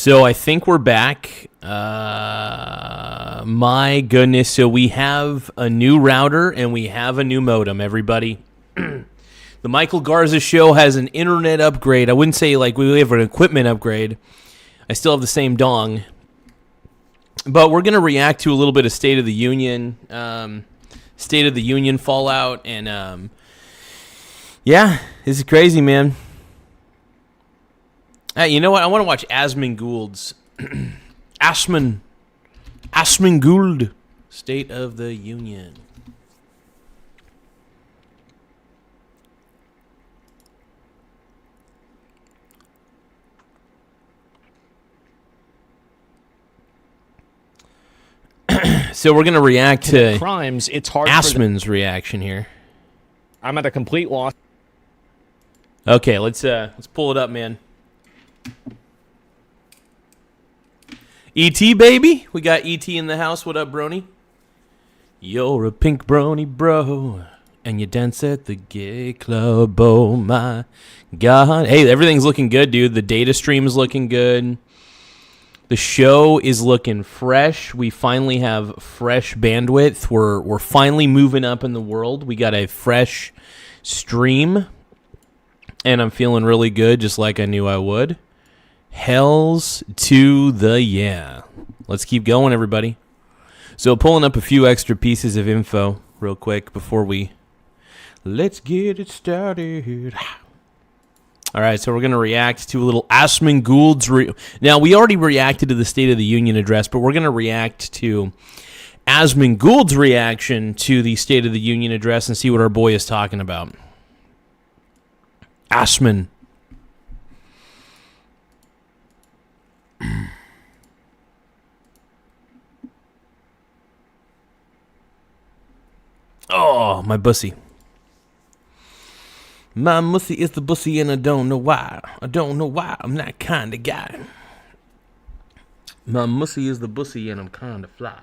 So I think we're back. My goodness. So we have a new router and we have a new modem, everybody. The Michael Garza Show has an internet upgrade. I wouldn't say like we have an equipment upgrade. I still have the same dong. But we're going to react to a little bit of State of the Union fallout. And yeah, this is crazy, man. Hey, you know what? I want to watch Asmund Gould's Asmund Gould, State of the Union. So we're going to react to crimes. It's hard. Asmund's reaction here. I'm at a complete loss. Okay, let's pull it up, man. E.T., baby. We got E.T. in the house. What up, brony? You're a pink brony, bro, and you dance at the gay club. Oh, my God. Hey, everything's looking good, dude. The data stream is looking good. The show is looking fresh. We finally have fresh bandwidth. We're finally moving up in the world. We got a fresh stream, and I'm feeling really good, just like I knew I would. Hells to the yeah. Let's keep going, everybody. So pulling up a few extra pieces of info real quick before let's get it started. All right, so we're going to react to a little Asmund Gould's... Now, we already reacted to the State of the Union address, but we're going to react to Asmund Gould's reaction to the State of the Union address and see what our boy is talking about. Asmund. Oh, my bussy. My mussy is the bussy and I don't know why. I don't know why. I'm that kind of guy. My mussy is the bussy and I'm kind of fly.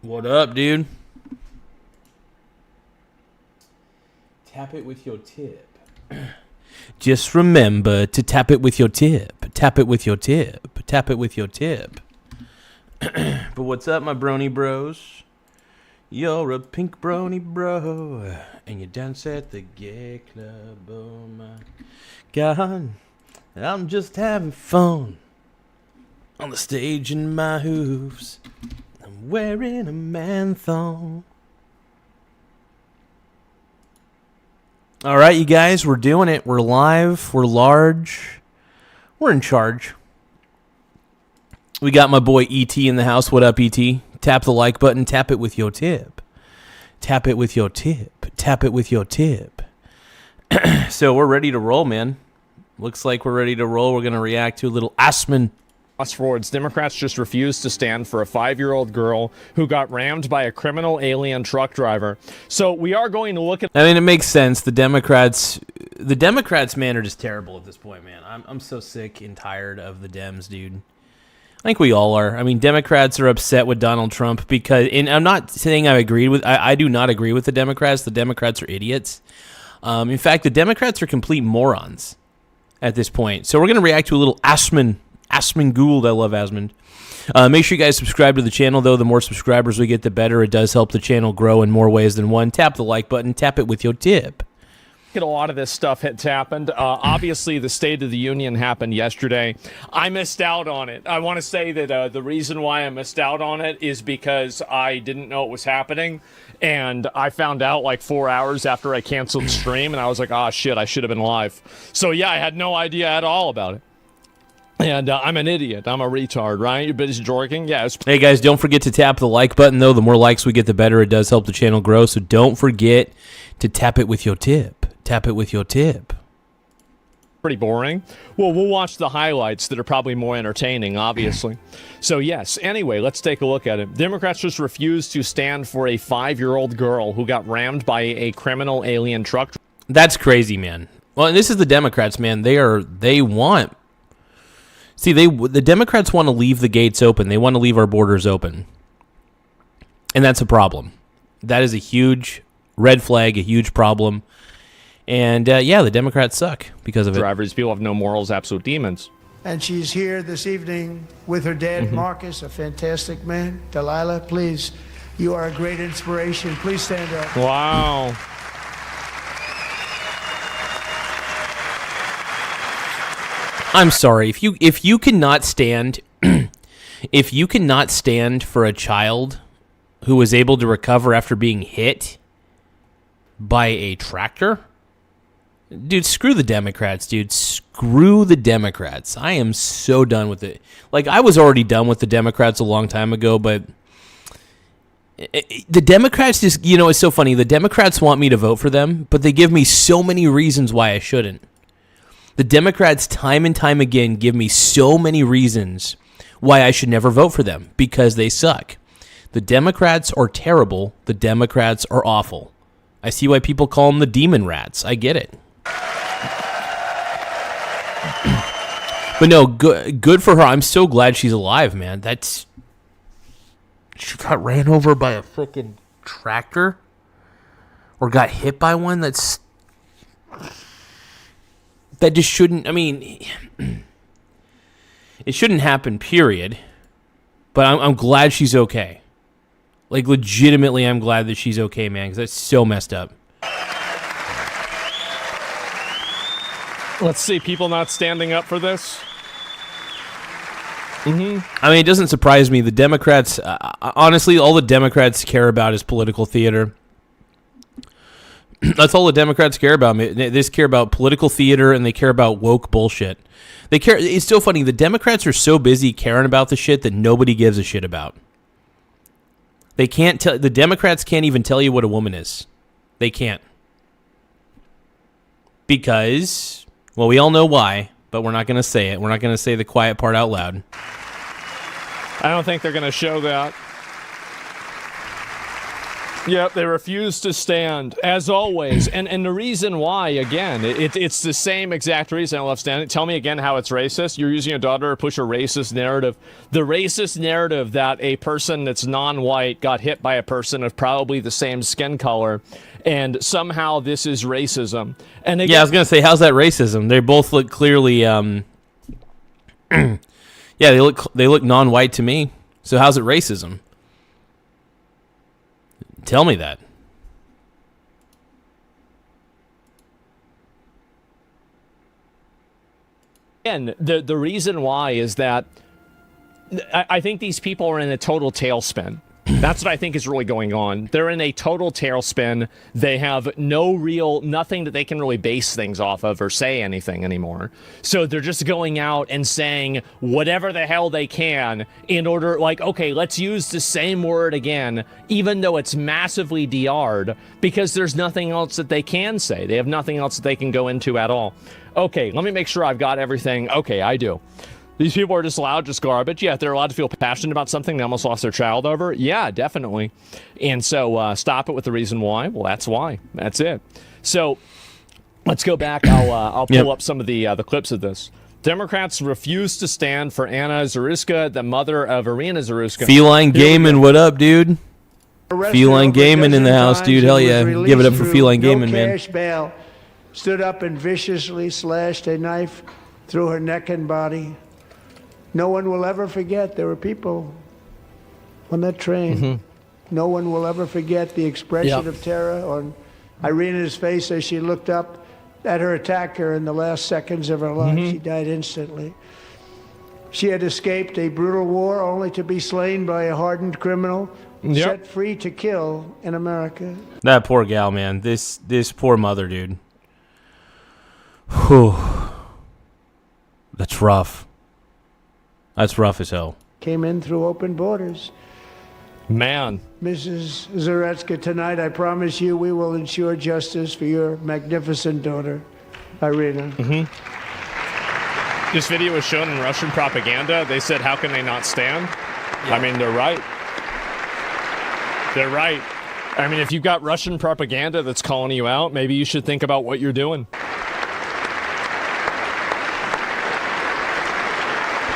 What up, dude? Tap it with your tip. Just remember to tap it with your tip. Tap it with your tip. Tap it with your tip. But what's up, my brony bros? You're a pink brony bro, and you dance at the gay club. Oh my God, I'm just having fun on the stage in my hooves. I'm wearing a man thong. All right, you guys, we're doing it. We're live. We're large. We're in charge. We got my boy E.T. in the house. What up, E.T.? Tap the like button. Tap it with your tip. Tap it with your tip. Tap it with your tip. So we're ready to roll, man. Looks like we're ready to roll. We're going to react to a little Asmund. Fast forwards, Democrats just refused to stand for a 5-year-old girl who got rammed by a criminal alien truck driver. So we are going to look at... I mean, it makes sense. The Democrats, man, are just terrible at this point, man. I'm so sick and tired of the Dems, dude. I think we all are. I mean, Democrats are upset with Donald Trump because... And I'm not saying I do not agree with the Democrats. The Democrats are idiots. In fact, the Democrats are complete morons at this point. So we're going to react to a little Asmund Gould. I love Asmund. Make sure you guys subscribe to the channel, though. The more subscribers we get, the better. It does help the channel grow in more ways than one. Tap the like button. Tap it with your tip. A lot of this stuff has happened. Obviously, the State of the Union happened yesterday. I missed out on it. I want to say that the reason why I missed out on it is because I didn't know it was happening. And I found out like 4 hours after I canceled the stream. And I was like, oh, shit, I should have been live. So, yeah, I had no idea at all about it. And I'm an idiot. I'm a retard, right? You're busy jorking? Yeah. Hey, guys, don't forget to tap the like button, though. The more likes we get, the better. It does help the channel grow. So don't forget to tap it with your tip. Tap it with your tip. Pretty boring. Well, we'll watch the highlights that are probably more entertaining, obviously. So, yes. Anyway, let's take a look at it. Democrats just refused to stand for a 5-year-old girl who got rammed by a criminal alien truck. That's crazy, man. Well, and this is the Democrats, man. The Democrats want to leave the gates open. They want to leave our borders open. And that's a problem. That is a huge red flag, a huge problem. And, the Democrats suck because of it. Drivers, people have no morals, absolute demons. And she's here this evening with her dad, Marcus, a fantastic man. Delilah, please, you are a great inspiration. Please stand up. Wow. I'm sorry. If you cannot stand if you cannot stand for a child who was able to recover after being hit by a tractor, dude, screw the Democrats, dude. Screw the Democrats. I am so done with it. Like, I was already done with the Democrats a long time ago, but the Democrats just, it's so funny. The Democrats want me to vote for them, but they give me so many reasons why I shouldn't. The Democrats time and time again give me so many reasons why I should never vote for them, because they suck. The Democrats are terrible. The Democrats are awful. I see why people call them the demon rats. I get it. But no, good for her. I'm so glad she's alive, man. She got ran over by a freaking tractor or got hit by one. That just shouldn't. I mean, it shouldn't happen, period. But I'm glad she's okay. Like, legitimately, I'm glad that she's okay, man, because that's so messed up. Let's see, people not standing up for this. I mean, it doesn't surprise me. The Democrats, honestly, all the Democrats care about is political theater. That's all the Democrats care about. They just care about political theater, and they care about woke bullshit. They care. It's so funny. The Democrats are so busy caring about the shit that nobody gives a shit about. They can't tell. The Democrats can't even tell you what a woman is. They can't. Because, well, we all know why, but we're not going to say it. We're not going to say the quiet part out loud. I don't think they're going to show that. Yep, they refuse to stand, as always. And the reason why, again, it's the same exact reason I love standing. Tell me again how it's racist. You're using your daughter to push a racist narrative. The racist narrative that a person that's non-white got hit by a person of probably the same skin color, and somehow this is racism. And again, yeah, I was going to say, how's that racism? They both look clearly, yeah, they look non-white to me. So how's it racism? Tell me that. And the reason why is that I think these people are in a total tailspin. That's what I think is really going on. They're in a total tailspin. They have nothing that they can really base things off of or say anything anymore. So they're just going out and saying whatever the hell they can in order, like, okay, let's use the same word again, even though it's massively DR'd, because there's nothing else that they can say. They have nothing else that they can go into at all. Okay, let me make sure I've got everything. Okay, I do. These people are just allowed, just garbage. Yeah, if they're allowed to feel passionate about something they almost lost their child over. Yeah, definitely. And so stop it with the reason why. Well, that's why. That's it. So let's go back. I'll pull up some of the clips of this. Democrats refuse to stand for Anna Zaruska, the mother of Irina Zaruska. Feline Gaming, what up, dude? Feline Gaming in the house, dude. Hell yeah. Give it up for Feline Gaming, man. Cash bail. Stood up and viciously slashed a knife through her neck and body. No one will ever forget there were people on that train. No one will ever forget the expression of terror on Irina's face as she looked up at her attacker in the last seconds of her life. She died instantly. She had escaped a brutal war only to be slain by a hardened criminal, set free to kill in America. That poor gal, man. This poor mother, dude. Whew. That's rough. That's rough as hell. Came in through open borders. Man. Mrs. Zaretska, tonight I promise you we will ensure justice for your magnificent daughter, Irina. This video was shown in Russian propaganda. They said, how can they not stand? Yeah. I mean, they're right. They're right. I mean, if you've got Russian propaganda that's calling you out, maybe you should think about what you're doing.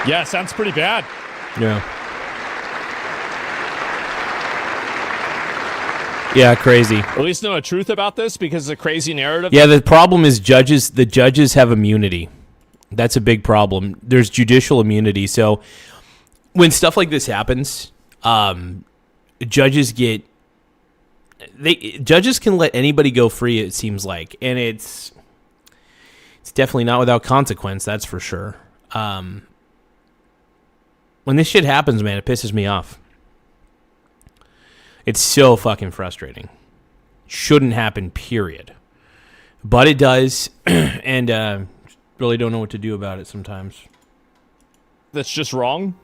Yeah, sounds pretty bad. Yeah. Yeah, crazy. At least know the truth about this because it's a crazy narrative. Yeah, the problem is the judges have immunity. That's a big problem. There's judicial immunity. So when stuff like this happens, judges can let anybody go free, it seems like. And it's definitely not without consequence, that's for sure. When this shit happens, man, it pisses me off. It's so fucking frustrating. Shouldn't happen, period. But it does, and really don't know what to do about it sometimes. That's just wrong.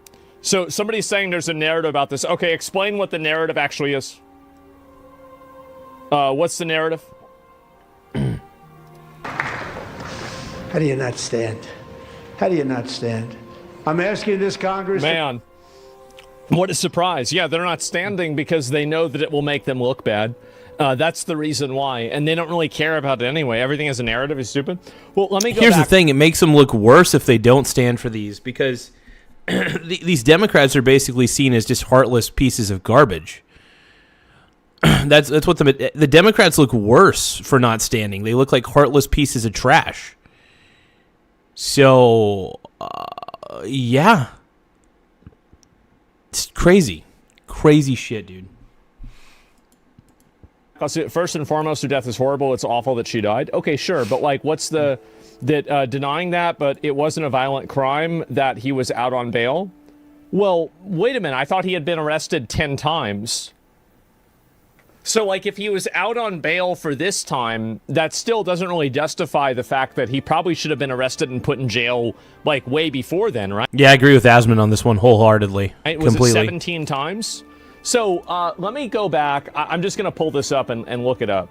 So somebody's saying there's a narrative about this. Okay, explain what the narrative actually is. What's the narrative? How do you not stand? How do you not stand? I'm asking this Congress... Man, what a surprise. Yeah, they're not standing because they know that it will make them look bad. That's the reason why. And they don't really care about it anyway. Everything as a narrative is stupid. Well, let me go Here's back. the thing. It makes them look worse if they don't stand for these because these Democrats are basically seen as just heartless pieces of garbage. That's what the Democrats look worse for not standing. They look like heartless pieces of trash. So, yeah. It's crazy. Crazy shit, dude. First and foremost, her death is horrible. It's awful that she died. Okay, sure, but like, what's the denying that? But it wasn't a violent crime that he was out on bail. Well, wait a minute. I thought he had been arrested 10 times. So, like, if he was out on bail for this time, that still doesn't really justify the fact that he probably should have been arrested and put in jail, like, way before then, right? Yeah, I agree with Asman on this one wholeheartedly. Right? Was Completely. it 17 times? So, let me go back. I'm just going to pull this up and look it up.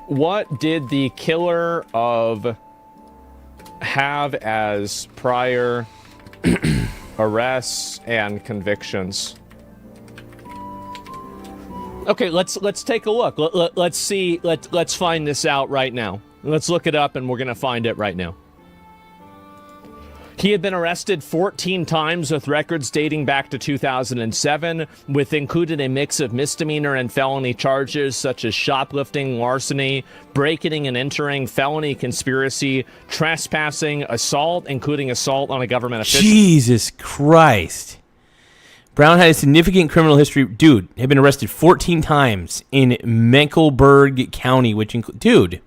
What did the killer of have as prior arrests and convictions? Okay, let's take a look. Let's see. Let's find this out right now. Let's look it up, and we're gonna find it right now. He had been arrested 14 times with records dating back to 2007, with included a mix of misdemeanor and felony charges such as shoplifting, larceny, breaking and entering, felony conspiracy, trespassing, assault, including assault on a government official. Jesus Christ. Brown had a significant criminal history. Dude, had been arrested 14 times in Mecklenburg County, which includes... Dude,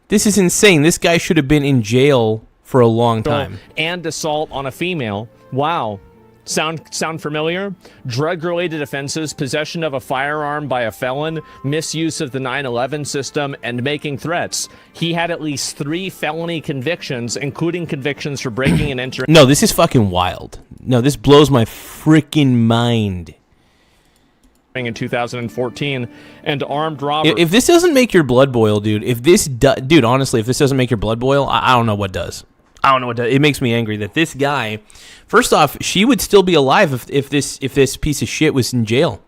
this is insane. This guy should have been in jail for a long time. And assault on a female. Wow. Sound familiar? Drug-related offenses, possession of a firearm by a felon, misuse of the 9/11 system, and making threats. He had at least 3 felony convictions, including convictions for breaking and entering. No, this is fucking wild. No, this blows my freaking mind. In 2014, and armed robbery. If this doesn't make your blood boil, dude, dude, honestly, if this doesn't make your blood boil, I don't know what does. I don't know what does. It makes me angry that this guy, first off, she would still be alive if this piece of shit was in jail.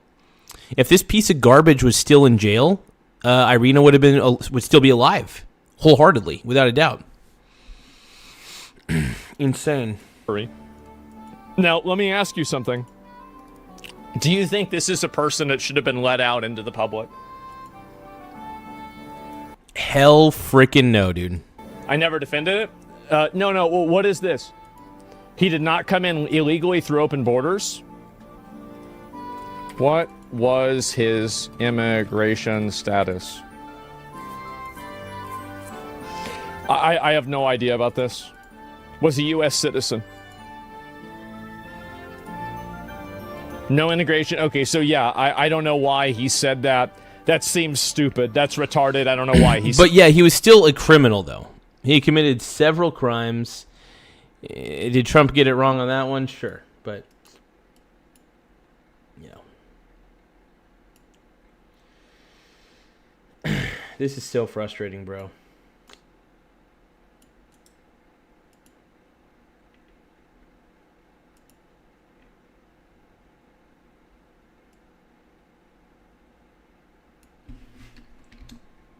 If this piece of garbage was still in jail, Irina would still be alive, wholeheartedly, without a doubt. Insane. Now, let me ask you something. Do you think this is a person that should have been let out into the public? Hell frickin' no, dude. I never defended it. No. Well, what is this? He did not come in illegally through open borders. What was his immigration status? I have no idea about this. Was a U.S. citizen. No integration. Okay, so yeah, I don't know why he said that. That seems stupid. That's retarded. I don't know why he said. But yeah, he was still a criminal, though. He committed several crimes. Did Trump get it wrong on that one? Sure, but yeah. This is so frustrating, bro.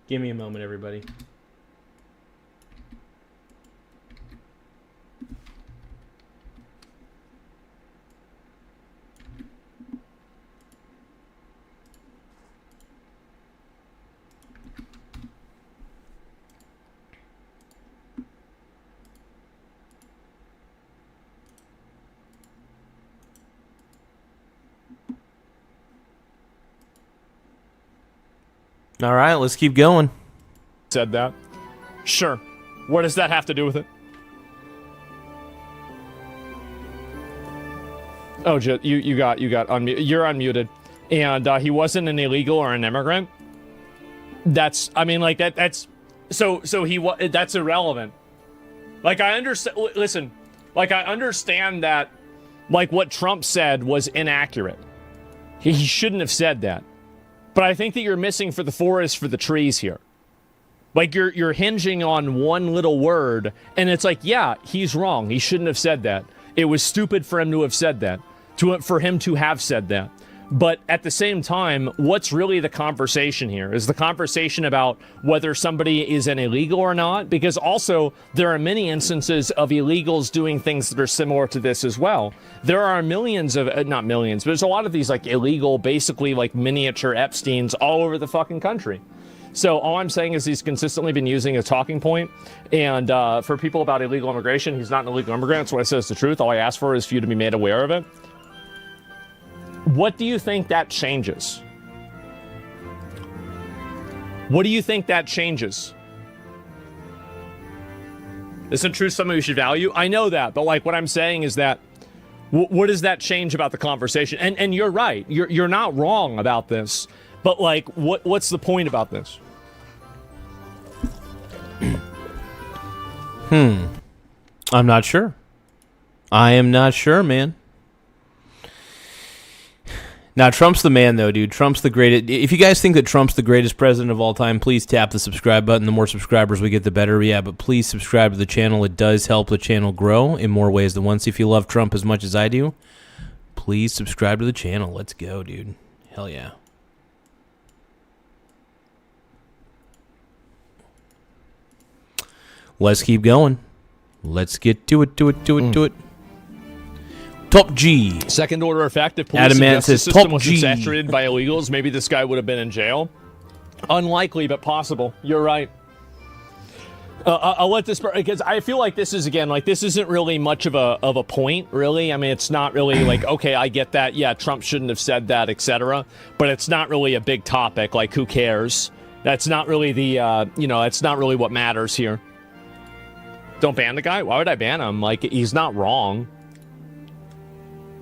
Give me a moment, everybody. All right, let's keep going. Said that. Sure. What does that have to do with it? Oh, you got unmuted. You're unmuted. And he wasn't an illegal or an immigrant. That's, I mean, like that's so that's irrelevant. Like, I understand. Listen, like, I understand that, like, what Trump said was inaccurate. He shouldn't have said that. But I think that you're missing for the forest for the trees here. Like, you're hinging on one little word, and it's like, yeah, he's wrong. He shouldn't have said that. It was stupid for him to have said that, for him to have said that. But at the same time, what's really the conversation here? Is the conversation about whether somebody is an illegal or not? Because also, there are many instances of illegals doing things that are similar to this as well. There are millions of, not millions, but there's a lot of these, like, illegal, basically, like, miniature Epsteins all over the fucking country. So all I'm saying is he's consistently been using a talking point, and for people about illegal immigration, he's not an illegal immigrant. That's what I say is the truth. All I ask for is for you to be made aware of it. What do you think that changes? What do you think that changes? Isn't truth something we should value? I know that, but, like, what I'm saying is that what does that change about the conversation? And you're right. You're not wrong about this, but, like, what's the point about this? I'm not sure. I am not sure, man. Now, Trump's the man, though, dude. Trump's the greatest. If you guys think that Trump's the greatest president of all time, please tap the subscribe button. The more subscribers we get, the better. Yeah, but please subscribe to the channel. It does help the channel grow in more ways than once. If you love Trump as much as I do, please subscribe to the channel. Let's go, dude. Hell yeah. Let's keep going. Let's get to it, to it. Top G. Second order effect, if police and justice system wasn't saturated by illegals, maybe this guy would have been in jail. Unlikely, but possible. You're right. I'll let this, because I feel like this is, again, like, this isn't really much of a point, really. I mean, it's not really like, okay, I get that. Yeah, Trump shouldn't have said that, etc. But it's not really a big topic. Like, who cares? That's not really the, it's not really what matters here. Don't ban the guy? Why would I ban him? Like, he's not wrong.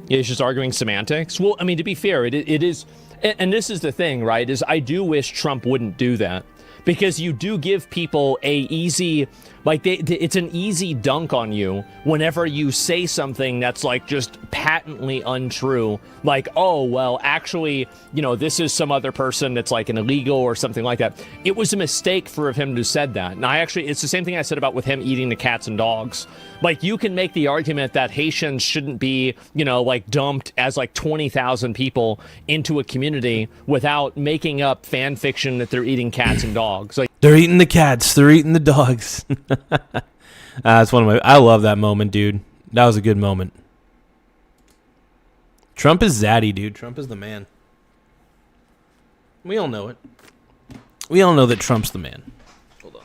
He's just arguing semantics. Well, I mean, to be fair, it is, and this is the thing, right, is I do wish Trump wouldn't do that. Because you do give people a easy, like, it's an easy dunk on you whenever you say something that's, like, just patently untrue. Like, oh, well, actually, this is some other person that's, like, an illegal or something like that. It was a mistake for him to have said that. And it's the same thing I said about with him eating the cats and dogs. Like, you can make the argument that Haitians shouldn't be, like, dumped as, like, 20,000 people into a community without making up fan fiction that they're eating cats and dogs. Like, they're eating the cats. They're eating the dogs. That's one of my. I love that moment, dude. That was a good moment. Trump is zaddy, dude. Trump is the man. We all know it. We all know that Trump's the man. Hold on.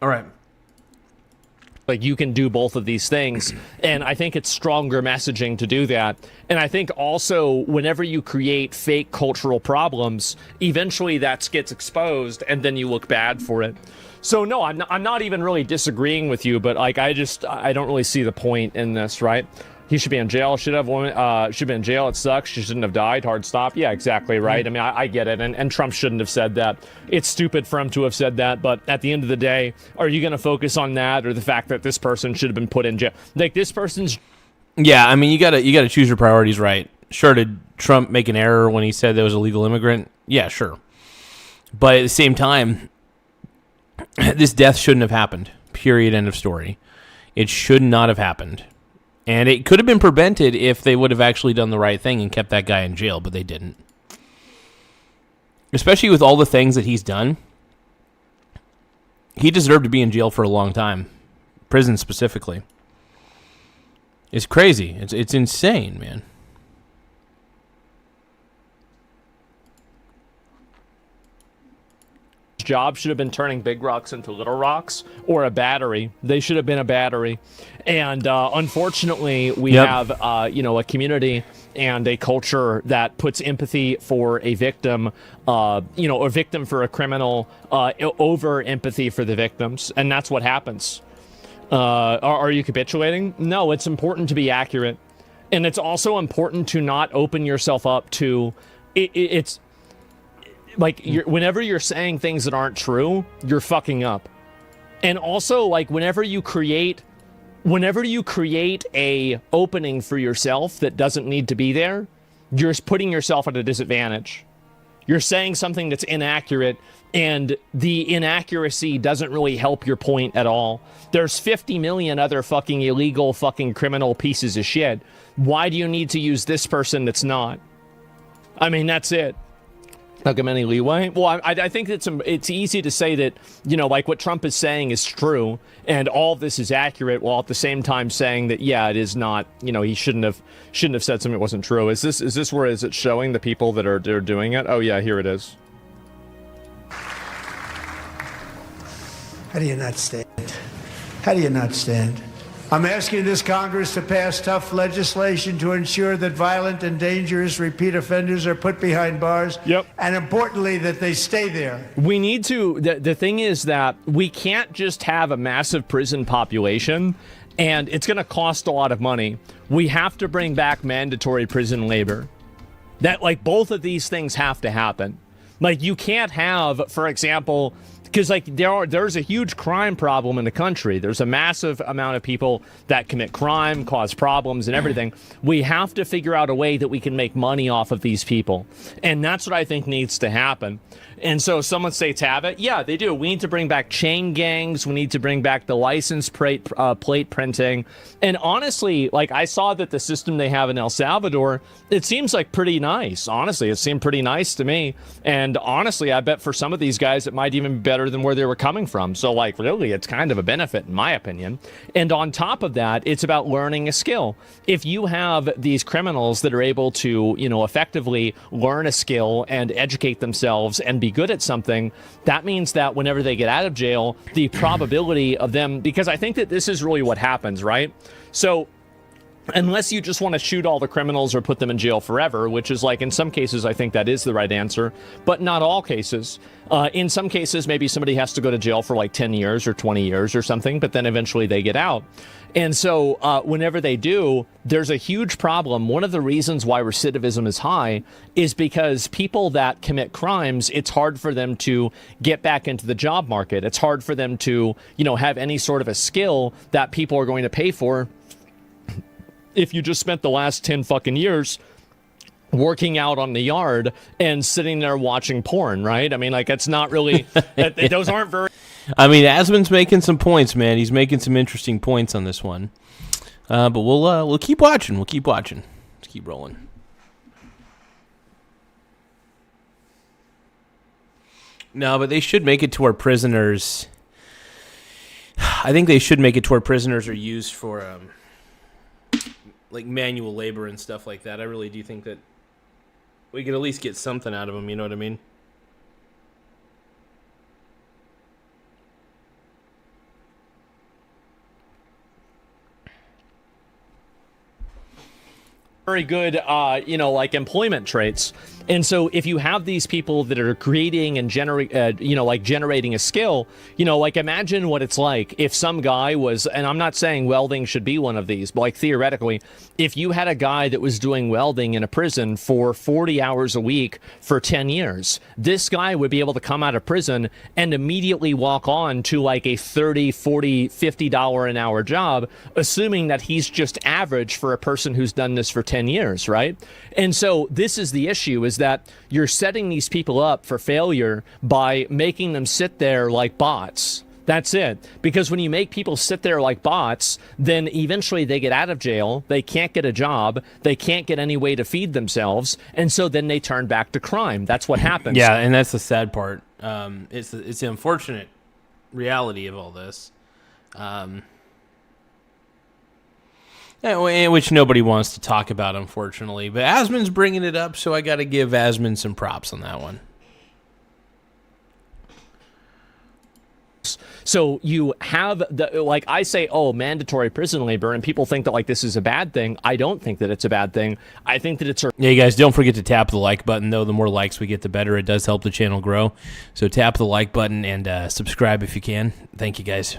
All right. Like, you can do both of these things, and I think it's stronger messaging to do that. And I think also whenever you create fake cultural problems, eventually that gets exposed, and then you look bad for it. So no, I'm not even really disagreeing with you, but like I don't really see the point in this, right? He should be in jail. Should be in jail. It sucks. She shouldn't have died. Hard stop. Yeah, exactly right. I mean, I get it. And Trump shouldn't have said that. It's stupid for him to have said that. But at the end of the day, are you going to focus on that or the fact that this person should have been put in jail? Like, this person's... Yeah, I mean, you gotta choose your priorities right. Sure, did Trump make an error when he said there was a legal immigrant? Yeah, sure. But at the same time, this death shouldn't have happened. Period. End of story. It should not have happened. And it could have been prevented if they would have actually done the right thing and kept that guy in jail, but they didn't. Especially with all the things that he's done. He deserved to be in jail for a long time. Prison specifically. It's crazy. It's insane, man. job should have been turning big rocks into little rocks, or a battery. They should have been a battery. And unfortunately, we have, a community and a culture that puts empathy for a victim, a victim for a criminal, over empathy for the victims. And that's what happens. Are you capitulating? No, it's important to be accurate. And it's also important to not open yourself up to it's like whenever you're saying things that aren't true, you're fucking up. And also, like, whenever you create a opening for yourself that doesn't need to be there, you're putting yourself at a disadvantage. You're saying something that's inaccurate, and the inaccuracy doesn't really help your point at all. There's 50 million other fucking illegal fucking criminal pieces of shit. Why do you need to use this person that's not? I mean, that's it. Not give any leeway. Well, I think it's easy to say that, like what Trump is saying is true and all of this is accurate, while at the same time saying that, yeah, it is not, he shouldn't have said something that wasn't true. Is this where is it showing the people that are doing it? Oh yeah, here it is. How do you not stand? How do you not stand? I'm asking this Congress to pass tough legislation to ensure that violent and dangerous repeat offenders are put behind bars. Yep. And importantly, that they stay there. We need to, the thing is that we can't just have a massive prison population and it's going to cost a lot of money. We have to bring back mandatory prison labor. That, like, both of these things have to happen. Like, you can't have, for example, because like there's a huge crime problem in the country. There's a massive amount of people that commit crime, cause problems and everything. We have to figure out a way that we can make money off of these people. And that's what I think needs to happen. And so someone states have it. Yeah, they do. We need to bring back chain gangs. We need to bring back the license plate printing. And honestly, like, I saw that the system they have in El Salvador, it seems like pretty nice. Honestly, it seemed pretty nice to me. And honestly, I bet for some of these guys, it might even be better than where they were coming from. So, like, really, it's kind of a benefit in my opinion. And on top of that, it's about learning a skill. If you have these criminals that are able to, effectively learn a skill and educate themselves and be good at something, that means that whenever they get out of jail, the probability of them, because I think that this is really what happens, right? So unless you just want to shoot all the criminals or put them in jail forever, which is, like, in some cases, I think that is the right answer, but not all cases. In some cases, maybe somebody has to go to jail for like 10 years or 20 years or something, but then eventually they get out. And so whenever they do, there's a huge problem. One of the reasons why recidivism is high is because people that commit crimes, it's hard for them to get back into the job market. It's hard for them to, have any sort of a skill that people are going to pay for. If you just spent the last 10 fucking years working out on the yard and sitting there watching porn, right? I mean, like, it's not really, those aren't very... I mean, Asman's making some points, man. He's making some interesting points on this one. But we'll keep watching. We'll keep watching. Let's keep rolling. No, but they should make it to where prisoners... I think they should make it to where prisoners are used for... like manual labor and stuff like that. I really do think that we could at least get something out of them, you know what I mean? very good, like employment traits. And so if you have these people that are creating and generating a skill, like imagine what it's like if some guy was, and I'm not saying welding should be one of these, but like theoretically, if you had a guy that was doing welding in a prison for 40 hours a week for 10 years, this guy would be able to come out of prison and immediately walk on to like a $30, $40, $50 an hour job, assuming that he's just average for a person who's done this for 10 years, right? And so this is the issue, is that you're setting these people up for failure by making them sit there like bots. That's it. Because when you make people sit there like bots, then eventually they get out of jail, they can't get a job, they can't get any way to feed themselves, and so then they turn back to crime. That's what happens. Yeah, and that's the sad part. It's the unfortunate reality of all this. Which nobody wants to talk about, unfortunately. But Asmon's bringing it up, so I got to give Asmon some props on that one. So you have like I say, mandatory prison labor, and people think that like this is a bad thing. I don't think that it's a bad thing. I think that it's yeah, you guys, don't forget to tap the like button, though. The more likes we get, the better. It does help the channel grow. So tap the like button and subscribe if you can. Thank you, guys.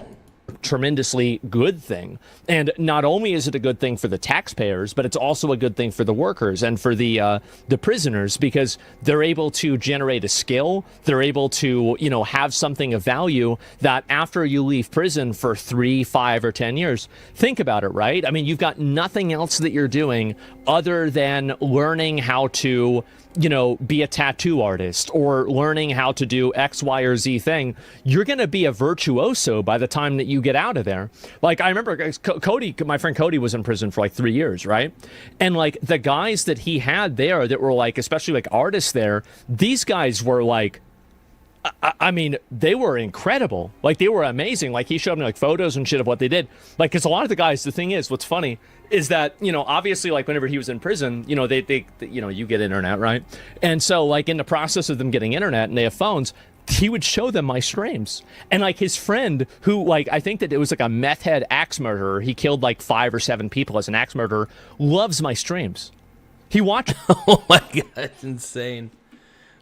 Tremendously good thing. And not only is it a good thing for the taxpayers, but it's also a good thing for the workers and for the prisoners, because they're able to generate a skill. They're able to, have something of value that after you leave prison for 3, 5, or 10 years, think about it, right? I mean, you've got nothing else that you're doing other than learning how to be a tattoo artist or learning how to do X, Y, or Z thing. You're going to be a virtuoso by the time that you get out of there. Like, I remember Cody, my friend Cody, was in prison for like 3 years, right? And like the guys that he had there that were like, especially like artists there, these guys were like, I mean, they were incredible. Like, they were amazing. Like, he showed me like photos and shit of what they did. Like, because a lot of the guys, the thing is, what's funny is that, obviously, like, whenever he was in prison, they you get internet, right? And so, like, in the process of them getting internet and they have phones, he would show them my streams. And like his friend who, like, I think that it was like a meth head axe murderer. He killed like 5 or 7 people as an axe murderer, loves my streams. He watched. Oh my God, that's insane.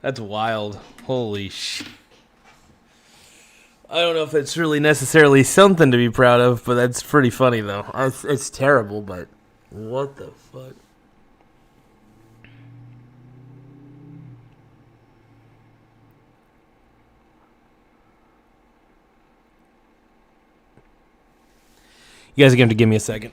That's wild. Holy shit. I don't know if it's really necessarily something to be proud of, but that's pretty funny, though. It's terrible, but what the fuck? You guys are going to give me a second.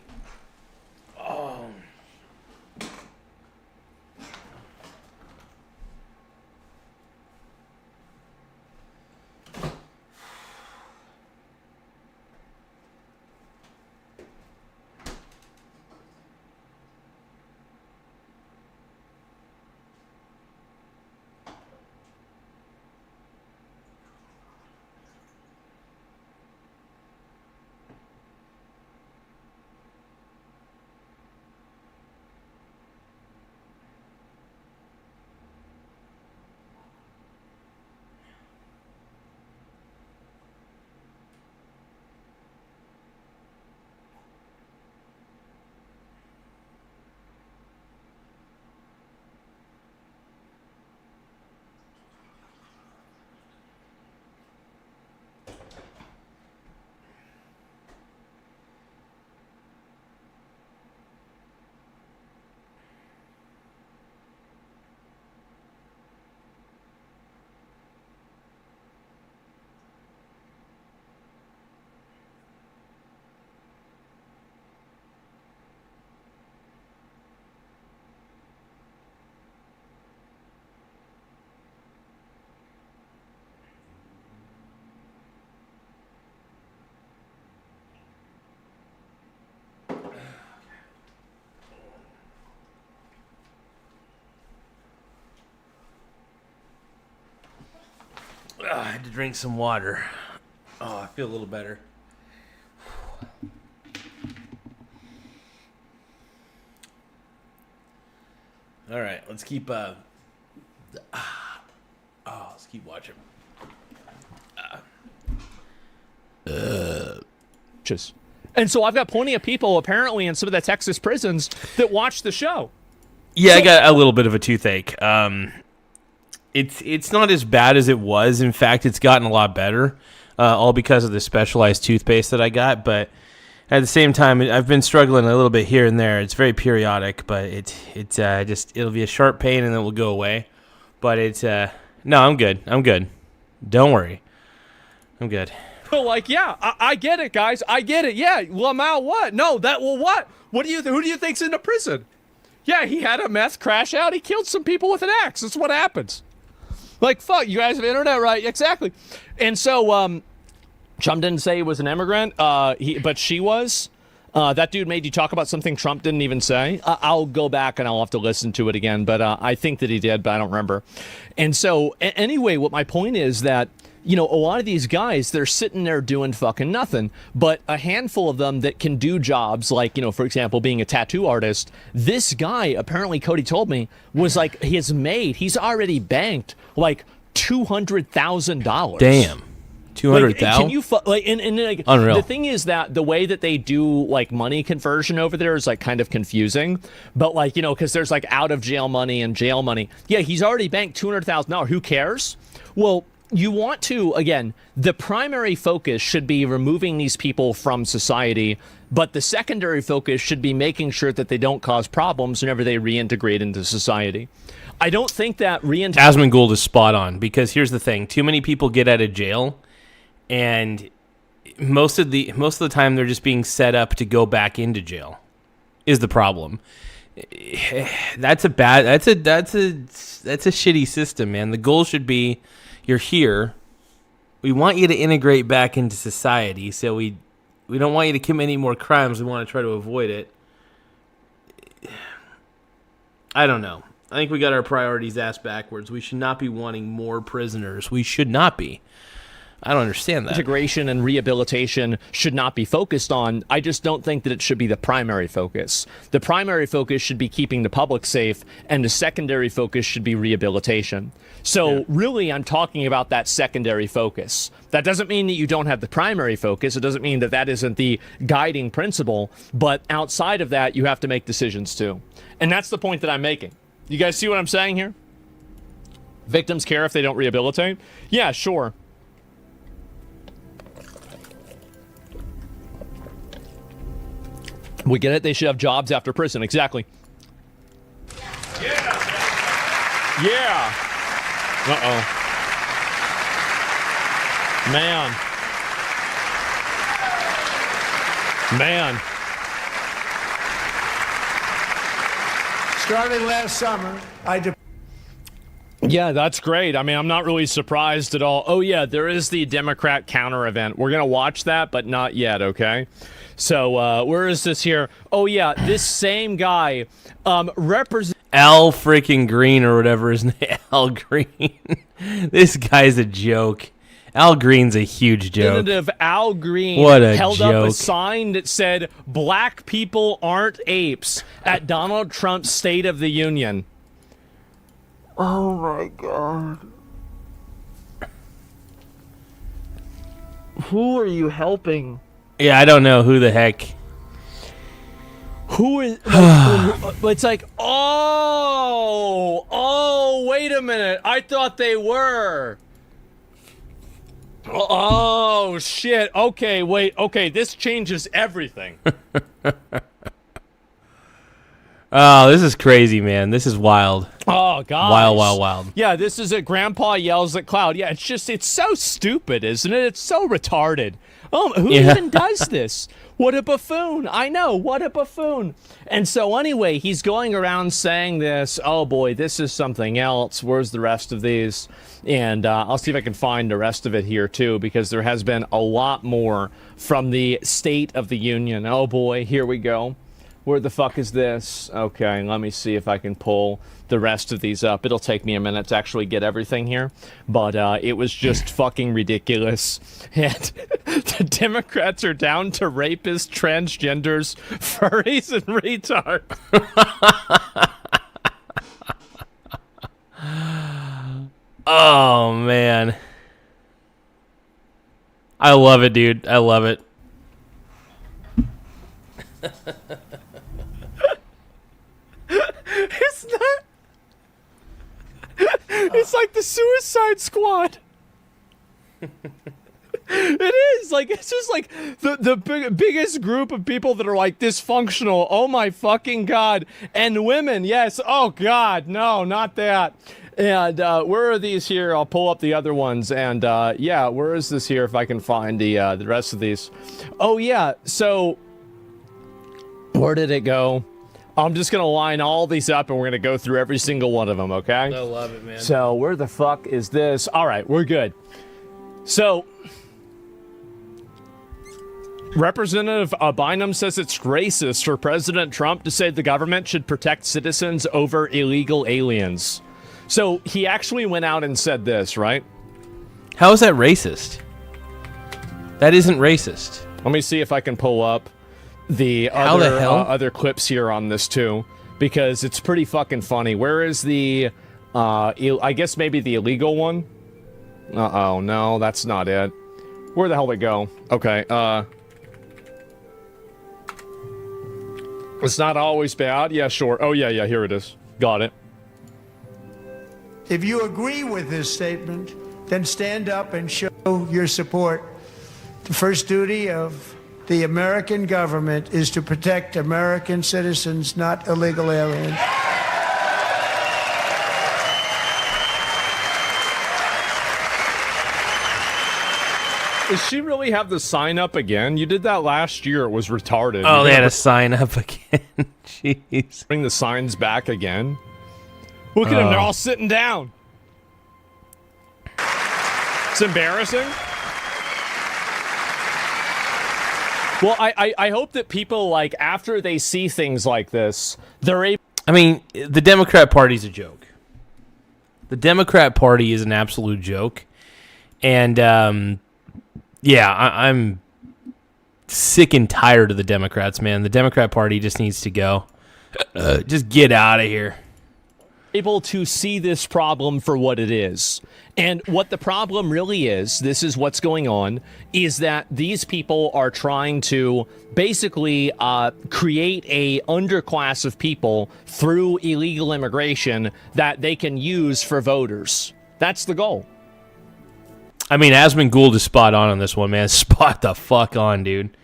I had to drink some water. Oh, I feel a little better. All right, let's keep let's keep watching. And so I've got plenty of people apparently in some of the Texas prisons that watch the show. Yeah, I got a little bit of a toothache. It's not as bad as it was. In fact, it's gotten a lot better, all because of the specialized toothpaste that I got. But at the same time, I've been struggling a little bit here and there. It's very periodic, but it'll be a sharp pain and then it will go away. But no, I'm good. I'm good. Don't worry. I'm good. Like, yeah, I get it, guys. I get it. Yeah, Lamau, what? No, what? Who do you think's in the prison? Yeah, he had a meth crash out. He killed some people with an axe. That's what happens. Like, fuck, you guys have internet, right? Exactly. And so, Trump didn't say he was an immigrant, but she was. That dude made you talk about something Trump didn't even say. I'll go back and I'll have to listen to it again, but I think that he did, but I don't remember. And so, anyway, what my point is that, you know, a lot of these guys, they're sitting there doing fucking nothing, but a handful of them that can do jobs like, you know, for example, being a tattoo artist. This guy, apparently Cody told me, was like, he's already banked like $200,000. Damn. 200,000? Like, can you like, unreal. The thing is that the way that they do like money conversion over there is like kind of confusing, but like, you know, because there's like out of jail money and jail money. Yeah, he's already banked $200,000. Who cares? Well, you want to, again, the primary focus should be removing these people from society, but the secondary focus should be making sure that they don't cause problems whenever they reintegrate into society. I don't think that Asmongold Gould is spot on, because here's the thing. Too many people get out of jail, and most of the time they're just being set up to go back into jail is the problem. That's a shitty system, man. The goal should be, you're here, we want you to integrate back into society, so we don't want you to commit any more crimes. We want to try to avoid it. I don't know. I think we got our priorities ass backwards. We should not be wanting more prisoners. We should not be. I don't understand that. Integration and rehabilitation should not be focused on. I just don't think that it should be the primary focus. The primary focus should be keeping the public safe, and the secondary focus should be rehabilitation. So really, I'm talking about that secondary focus. That doesn't mean that you don't have the primary focus. It doesn't mean that that isn't the guiding principle. But outside of that, you have to make decisions too. And that's the point that I'm making. You guys see what I'm saying here? Victims care if they don't rehabilitate? Yeah, sure. We get it. They should have jobs after prison. Exactly. Yeah. Yeah. Uh-oh. Man. Starting last summer, Yeah, that's great. I mean, I'm not really surprised at all. Oh, yeah, there is the Democrat counter event. We're going to watch that, but not yet, okay? So, where is this here? Oh, yeah, this same guy represents... Al freaking Green or whatever his name. Al Green. This guy's a joke. Al Green's a huge joke. Representative Al Green held up a sign that said, "Black people aren't apes," at Donald Trump's State of the Union. Oh, my God. Who are you helping? Yeah, I don't know who the heck. Who is... it's like, oh, wait a minute. I thought they were. Oh, shit. Okay, wait. Okay, this changes everything. Oh, this is crazy, man. This is wild. Oh, God. Wild. Yeah, this is it. Grandpa yells at Cloud. Yeah, it's so stupid, isn't it? It's so retarded. Who even does this? What a buffoon. I know, what a buffoon. And so anyway, he's going around saying this. Oh, boy, this is something else. Where's the rest of these? And I'll see if I can find the rest of it here, too, because there has been a lot more from the State of the Union. Oh, boy, here we go. Where the fuck is this? Okay, let me see if I can pull the rest of these up. It'll take me a minute to actually get everything here. But it was just fucking ridiculous. And the Democrats are down to rapists, transgenders, furries, and retards. Oh, man. I love it, dude. I love it. His It's like the Suicide Squad. It is like it's just like the biggest group of people that are like dysfunctional. Oh my fucking god! And women, yes. Oh god, no, not that. And where are these here? I'll pull up the other ones. And yeah, where is this here? If I can find the rest of these. Oh yeah. So where did it go? I'm just gonna line all these up, and we're gonna go through every single one of them. Okay? I love it, man. So where the fuck is this? All right, we're good. So. Representative Bynum says it's racist for President Trump to say the government should protect citizens over illegal aliens. So he actually went out and said this, right? How is that racist? That isn't racist. Let me see if I can pull up the other clips here on this too, because it's pretty fucking funny. Where is the, I guess maybe the illegal one? Uh-oh, no, that's not it. Where the hell did it go? Okay, it's not always bad. Yeah, sure. Oh, yeah, here it is. Got it. If you agree with this statement, then stand up and show your support. The first duty of the American government is to protect American citizens, not illegal aliens. Does she really have the sign up again? You did that last year. It was retarded. Oh, they had a sign up again. Jeez. Bring the signs back again. Look at them. They're all sitting down. It's embarrassing. Well, I hope that people, like, after they see things like this, they're able... I mean, the Democrat Party's a joke. The Democrat Party is an absolute joke. And, yeah, I'm sick and tired of the Democrats, man. The Democrat Party just needs to go. Just get out of here. Able to see this problem for what it is. And what the problem really is, this is what's going on, is that these people are trying to basically create a underclass of people through illegal immigration that they can use for voters. That's the goal. I mean, Asmund Gould is spot on this one, man. Spot the fuck on, dude.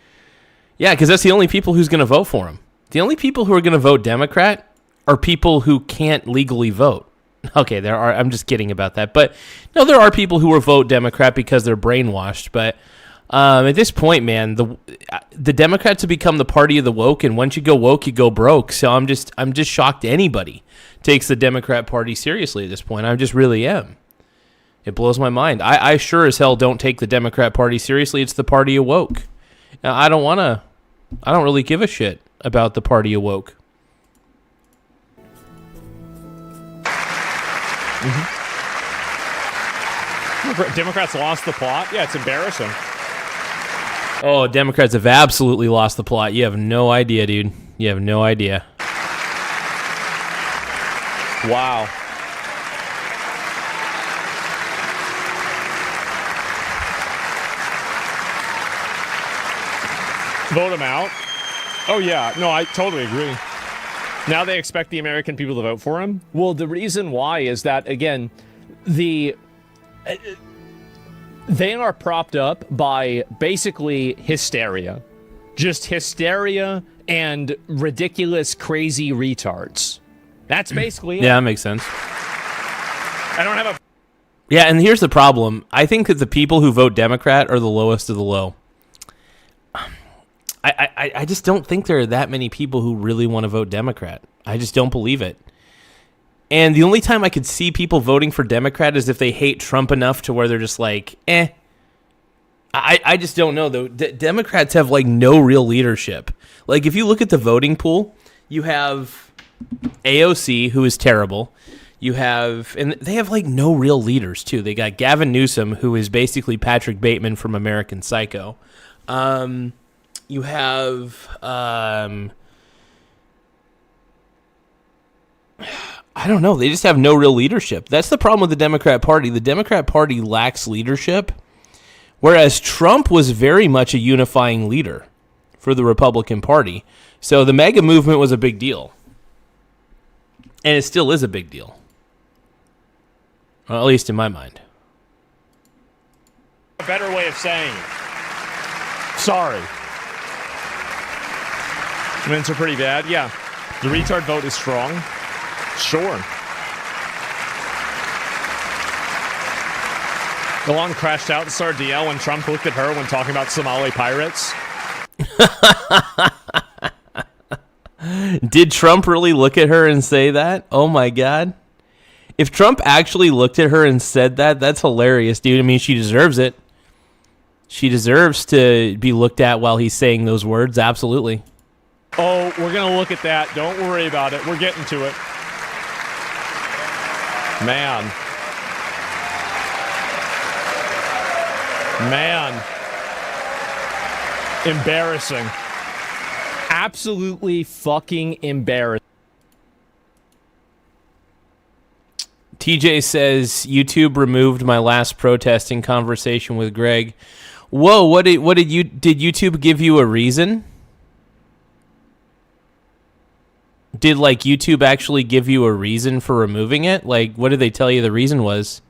Yeah, because that's the only people who's going to vote for him. The only people who are going to vote Democrat are people who can't legally vote. Okay, there are. I'm just kidding about that. But, no, there are people who will vote Democrat because they're brainwashed. But at this point, man, the Democrats have become the party of the woke, and once you go woke, you go broke. So I'm just shocked anybody takes the Democrat Party seriously at this point. I just really am. It blows my mind. I sure as hell don't take the Democrat Party seriously. It's the party of woke. Now, I don't really give a shit about the party of woke. Mm-hmm. Democrats lost the plot? Yeah, it's embarrassing. Oh, Democrats have absolutely lost the plot. You have no idea, dude. You have no idea. Wow. Vote him out? Oh, yeah. No, I totally agree. Now they expect the American people to vote for him? Well, the reason why is that, again, they are propped up by basically hysteria. Just hysteria and ridiculous, crazy retards. That's basically it. Yeah, that makes sense. I don't have a... Yeah, and here's the problem. I think that the people who vote Democrat are the lowest of the low. I just don't think there are that many people who really want to vote Democrat. I just don't believe it. And the only time I could see people voting for Democrat is if they hate Trump enough to where they're just like, eh. I just don't know, though. Democrats have, like, no real leadership. Like, if you look at the voting pool, you have AOC, who is terrible. You have, and they have, like, no real leaders, too. They got Gavin Newsom, who is basically Patrick Bateman from American Psycho. You have, I don't know. They just have no real leadership. That's the problem with the Democrat Party. The Democrat Party lacks leadership, whereas Trump was very much a unifying leader for the Republican Party. So the MAGA movement was a big deal. And it still is a big deal. Well, at least in my mind. A better way of saying it. Sorry. Mints are pretty bad. Yeah. The retard vote is strong. Sure. Elon crashed out and started to yell when Trump looked at her when talking about Somali pirates. Did Trump really look at her and say that? Oh my God. If Trump actually looked at her and said that, that's hilarious, dude. I mean, she deserves it. She deserves to be looked at while he's saying those words. Absolutely. Oh, we're going to look at that. Don't worry about it. We're getting to it. Man. Embarrassing. Absolutely fucking embarrassing. TJ says YouTube removed my last protesting conversation with Greg. Whoa, did YouTube give you a reason? Did like YouTube actually give you a reason for removing it? Like, what did they tell you the reason was?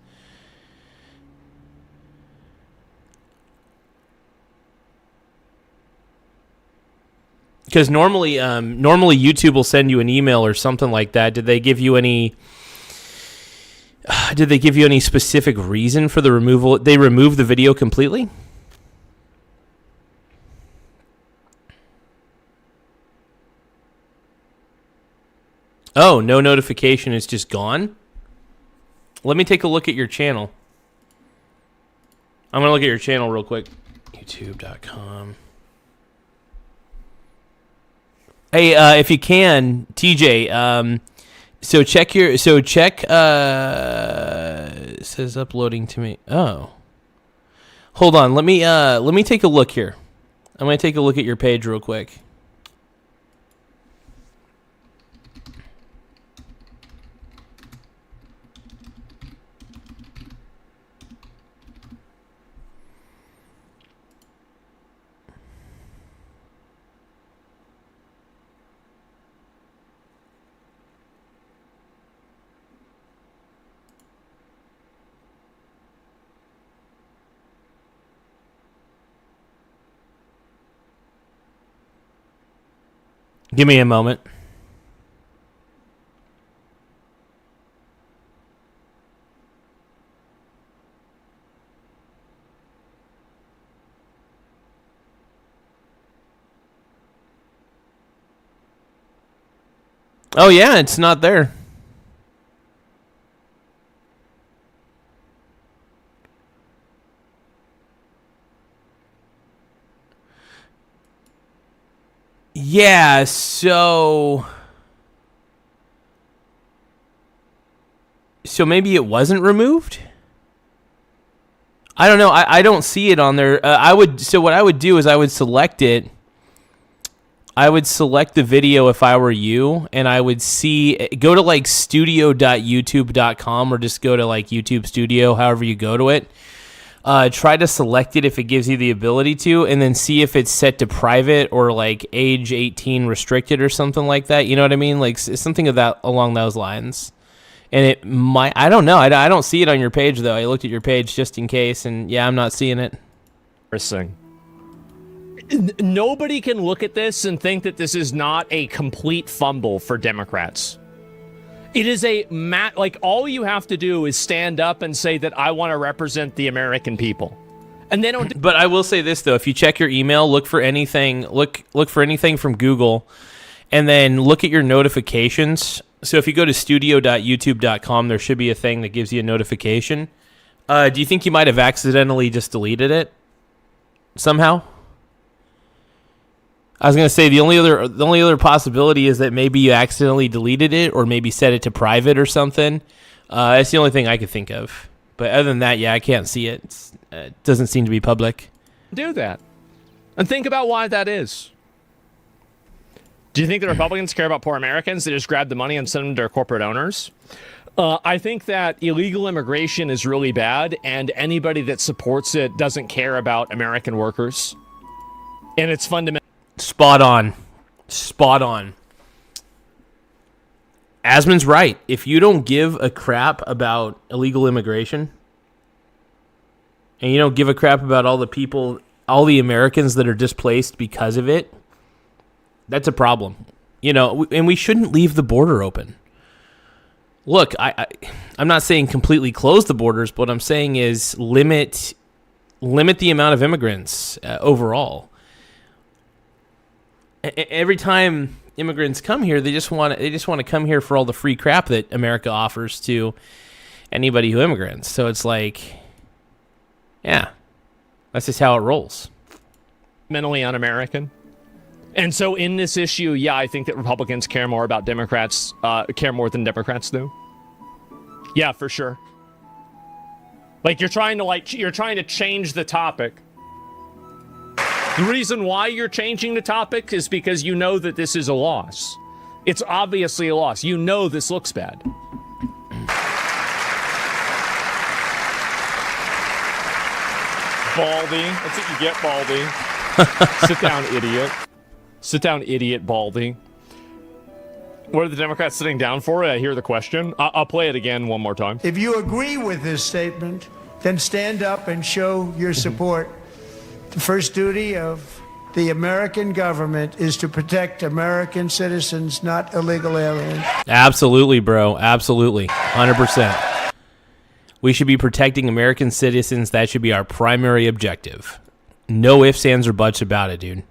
Because normally YouTube will send you an email or something like that. Did they give you any specific reason for the removal? They removed the video completely? Oh, no notification, it's just gone? Let me take a look at your channel. I'm going to look at your channel real quick. YouTube.com. Hey, if you can, TJ, check, it says uploading to me. Oh. Hold on, let me take a look here. I'm going to take a look at your page real quick. Give me a moment. Oh yeah, it's not there. Yeah, so maybe it wasn't removed? I don't know. I don't see it on there. What I would do is I would select it. I would select the video if I were you, and I would go to like studio.youtube.com or just go to like YouTube Studio, however you go to it. Try to select it if it gives you the ability to, and then see if it's set to private or like age 18 restricted or something like that. You know what I mean? Like something of that along those lines. And it might, I don't know. I don't see it on your page though. I looked at your page just in case, and yeah, I'm not seeing it. Interesting. Nobody can look at this and think that this is not a complete fumble for Democrats. It is like all you have to do is stand up and say that I want to represent the American people. And they don't But I will say this though, if you check your email, look for anything from Google, and then look at your notifications. So if you go to studio.youtube.com, there should be a thing that gives you a notification. Do you think you might have accidentally just deleted it somehow? I was gonna say the only other possibility is that maybe you accidentally deleted it, or maybe set it to private or something. That's the only thing I could think of. But other than that, yeah, I can't see it. It doesn't seem to be public. Do that, and think about why that is. Do you think the Republicans care about poor Americans? They just grab the money and send them to their corporate owners. I think that illegal immigration is really bad, and anybody that supports it doesn't care about American workers. And it's fundamental. Spot on. Asman's right. If you don't give a crap about illegal immigration, and you don't give a crap about all the people, all the Americans that are displaced because of it, that's a problem. And we shouldn't leave the border open. Look, I'm not saying completely close the borders, but what I'm saying is limit the amount of immigrants overall. Every time immigrants come here, they just want to come here for all the free crap that America offers to anybody who immigrants. So it's like, yeah, that's just how it rolls. Mentally un-American. And so in this issue, yeah, I think that Republicans care more about Democrats, care more than Democrats do. Yeah, for sure. Like you're trying to change the topic. The reason why you're changing the topic is because you know that this is a loss. It's obviously a loss. You know this looks bad. Baldy. That's what you get, Baldy. Sit down, idiot. Sit down, idiot, Baldy. What are the Democrats sitting down for? I hear the question. I'll play it again one more time. If you agree with this statement, then stand up and show your support. The first duty of the American government is to protect American citizens, not illegal aliens. Absolutely, bro. Absolutely. 100%. We should be protecting American citizens. That should be our primary objective. No ifs, ands, or buts about it, dude.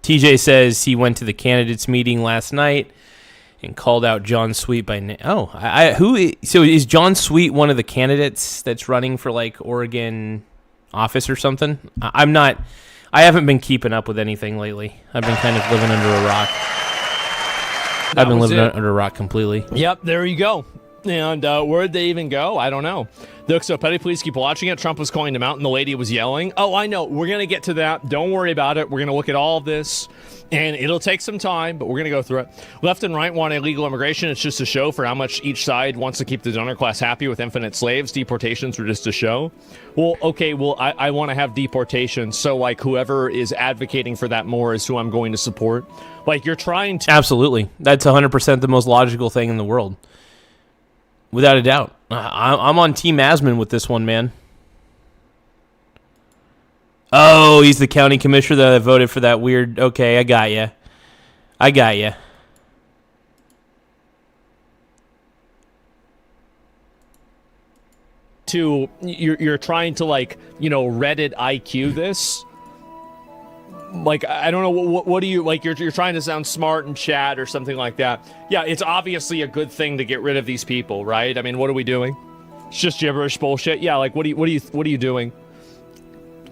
TJ says he went to the candidates meeting last night and called out John Sweet by name. Oh, so is John Sweet one of the candidates that's running for like Oregon office or something? I haven't been keeping up with anything lately. I've been kind of living under a rock. I've been living under a rock completely. Yep, there you go. And where'd they even go? I don't know. Look, so Petty, please keep watching it. Trump was calling them out, and the lady was yelling. Oh, I know. We're going to get to that. Don't worry about it. We're going to look at all of this, and it'll take some time, but we're going to go through it. Left and right want illegal immigration. It's just a show for how much each side wants to keep the donor class happy with infinite slaves. Deportations are just a show. Well, okay, I want to have deportations, so, like, whoever is advocating for that more is who I'm going to support. Like, you're trying to... Absolutely. That's 100% the most logical thing in the world. Without a doubt. I'm on Team Asman with this one, man. Oh, he's the county commissioner that voted for that weird... Okay, I got you. You're trying to, like, Reddit IQ this. Like, I don't know, what do you, like, you're trying to sound smart in chat or something like that. Yeah, it's obviously a good thing to get rid of these people, right? I mean, what are we doing? It's just gibberish bullshit. Yeah, like, what are you doing?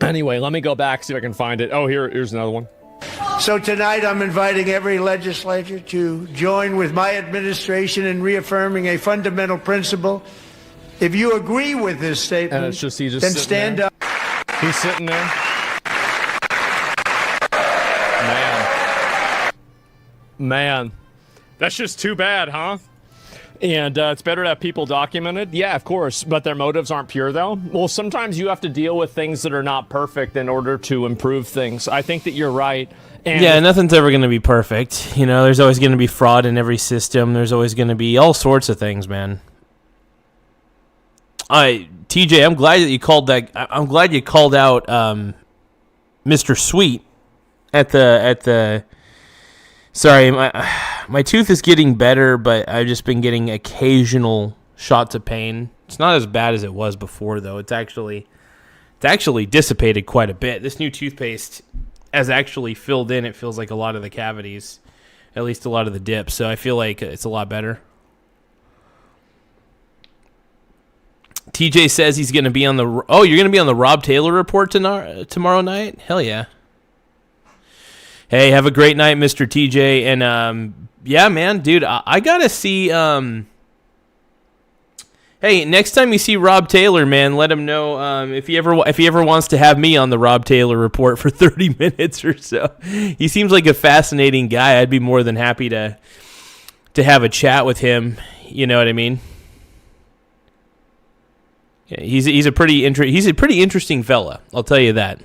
Anyway, let me go back, see if I can find it. Oh, here's another one. So tonight I'm inviting every legislator to join with my administration in reaffirming a fundamental principle. If you agree with this statement, and it's just, then stand up. He's sitting there. Man, that's just too bad, huh? And it's better to have people documented. Yeah, of course, but their motives aren't pure, though. Well, sometimes you have to deal with things that are not perfect in order to improve things. I think that you're right. And yeah, nothing's ever going to be perfect. There's always going to be fraud in every system. There's always going to be all sorts of things, man. TJ, I'm glad that you called that. I'm glad you called out Mr. Sweet at the. Sorry, my tooth is getting better, but I've just been getting occasional shots of pain. It's not as bad as it was before, though. It's actually dissipated quite a bit. This new toothpaste has actually filled in, it feels like, a lot of the cavities, at least a lot of the dips. So I feel like it's a lot better. TJ says he's going to be on the... Oh, you're going to be on the Rob Taylor report tomorrow night? Hell yeah. Hey, have a great night, Mr. TJ. And, yeah, man, dude, I got to see... Hey, next time you see Rob Taylor, man, let him know if he ever wants to have me on the Rob Taylor report for 30 minutes or so. He seems like a fascinating guy. I'd be more than happy to have a chat with him. You know what I mean? Yeah, he's a pretty interesting fella. I'll tell you that.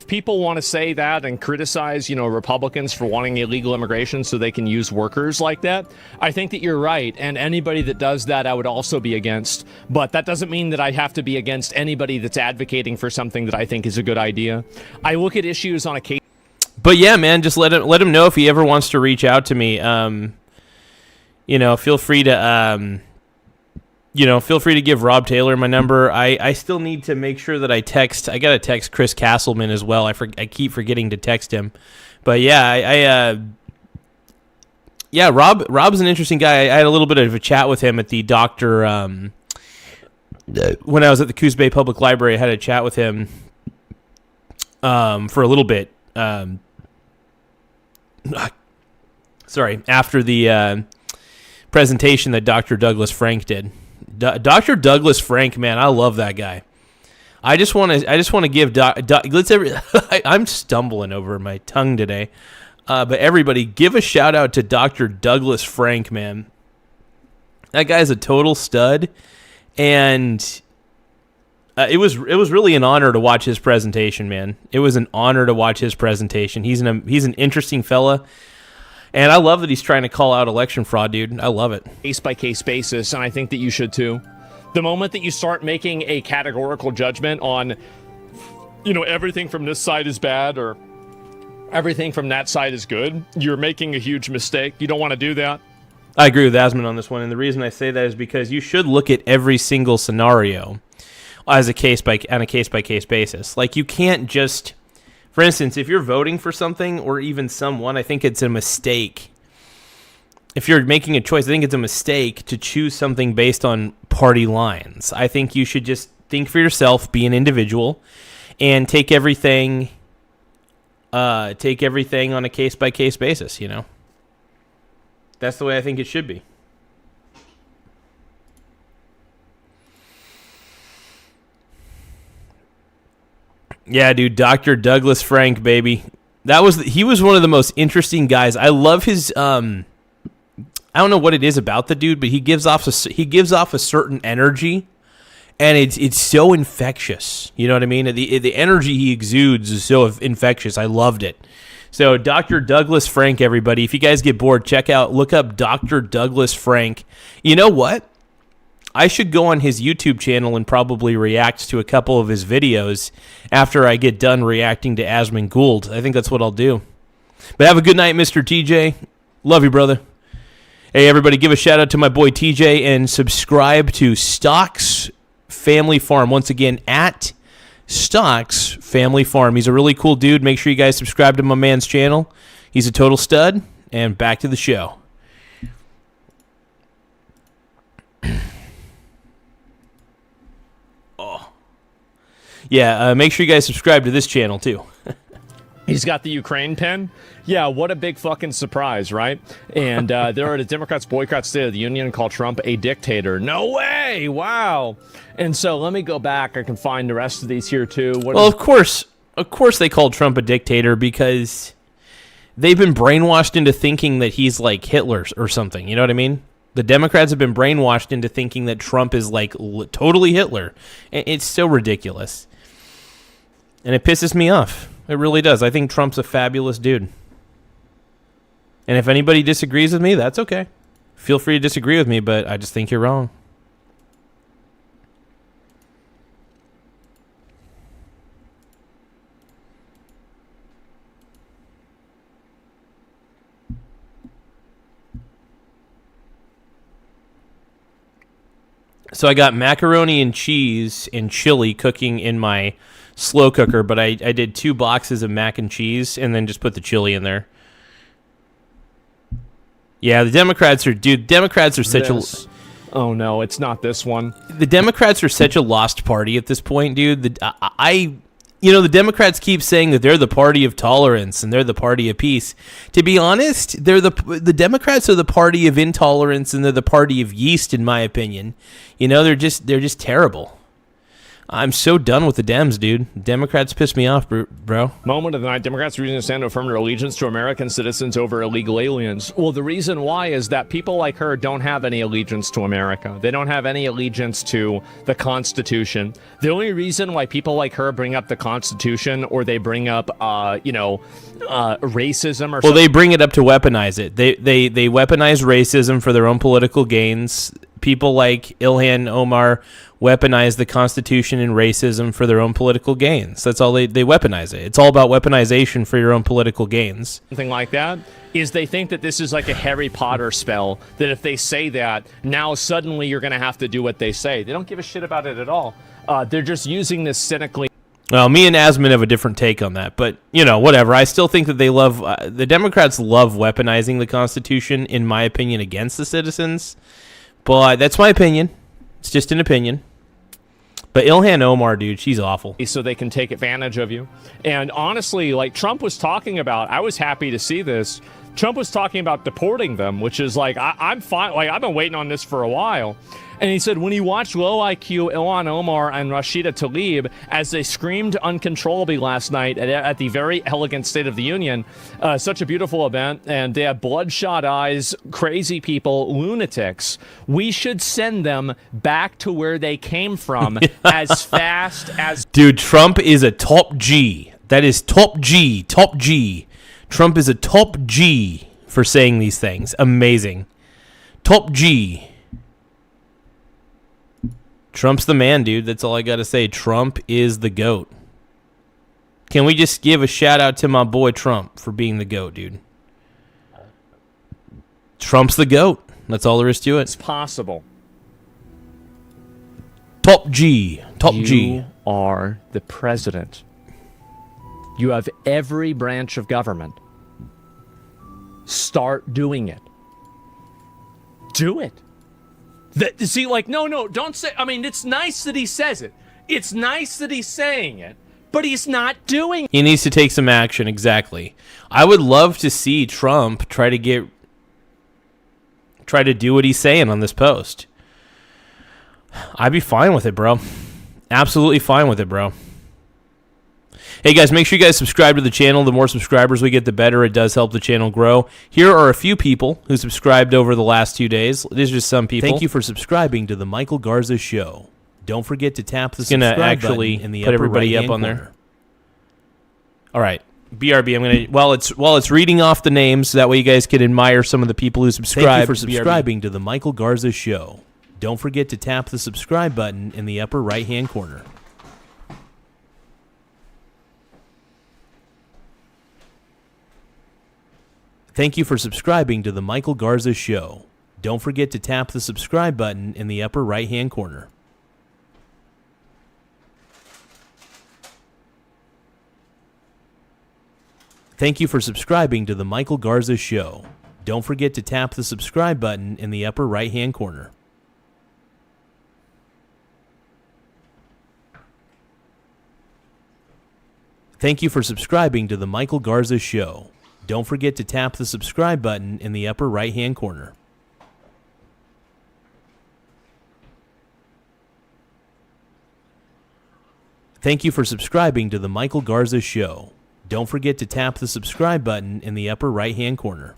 people want to say that and criticize, Republicans for wanting illegal immigration so they can use workers like that, I think that you're right. And anybody that does that, I would also be against. But that doesn't mean that I have to be against anybody that's advocating for something that I think is a good idea. I look at issues on a case. But yeah, man, just let him know if he ever wants to reach out to me. Feel free to feel free to give Rob Taylor my number. I still need to make sure that I got to text Chris Castleman as well. I keep forgetting to text him. But yeah, Rob's an interesting guy. I had a little bit of a chat with him at the doctor when I was at the Coos Bay Public Library. I had a chat with him for a little bit. Sorry, after the presentation that Dr. Douglas Frank did. Dr. Douglas Frank, man, I love that guy. I just want to give I'm stumbling over my tongue today. But everybody, give a shout out to Dr. Douglas Frank, man. That guy's a total stud, and it was really an honor to watch his presentation, man. It was an honor to watch his presentation. He's an interesting fella. And I love that he's trying to call out election fraud, dude. I love it. Case-by-case basis, and I think that you should too. The moment that you start making a categorical judgment on, everything from this side is bad or everything from that side is good, you're making a huge mistake. You don't want to do that. I agree with Asman on this one, and the reason I say that is because you should look at every single scenario as on a case-by-case basis. Like, you can't just... For instance, if you're voting for something or even someone, I think it's a mistake. If you're making a choice, I think it's a mistake to choose something based on party lines. I think you should just think for yourself, be an individual, and take everything on a case-by-case basis, That's the way I think it should be. Yeah, dude, Dr. Douglas Frank, baby. He was one of the most interesting guys. I love his I don't know what it is about the dude, but he gives off a certain energy, and it's so infectious. You know what I mean? The energy he exudes is so infectious. I loved it. So Dr. Douglas Frank, everybody, if you guys get bored, look up Dr. Douglas Frank. You know what? I should go on his YouTube channel and probably react to a couple of his videos after I get done reacting to Asman Gould. I think that's what I'll do. But have a good night, Mr. TJ. Love you, brother. Hey, everybody, give a shout out to my boy TJ and subscribe to Stocks Family Farm. Once again, at Stocks Family Farm. He's a really cool dude. Make sure you guys subscribe to my man's channel. He's a total stud. And back to the show. Yeah, make sure you guys subscribe to this channel, too. He's got the Ukraine pen. Yeah, what a big fucking surprise, right? And there are the Democrats boycott State of the Union and call Trump a dictator. No way! Wow. And so let me go back. I can find the rest of these here, too. Of course they called Trump a dictator because they've been brainwashed into thinking that he's like Hitler or something. You know what I mean? The Democrats have been brainwashed into thinking that Trump is like totally Hitler. It's so ridiculous. And it pisses me off. It really does. I think Trump's a fabulous dude. And if anybody disagrees with me, that's okay. Feel free to disagree with me, but I just think you're wrong. So I got macaroni and cheese and chili cooking in my slow cooker, but I did 2 boxes of mac and cheese and then just put the chili in there. Yeah, the Democrats are such a... Oh, no, it's not this one. The Democrats are such a lost party at this point, dude. The Democrats keep saying that they're the party of tolerance and they're the party of peace. To be honest, the Democrats are the party of intolerance and they're the party of yeast, in my opinion. They're just terrible. I'm so done with the Dems, dude. Democrats piss me off, bro. Moment of the night. Democrats are using a stand to affirm their allegiance to American citizens over illegal aliens. Well, the reason why is that people like her don't have any allegiance to America. They don't have any allegiance to the Constitution. The only reason why people like her bring up the Constitution or they bring up, racism or something. Well, they bring it up to weaponize it. They weaponize racism for their own political gains. People like Ilhan Omar weaponize the Constitution and racism for their own political gains. That's all they weaponize it. It's all about weaponization for your own political gains. Something like that, is they think that this is like a Harry Potter spell, that if they say that, now suddenly you're going to have to do what they say. They don't give a shit about it at all. They're just using this cynically. Well, me and Asman have a different take on that, but, whatever. I still think that they love, the Democrats love weaponizing the Constitution, in my opinion, against the citizens. But that's my opinion. It's just an opinion. But Ilhan Omar, dude, she's awful. So they can take advantage of you. And honestly, like Trump was talking about, I was happy to see this. Trump was talking about deporting them, which is like, I'm fine. Like, I've been waiting on this for a while. And he said, when he watched low IQ Ilhan Omar and Rashida Tlaib as they screamed uncontrollably last night at the very elegant State of the Union, such a beautiful event, and they have bloodshot eyes, crazy people, lunatics, we should send them back to where they came from as fast as... Dude, Trump is a top G. That is top G, top G. Trump is a top G for saying these things. Amazing. Top G. Trump's the man, dude. That's all I got to say. Trump is the GOAT. Can we just give a shout out to my boy Trump for being the GOAT, dude? Trump's the GOAT. That's all there is to it. It's possible. Top G. Top G. You are the president. You have every branch of government. Start doing it. Do it. See, like, no, don't say... I mean, it's nice that he says it. It's nice that he's saying it, but he's not doing it. He needs to take some action, exactly. I would love to see Trump try to do what he's saying on this post. I'd be fine with it, bro. Absolutely fine with it, bro. Hey, guys, make sure you guys subscribe to the channel. The more subscribers we get, the better. It does help the channel grow. Here are a few people who subscribed over the last 2 days. These are just some people. Thank you for subscribing to the Michael Garza Show. Don't forget to tap the subscribe button in the upper everybody up on corner. There. All right. BRB, I'm going to, while it's reading off the names, that way you guys can admire some of the people who subscribe. Thank you for subscribing to the Michael Garza Show. Don't forget to tap the subscribe button in the upper right-hand corner. Thank you for subscribing to the Michael Garza Show. Don't forget to tap the subscribe button in the upper right-hand corner. Thank you for subscribing to the Michael Garza Show. Don't forget to tap the subscribe button in the upper right-hand corner. Thank you for subscribing to the Michael Garza Show. Don't forget to tap the subscribe button in the upper right-hand corner. Thank you for subscribing to the Michael Garza Show. Don't forget to tap the subscribe button in the upper right-hand corner.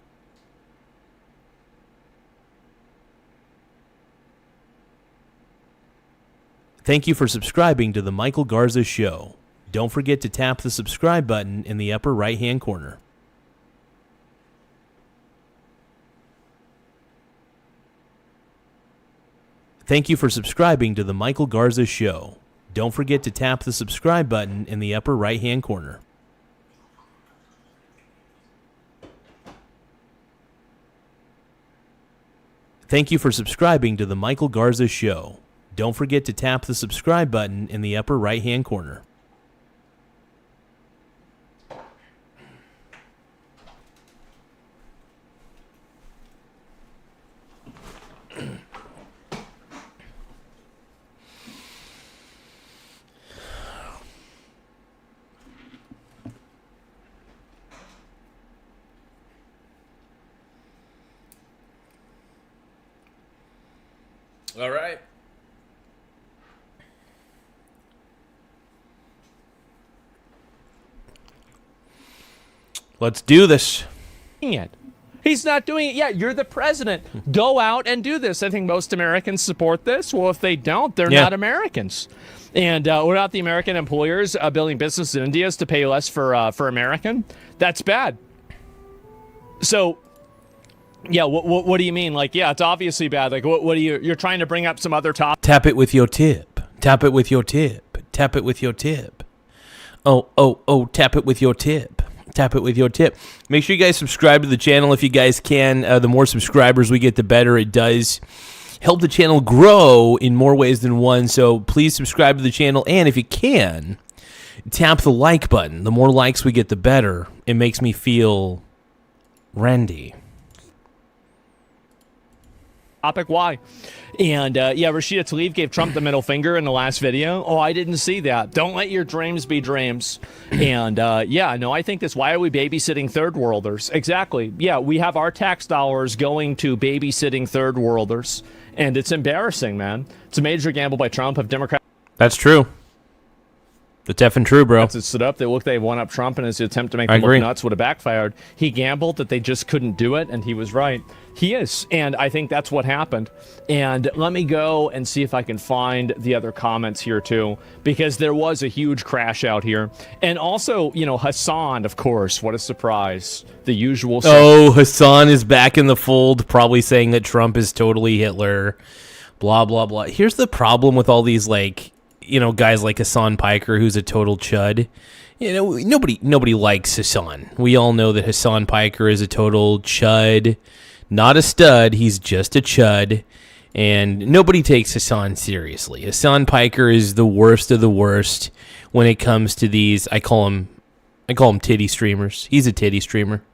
Thank you for subscribing to the Michael Garza Show. Don't forget to tap the subscribe button in the upper right-hand corner. Thank you for subscribing to the Michael Garza Show. Don't forget to tap the subscribe button in the upper right-hand corner. Thank you for subscribing to the Michael Garza Show. Don't forget to tap the subscribe button in the upper right-hand corner. All right. Let's do this. It. He's not doing it yet. You're the president. Go out and do this. I think most Americans support this. Well, if they don't, they're not Americans. And what about the American employers building businesses in India to pay less for American? That's bad. So, yeah, what do you mean? Like, yeah, it's obviously bad. Like, what do you? You're trying to bring up some other topic. Tap it with your tip. Tap it with your tip. Tap it with your tip. Oh, tap it with your tip. Tap it with your tip. Make sure you guys subscribe to the channel if you guys can. The more subscribers we get, the better it does. Help the channel grow in more ways than one. So please subscribe to the channel. And if you can, tap the like button. The more likes we get, the better. It makes me feel Randy. Topic why? And Rashida Tlaib gave Trump the middle finger in the last video. Oh, I didn't see that. Don't let your dreams be dreams. And I think this. Why are we babysitting third worlders? Exactly. Yeah, we have our tax dollars going to babysitting third worlders, and it's embarrassing, man. It's a major gamble by Trump of Democrats. That's true. That's effing true, bro. It stood up. They won up Trump in his attempt to make them look nuts would have backfired. He gambled that they just couldn't do it, and he was right. He is, and I think that's what happened. And let me go and see if I can find the other comments here, too, because there was a huge crash out here. And also, Hassan, of course, what a surprise. The usual... Oh, Hassan is back in the fold, probably saying that Trump is totally Hitler, blah, blah, blah. Here's the problem with all these, guys like Hassan Piker, who's a total chud. Nobody likes Hassan. We all know that Hassan Piker is a total chud, not a stud. He's just a chud, and nobody takes Hassan seriously. Hassan Piker is the worst of the worst when it comes to these. I call him titty streamers. He's a titty streamer.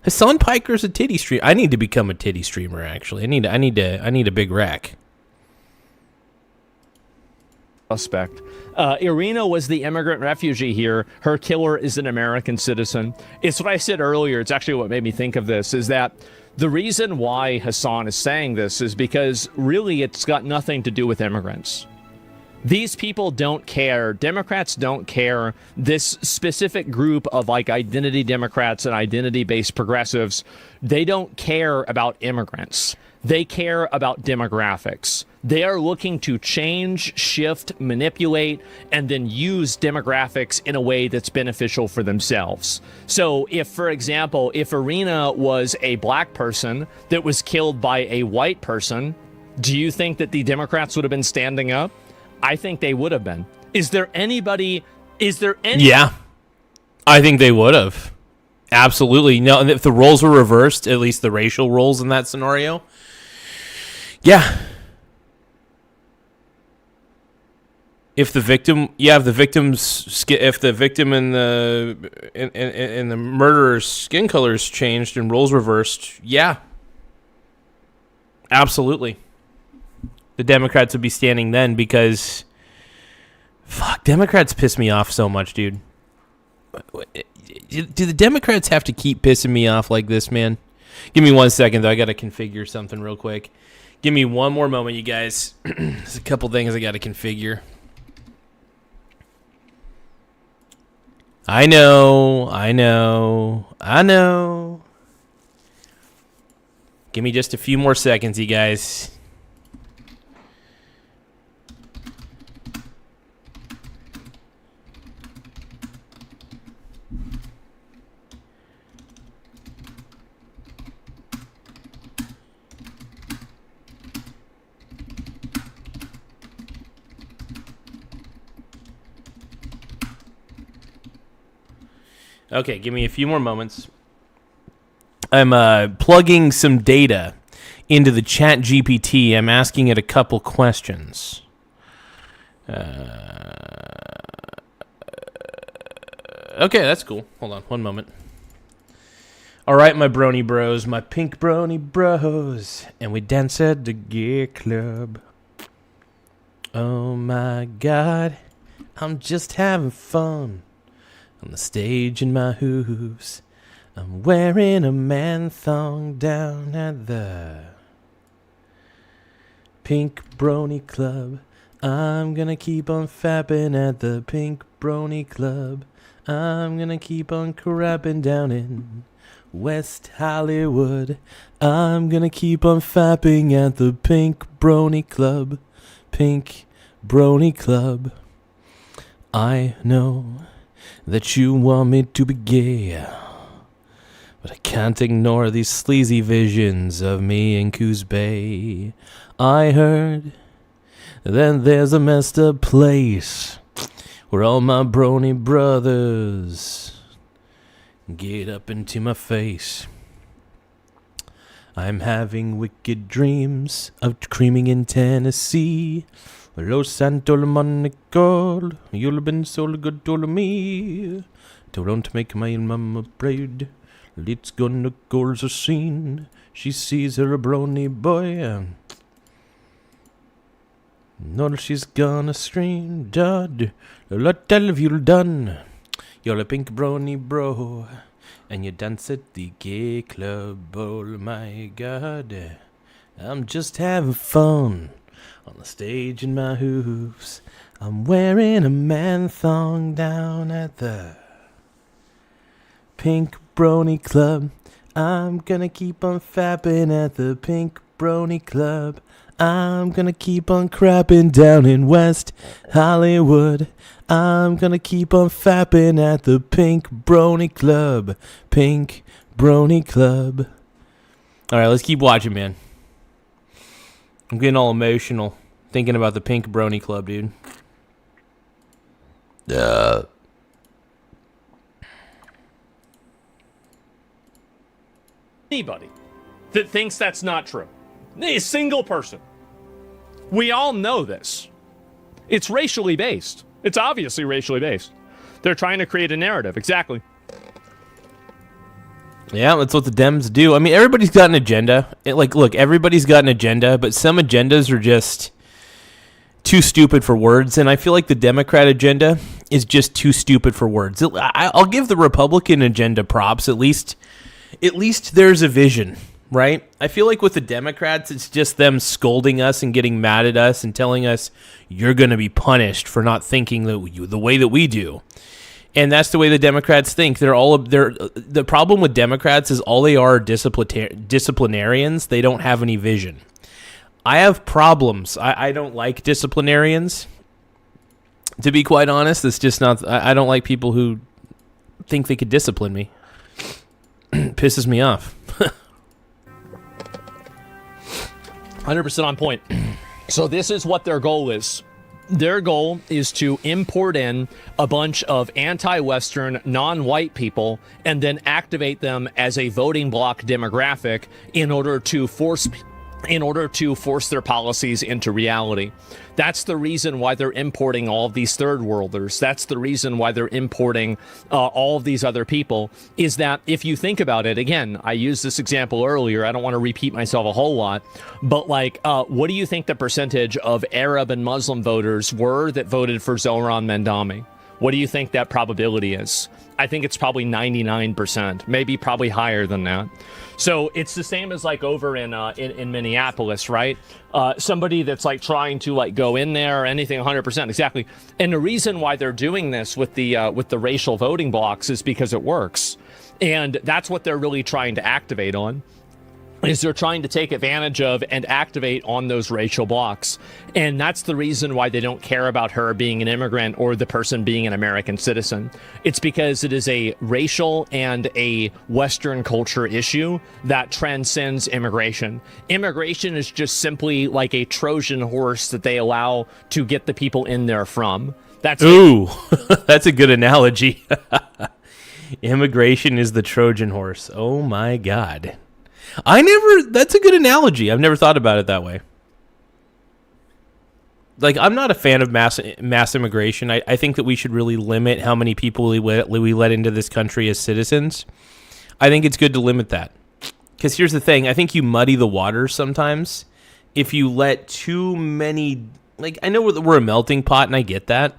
Hassan Piker's a titty streamer. I need to become a titty streamer. Actually, I need a big rack. Suspect. Irina was the immigrant refugee here. Her killer is an American citizen. It's what I said earlier. It's actually what made me think of this, is that the reason why Hassan is saying this is because really it's got nothing to do with immigrants. These people don't care. Democrats don't care. This specific group of identity Democrats and identity-based progressives, they don't care about immigrants. They care about demographics. They are looking to change, shift, manipulate, and then use demographics in a way that's beneficial for themselves. So if, for example, if Irina was a black person that was killed by a white person, do you think that the Democrats would have been standing up? I think they would have been. Is there any... Yeah, I think they would have. Absolutely. No, and if the roles were reversed, at least the racial roles in that scenario, yeah. If the victim and the murderer's skin colors changed and roles reversed, yeah, absolutely, the Democrats would be standing then because, fuck, Democrats piss me off so much, dude. Do the Democrats have to keep pissing me off like this, man? Give me 1 second, though. I got to configure something real quick. Give me one more moment, you guys. There's a couple things I got to configure. I know. Give me just a few more seconds, you guys. Okay, give me a few more moments. I'm plugging some data into the chat GPT. I'm asking it a couple questions. Okay, that's cool. Hold on, one moment. All right, my brony bros, my pink brony bros, and we dance at the gay club. Oh my God, I'm just having fun. On the stage in my hooves, I'm wearing a man thong down at the Pink Brony Club. I'm gonna keep on fapping at the Pink Brony Club. I'm gonna keep on crapping down in West Hollywood. I'm gonna keep on fapping at the Pink Brony Club. Pink Brony Club. I know that you want me to be gay, but I can't ignore these sleazy visions of me in Coos Bay. I heard that there's a messed up place where all my brony brothers get up into my face. I'm having wicked dreams of creaming in Tennessee. Los Santo Monica, you've been so good to me. Don't make my mama proud. Let's go to girls a scene. She sees her brony boy. No, she's gonna scream, Dad. What have you done? You're a pink brony bro, and you dance at the gay club. Oh my God, I'm just having fun on the stage in my hooves. I'm wearing a man thong down at the Pink Brony Club. I'm gonna keep on fapping at the Pink Brony Club. I'm gonna keep on crapping down in West Hollywood. I'm gonna keep on fapping at the Pink Brony Club. Pink Brony Club. Alright, let's keep watching, man. I'm getting all emotional thinking about the Pink Brony Club, dude. Anybody that thinks that's not true. A single person. We all know this. It's racially based. It's obviously racially based. They're trying to create a narrative. Exactly. Yeah, that's what the Dems do. I mean, everybody's got an agenda. Look, everybody's got an agenda, but some agendas are just too stupid for words, and I feel like the Democrat agenda is just too stupid for words. I'll give the Republican agenda props. At least there's a vision, right? I feel like with the Democrats, it's just them scolding us and getting mad at us and telling us you're going to be punished for not thinking the way that we do. And that's the way the Democrats think. The problem with Democrats is all they are disciplinarians. They don't have any vision. I have problems. I don't like disciplinarians. To be quite honest, it's just not. I don't like people who think they could discipline me. Pisses me off. 100% on point. So this is what their goal is. Their goal is to import in a bunch of anti-Western, non-white people and then activate them as a voting bloc demographic in order to force their policies into reality. That's the reason why they're importing all of these third worlders. That's the reason why they're importing all of these other people, is that if you think about it, again, I used this example earlier, I don't want to repeat myself a whole lot, but what do you think the percentage of Arab and Muslim voters were that voted for Zohran Mandami? What do you think that probability is? I think it's probably 99%, maybe probably higher than that. So it's the same as over in Minneapolis, right? Somebody that's trying to go in there or anything 100%, exactly. And the reason why they're doing this with the racial voting blocks is because it works. And that's what they're really trying to activate on. Is they're trying to take advantage of and activate on those racial blocks. And that's the reason why they don't care about her being an immigrant or the person being an American citizen. It's because it is a racial and a Western culture issue that transcends immigration. Immigration is just simply like a Trojan horse that they allow to get the people in there from. That's that's a good analogy. Immigration is the Trojan horse. Oh my God. That's a good analogy. I've never thought about it that way. I'm not a fan of mass immigration. I think that we should really limit how many people we let into this country as citizens. I think it's good to limit that. Because here's the thing. I think you muddy the waters sometimes if you let too many... I know we're a melting pot, and I get that.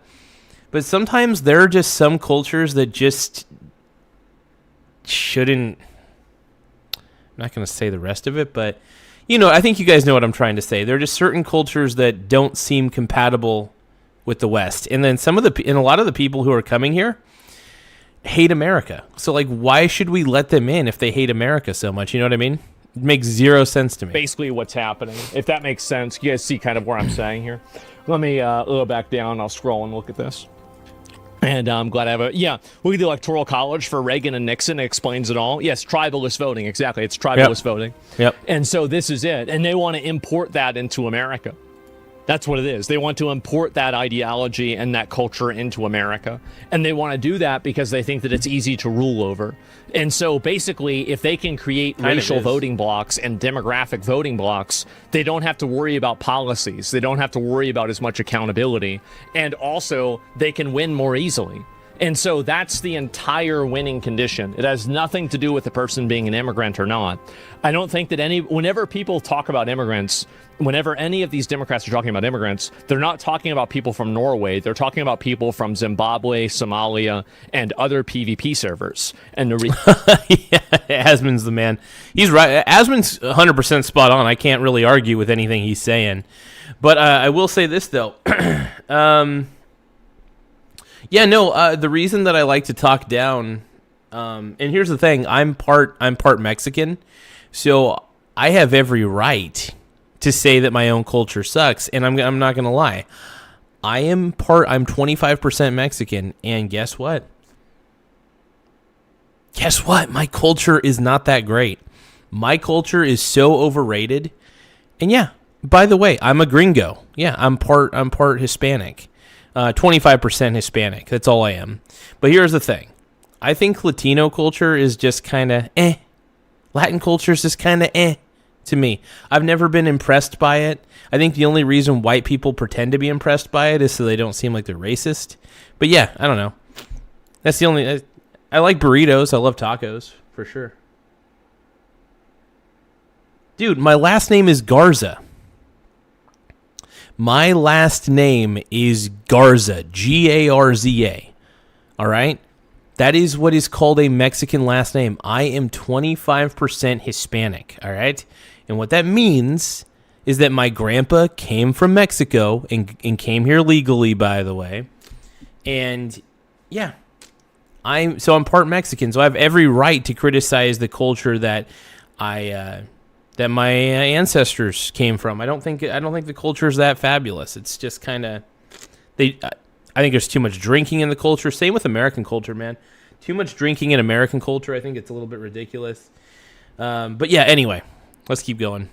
But sometimes there are just some cultures that just shouldn't... I'm not going to say the rest of it, but, I think you guys know what I'm trying to say. There are just certain cultures that don't seem compatible with the West. And then a lot of the people who are coming here, hate America. So, like, why should we let them in if they hate America so much? You know what I mean? It makes zero sense to me. Basically what's happening, if that makes sense. You guys see kind of where I'm saying here. Let me a little back down. I'll scroll and look at this. And I'm glad I have a... Yeah, look at the Electoral College for Reagan and Nixon. It explains it all. Yes, tribalist voting. Exactly. It's tribalist voting. Yep. And so this is it. And they want to import that into America. That's what it is. They want to import that ideology and that culture into America. And they want to do that because they think that it's easy to rule over. And so basically, if they can create racial voting blocks and demographic voting blocks, they don't have to worry about policies. They don't have to worry about as much accountability. And also, they can win more easily. And so that's the entire winning condition. It has nothing to do with the person being an immigrant or not. I don't think that whenever people talk about immigrants, whenever any of these Democrats are talking about immigrants, they're not talking about people from Norway. They're talking about people from Zimbabwe, Somalia, and other PvP servers. And yeah, Asmon's the man. He's right. Asmon's 100% spot on. I can't really argue with anything he's saying. But I will say this, though. Yeah, no, the reason that I like to talk down, and here's the thing, I'm part Mexican, so I have every right to say that my own culture sucks, and I'm not going to lie. I'm 25% Mexican, and guess what? Guess what? My culture is not that great. My culture is so overrated. And yeah, by the way, I'm a gringo. Yeah, I'm part Hispanic. 25% Hispanic. That's all I am. But here's the thing. I think Latino culture is just kind of eh. Latin culture is just kind of eh to me. I've never been impressed by it. I think the only reason white people pretend to be impressed by it is so they don't seem like they're racist. But yeah, I don't know. That's the only... I like burritos. I love tacos, for sure. Dude, my last name is Garza. My last name is Garza, Garza. All right? That is what is called a Mexican last name. I am 25% Hispanic, all right? And what that means is that my grandpa came from Mexico and came here legally, by the way. And, yeah, I'm part Mexican, so I have every right to criticize the culture that that my ancestors came from. I don't think the culture is that fabulous. It's just kind of I think there's too much drinking in the culture. Same with American culture, man. Too much drinking in American culture. I think it's a little bit ridiculous. But yeah, anyway, let's keep going.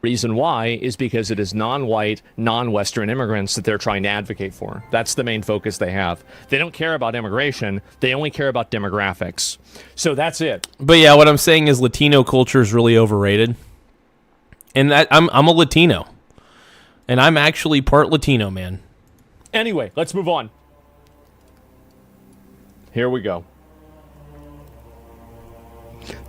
Reason why is because it is non-white, non-Western immigrants that they're trying to advocate for. That's the main focus they have. They don't care about immigration. They only care about demographics. So that's it. But yeah, what I'm saying is Latino culture is really overrated. And I'm a Latino. And I'm actually part Latino, man. Anyway, let's move on. Here we go.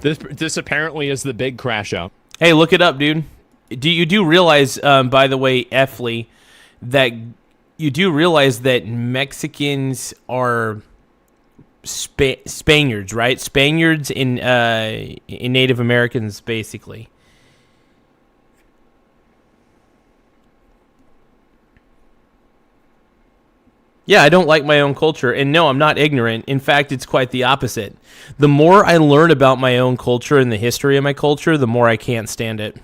This apparently is the big crash out. Hey, look it up, dude. You do realize, by the way, Effley, that you do realize that Mexicans are Spaniards, right? Spaniards in Native Americans, basically. Yeah, I don't like my own culture, and no, I'm not ignorant. In fact, it's quite the opposite. The more I learn about my own culture and the history of my culture, the more I can't stand it.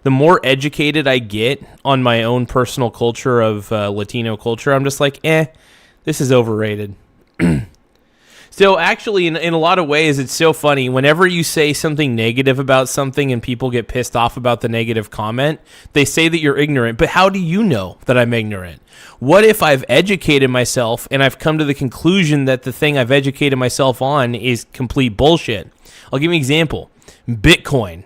The more educated I get on my own personal culture of Latino culture, I'm just like, this is overrated. So actually, in a lot of ways, it's so funny. Whenever you say something negative about something and people get pissed off about the negative comment, they say that you're ignorant. But how do you know that I'm ignorant? What if I've educated myself and I've come to the conclusion that the thing I've educated myself on is complete bullshit? I'll give you an example. Bitcoin.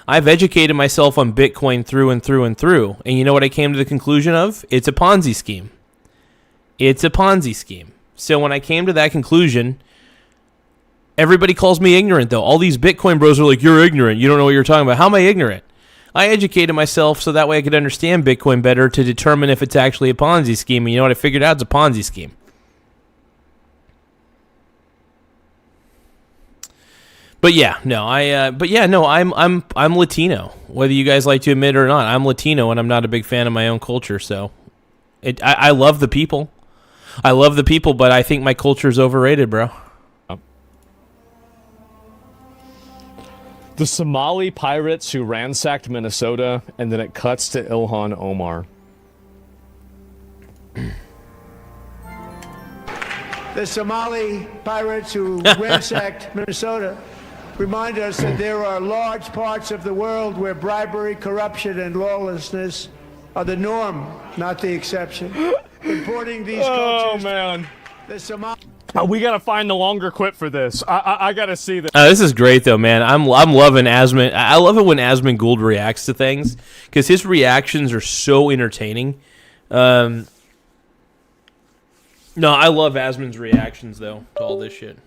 I've educated myself on Bitcoin through and through and through. And you know what I came to the conclusion of? It's a Ponzi scheme. It's a Ponzi scheme. So when I came to that conclusion, everybody calls me ignorant, though. All these Bitcoin bros are like, you're ignorant. You don't know what you're talking about. How am I ignorant? I educated myself so that way I could understand Bitcoin better to determine if it's actually a Ponzi scheme. And you know what I figured out? It's a Ponzi scheme. But yeah, no, I'm Latino. Whether you guys like to admit it or not, I'm Latino, and I'm not a big fan of my own culture. So, I love the people. I love the people, but I think my culture is overrated, bro. The Somali pirates who ransacked Minnesota, and then it cuts to Ilhan Omar. The Somali pirates who ransacked Minnesota remind us that there are large parts of the world where bribery, corruption, and lawlessness are the norm, not the exception. Importing these cultures. Oh, man. The Somali. We gotta find the longer clip for this. I gotta see this. This is great though, man. I'm loving Asmund. I love it when Asmund Gould reacts to things because his reactions are so entertaining. No, I love Asmund's reactions though to all this shit.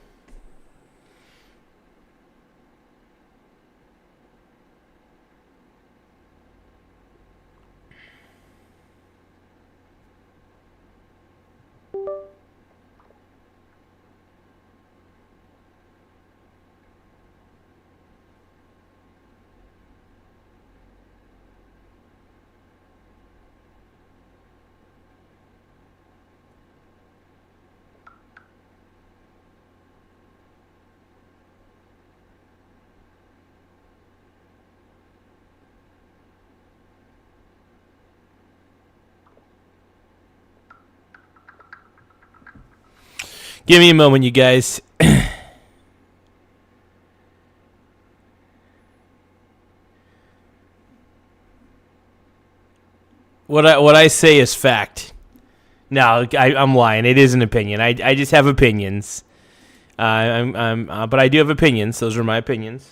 Give me a moment, you guys. What I say is fact. No, I'm lying. It is an opinion. I just have opinions. But I do have opinions. Those are my opinions.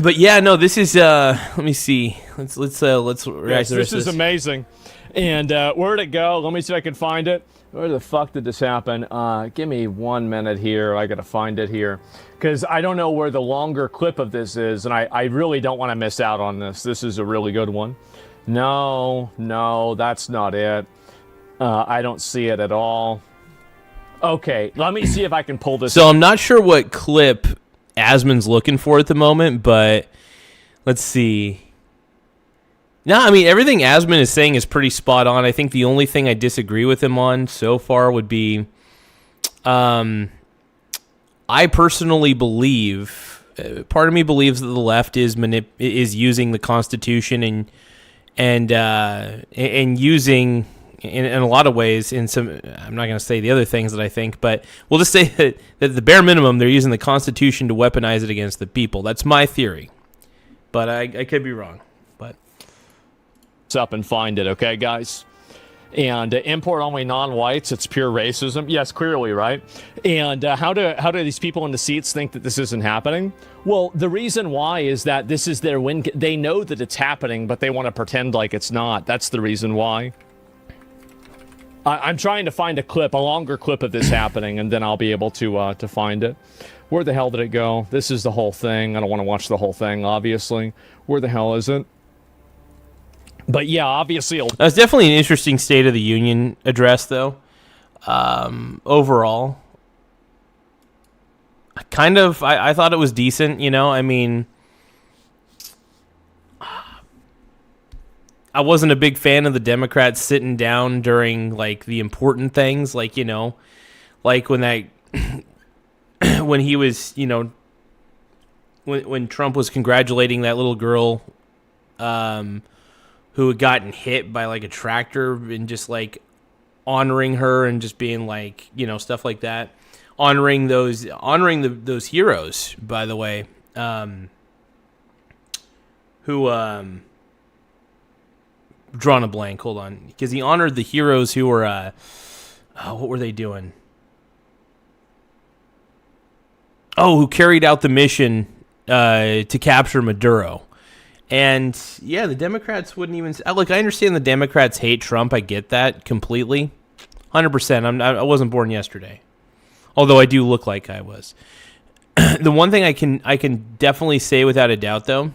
But yeah, no, this is let me see. Let's react to This is amazing. And where'd it go? Let me see if I can find it. Where the fuck did this happen? Give me 1 minute here. I gotta find it here. Because I don't know where the longer clip of this is, and I really don't want to miss out on this. This is a really good one. No, that's not it. I don't see it at all. Okay, let me see if I can pull this. So I'm not sure what clip Asmund's looking for at the moment, but let's see. No, I mean, everything Asmund is saying is pretty spot on. I think the only thing I disagree with him on so far would be, I personally believe, part of me believes that the left is using the Constitution and using, in a lot of ways, in some, I'm not going to say the other things that I think, but we'll just say that at the bare minimum, they're using the Constitution to weaponize it against the people. That's my theory, but I could be wrong. But up and find it, okay, guys? And import only non-whites, it's pure racism. Yes, clearly, right? And how do these people in the seats think that this isn't happening? Well, the reason why is that this is their win. They know that it's happening, but they want to pretend like it's not. That's the reason why. I'm trying to find a longer clip of this happening, and then I'll be able to find it. Where the hell did it go? This is the whole thing. I don't want to watch the whole thing, obviously. Where the hell is it? But yeah, obviously... That's definitely an interesting State of the Union address, though. Overall. I thought it was decent, you know? I mean... I wasn't a big fan of the Democrats sitting down during, like, the important things, like, you know, like when when he was, you know, when Trump was congratulating that little girl who had gotten hit by, like, a tractor and just, like, honoring her and just being, like, you know, stuff like that. Honoring those heroes, by the way, who... drawn a blank. Hold on, because he honored the heroes who were, what were they doing? Oh, who carried out the mission to capture Maduro. And yeah, the Democrats wouldn't even. Look, I understand the Democrats hate Trump. I get that completely, 100%. I wasn't born yesterday, although I do look like I was. The one thing I can definitely say without a doubt, though,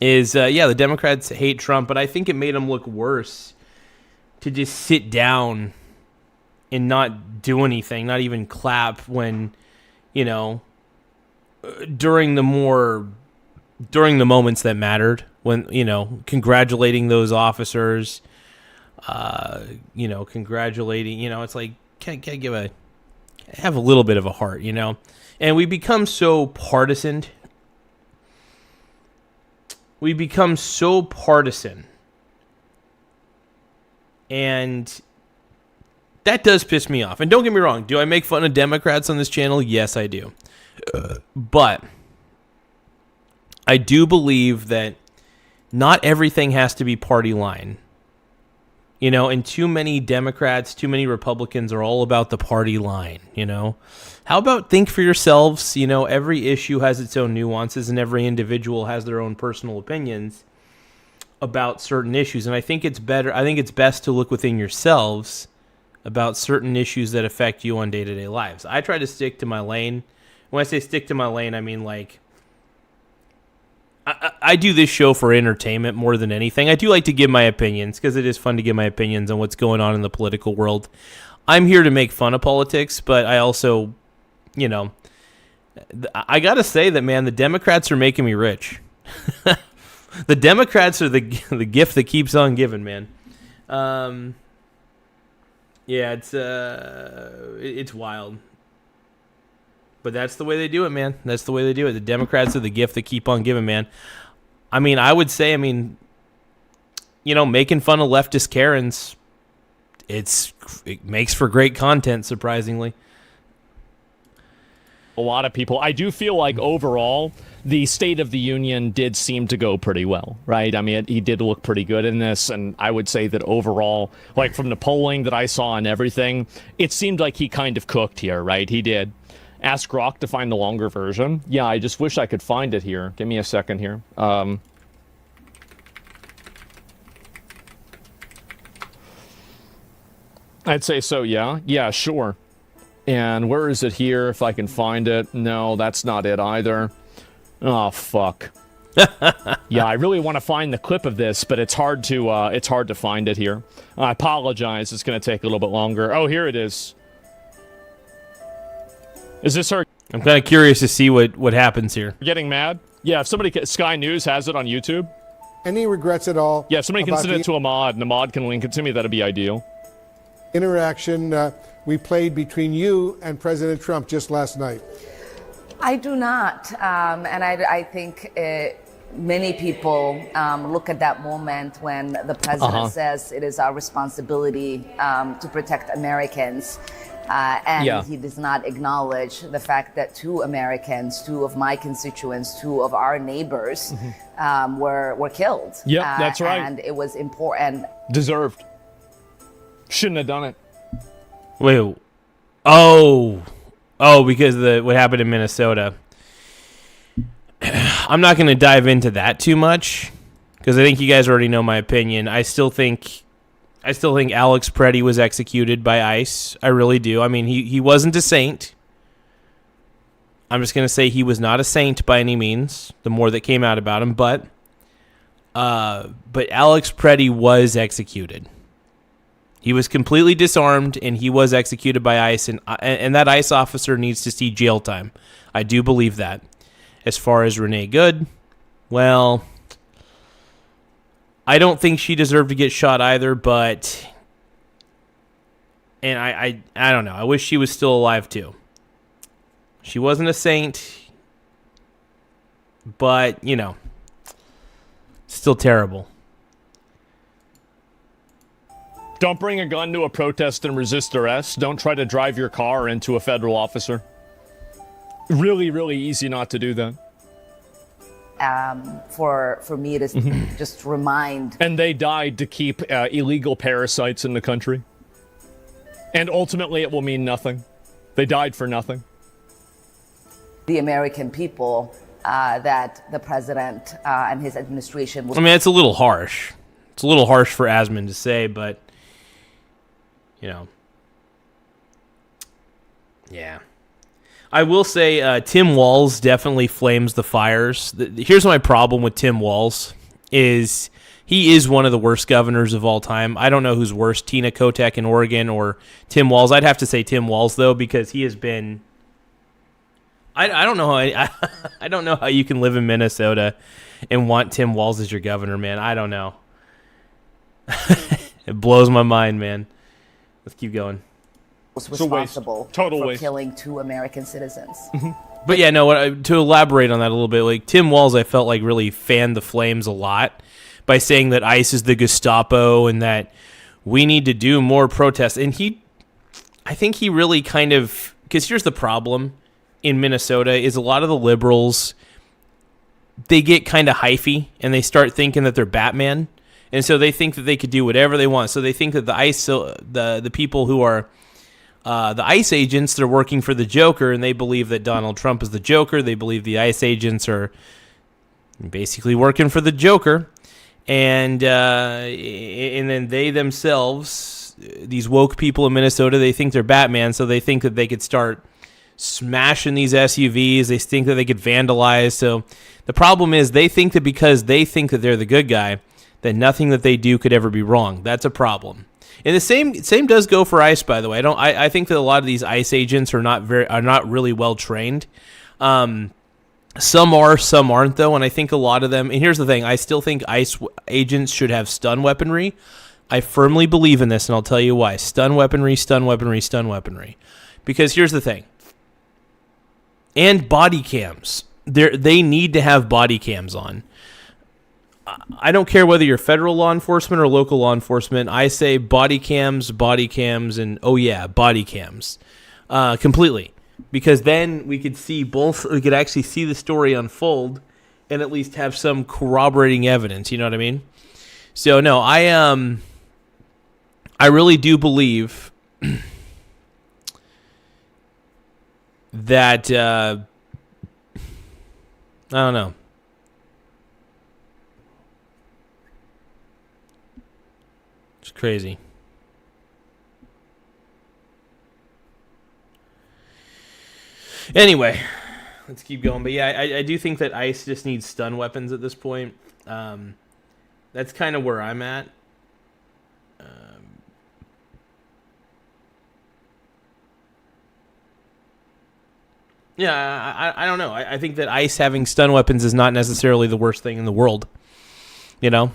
is, the Democrats hate Trump, but I think it made them look worse to just sit down and not do anything, not even clap when, during the moments that mattered, when, congratulating those officers, congratulating, it's like, can't have a little bit of a heart, and we become so partisan. And that does piss me off. And don't get me wrong, do I make fun of Democrats on this channel? Yes, I do. But I do believe that not everything has to be party line. And too many Democrats, too many Republicans are all about the party line, How about think for yourselves? Every issue has its own nuances and every individual has their own personal opinions about certain issues. And I think it's best to look within yourselves about certain issues that affect you on day-to-day lives. I try to stick to my lane. When I say stick to my lane, I mean like I do this show for entertainment more than anything. I do like to give my opinions because it is fun to give my opinions on what's going on in the political world. I'm here to make fun of politics, but I also, I got to say that, man, the Democrats are making me rich. The Democrats are the gift that keeps on giving, man. It's wild. But that's the way they do it, man. That's the way they do it. The Democrats are the gift that keep on giving, man. I mean, I would say, making fun of leftist Karens, it makes for great content, surprisingly. A lot of people. I do feel like overall, the State of the Union did seem to go pretty well, right? I mean, he did look pretty good in this, and I would say that overall, like from the polling that I saw and everything, it seemed like he kind of cooked here, right? He did. Ask Grok to find the longer version. Yeah, I just wish I could find it here. Give me a second here. I'd say so, yeah. Yeah, sure. And where is it here, if I can find it? No, that's not it either. Oh, fuck. Yeah, I really want to find the clip of this, but it's hard to find it here. I apologize. It's going to take a little bit longer. Oh, here it is. Is this her? I'm kind of curious to see what happens here. Getting mad? Yeah, if somebody, Sky News has it on YouTube. Any regrets at all? Yeah, if somebody can send it to a mod, and the mod can link it to me, that'd be ideal. Interaction we played between you and President Trump just last night. I do not, and I think many people look at that moment when the president says it is our responsibility to protect Americans. And he does not acknowledge the fact that two Americans, two of my constituents, two of our neighbors were killed. Yep, that's right. And it was important. Deserved. Shouldn't have done it. Wait. Because of what happened in Minnesota. I'm not going to dive into that too much because I think you guys already know my opinion. I still think Alex Preddy was executed by ICE. I really do. I mean, he wasn't a saint. I'm just going to say he was not a saint by any means, the more that came out about him. But Alex Preddy was executed. He was completely disarmed, and he was executed by ICE, and that ICE officer needs to see jail time. I do believe that. As far as Renee Good, well, I don't think she deserved to get shot either, but... And I don't know. I wish she was still alive, too. She wasn't a saint, but, still terrible. Don't bring a gun to a protest and resist arrest. Don't try to drive your car into a federal officer. Really, really easy not to do that. For me to just remind. And they died to keep illegal parasites in the country. And ultimately it will mean nothing. They died for nothing. The American people that the president and his administration was... I mean, it's a little harsh. It's a little harsh for Asman to say, but, yeah. I will say Tim Walz definitely flames the fires. Here's my problem with Tim Walz is he is one of the worst governors of all time. I don't know who's worse, Tina Kotek in Oregon or Tim Walz. I'd have to say Tim Walz, though, because he has been... I don't know how I don't know how you can live in Minnesota and want Tim Walz as your governor, man. I don't know. It blows my mind, man. Let's keep going. Was responsible Total for waste. killing 2 American citizens. But yeah, no, to elaborate on that a little bit, like Tim Walz, I felt like really fanned the flames a lot by saying that ICE is the Gestapo and that we need to do more protests. And I think he really kind of, because here's the problem in Minnesota is a lot of the liberals, they get kind of hyphy and they start thinking that they're Batman. And so they think that they could do whatever they want. So they think that the ICE, the people who are the ICE agents, they're working for the Joker, and they believe that Donald Trump is the Joker. They believe the ICE agents are basically working for the Joker. And then they themselves, these woke people in Minnesota, they think they're Batman, so they think that they could start smashing these SUVs. They think that they could vandalize. So the problem is they think that because they think that they're the good guy, that nothing that they do could ever be wrong. That's a problem. And the same does go for ICE, by the way. I think that a lot of these ICE agents are not really well trained. Some are, some aren't, though. And I think a lot of them. And here's the thing: I still think ICE agents should have stun weaponry. I firmly believe in this, and I'll tell you why: stun weaponry, stun weaponry, stun weaponry. Because here's the thing: and body cams. They need to have body cams on. I don't care whether you're federal law enforcement or local law enforcement. I say body cams, and oh yeah, body cams, completely, because then we could see both. We could actually see the story unfold, and at least have some corroborating evidence. You know what I mean? So no, I really do believe that I don't know. It's crazy. Anyway, let's keep going. But yeah, I do think that ICE just needs stun weapons at this point. That's kind of where I'm at. Yeah, I don't know. I think that ICE having stun weapons is not necessarily the worst thing in the world. You know?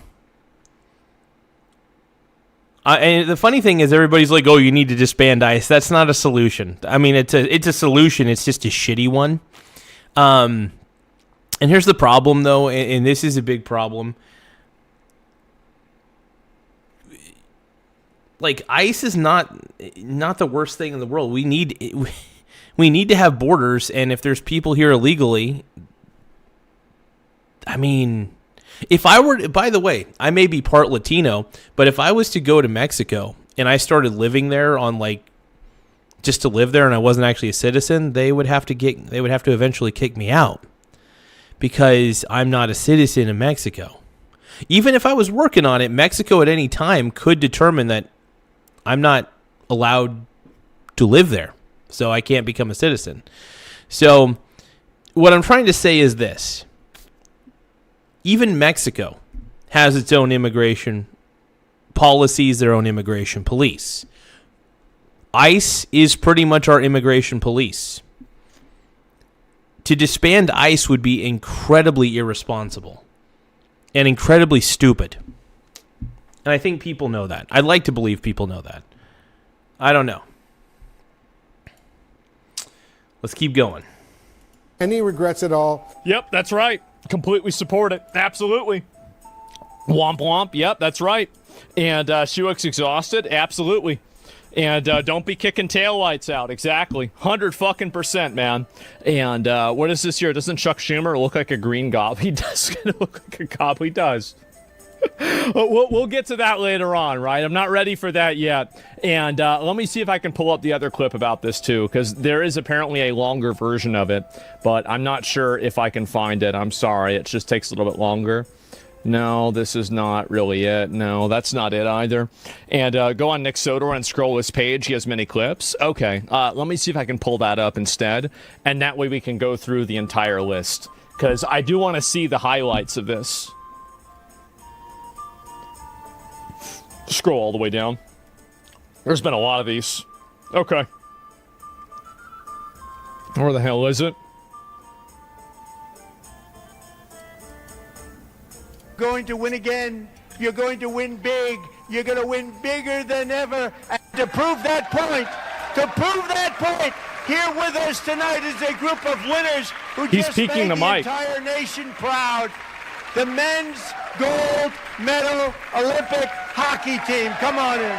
And the funny thing is everybody's like, oh, you need to disband ICE. That's not a solution. I mean, it's a solution. It's just a shitty one. And here's the problem, though, and this is a big problem. Like, ICE is not the worst thing in the world. We need to have borders, and if there's people here illegally, I mean, if I were to, by the way, I may be part Latino, but if I was to go to Mexico and I started living there on just to live there and I wasn't actually a citizen, they would have to eventually kick me out because I'm not a citizen in Mexico. Even if I was working on it, Mexico at any time could determine that I'm not allowed to live there. So I can't become a citizen. So what I'm trying to say is this. Even Mexico has its own immigration policies, their own immigration police. ICE is pretty much our immigration police. To disband ICE would be incredibly irresponsible and incredibly stupid. And I think people know that. I'd like to believe people know that. I don't know. Let's keep going. Any regrets at all? Yep, that's right. Completely support it. Absolutely. Womp womp. Yep, that's right. And she looks exhausted. Absolutely. And don't be kicking taillights out. Exactly. 100%, man. And what is this here? Doesn't Chuck Schumer look like a green goblin? He does kind of look like a goblin. He does. We'll get to that later on, right? I'm not ready for that yet. And let me see if I can pull up the other clip about this, too, because there is apparently a longer version of it, but I'm not sure if I can find it. I'm sorry. It just takes a little bit longer. No, this is not really it. No, that's not it either. And go on Nick Sodor and scroll his page. He has many clips. Okay, let me see if I can pull that up instead. And that way we can go through the entire list. Because I do want to see the highlights of this. Scroll all the way down. There's been a lot of these. Okay. Where the hell is it? Going to win again. You're going to win big. You're going to win bigger than ever. And to prove that point, here with us tonight is a group of winners who He's just peeking made the mic. entire nation proud. The men's gold medal Olympic hockey team. Come on in.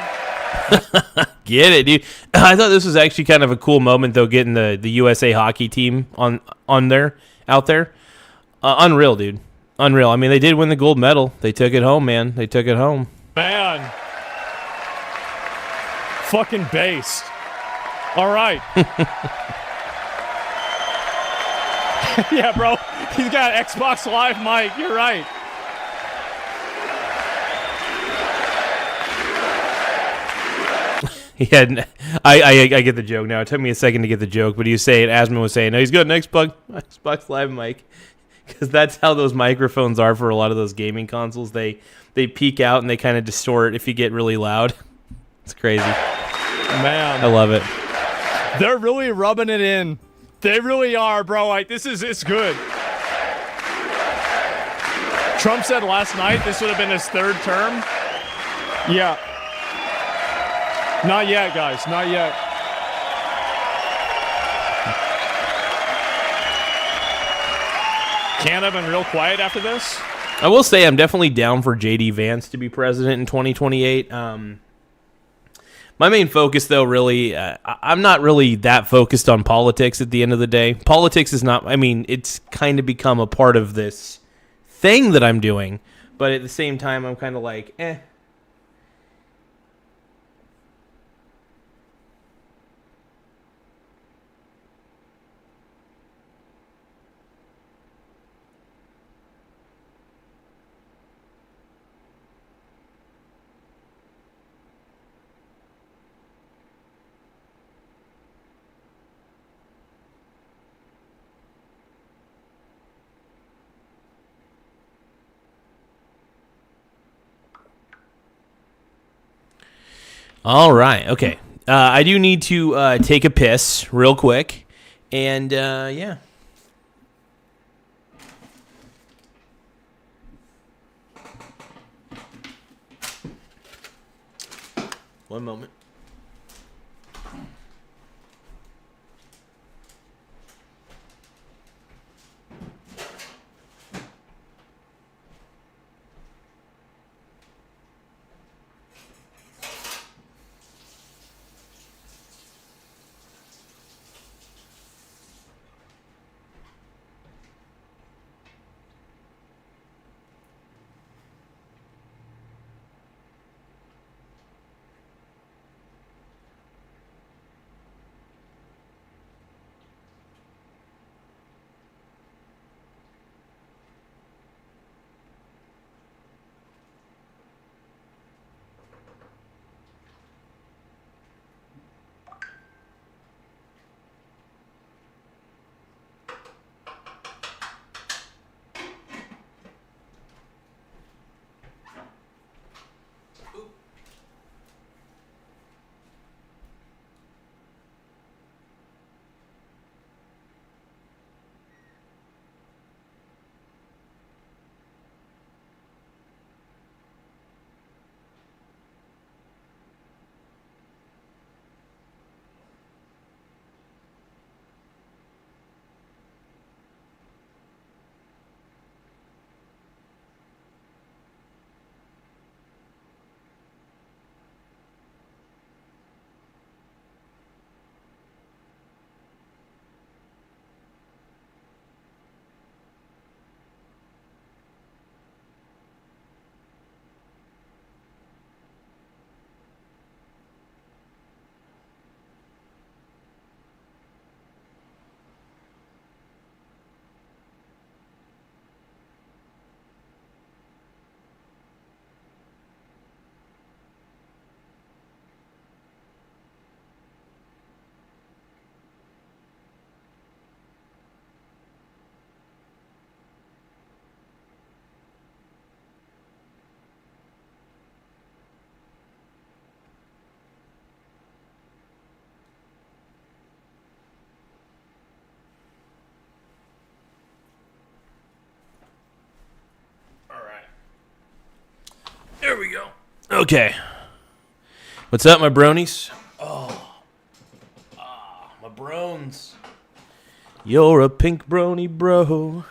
Get it, dude. I thought this was actually kind of a cool moment, though, getting the USA hockey team out there. Unreal, dude. Unreal. I mean, they did win the gold medal. They took it home, man. They took it home. Man. Fucking based. All right. Yeah, bro. He's got an Xbox Live mic. You're right. Yeah, I get the joke now. It took me a second to get the joke, but he was saying, Asman was saying, no, he's got an Xbox Live mic. Because that's how those microphones are for a lot of those gaming consoles. They peak out and they kind of distort if you get really loud. It's crazy. Man. I love it. They're really rubbing it in. They really are, bro. Like, it's good. Trump said last night this would have been his third term. Yeah. Not yet, guys. Not yet. Canada been real quiet after this. I will say I'm definitely down for J.D. Vance to be president in 2028. My main focus, though, really, I'm not really that focused on politics at the end of the day. Politics is not, I mean, it's kind of become a part of this thing that I'm doing. But at the same time, I'm kind of like, eh. All right. Okay. I do need to take a piss real quick. And, yeah. One moment. we go. Okay. What's up, my bronies? My brones. You're a pink brony, bro.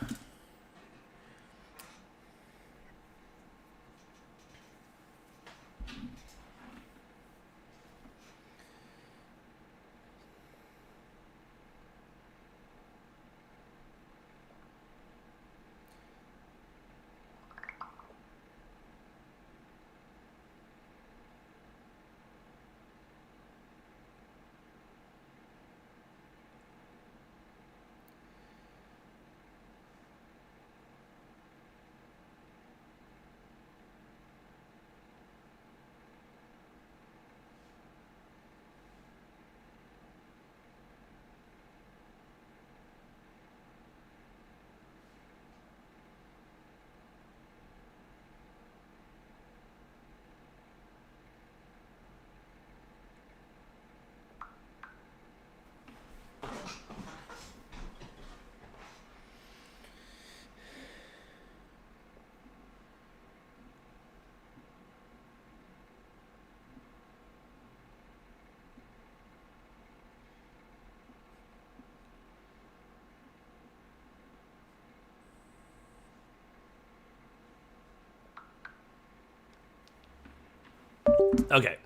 Okay.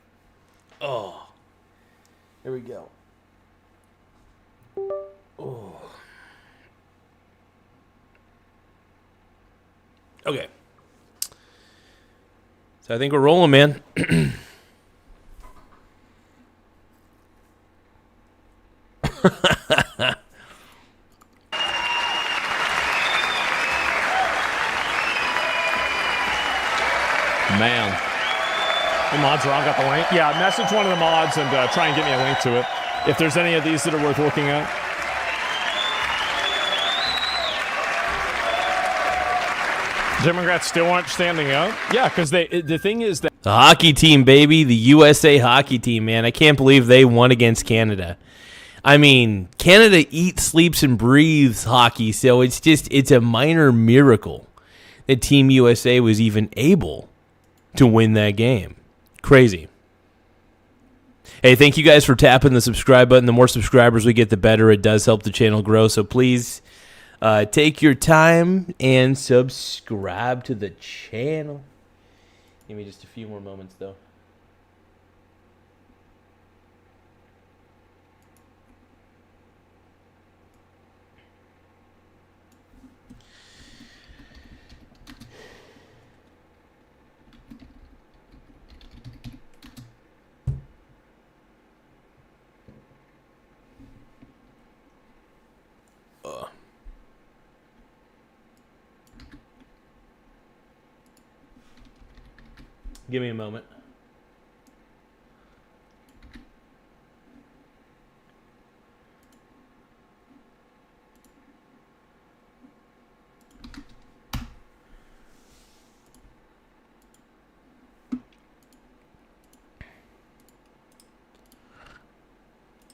Oh. Here we go. Oh. Okay. So I think we're rolling, man. Man. The mods, Ron, got the link? Yeah, message one of the mods and try and get me a link to it. If there's any of these that are worth looking at. Democrats still aren't standing up? Yeah, because the thing is that... The hockey team, baby. The USA hockey team, man. I can't believe they won against Canada. I mean, Canada eats, sleeps, and breathes hockey, so it's a minor miracle that Team USA was even able to win that game. Crazy. Hey, thank you guys for tapping the subscribe button. The more subscribers we get, the better. It does help the channel grow, so please take your time and subscribe to the channel. Give me just a few more moments, though. Give me a moment.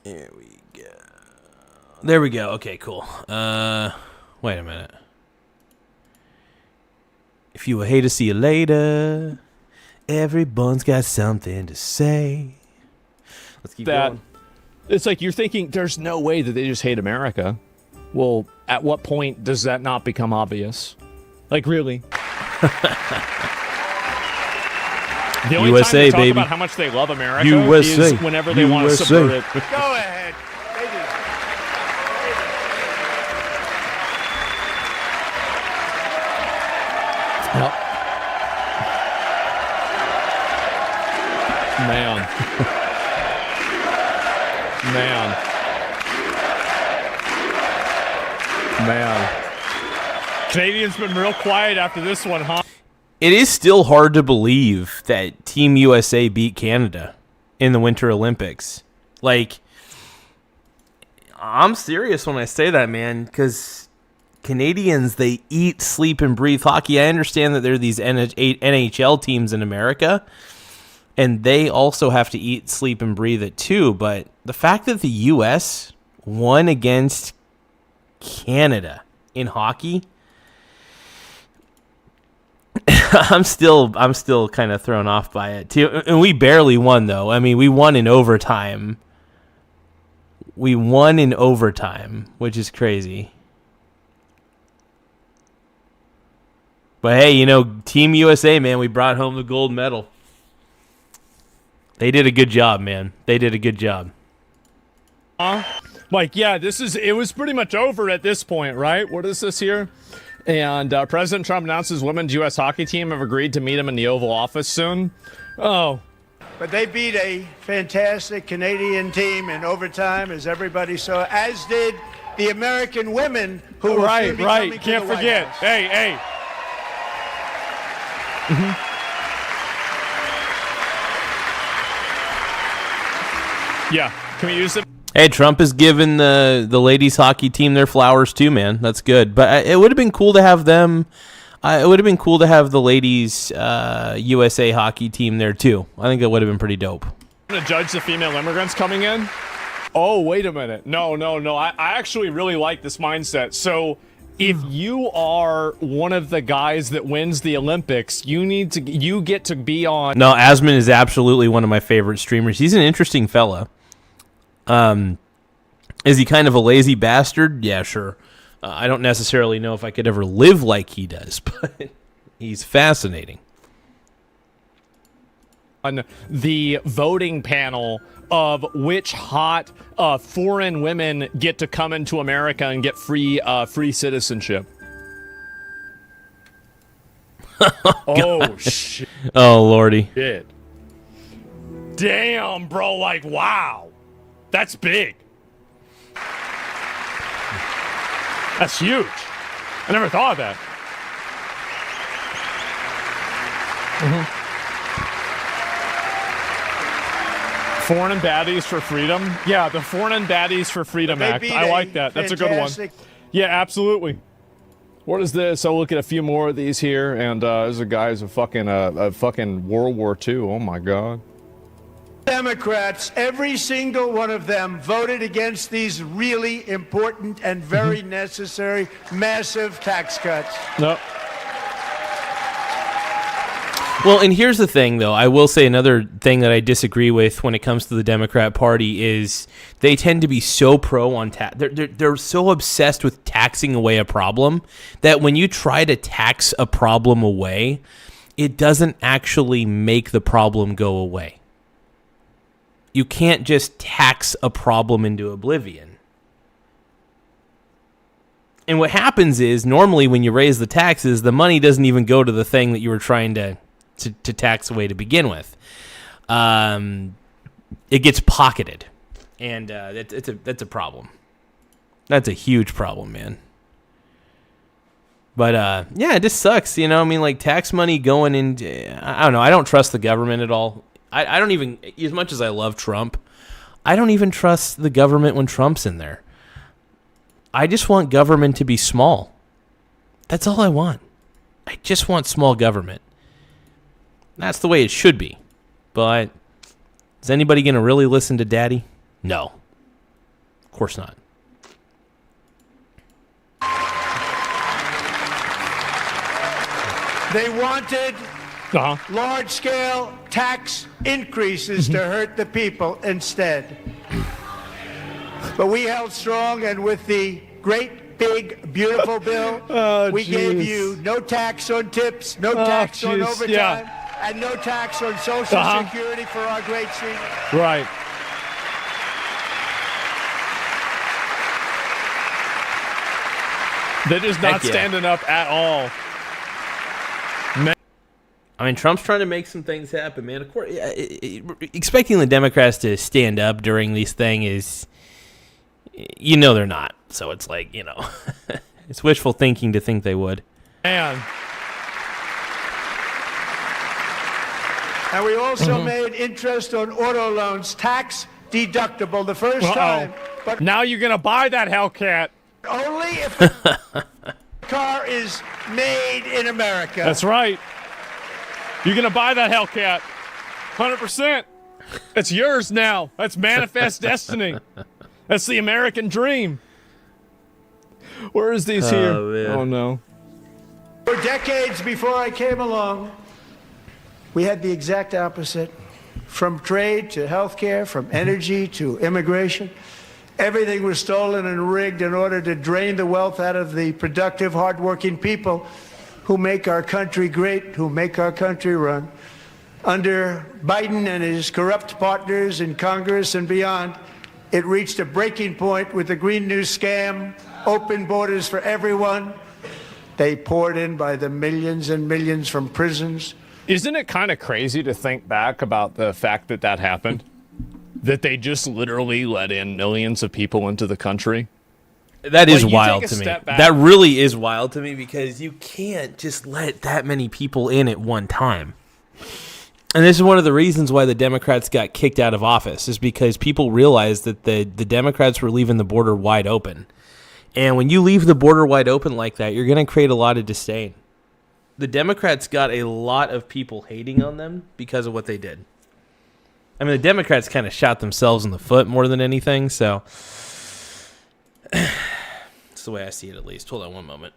There we go. There we go. Okay, cool. Wait a minute. If you hate to see you later, everyone's got something to say. Let's keep going. It's like you're thinking there's no way that they just hate America. Well, at what point does that not become obvious? Like, really? The only USA, time they talk baby. about how much they love America USA. is whenever they want to subvert it. Go ahead. Yep. Man. Canadians been real quiet after this one, huh? It is still hard to believe that Team USA beat Canada in the Winter Olympics. Like, I'm serious when I say that, man, because Canadians, they eat, sleep, and breathe hockey. I understand that there are these NHL teams in America, and they also have to eat, sleep, and breathe it too. But the fact that the U.S. won against Canada in hockey, I'm still kind of thrown off by it too. And we barely won though. I mean, we won in overtime. We won in overtime, which is crazy. But hey, you know, Team USA, man, we brought home the gold medal. They did a good job, man. They did a good job. Like, yeah, it was pretty much over at this point, right? What is this here? And President Trump announces women's U.S. hockey team have agreed to meet him in the Oval Office soon. Oh. But they beat a fantastic Canadian team in overtime, as everybody saw, as did the American women who were soon be coming to Can't the White forget. House. Hey. Yeah, can we use it? Hey, Trump has given the ladies hockey team their flowers too, man. That's good. But it would have been cool to have them. It would have been cool to have the ladies USA hockey team there too. I think that would have been pretty dope. I'm going to judge the female immigrants coming in. Oh, wait a minute. No. I actually really like this mindset. So if you are one of the guys that wins the Olympics, you get to be on. No, Asman is absolutely one of my favorite streamers. He's an interesting fella. Is he kind of a lazy bastard? Yeah, sure. I don't necessarily know if I could ever live like he does, but he's fascinating. On the voting panel of which hot foreign women get to come into America and get free citizenship. Oh, shit. Oh, Lordy. Damn, bro. Like, wow. That's big. That's huge. I never thought of that. Foreign and Baddies for Freedom. Yeah, the Foreign and Baddies for Freedom Act. I like that. That's a good one. Yeah, absolutely. What is this? I'll look at a few more of these here, and there's a guy who's a fucking World War II. Oh my God. Democrats, every single one of them, voted against these really important and very necessary massive tax cuts. No. Well, and here's the thing, though. I will say another thing that I disagree with when it comes to the Democrat Party is they tend to be so pro on tax. They're so obsessed with taxing away a problem that when you try to tax a problem away, it doesn't actually make the problem go away. You can't just tax a problem into oblivion. And what happens is, normally when you raise the taxes, the money doesn't even go to the thing that you were trying to tax away to begin with. It gets pocketed. And that's a problem. That's a huge problem, man. But, yeah, it just sucks, you know? I mean, like, tax money going into... I don't know. I don't trust the government at all. I don't even, as much as I love Trump, I don't even trust the government when Trump's in there. I just want government to be small. That's all I want. I just want small government. That's the way it should be. But is anybody going to really listen to Daddy? No. Of course not. They wanted large-scale tax increases to hurt the people instead. But we held strong, and with the great, big, beautiful bill, we gave you no tax on tips, no tax on overtime, and no tax on Social Security for our great seniors. Right. They're just not standing up at all. I mean, Trump's trying to make some things happen, man. Of course, expecting the Democrats to stand up during these things is, you know, they're not. So it's like, you know, it's wishful thinking to think they would. Man. And we also made interest on auto loans tax deductible the first time. But now you're going to buy that Hellcat. Only if the car is made in America. That's right. You're going to buy that Hellcat. 100%. It's yours now. That's manifest destiny. That's the American dream. Where is these here? Man. Oh, no. For decades before I came along, we had the exact opposite. From trade to healthcare, from energy to immigration, everything was stolen and rigged in order to drain the wealth out of the productive, hardworking people who make our country great, who make our country run. Under Biden and his corrupt partners in Congress and beyond, it reached a breaking point with the Green New scam, open borders for everyone. They poured in by the millions and millions from prisons. Isn't it kind of crazy to think back about the fact that that happened? That they just literally let in millions of people into the country? That is Like, you wild take a to me. step back- That really is wild to me because you can't just let that many people in at one time. And this is one of the reasons why the Democrats got kicked out of office, is because people realized that the Democrats were leaving the border wide open. And when you leave the border wide open like that, you're going to create a lot of disdain. The Democrats got a lot of people hating on them because of what they did. I mean, the Democrats kind of shot themselves in the foot more than anything, so that's the way I see it, at least. Hold on one moment.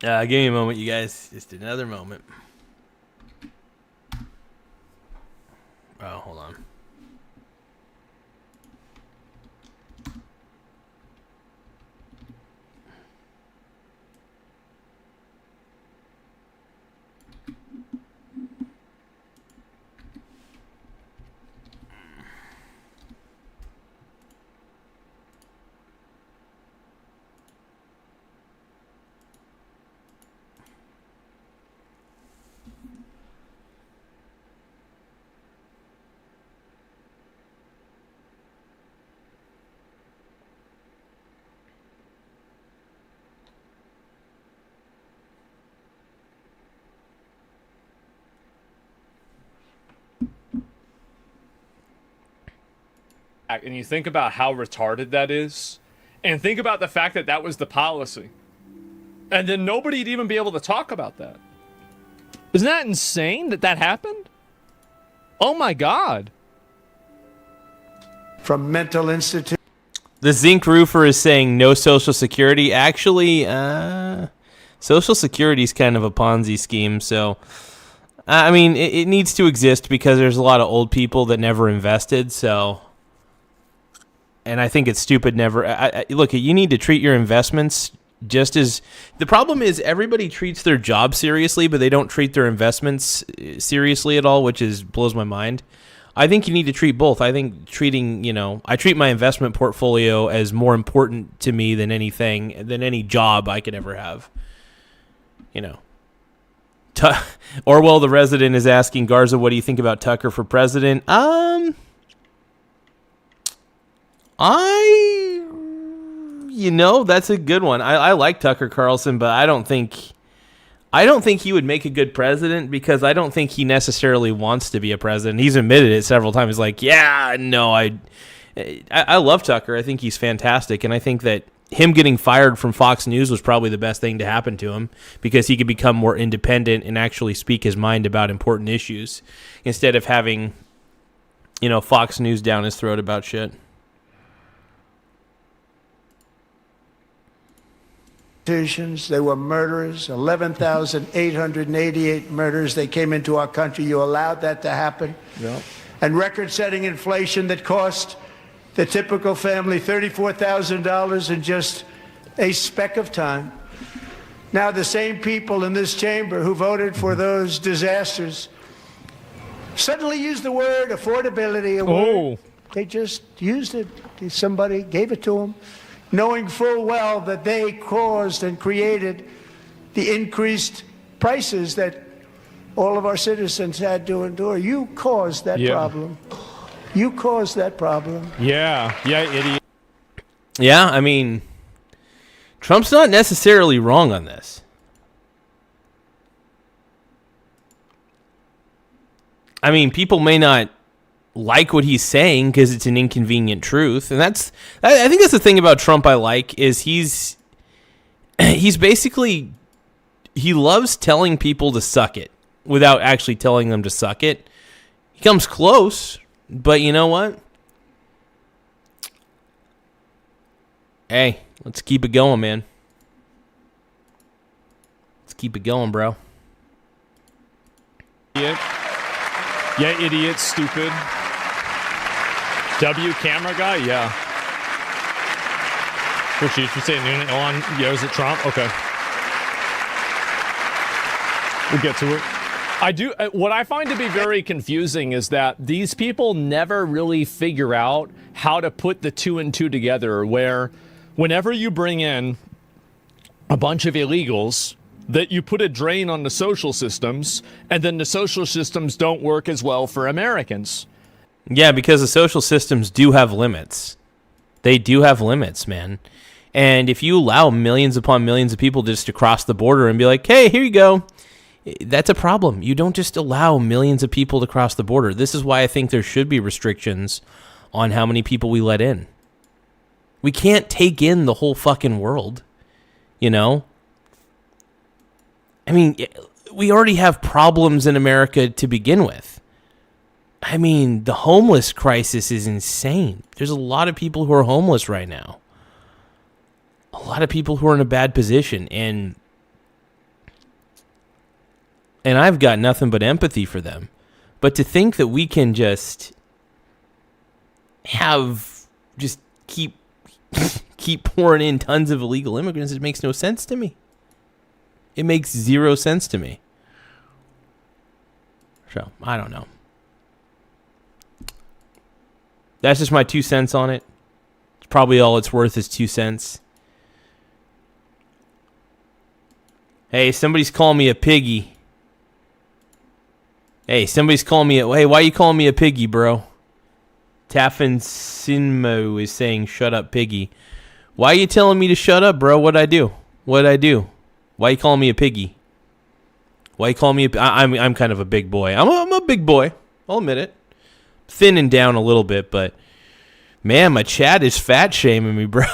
Give me a moment, you guys. Just another moment. Oh, hold on. And you think about how retarded that is, and think about the fact that that was the policy, and then nobody'd even be able to talk about that. Isn't that insane that that happened? Oh my God. From mental institutions. The zinc roofer is saying no Social Security. Actually, Social Security is kind of a Ponzi scheme. So, I mean, it needs to exist because there's a lot of old people that never invested. So, and I think it's stupid never. Look, you need to treat your investments just as. The problem is everybody treats their job seriously, but they don't treat their investments seriously at all, which blows my mind. I think you need to treat both. I think I treat my investment portfolio as more important to me than any job I could ever have. Orwell the resident is asking Garza, what do you think about Tucker for president? That's a good one. I like Tucker Carlson, but I don't think he would make a good president because I don't think he necessarily wants to be a president. He's admitted it several times. He's like, yeah, no, I love Tucker. I think he's fantastic, and I think that him getting fired from Fox News was probably the best thing to happen to him because he could become more independent and actually speak his mind about important issues instead of having, Fox News down his throat about shit. They were murderers, 11,888 murders. They came into our country. You allowed that to happen. Yep. And record-setting inflation that cost the typical family $34,000 in just a speck of time. Now the same people in this chamber who voted for those disasters suddenly used the word affordability. They just used it. Somebody gave it to them, knowing full well that they caused and created the increased prices that all of our citizens had to endure. You caused that problem. You caused that problem. Yeah, idiot. Yeah, I mean, Trump's not necessarily wrong on this. I mean, people may not like what he's saying because it's an inconvenient truth, and I think that's the thing about Trump I like is he's basically, he loves telling people to suck it without actually telling them to suck it. He comes close, but you know what? Hey, let's keep it going, man. Let's keep it going, bro. Idiot. Yeah, idiot, stupid. W camera guy, yeah. Which you should say on, yeah, is it Trump? Okay. We'll get to it. What I find to be very confusing is that these people never really figure out how to put the two and two together, where whenever you bring in a bunch of illegals, that you put a drain on the social systems, and then the social systems don't work as well for Americans. Yeah, because the social systems do have limits. They do have limits, man. And if you allow millions upon millions of people just to cross the border and be like, hey, here you go, that's a problem. You don't just allow millions of people to cross the border. This is why I think there should be restrictions on how many people we let in. We can't take in the whole fucking world, you know? I mean, we already have problems in America to begin with. I mean, the homeless crisis is insane. There's a lot of people who are homeless right now. A lot of people who are in a bad position. And I've got nothing but empathy for them. But to think that we can just keep pouring in tons of illegal immigrants, it makes no sense to me. It makes zero sense to me. So, I don't know. That's just my 2 cents on it. It's probably all it's worth is 2 cents. Hey, somebody's calling me a piggy. Hey, hey, why are you calling me a piggy, bro? Taffin Sinmo is saying, shut up, piggy. Why are you telling me to shut up, bro? What'd I do? Why are you calling me a piggy? Why you calling me I'm kind of a big boy. I'm a big boy. I'll admit it. Thinning down a little bit, but man, my chat is fat shaming me, bro.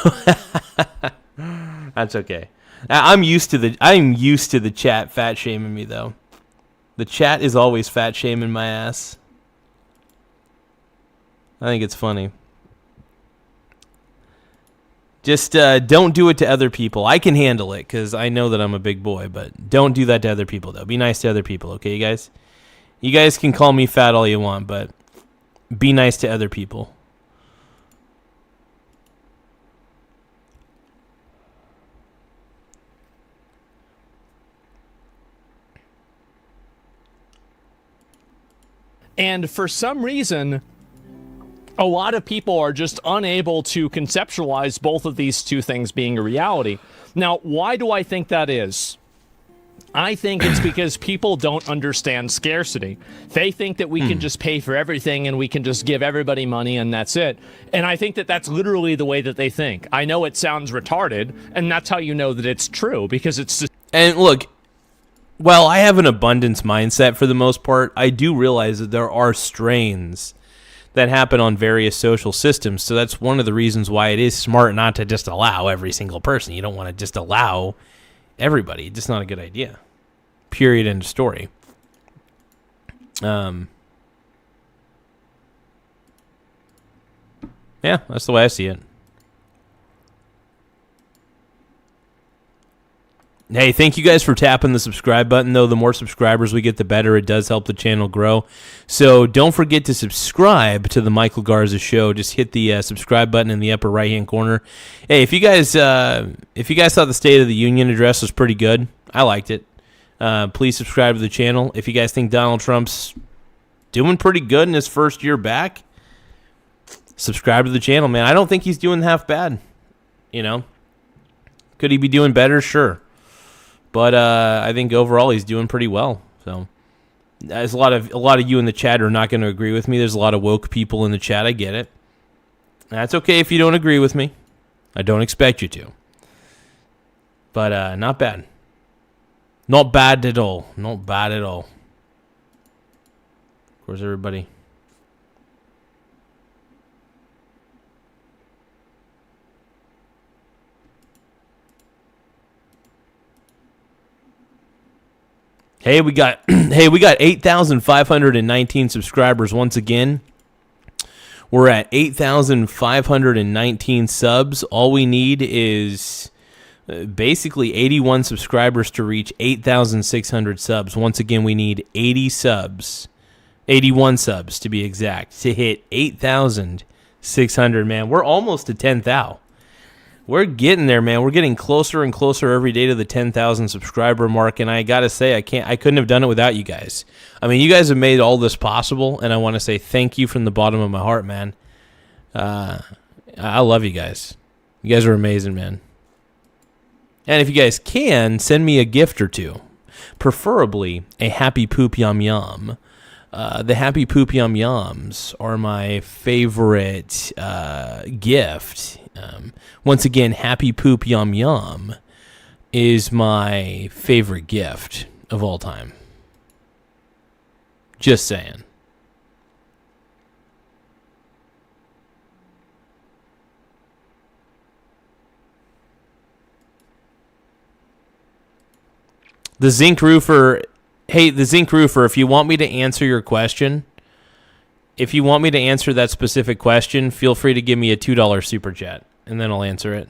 That's okay. I'm used to the chat fat shaming me though. The chat is always fat shaming my ass. I think it's funny. Just don't do it to other people. I can handle it because I know that I'm a big boy, but don't do that to other people, though. Be nice to other people, okay, you guys? You guys can call me fat all you want, but be nice to other people. And for some reason, a lot of people are just unable to conceptualize both of these two things being a reality. Now, why do I think that is? I think it's because people don't understand scarcity. They think that we can just pay for everything and we can just give everybody money and that's it. And I think that that's literally the way that they think. I know it sounds retarded, and that's how you know that it's true, because it's just... And look, while I have an abundance mindset for the most part, I do realize that there are strains that happen on various social systems. So that's one of the reasons why it is smart not to just allow every single person. You don't want to just allow everybody. It's just not a good idea. Period. End of story. Yeah, that's the way I see it. Hey, thank you guys for tapping the subscribe button, though. The more subscribers we get, the better. It does help the channel grow. So don't forget to subscribe to the Michael Garza Show. Just hit the subscribe button in the upper right-hand corner. Hey, if you guys thought the State of the Union address was pretty good, I liked it. Please subscribe to the channel. If you guys think Donald Trump's doing pretty good in his first year back, subscribe to the channel, man. I don't think he's doing half bad. You know, could he be doing better? Sure. But I think overall he's doing pretty well. So There's a lot of you in the chat are not going to agree with me. There's a lot of woke people in the chat. I get it. That's okay if you don't agree with me. I don't expect you to. But not bad. Not bad at all. Not bad at all. Of course, everybody. Hey, we got 8,519 subscribers once again. We're at 8,519 subs. All we need is basically 81 subscribers to reach 8,600 subs. Once again, we need 80 subs. 81 subs to be exact to hit 8,600, man. We're almost to 10,000. We're getting there, man. We're getting closer and closer every day to the 10,000 subscriber mark, and I gotta say, I couldn't have done it without you guys. I mean, you guys have made all this possible, and I want to say thank you from the bottom of my heart, man. I love you guys. You guys are amazing, man. And if you guys can, send me a gift or two, preferably a Happy Poop Yum Yum. The Happy Poop Yum Yums are my favorite gift. Once again, Happy Poop Yum Yum is my favorite gift of all time. Just saying. The Zinc Roofer... Hey, the Zinc Roofer, if you want me to answer your question, if you want me to answer that specific question, feel free to give me a $2 super chat, and then I'll answer it.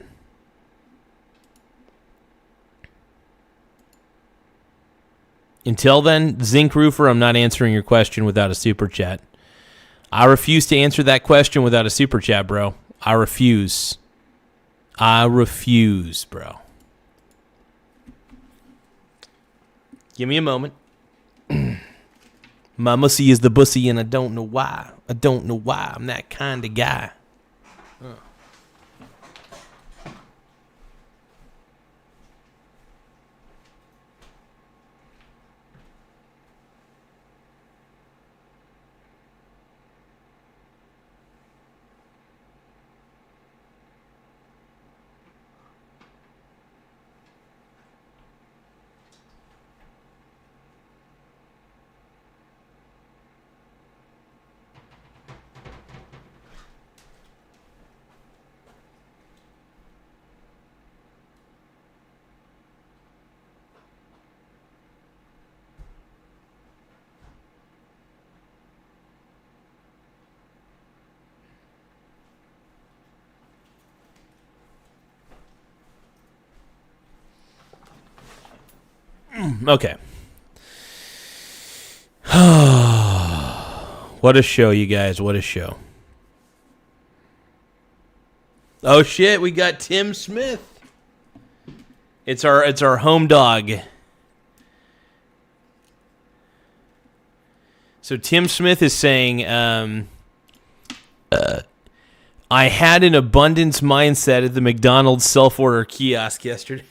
Until then, Zinc Roofer, I'm not answering your question without a super chat. I refuse to answer that question without a super chat, bro. I refuse. I refuse, bro. Give me a moment. My mussy is the bussy, and I don't know why. I don't know why. I'm that kind of guy. Okay. What a show, you guys. What a show. Oh, shit. We got Tim Smith. It's our home dog. So Tim Smith is saying, I had an abundance mindset at the McDonald's self-order kiosk yesterday.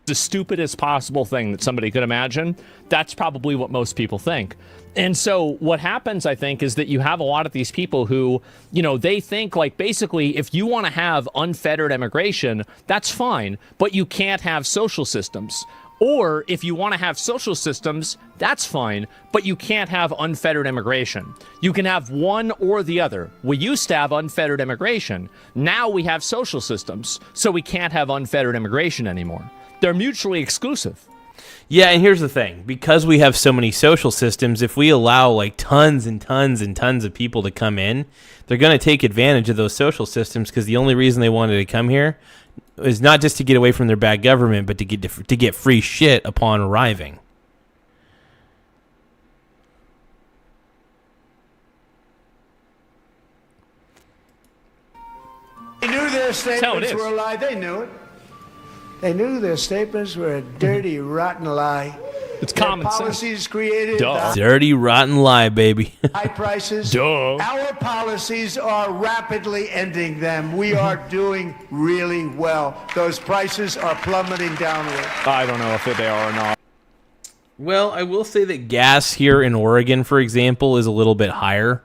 The stupidest possible thing that somebody could imagine. That's probably what most people think. And so what happens, I think, is that you have a lot of these people who, you know, they think like basically if you want to have unfettered immigration, that's fine, but you can't have social systems. Or if you want to have social systems, that's fine, but you can't have unfettered immigration. You can have one or the other. We used to have unfettered immigration. Now we have social systems, so we can't have unfettered immigration anymore. They're mutually exclusive. Yeah, and here's the thing. Because we have so many social systems, if we allow like tons and tons and tons of people to come in, they're going to take advantage of those social systems because the only reason they wanted to come here is not just to get away from their bad government, but to get free shit upon arriving. They knew their statements were a lie. They knew it. They knew their statements were a dirty, rotten lie. It's common sense. Policies created Duh. Dirty, rotten lie, baby. high prices. Duh. Our policies are rapidly ending them. We are doing really well. Those prices are plummeting downward. I don't know if they are or not. Well, I will say that gas here in Oregon, for example, is a little bit higher.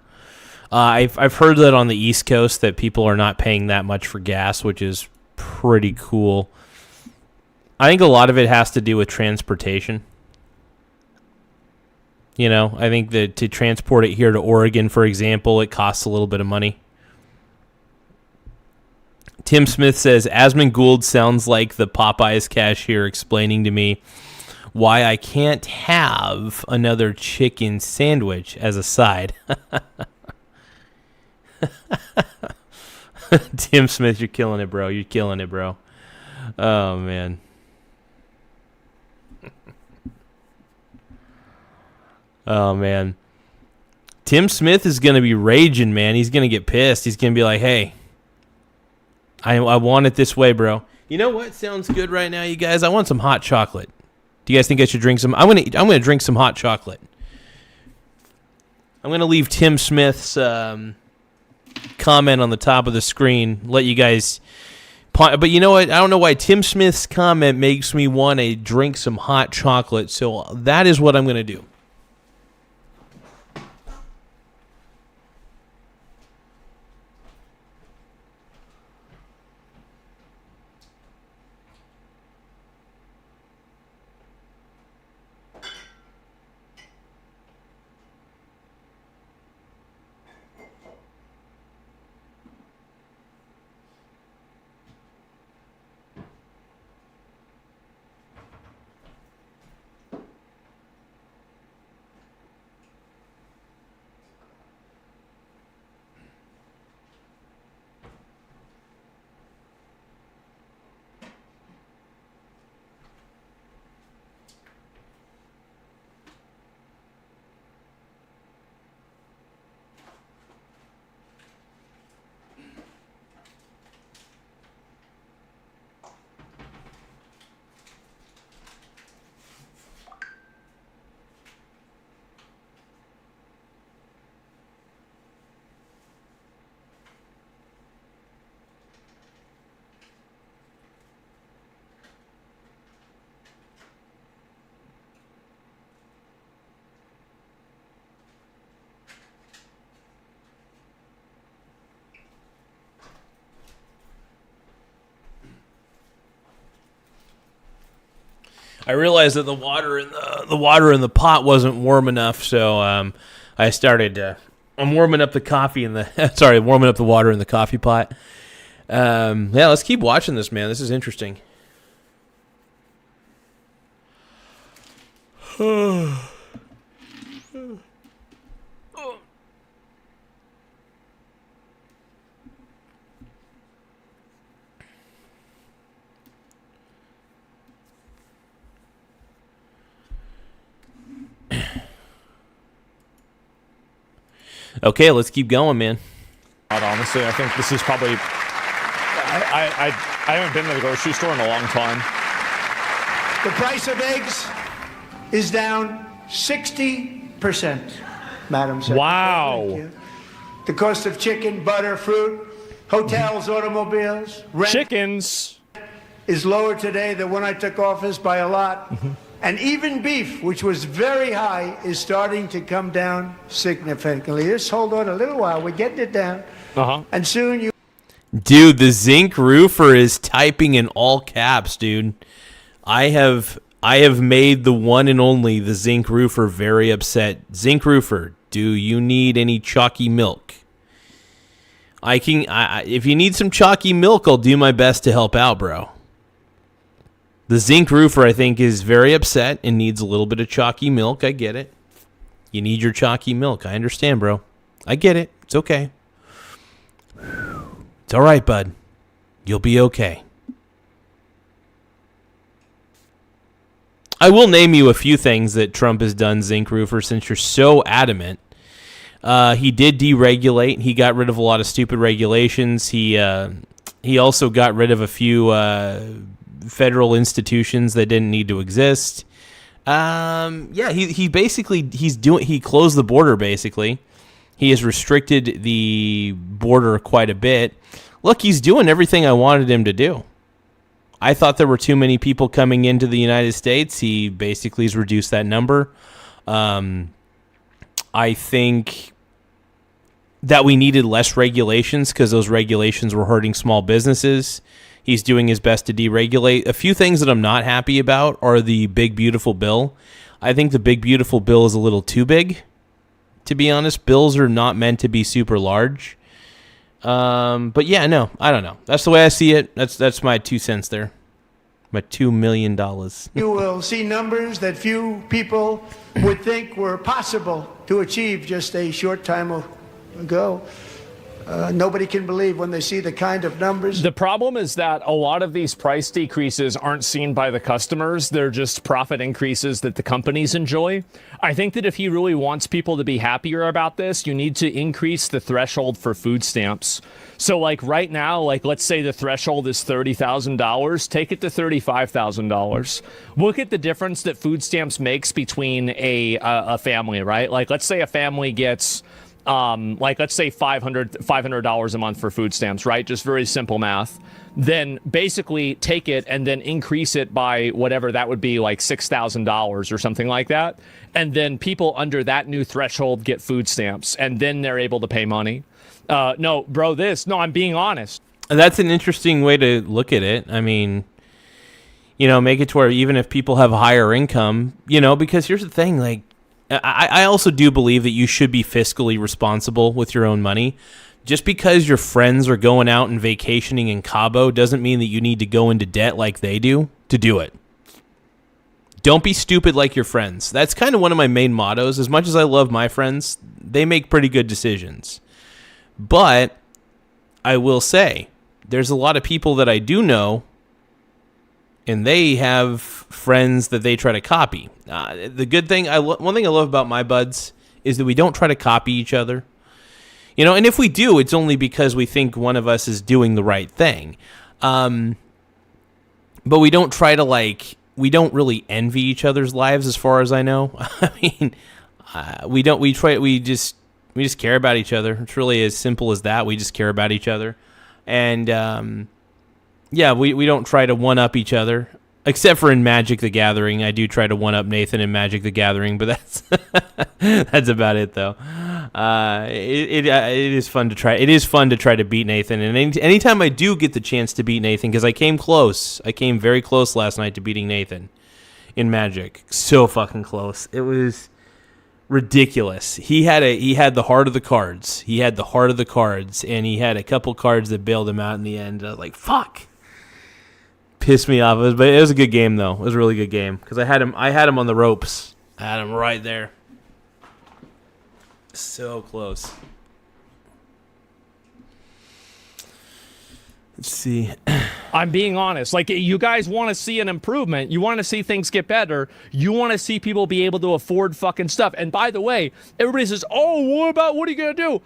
I've heard that on the East Coast that people are not paying that much for gas, which is pretty cool. I think a lot of it has to do with transportation. You know, I think that to transport it here to Oregon, for example, it costs a little bit of money. Tim Smith says, Asmund Gould sounds like the Popeyes cashier explaining to me why I can't have another chicken sandwich as a side. Tim Smith, you're killing it, bro. You're killing it, bro. Oh, man. Oh, man. Tim Smith is going to be raging, man. He's going to get pissed. He's going to be like, hey, I want it this way, bro. You know what sounds good right now, you guys? I want some hot chocolate. Do you guys think I should drink some? I'm gonna drink some hot chocolate. I'm going to leave Tim Smith's comment on the top of the screen. Let you guys... But you know what? I don't know why Tim Smith's comment makes me want to drink some hot chocolate. So that is what I'm going to do. I realized that the water in the pot wasn't warm enough, so I started. I'm warming up the coffee in the. Warming up the water in the coffee pot. Yeah, let's keep watching this, man. This is interesting. Okay, let's keep going, man. Honestly, I think this is probably... I haven't been to the grocery store in a long time. The price of eggs is down 60%, Madam Secretary. Wow. Thank you. The cost of chicken, butter, fruit, hotels, automobiles, rent Chickens. is lower today than when I took office by a lot. And even beef, which was very high, is starting to come down significantly. Just hold on a little while. We're getting it down. And soon you... Dude, the Zinc Roofer is typing in all caps, dude. I have made the one and only the Zinc Roofer very upset. Zinc Roofer, do you need any chalky milk? If you need some chalky milk, I'll do my best to help out, bro. The Zinc Roofer, I think, is very upset and needs a little bit of chalky milk. I get it. You need your chalky milk. I understand, bro. I get it. It's okay. It's all right, bud. You'll be okay. I will name you a few things that Trump has done, Zinc Roofer, since you're so adamant. He did deregulate. He got rid of a lot of stupid regulations. He also got rid of a few... federal institutions that didn't need to exist. Yeah, he basically he closed the border basically. He has restricted the border quite a bit. Look, he's doing everything I wanted him to do. I thought there were too many people coming into the United States. He basically has reduced that number. I think that we needed less regulations because those regulations were hurting small businesses. He's doing his best to deregulate. A few things that I'm not happy about are the big, beautiful bill. I think the big, beautiful bill is a little too big, to be honest. Bills are not meant to be super large. But yeah, no, I don't know. That's the way I see it. That's my 2 cents there. My $2 million. You will see numbers that few people would think were possible to achieve just a short time ago. Nobody can believe when they see the kind of numbers. The problem is that a lot of these price decreases aren't seen by the customers. They're just profit increases that the companies enjoy. I think that if he really wants people to be happier about this, you need to increase the threshold for food stamps. So like right now, like let's say the threshold is $30,000, take it to $35,000. Look at the difference that food stamps makes between a family, right? Like let's say a family gets let's say $500 a month for food stamps, right? Just very simple math. Then basically take it and then increase it by whatever that would be, like $6,000 or something like that. And then people under that new threshold get food stamps, and then they're able to pay money. No, bro, I'm being honest. That's an interesting way to look at it. I mean, make it to where even if people have a higher income, because here's the thing, like, I also do believe that you should be fiscally responsible with your own money. Just because your friends are going out and vacationing in Cabo doesn't mean that you need to go into debt like they do to do it. Don't be stupid like your friends. That's kind of one of my main mottos. As much as I love my friends, they make pretty good decisions. But I will say, there's a lot of people that I do know, and they have friends that they try to copy. The good thing, one thing I love about my buds is that we don't try to copy each other. And if we do, it's only because we think one of us is doing the right thing. But we don't try to we don't really envy each other's lives, as far as I know. I mean, we just care about each other. It's really as simple as that. We just care about each other. And, yeah, we don't try to one-up each other, except for in Magic the Gathering. I do try to one-up Nathan in Magic the Gathering, but that's about it, though. It is fun to try. It is fun to try to beat Nathan, and anytime I do get the chance to beat Nathan, because I came close. I came very close last night to beating Nathan in Magic. So fucking close. It was ridiculous. He had the heart of the cards. He had the heart of the cards, and he had a couple cards that bailed him out in the end. I was like, fuck. Pissed me off. But it was a good game, though. It was a really good game because I had him on the ropes. I had him right there. So close. Let's see. I'm being honest. Like, you guys want to see an improvement. You want to see things get better. You want to see people be able to afford fucking stuff. And by the way, everybody says, oh, what are you going to do?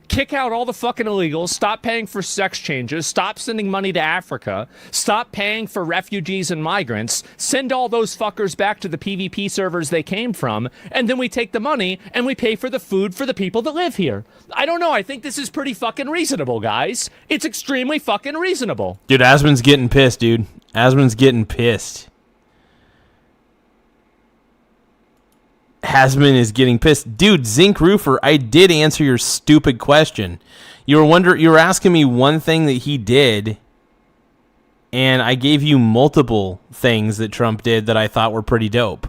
Kick out all the fucking illegals. Stop paying for sex changes. Stop sending money to Africa. Stop paying for refugees and migrants. Send all those fuckers back to the PvP servers they came from. And then we take the money and we pay for the food for the people that live here. I don't know. I think this is pretty fucking reasonable, guys. It's extremely fucking reasonable. Dude, Asmon's getting pissed, dude. Asmon's getting pissed. Hasman is getting pissed. Dude, Zinc Roofer, I did answer your stupid question. You were asking me one thing that he did, and I gave you multiple things that Trump did that I thought were pretty dope.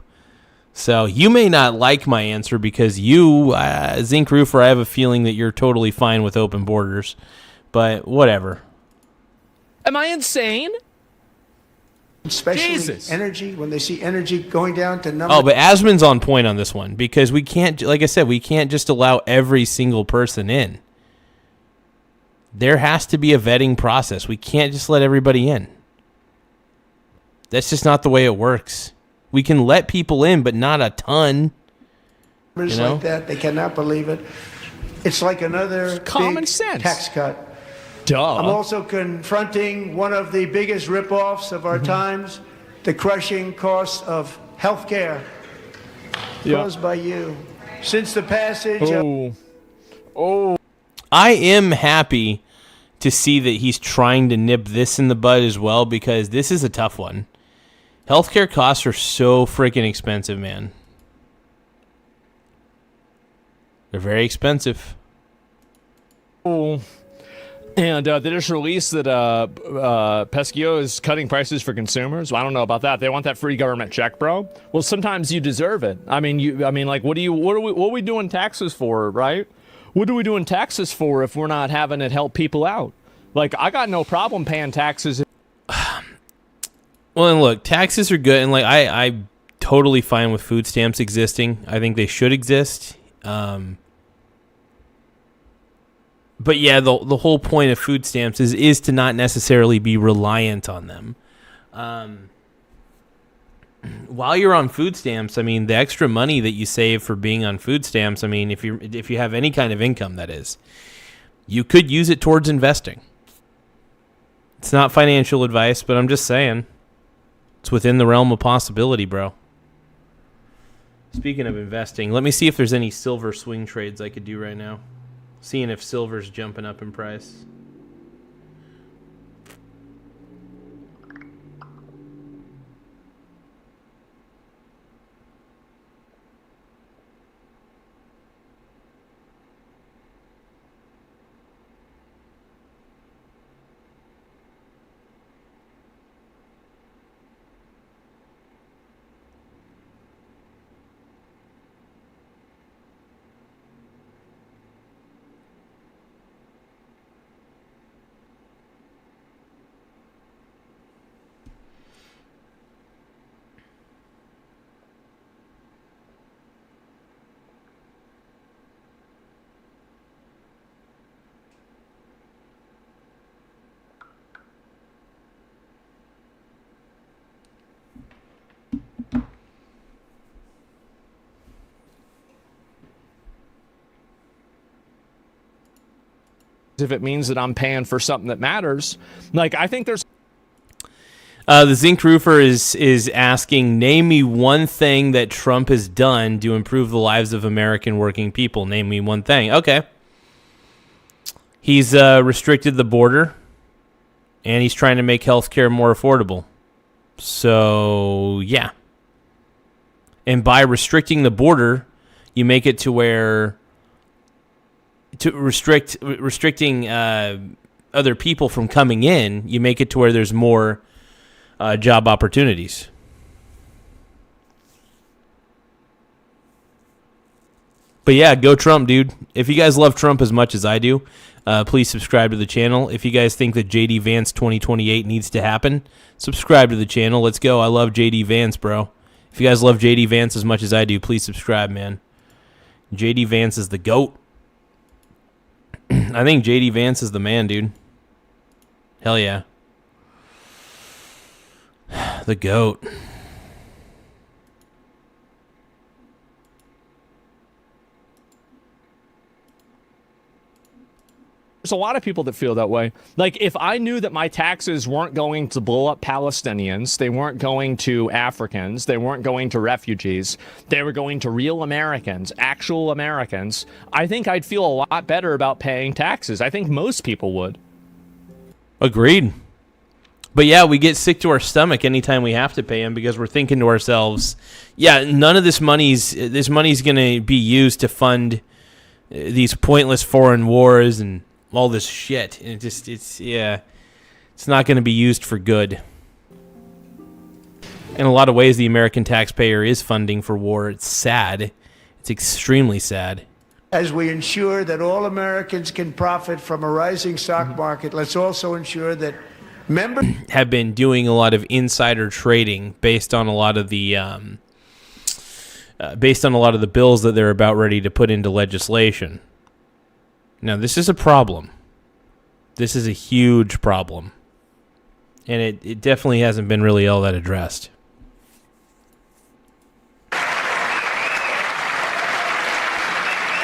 So you may not like my answer because you, Zinc Roofer, I have a feeling that you're totally fine with open borders. But whatever. Am I insane? Especially Jesus. Energy, when they see energy going down to numbers. Oh, but Asmon's on point on this one because we can't, like I said, we can't just allow every single person in. There has to be a vetting process. We can't just let everybody in. That's just not the way it works. We can let people in, but not a ton. Numbers like that, they cannot believe it. It's like another common big sense tax cut. Duh. I'm also confronting one of the biggest ripoffs of our times, the crushing cost of health care Closed by you. Since the passage of I am happy to see that he's trying to nip this in the bud as well, because this is a tough one. Healthcare costs are so freaking expensive, man. They're very expensive. And they just released that Pesquio is cutting prices for consumers. Well, I don't know about that. They want that free government check, bro. Well, sometimes you deserve it. I mean, like, what are we doing taxes for, right? What are we doing taxes for if we're not having it help people out? Like, I got no problem paying taxes. Well, and look, taxes are good, and like I'm totally fine with food stamps existing. I think they should exist. But yeah, the whole point of food stamps is to not necessarily be reliant on them. While you're on food stamps, I mean, the extra money that you save for being on food stamps, I mean, if you have any kind of income, that is, you could use it towards investing. It's not financial advice, but I'm just saying, it's within the realm of possibility, bro. Speaking of investing, let me see if there's any silver swing trades I could do right now. Seeing if silver's jumping up in price. If it means that I'm paying for something that matters. Like, I think there's... The Zinc Roofer is asking, name me one thing that Trump has done to improve the lives of American working people. Name me one thing. Okay. He's restricted the border, and he's trying to make healthcare more affordable. So, yeah. And by restricting the border, you make it to where... restricting other people from coming in, you make it to where there's more job opportunities. But yeah, go Trump, dude. If you guys love Trump as much as I do, please subscribe to the channel. If you guys think that JD Vance 2028 needs to happen, subscribe to the channel. Let's go. I love JD Vance, bro. If you guys love JD Vance as much as I do, please subscribe, man. JD Vance is the GOAT. I think JD Vance is the man, dude. Hell yeah. The GOAT. There's a lot of people that feel that way. Like, if I knew that my taxes weren't going to blow up Palestinians, they weren't going to Africans, they weren't going to refugees, they were going to real Americans, actual Americans, I think I'd feel a lot better about paying taxes. I think most people would. Agreed. But yeah, we get sick to our stomach anytime we have to pay them, because we're thinking to ourselves, yeah, none of this money's going to be used to fund these pointless foreign wars and all this shit. It's not going to be used for good. In a lot of ways, the American taxpayer is funding for war. It's sad. It's extremely sad. As we ensure that all Americans can profit from a rising stock market, let's also ensure that members have been doing a lot of insider trading based on a lot of the bills that they're about ready to put into legislation. Now, this is a problem. This is a huge problem. And it definitely hasn't been really all that addressed.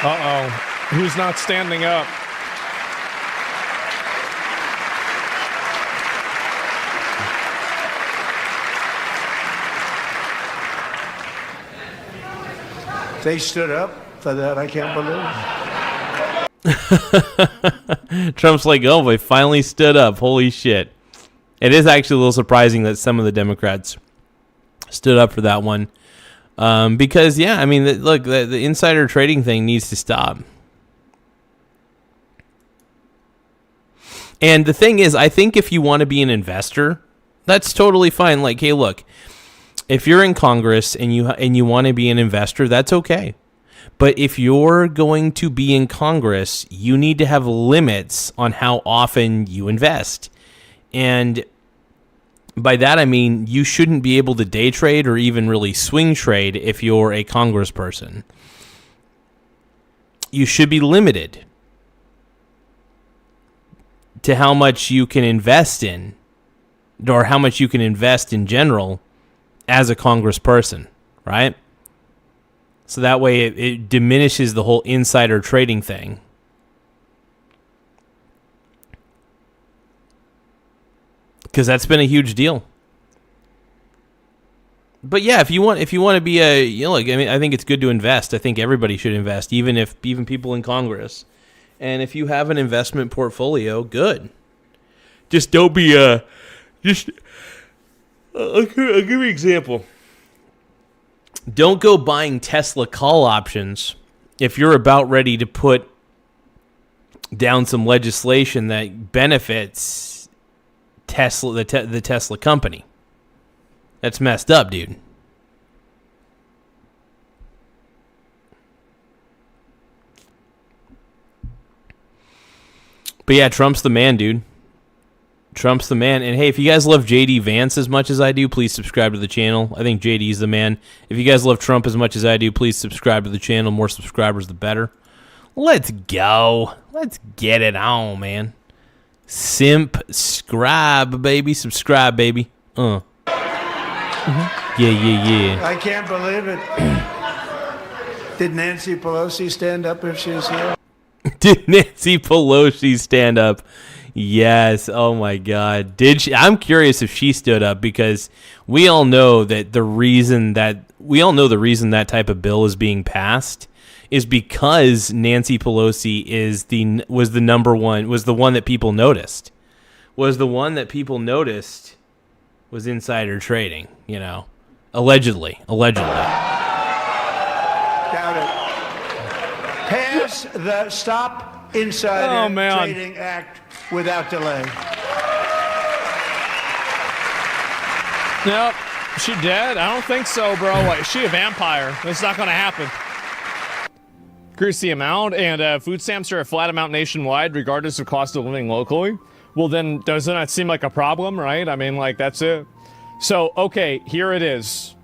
Uh-oh. Who's not standing up? They stood up for that. I can't believe it. Trump's like, oh, they finally stood up. Holy shit. It is actually a little surprising that some of the Democrats stood up for that one. Because, yeah, I mean, look, the insider trading thing needs to stop. And the thing is, I think if you want to be an investor, that's totally fine. Like, hey, look, if you're in Congress and you want to be an investor, that's okay. But if you're going to be in Congress, you need to have limits on how often you invest. And by that, I mean, you shouldn't be able to day trade or even really swing trade if you're a congressperson. You should be limited to how much you can invest in, or how much you can invest in general as a congressperson, right? So that way it diminishes the whole insider trading thing. Because that's been a huge deal. But yeah, if you want to be like, I mean, I think it's good to invest. I think everybody should invest, even people in Congress. And if you have an investment portfolio, good. Just don't be I'll give you an example. Don't go buying Tesla call options if you're about ready to put down some legislation that benefits Tesla, the Tesla company. That's messed up, dude. But yeah, Trump's the man, dude. Trump's the man. And hey, if you guys love JD Vance as much as I do, please subscribe to the channel. I think JD's the man. If you guys love Trump as much as I do, please subscribe to the channel. More subscribers, the better. Let's go. Let's get it on, man. Subscribe, baby. Subscribe, baby. Yeah. I can't believe it. Did Nancy Pelosi stand up if she was here? Did Nancy Pelosi stand up? Yes. Oh my God. Did she? I'm curious if she stood up, because we all know the reason that type of bill is being passed is because Nancy Pelosi was the one that people noticed. Was the one that people noticed was insider trading, Allegedly. Doubt it. Pass the Stop Insider Trading Act without delay. Nope. She dead? I don't think so, bro. Is she a vampire? That's not going to happen. Increase the amount, and food stamps are a flat amount nationwide, regardless of cost of living locally. Well, then doesn't that seem like a problem, right? I mean, that's it. So, okay, here it is.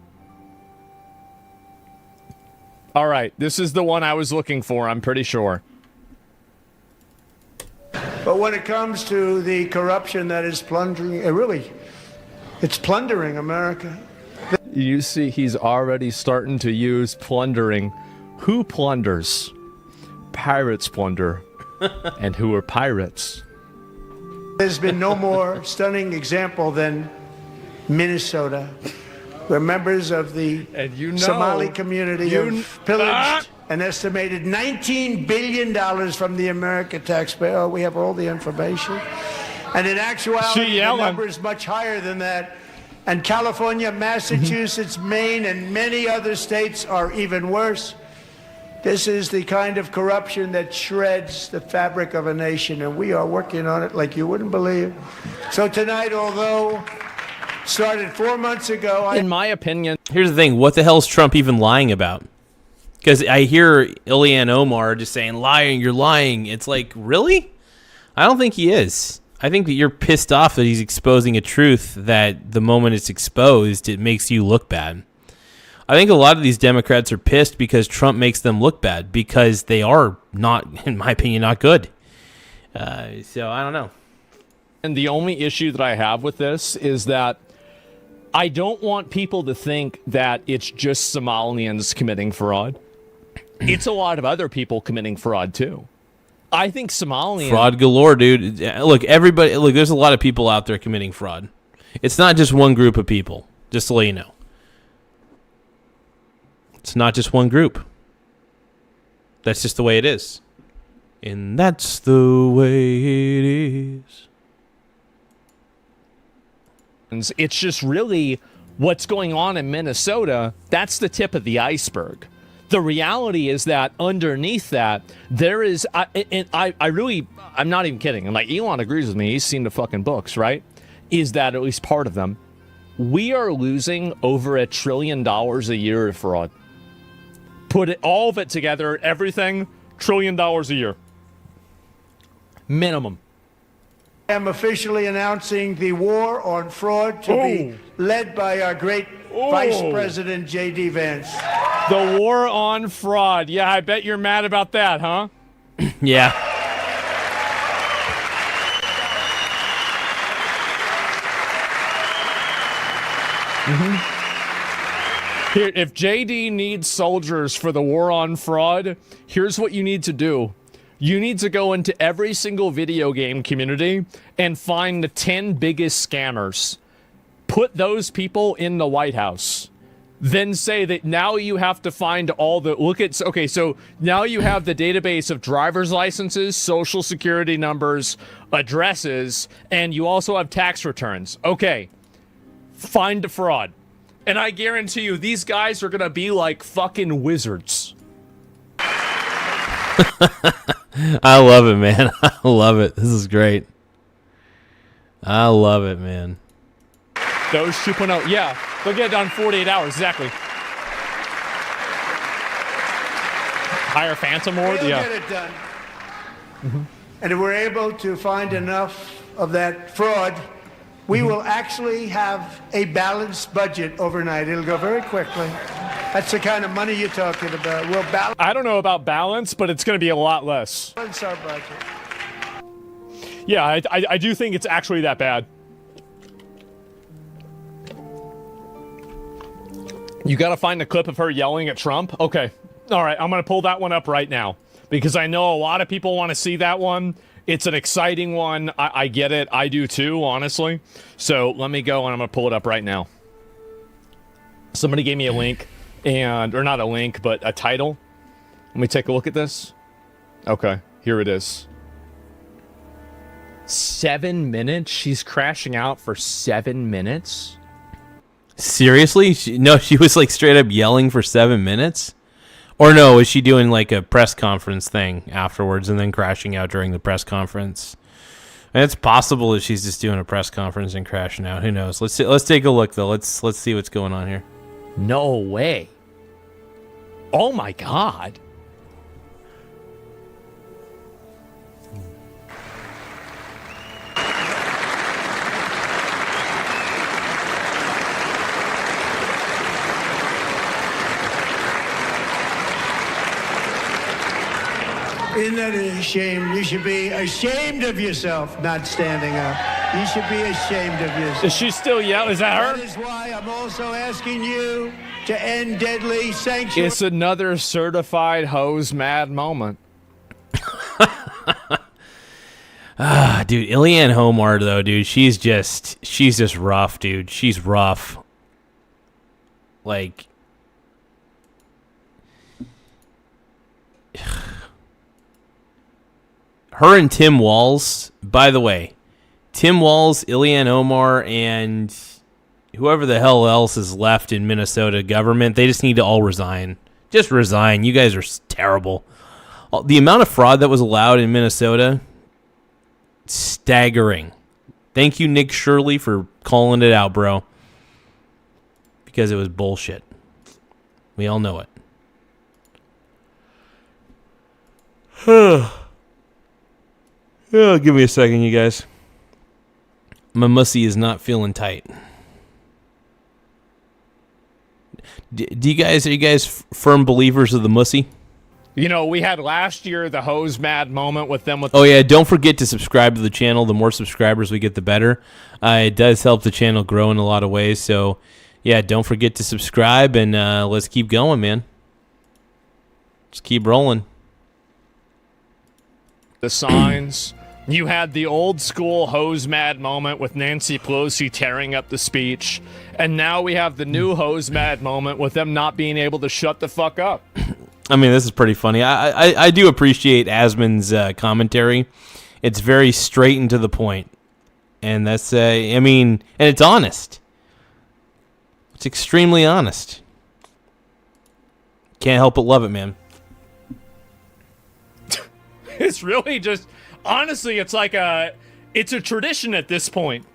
All right, this is the one I was looking for, I'm pretty sure. But when it comes to the corruption that is plundering, it's plundering America. You see, he's already starting to use plundering. Who plunders? Pirates plunder. And who are pirates? There's been no more stunning example than Minnesota, where members of the Somali community have pillaged an estimated $19 billion from the American taxpayer. Oh, we have all the information. And in actuality, the number is much higher than that. And California, Massachusetts, Maine, and many other states are even worse. This is the kind of corruption that shreds the fabric of a nation, and we are working on it like you wouldn't believe. So tonight, although started 4 months ago, in my opinion, here's the thing: what the hell is Trump even lying about? Because I hear Ilhan Omar just saying, "Lying, you're lying." It's like, really? I don't think he is. I think that you're pissed off that he's exposing a truth that the moment it's exposed, it makes you look bad. I think a lot of these Democrats are pissed because Trump makes them look bad, because they are not, in my opinion, not good. So I don't know. And the only issue that I have with this is that I don't want people to think that it's just Somalians committing fraud. It's a lot of other people committing fraud too. I think Somalians... Fraud galore, dude. Look, there's a lot of people out there committing fraud. It's not just one group of people, just to let you know. It's not just one group. That's just the way it is. And that's the way it is. It's just really what's going on in Minnesota. That's the tip of the iceberg. The reality is that underneath that, there is, I'm not even kidding. And like Elon agrees with me. He's seen the fucking books, right? Is that at least part of them? We are losing over $1 trillion a year of fraud. Put it, all of it together, everything, $1 trillion a year. Minimum. I am officially announcing the war on fraud to be led by our great Vice President J.D. Vance. The war on fraud. Yeah, I bet you're mad about that, huh? Yeah. Here, if JD needs soldiers for the war on fraud, here's what you need to do. You need to go into every single video game community and find the 10 biggest scammers. Put those people in the White House. Then say that now you have to find all the... so now you have the database of driver's licenses, social security numbers, addresses, and you also have tax returns. Okay, find the fraud. And I guarantee you, these guys are going to be like fucking wizards. I love it, man. I love it. This is great. I love it, man. Those 2.0, yeah, they'll get it done in 48 hours, exactly. Hire Phantom Lord, We'll yeah. get it done. And if we're able to find enough of that fraud, we will actually have a balanced budget overnight. It'll go very quickly. That's the kind of money you're talking about. We'll I don't know about balance, but it's going to be a lot less. balance our budget. Yeah, I do think it's actually that bad. You got to find a clip of her yelling at Trump? Okay. All right, I'm going to pull that one up right now because I know a lot of people want to see that one. It's an exciting one. I get it. I do too, honestly. So let me go and I'm going to pull it up right now. Somebody gave me a link, or not a link, but a title. Let me take a look at this. Okay, here it is. 7 minutes? She's crashing out for 7 minutes? Seriously? She was like straight up yelling for 7 minutes? Or no, was she doing like a press conference thing afterwards and then crashing out during the press conference? And it's possible that she's just doing a press conference and crashing out. Who knows? Let's take a look though. Let's see what's going on here. No way. Oh my God. Isn't that a shame? You should be ashamed of yourself not standing up. You should be ashamed of yourself. Is she still yelling? Is that That her? is why I'm also asking you to end deadly sanctuary. It's another certified hose mad moment. Dude, Ilhan Omar though, dude, she's just rough, dude. She's rough. Like her and Tim Walz, by the way, Tim Walz, Ilhan Omar, and whoever the hell else is left in Minnesota government, they just need to all resign. Just resign. You guys are terrible. The amount of fraud that was allowed in Minnesota, staggering. Thank you, Nick Shirley, for calling it out, bro. Because it was bullshit. We all know it. Oh, give me a second, you guys. My mussy is not feeling tight. Are you guys firm believers of the mussy? You know, we had last year the hose mad moment with them. Oh, yeah, don't forget to subscribe to the channel. The more subscribers we get, the better. It does help the channel grow in a lot of ways. So, yeah, don't forget to subscribe, and let's keep going, man. Just keep rolling. The signs. You had the old school hose mad moment with Nancy Pelosi tearing up the speech. And now we have the new hose mad moment with them not being able to shut the fuck up. I mean, this is pretty funny. I do appreciate Asman's commentary. It's very straight and to the point. And that's, and it's honest. It's extremely honest. Can't help but love it, man. It's really just, honestly, it's a tradition at this point.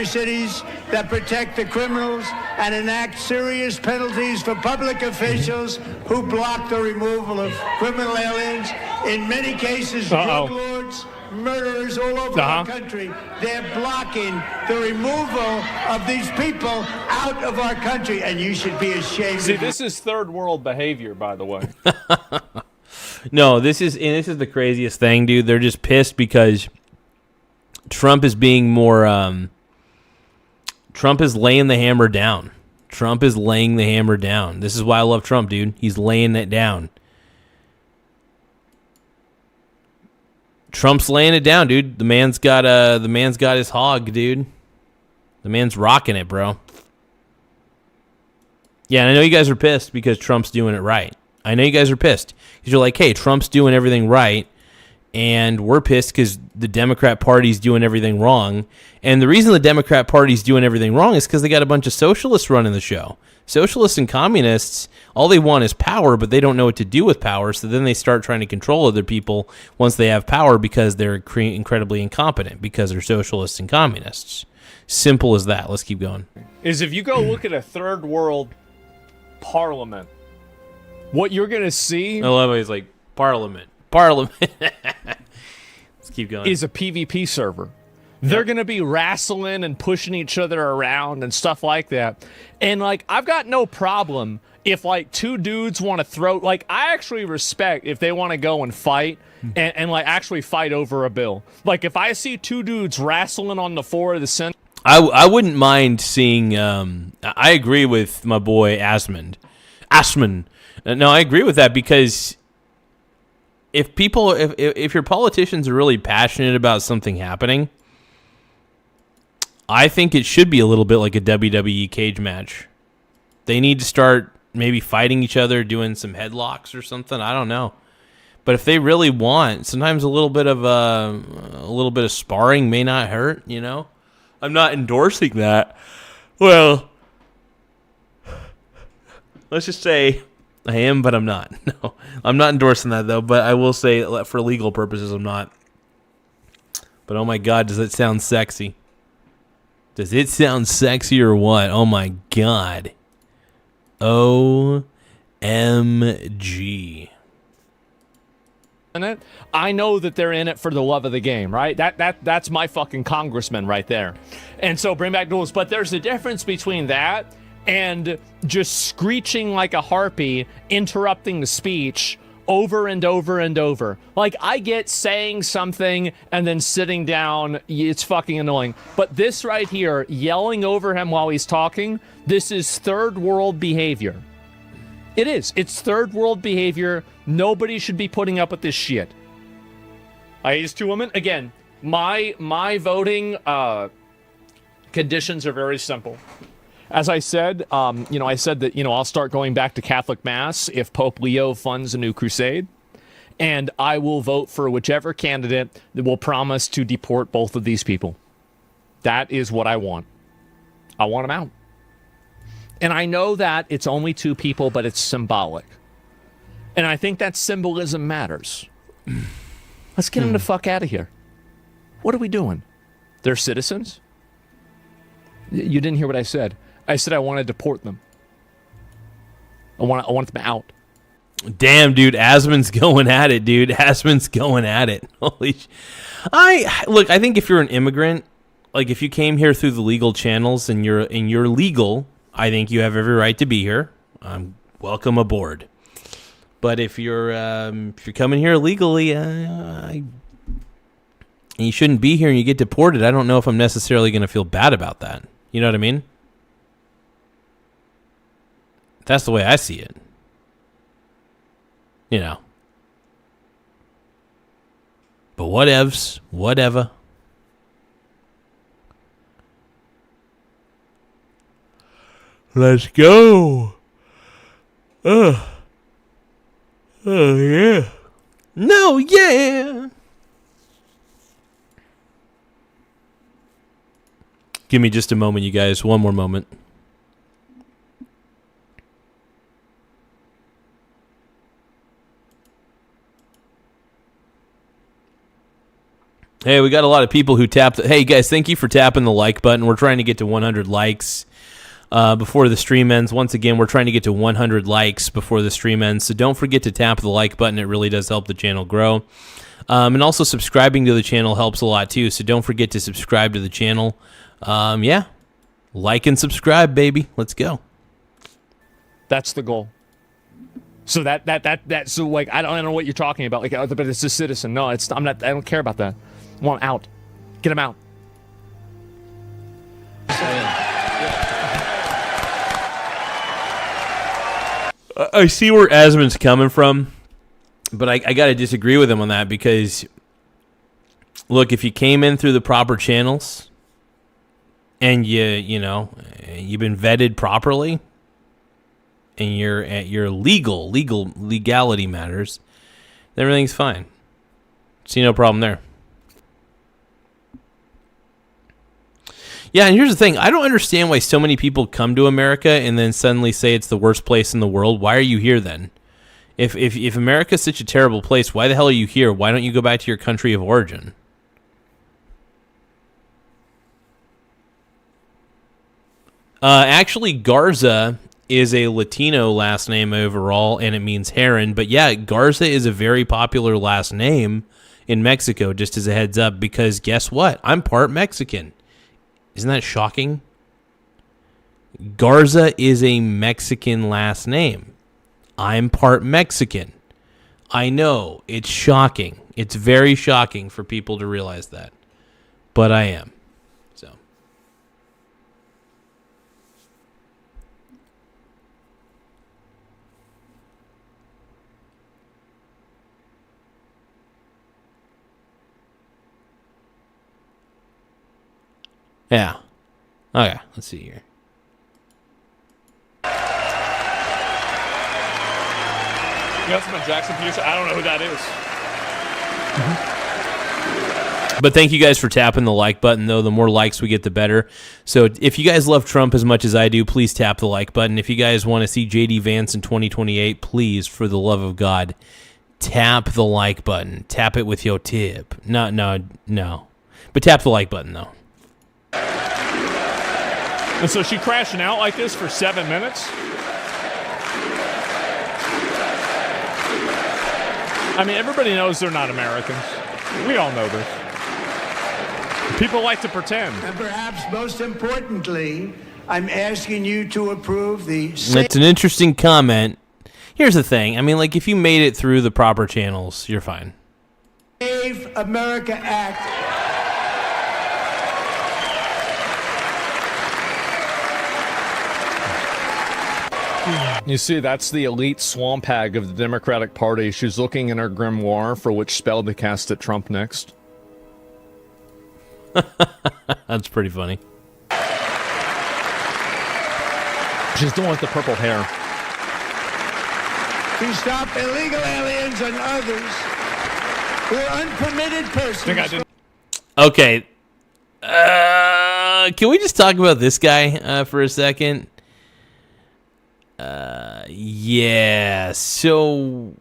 Cities that protect the criminals and enact serious penalties for public officials who block the removal of criminal aliens. In many cases, drug lords, murderers all over our country, they're blocking the removal of these people out of our country, and you should be ashamed. See, this is third world behavior, by the way. No, this is the craziest thing, dude. They're just pissed because Trump is being more. Trump is laying the hammer down. Trump is laying the hammer down. This is why I love Trump, dude. He's laying it down. Trump's laying it down, dude. The man's got his hog, dude. The man's rocking it, bro. Yeah, and I know you guys are pissed because Trump's doing it right. I know you guys are pissed because you're like, hey, Trump's doing everything right, and we're pissed because the Democrat Party's doing everything wrong. And the reason the Democrat Party's doing everything wrong is because they got a bunch of socialists running the show. Socialists and communists, all they want is power, but they don't know what to do with power, so then they start trying to control other people once they have power because they're incredibly incompetent, because they're socialists and communists. Simple as that. Let's keep going. Is if you go look at a third world parliament, what you're going to see... I love how he's like, Parliament. Let's keep going. ...is a PvP server. They're going to be wrestling and pushing each other around and stuff like that. And, like, I've got no problem if, like, two dudes want to throw... Like, I actually respect if they want to go and fight and, like, actually fight over a bill. Like, if I see two dudes wrestling on the floor of the Senate... I wouldn't mind seeing... I agree with my boy Asman. No, I agree with that because... If your politicians are really passionate about something happening, I think it should be a little bit like a WWE cage match. They need to start maybe fighting each other, doing some headlocks or something. I don't know, but if they really want, sometimes a little bit of sparring may not hurt. You know, I'm not endorsing that. Well, let's just say. I am, but I'm not. No, I'm not endorsing that, though. But I will say, for legal purposes, I'm not. But oh my God, does it sound sexy? Does it sound sexy or what? Oh my God. OMG. I know that they're in it for the love of the game, right? That's my fucking congressman right there. And so bring back rules. But there's a difference between that and just screeching like a harpy, interrupting the speech over and over and over. Like, I get saying something and then sitting down, it's fucking annoying. But this right here, yelling over him while he's talking, this is third world behavior. It is. It's third world behavior. Nobody should be putting up with this shit. I used to women. Again, my voting conditions are very simple. As I said, I said that, I'll start going back to Catholic Mass if Pope Leo funds a new crusade. And I will vote for whichever candidate that will promise to deport both of these people. That is what I want. I want them out. And I know that it's only two people, but it's symbolic. And I think that symbolism matters. Let's get them the fuck out of here. What are we doing? They're citizens? You didn't hear what I said. I said I want to deport them. I want them out. Damn, dude, Asman's going at it, dude. Asman's going at it. Holy look, I think if you're an immigrant, like if you came here through the legal channels and you're legal, I think you have every right to be here. Welcome aboard. But if you're coming here illegally, and you shouldn't be here and you get deported, I don't know if I'm necessarily going to feel bad about that. You know what I mean? That's the way I see it. You know. But whatevs. Whatever. Let's go. Ugh. Oh, yeah. No, yeah. Give me just a moment, you guys. One more moment. Hey, we got a lot of people who tapped. Hey, guys, thank you for tapping the like button. We're trying to get to 100 likes before the stream ends. Once again, we're trying to get to 100 likes before the stream ends. So don't forget to tap the like button. It really does help the channel grow. And also subscribing to the channel helps a lot too. So don't forget to subscribe to the channel. Yeah, like and subscribe, baby. Let's go. That's the goal. So so like I don't know what you're talking about. Like, but it's a citizen. No, it's I'm not. I don't care about that. I want out. Get him out. I see where Asmund's coming from, but I got to disagree with him on that because, look, if you came in through the proper channels and you've been vetted properly and your legality matters, then everything's fine. See no problem there. Yeah, and here's the thing. I don't understand why so many people come to America and then suddenly say it's the worst place in the world. Why are you here then? If America's such a terrible place, why the hell are you here? Why don't you go back to your country of origin? Actually, Garza is a Latino last name overall, and it means heron. But yeah, Garza is a very popular last name in Mexico, just as a heads up, because guess what? I'm part Mexican. Isn't that shocking? Garza is a Mexican last name. I'm part Mexican. I know, it's shocking. It's very shocking for people to realize that. But I am. So. Yeah. Okay, let's see here. Councilman Jackson Peterson. I don't know who that is. But thank you guys for tapping the like button, though. The more likes we get, the better. So if you guys love Trump as much as I do, please tap the like button. If you guys want to see J.D. Vance in 2028, please, for the love of God, tap the like button. Tap it with your tip. No. But tap the like button, though. And so she crashing out like this for 7 minutes? I mean, everybody knows they're not Americans. We all know this. People like to pretend. And perhaps most importantly, I'm asking you to approve the That's an interesting comment. Here's the thing. I mean, like, if you made it through the proper channels, you're fine. Save America Act. You see, that's the elite swamp hag of the Democratic Party. She's looking in her grimoire for which spell to cast at Trump next. That's pretty funny. She's the one with the purple hair. To stop illegal aliens and others who are unpermitted persons. Okay. Can we just talk about this guy for a second? Yeah. So,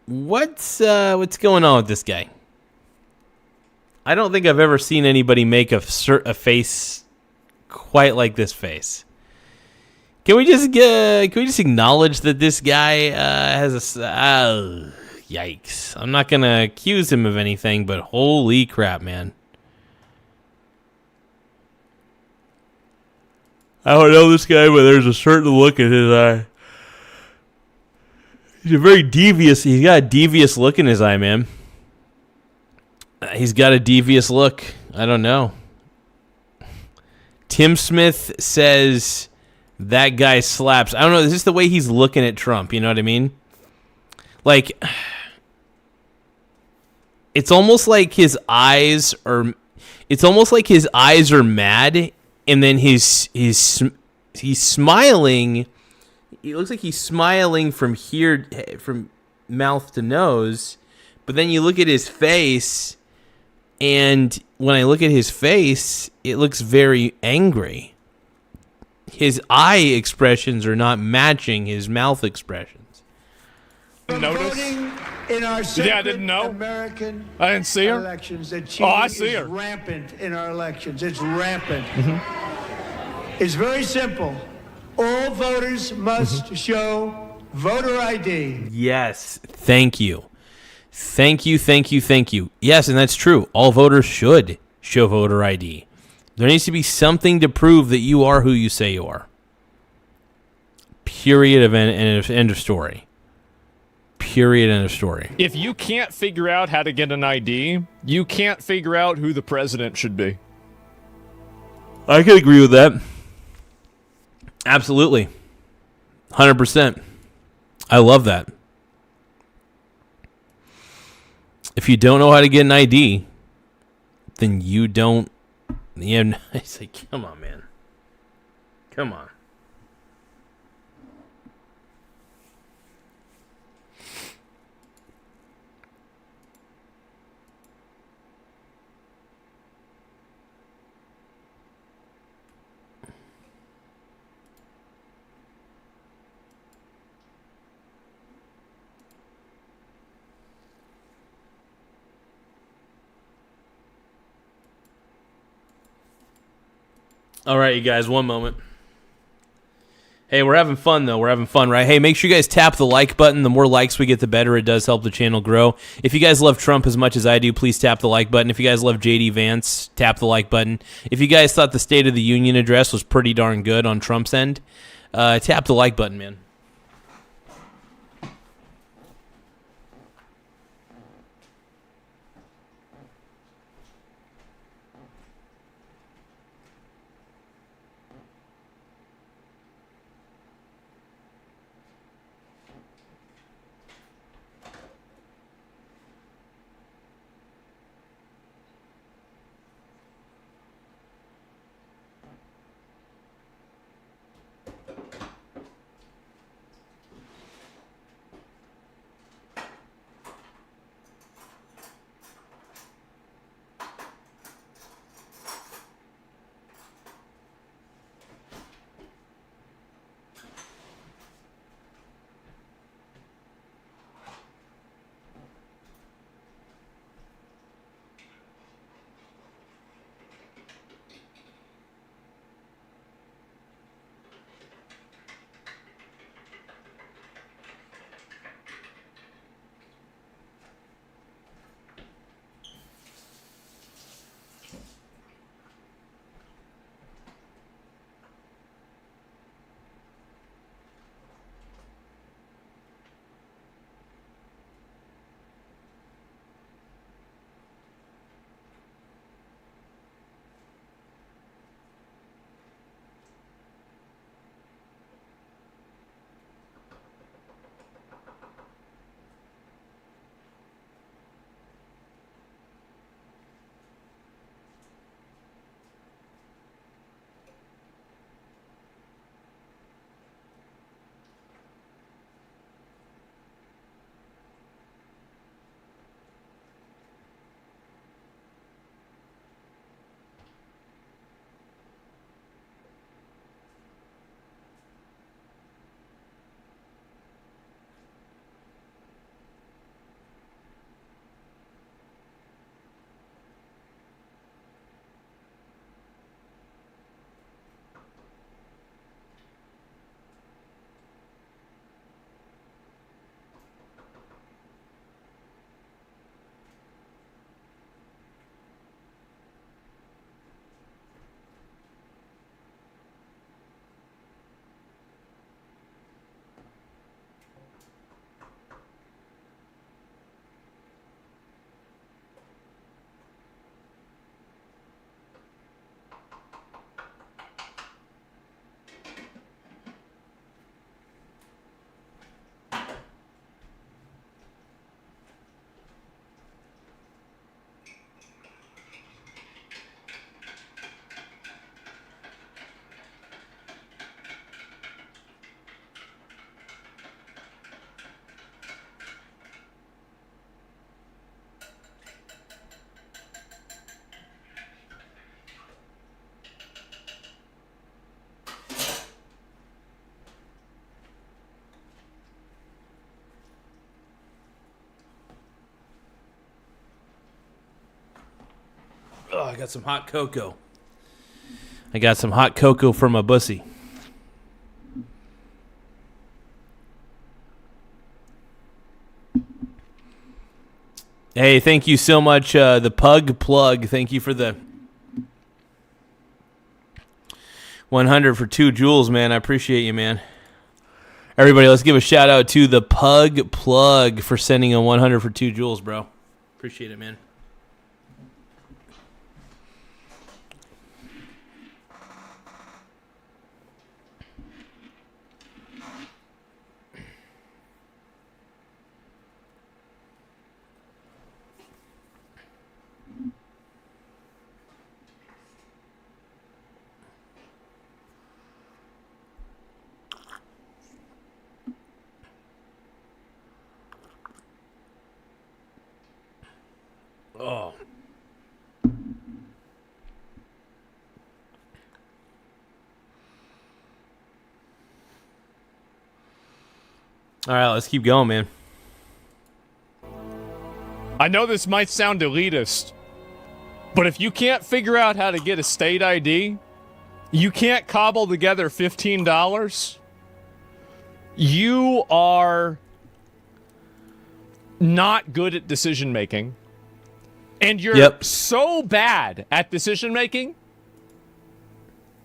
what's going on with this guy? I don't think I've ever seen anybody make a face quite like this face. Can we just acknowledge that this guy has a yikes? I'm not gonna accuse him of anything, but holy crap, man! I don't know this guy, but there's a certain look in his eye. He's got a devious look in his eye, man. He's got a devious look. I don't know. Tim Smith says that guy slaps. I don't know. Is this the way he's looking at Trump? You know what I mean? Like, it's almost like his eyes are. It's almost like his eyes are mad, and then he's smiling. It looks like he's smiling from here, from mouth to nose, but then you look at his face, and when I look at his face, it looks very angry. His eye expressions are not matching his mouth expressions. Notice? In our Yeah, I didn't know. American I didn't see her. elections, that cheating I see is her. rampant in our elections. It's rampant. It's very simple. All voters must show voter ID. Yes, thank you. Thank you, thank you, thank you. Yes, and that's true. All voters should show voter ID. There needs to be something to prove that you are who you say you are. Period of end of story. Period, end of story. If you can't figure out how to get an ID, you can't figure out who the president should be. I can agree with that. Absolutely. 100%. I love that. If you don't know how to get an ID, then you don't. Yeah, it's like, come on, man. Come on. All right, you guys, one moment. Hey, we're having fun, though. We're having fun, right? Hey, make sure you guys tap the like button. The more likes we get, the better. It does help the channel grow. If you guys love Trump as much as I do, please tap the like button. If you guys love J.D. Vance, tap the like button. If you guys thought the State of the Union address was pretty darn good on Trump's end, tap the like button, man. Oh, I got some hot cocoa. I got some hot cocoa from a bussy. Hey, thank you so much, the Pug Plug. Thank you for the 100 for 2 joules, man. I appreciate you, man. Everybody, let's give a shout out to the Pug Plug for sending a 100 for 2 joules, bro. Appreciate it, man. Oh. All right, let's keep going, man. I know this might sound elitist, but if you can't figure out how to get a state ID, you can't cobble together $15, you are not good at decision making. And you're so bad at decision making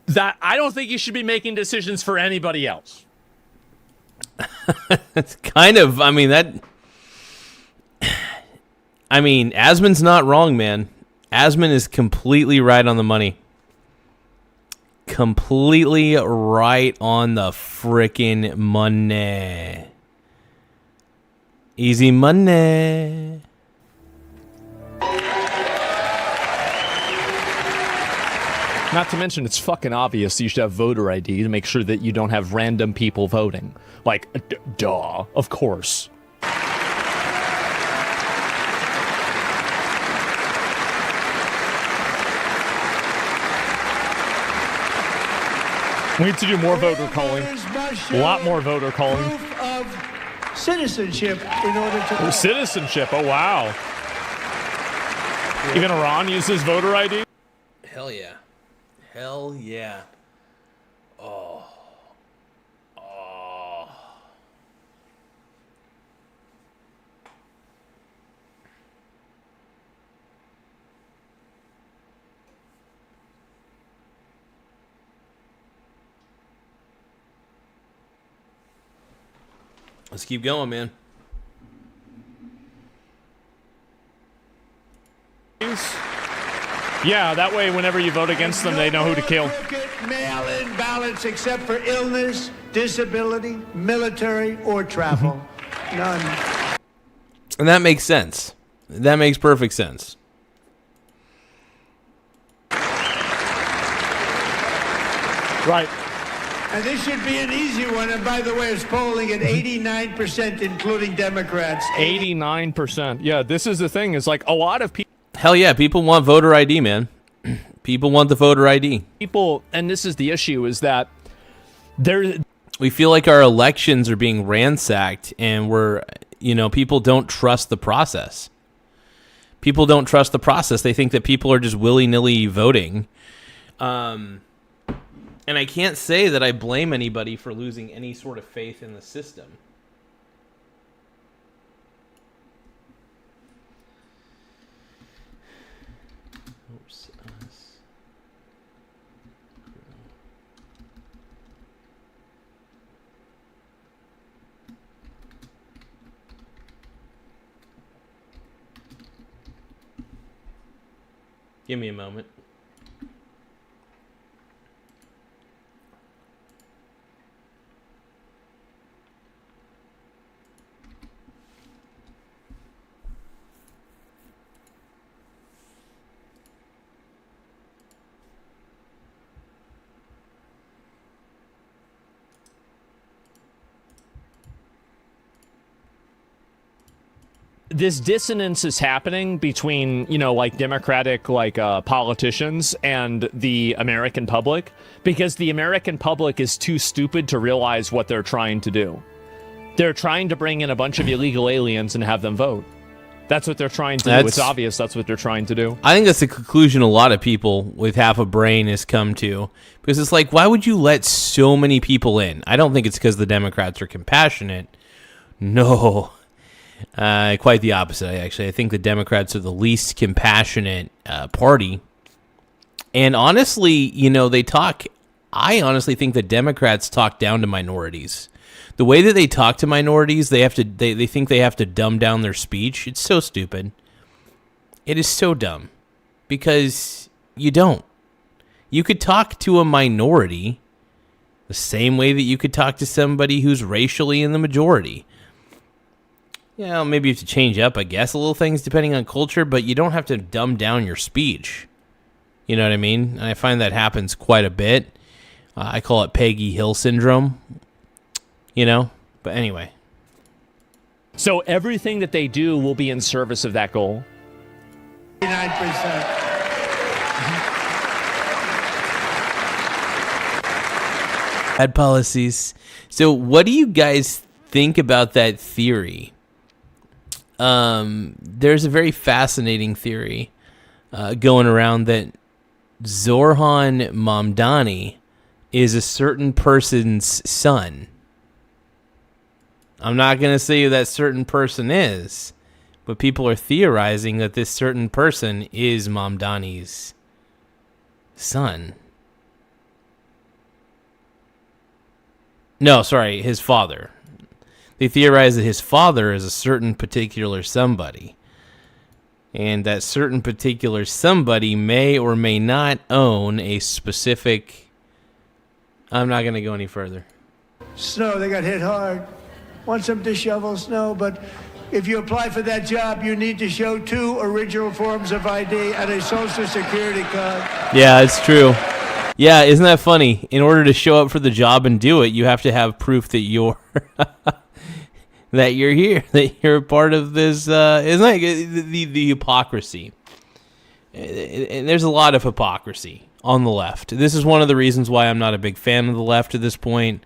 that I don't think you should be making decisions for anybody else. It's kind of, Asman's not wrong, man. Asman is completely right on the money. Completely right on the frickin' money. Easy money. Not to mention, it's fucking obvious you should have voter ID to make sure that you don't have random people voting. Like, duh, of course. We need to do more voter calling. A lot more voter calling. Proof of citizenship in order to... Citizenship, oh wow. Even Iran uses voter ID? Hell yeah. Hell yeah. Oh. Oh. Let's keep going, man. Yeah, that way whenever you vote against them, they know who to kill. Mail-in ballots except for illness, disability, military, or travel. None. And that makes sense. That makes perfect sense. Right. And this should be an easy one. And by the way, it's polling at 89%, including Democrats. 89%. Yeah, this is the thing. Is like a lot of people. Hell yeah, people want voter ID, man. People want the voter ID. People, and this is the issue, is that we feel like our elections are being ransacked, and people don't trust the process. People don't trust the process. They think that people are just willy-nilly voting. And I can't say that I blame anybody for losing any sort of faith in the system. Oops. Give me a moment. This dissonance is happening between, Democratic, politicians and the American public, because the American public is too stupid to realize what they're trying to do. They're trying to bring in a bunch of illegal aliens and have them vote. That's what they're trying to do. It's obvious that's what they're trying to do. I think that's the conclusion a lot of people with half a brain has come to. Because it's like, why would you let so many people in? I don't think it's because the Democrats are compassionate. No. Quite the opposite, actually. I think the Democrats are the least compassionate party. And honestly, you know, I honestly think the Democrats talk down to minorities. The way that they talk to minorities, they think they have to dumb down their speech. It's so stupid. It is so dumb. Because you don't. You could talk to a minority the same way that you could talk to somebody who's racially in the majority. You know, maybe you have to change up, I guess, a little things depending on culture, but you don't have to dumb down your speech. You know what I mean? And I find that happens quite a bit. I call it Peggy Hill syndrome. You know? But anyway. So everything that they do will be in service of that goal? 9%. Bad policies. So what do you guys think about that theory? There's a very fascinating theory going around that Zoran Mamdani is a certain person's son. I'm not going to say who that certain person is, but people are theorizing that this certain person is Mamdani's son. No, sorry, his father. They theorize that his father is a certain particular somebody. And that certain particular somebody may or may not own a specific... I'm not going to go any further. Snow, they got hit hard. Want them to shovel snow, but if you apply for that job, you need to show 2 original forms of ID and a Social Security card. Yeah, it's true. Yeah, isn't that funny? In order to show up for the job and do it, you have to have proof that you're that you're here, that you're part of this. Isn't that the hypocrisy? And there's a lot of hypocrisy on the left. This is one of the reasons why I'm not a big fan of the left at this point.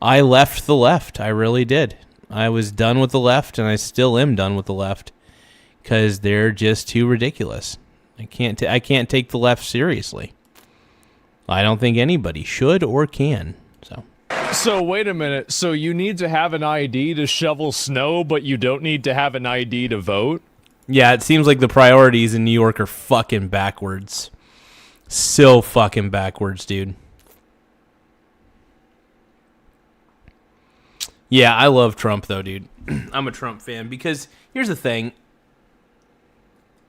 I left the left. I really did. I was done with the left, and I still am done with the left because they're just too ridiculous. I can't take the left seriously. I don't think anybody should or can. So wait a minute. So you need to have an ID to shovel snow, but you don't need to have an ID to vote? Yeah, it seems like the priorities in New York are fucking backwards. So fucking backwards, dude. Yeah, I love Trump, though, dude. I'm a Trump fan because here's the thing.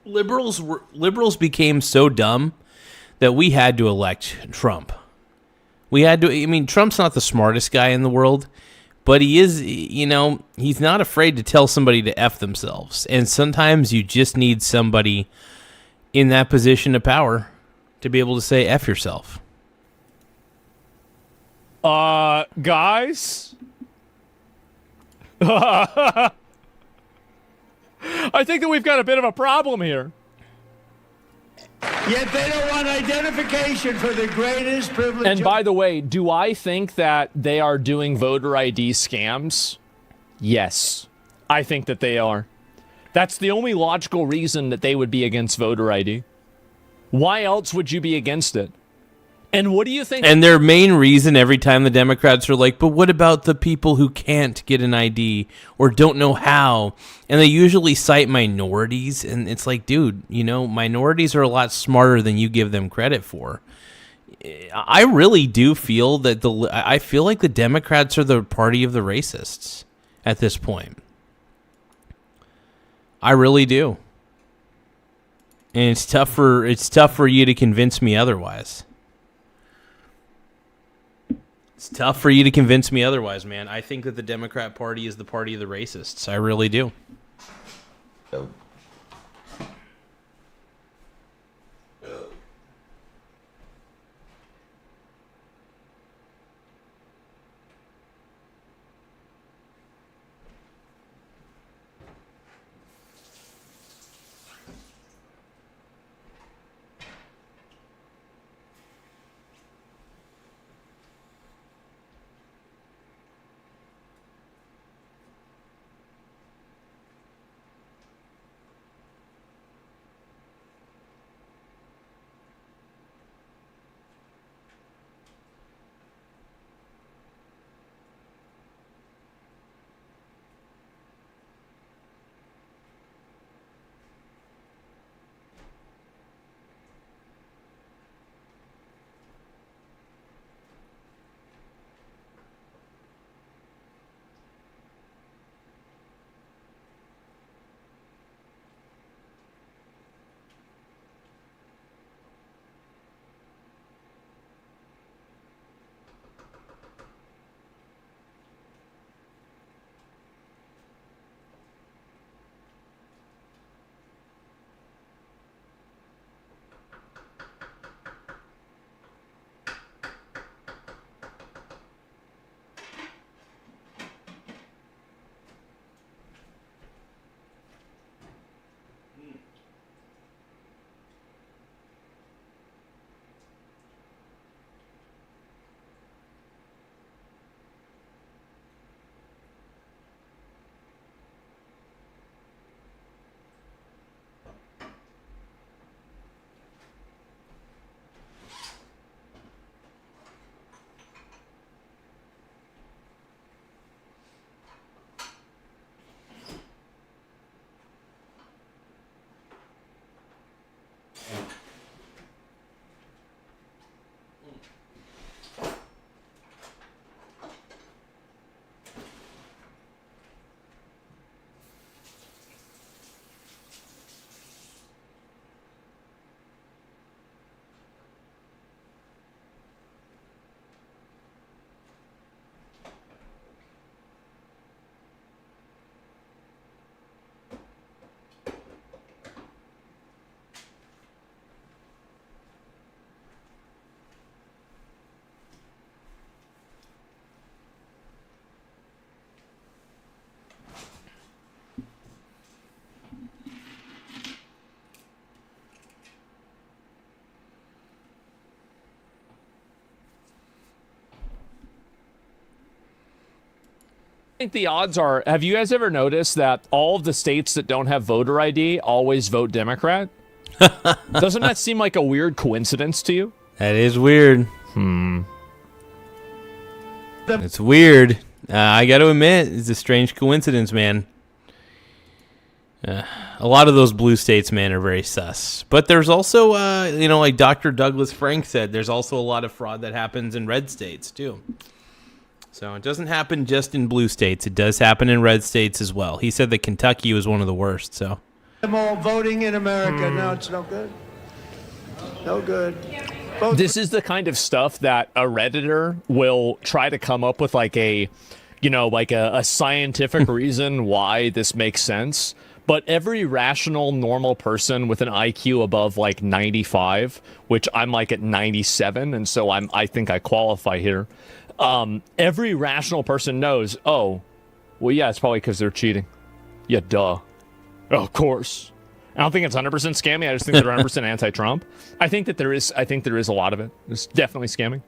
Liberals became so dumb that we had to elect Trump. We had to. I mean, Trump's not the smartest guy in the world, but he is, you know, he's not afraid to tell somebody to F themselves. And sometimes you just need somebody in that position of power to be able to say F yourself. Guys? I think that we've got a bit of a problem here. Yet they don't want identification for the greatest privilege. And by the way, do I think that they are doing voter ID scams? Yes, I think that they are. That's the only logical reason that they would be against voter ID. Why else would you be against it? And what do you think? And their main reason every time the Democrats are like, but what about the people who can't get an ID or don't know how? And they usually cite minorities. And it's like, dude, you know, minorities are a lot smarter than you give them credit for. I really do feel that I feel like the Democrats are the party of the racists at this point. I really do. And it's tough for you to convince me otherwise. It's tough for you to convince me otherwise, man. I think that the Democrat Party is the party of the racists. I really do. I think the odds are, have you guys ever noticed that all of the states that don't have voter ID always vote Democrat? Doesn't that seem like a weird coincidence to you? That is weird. It's weird. I got to admit, it's a strange coincidence, man. A lot of those blue states, man, are very sus. But there's also, like Dr. Douglas Frank said, there's also a lot of fraud that happens in red states, too. So it doesn't happen just in blue states. It does happen in red states as well. He said that Kentucky was one of the worst, so. Them all voting in America. No, it's no good. No good. This is the kind of stuff that a Redditor will try to come up with like a scientific reason why this makes sense. But every rational, normal person with an IQ above like 95, which I'm like at 97, and so I think I qualify here. Every rational person knows, oh, well, yeah, it's probably because they're cheating. Yeah, duh. Oh, of course. I don't think it's 100% scammy. I just think they're 100% anti-Trump. I think there is a lot of it. It's definitely scamming.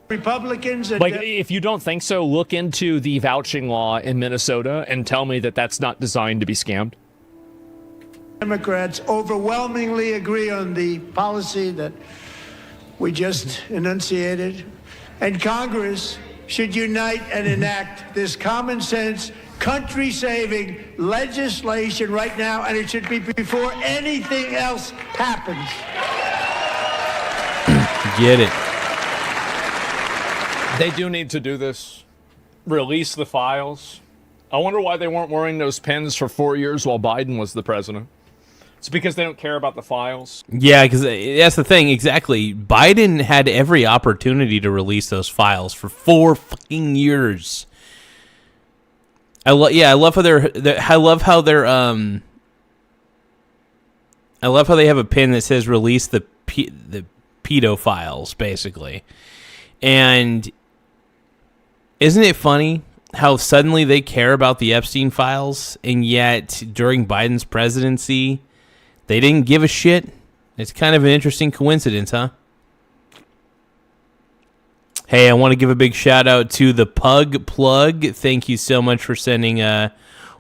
Republicans. Like, if you don't think so, look into the vouching law in Minnesota and tell me that that's not designed to be scammed. Democrats overwhelmingly agree on the policy that we just enunciated. And Congress should unite and enact this common sense, country-saving legislation right now, and it should be before anything else happens. Get it. They do need to do this. Release the files. I wonder why they weren't wearing those pins for 4 years while Biden was the president. It's because they don't care about the files. Yeah, because that's the thing. Exactly. Biden had every opportunity to release those files for 4 fucking years. I love how they have a pin that says release the pedophiles, basically. And isn't it funny how suddenly they care about the Epstein files, and yet during Biden's presidency, they didn't give a shit? It's kind of an interesting coincidence, huh? Hey, I want to give a big shout out to the Pug Plug. Thank you so much for sending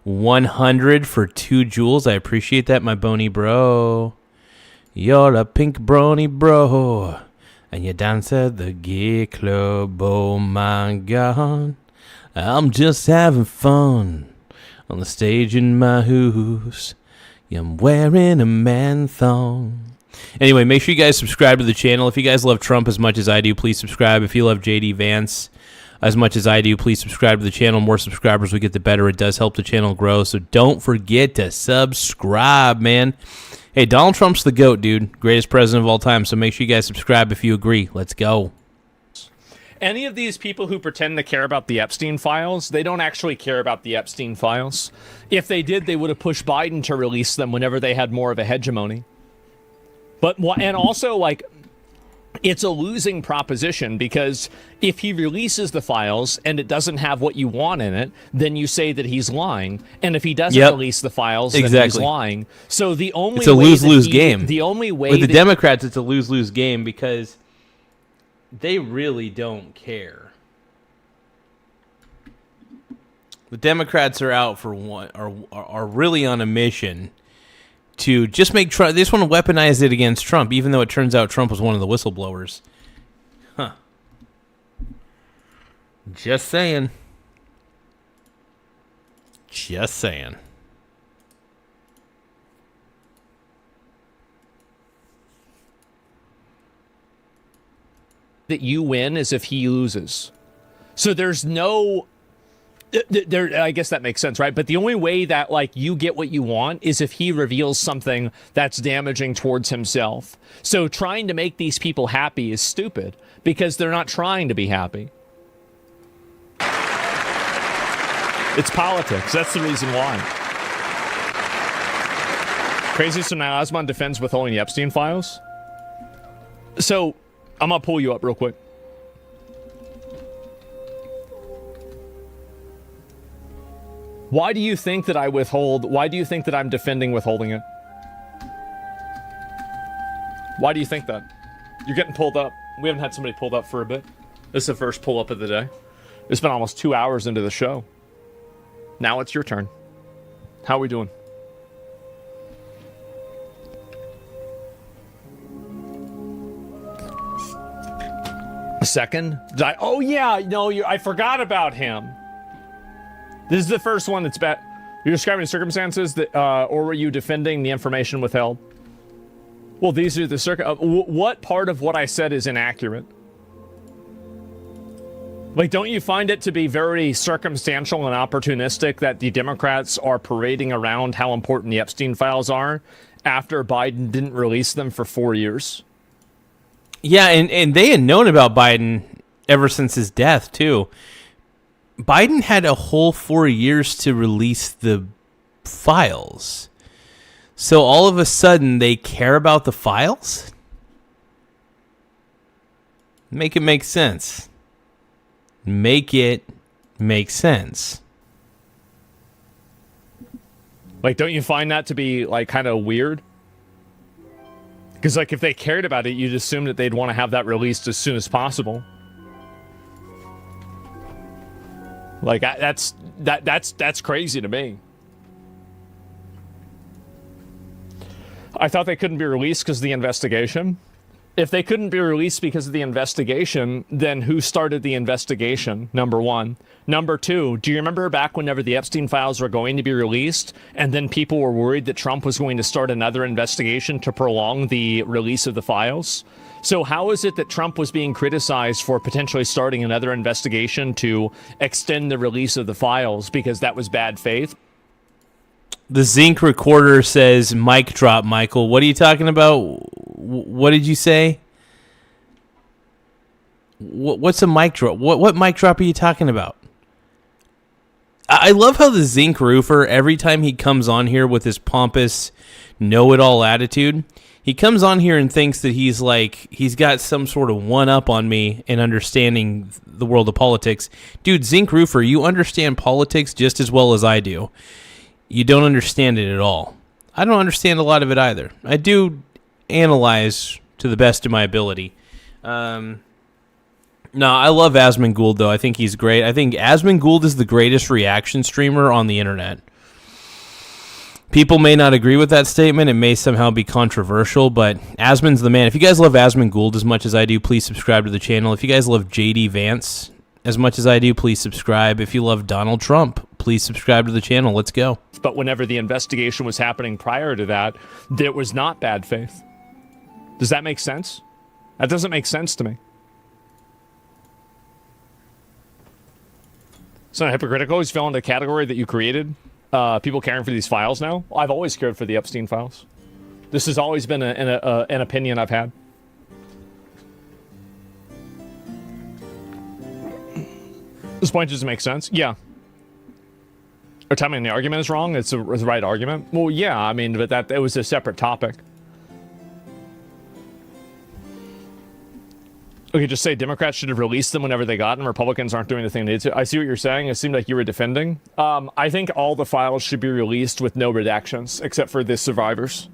100 for 2 jewels. I appreciate that, my bony bro. You're a pink brony bro, and you dance at the gay club. Oh my God, I'm just having fun on the stage in my house. I'm wearing a man thong. Anyway, make sure you guys subscribe to the channel. If you guys love Trump as much as I do, please subscribe. If you love JD Vance as much as I do, please subscribe to the channel. The more subscribers we get, the better. It does help the channel grow, so don't forget to subscribe, man. Hey, Donald Trump's the GOAT, dude. Greatest president of all time, so make sure you guys subscribe if you agree. Let's go. Any of these people who pretend to care about the Epstein files, they don't actually care about the Epstein files. If they did, they would have pushed Biden to release them whenever they had more of a hegemony. And also, like, it's a losing proposition, because if he releases the files and it doesn't have what you want in it, then you say that he's lying. And if he doesn't release the files, then he's lying. So the only it's a lose-lose game. The only way with the Democrats, it's a lose-lose game because they really don't care. The Democrats are out for one, are really on a mission to just make Trump. They just want to weaponize it against Trump, even though it turns out Trump was one of the whistleblowers. Huh. Just saying. Just saying. That you win is if he loses. So there's no... I guess that makes sense, right? But the only way that, like, you get what you want is if he reveals something that's damaging towards himself. So trying to make these people happy is stupid because they're not trying to be happy. It's politics. That's the reason why. Crazy. So now Osman defends withholding the Epstein files. So I'm going to pull you up real quick. Why do you think that I withhold? Why do you think that I'm defending withholding it? Why do you think that? You're getting pulled up. We haven't had somebody pulled up for a bit. This is the first pull up of the day. It's been almost 2 hours into the show. Now it's your turn. How are we doing? A second? Oh yeah, no, I forgot about him. This is the first one that's bad. You're describing the circumstances that, or were you defending the information withheld? Well, these are the what part of what I said is inaccurate? Like, don't you find it to be very circumstantial and opportunistic that the Democrats are parading around how important the Epstein files are after Biden didn't release them for 4 years? Yeah, and they had known about Biden ever since his death, too. Biden had a whole 4 years to release the files. So all of a sudden, they care about the files? Make it make sense. Make it make sense. Like, don't you find that to be, like, kind of weird? Because, like, if they cared about it, you'd assume that they'd want to have that released as soon as possible. Like, that's crazy to me. I thought they couldn't be released because of the investigation. If they couldn't be released because of the investigation, then who started the investigation, number one? Number two, do you remember back whenever the Epstein files were going to be released, and then people were worried that Trump was going to start another investigation to prolong the release of the files? So how is it that Trump was being criticized for potentially starting another investigation to extend the release of the files because that was bad faith? The Zinc recorder says, mic drop, Michael. What are you talking about? What did you say? What's a mic drop? What mic drop are you talking about? I love how the Zinc roofer, every time he comes on here with his pompous know-it-all attitude, he comes on here and thinks that he's got some sort of one-up on me in understanding the world of politics. Dude, Zinc roofer, you understand politics just as well as I do. You don't understand it at all. I don't understand a lot of it either. I do analyze to the best of my ability. No, I love Asmongold, though. I think he's great. I think Asmongold is the greatest reaction streamer on the internet. People may not agree with that statement. It may somehow be controversial, but Asmon's the man. If you guys love Asmongold as much as I do, please subscribe to the channel. If you guys love JD Vance as much as I do, please subscribe. If you love Donald Trump, please subscribe to the channel. Let's go. But whenever the investigation was happening prior to that, there was not bad faith. Does that make sense? That doesn't make sense to me. It's not hypocritical. He's fell into a category that you created. People caring for these files now. I've always cared for the Epstein files. This has always been an opinion I've had. This point doesn't make sense. Yeah. Or tell me the argument is wrong. It's the right argument. Well, yeah. I mean, but it was a separate topic. Okay, just say Democrats should have released them whenever they got them. Republicans aren't doing the thing they need to. I see what you're saying. It seemed like you were defending. I think all the files should be released with no redactions, except for the survivors.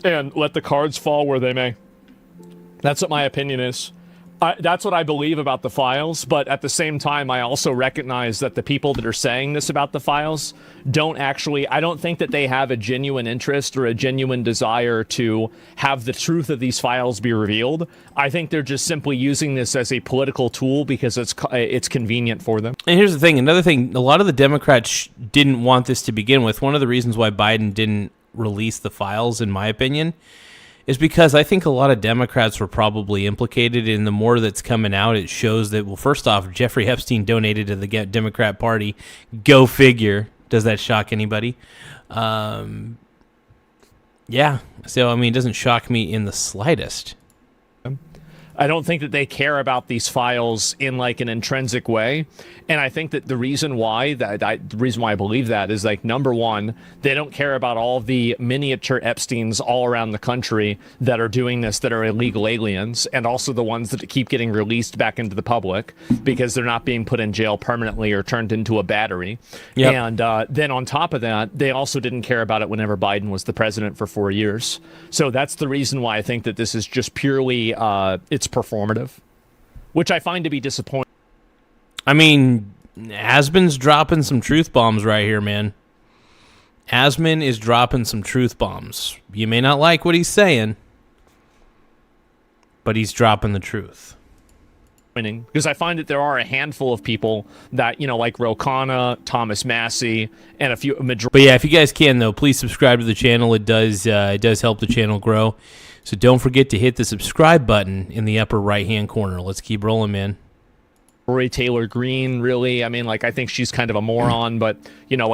And let the cards fall where they may. That's what my opinion is. That's what I believe about the files, but at the same time, I also recognize that the people that are saying this about the files I don't think that they have a genuine interest or a genuine desire to have the truth of these files be revealed. I think they're just simply using this as a political tool because it's convenient for them. And here's the thing, another thing, a lot of the Democrats didn't want this to begin with. One of the reasons why Biden didn't release the files, in my opinion, is because I think a lot of Democrats were probably implicated, and the more that's coming out, it shows that, well, first off, Jeffrey Epstein donated to the Democrat Party. Go figure. Does that shock anybody? Yeah. So, I mean, it doesn't shock me in the slightest. I don't think that they care about these files in like an intrinsic way. And I think that the reason why I believe that is, like, number one, they don't care about all the miniature Epsteins all around the country that are doing this, that are illegal aliens, and also the ones that keep getting released back into the public because they're not being put in jail permanently or turned into a battery. Yep. And then on top of that, they also didn't care about it whenever Biden was the president for 4 years. So that's the reason why I think that this is just purely, it's performative, which I find to be disappointing. I mean, Asman's dropping some truth bombs right here, man. Asman is dropping some truth bombs. You may not like what he's saying, but he's dropping the truth. Because I find that there are a handful of people that, like Ro Khanna, Thomas Massey, and a few. But yeah, if you guys can, though, please subscribe to the channel. It does help the channel grow. So don't forget to hit the subscribe button in the upper right-hand corner. Let's keep rolling, man. Rory Taylor Greene, really. I mean, I think she's kind of a moron, but,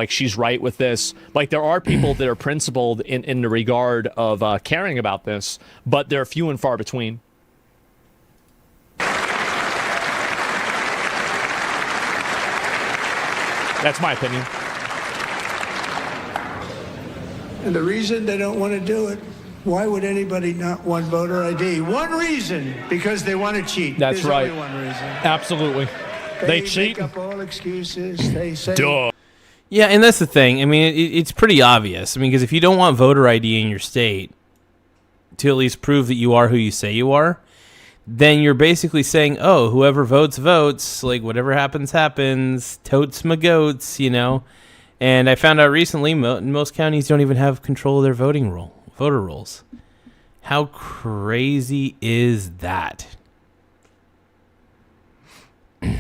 she's right with this. There are people that are principled in the regard of caring about this, but they're few and far between. That's my opinion. And the reason they don't want to do it, why would anybody not want voter ID? One reason, because they want to cheat. That's There's right. only one reason. Absolutely. They cheat. Make up all excuses. They say. Duh. Yeah, and that's the thing. I mean, it's pretty obvious. I mean, because if you don't want voter ID in your state to at least prove that you are who you say you are, then you're basically saying, oh, whoever votes, votes. Whatever happens, happens. Totes my goats, And I found out recently most counties don't even have control of their voter rolls. How crazy is that?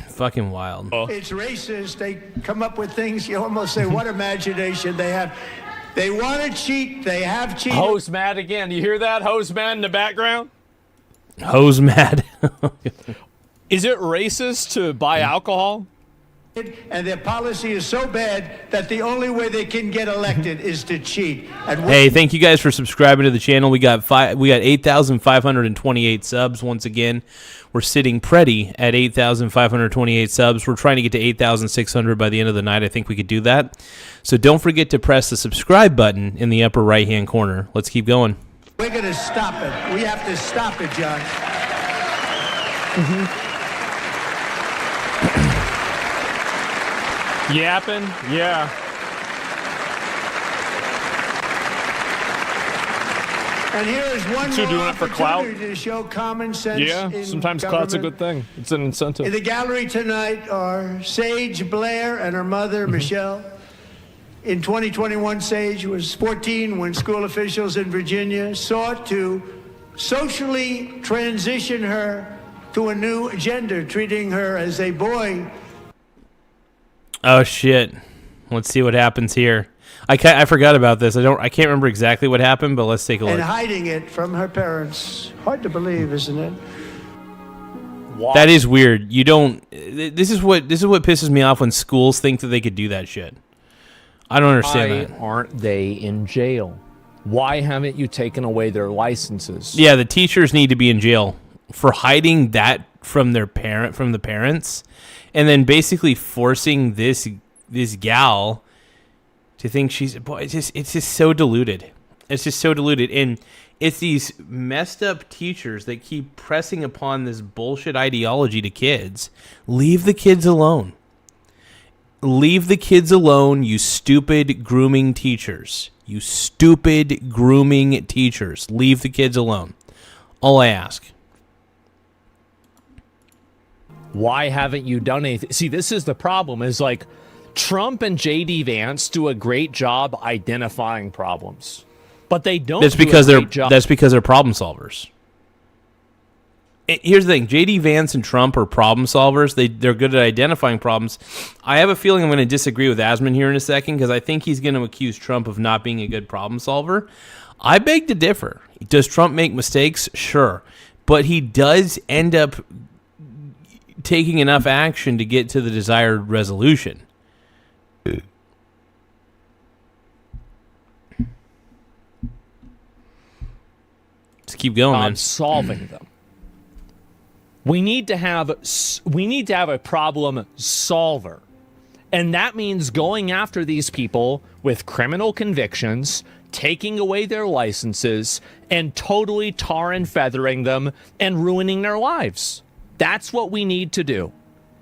Fucking wild. It's racist. They come up with things. You almost say, what imagination they have. They want to cheat. They have cheated. Hose mad again. You hear that? Hose mad in the background? Hose mad. Is it racist to buy alcohol? And their policy is so bad that the only way they can get elected is to cheat. Hey, thank you guys for subscribing to the channel. We got 8,528 subs once again. We're sitting pretty at 8,528 subs. We're trying to get to 8,600 by the end of the night. I think we could do that. So don't forget to press the subscribe button in the upper right-hand corner. Let's keep going. We're going to stop it. We have to stop it, John. Yapping? Yeah. And here is one So more doing it for clout? opportunity to show common sense. Yeah, in sometimes government. clout's a good thing. It's an incentive. In the gallery tonight are Sage Blair and her mother, Michelle. In 2021, Sage was 14 when school officials in Virginia sought to socially transition her to a new gender, treating her as a boy. Oh shit! Let's see what happens here. I forgot about this. I can't remember exactly what happened, but let's take a look. And hiding it from her parents. Hard to believe, isn't it? Why? That is weird. You don't. This is what pisses me off when schools think that they could do that shit. I don't understand that. Why aren't they in jail? Why haven't you taken away their licenses? Yeah, the teachers need to be in jail for hiding that from the parents, and then basically forcing this gal to think she's boy. It's just so diluted. It's just so diluted, and it's these messed up teachers that keep pressing upon this bullshit ideology to kids. Leave the kids alone. Leave the kids alone, you stupid grooming teachers. You stupid grooming teachers. Leave the kids alone. All I ask. Why haven't you done anything? See, this is the problem, is Trump and J.D. Vance do a great job identifying problems, but they don't. That's because they're problem solvers. Here's the thing: J.D. Vance and Trump are problem solvers. They're good at identifying problems. I have a feeling I'm going to disagree with Asman here in a second because I think he's going to accuse Trump of not being a good problem solver. I beg to differ. Does Trump make mistakes? Sure, but he does end up taking enough action to get to the desired resolution. Let's keep going, man. Solving them. We need to have a problem solver. And that means going after these people with criminal convictions, taking away their licenses, and totally tar and feathering them and ruining their lives. That's what we need to do.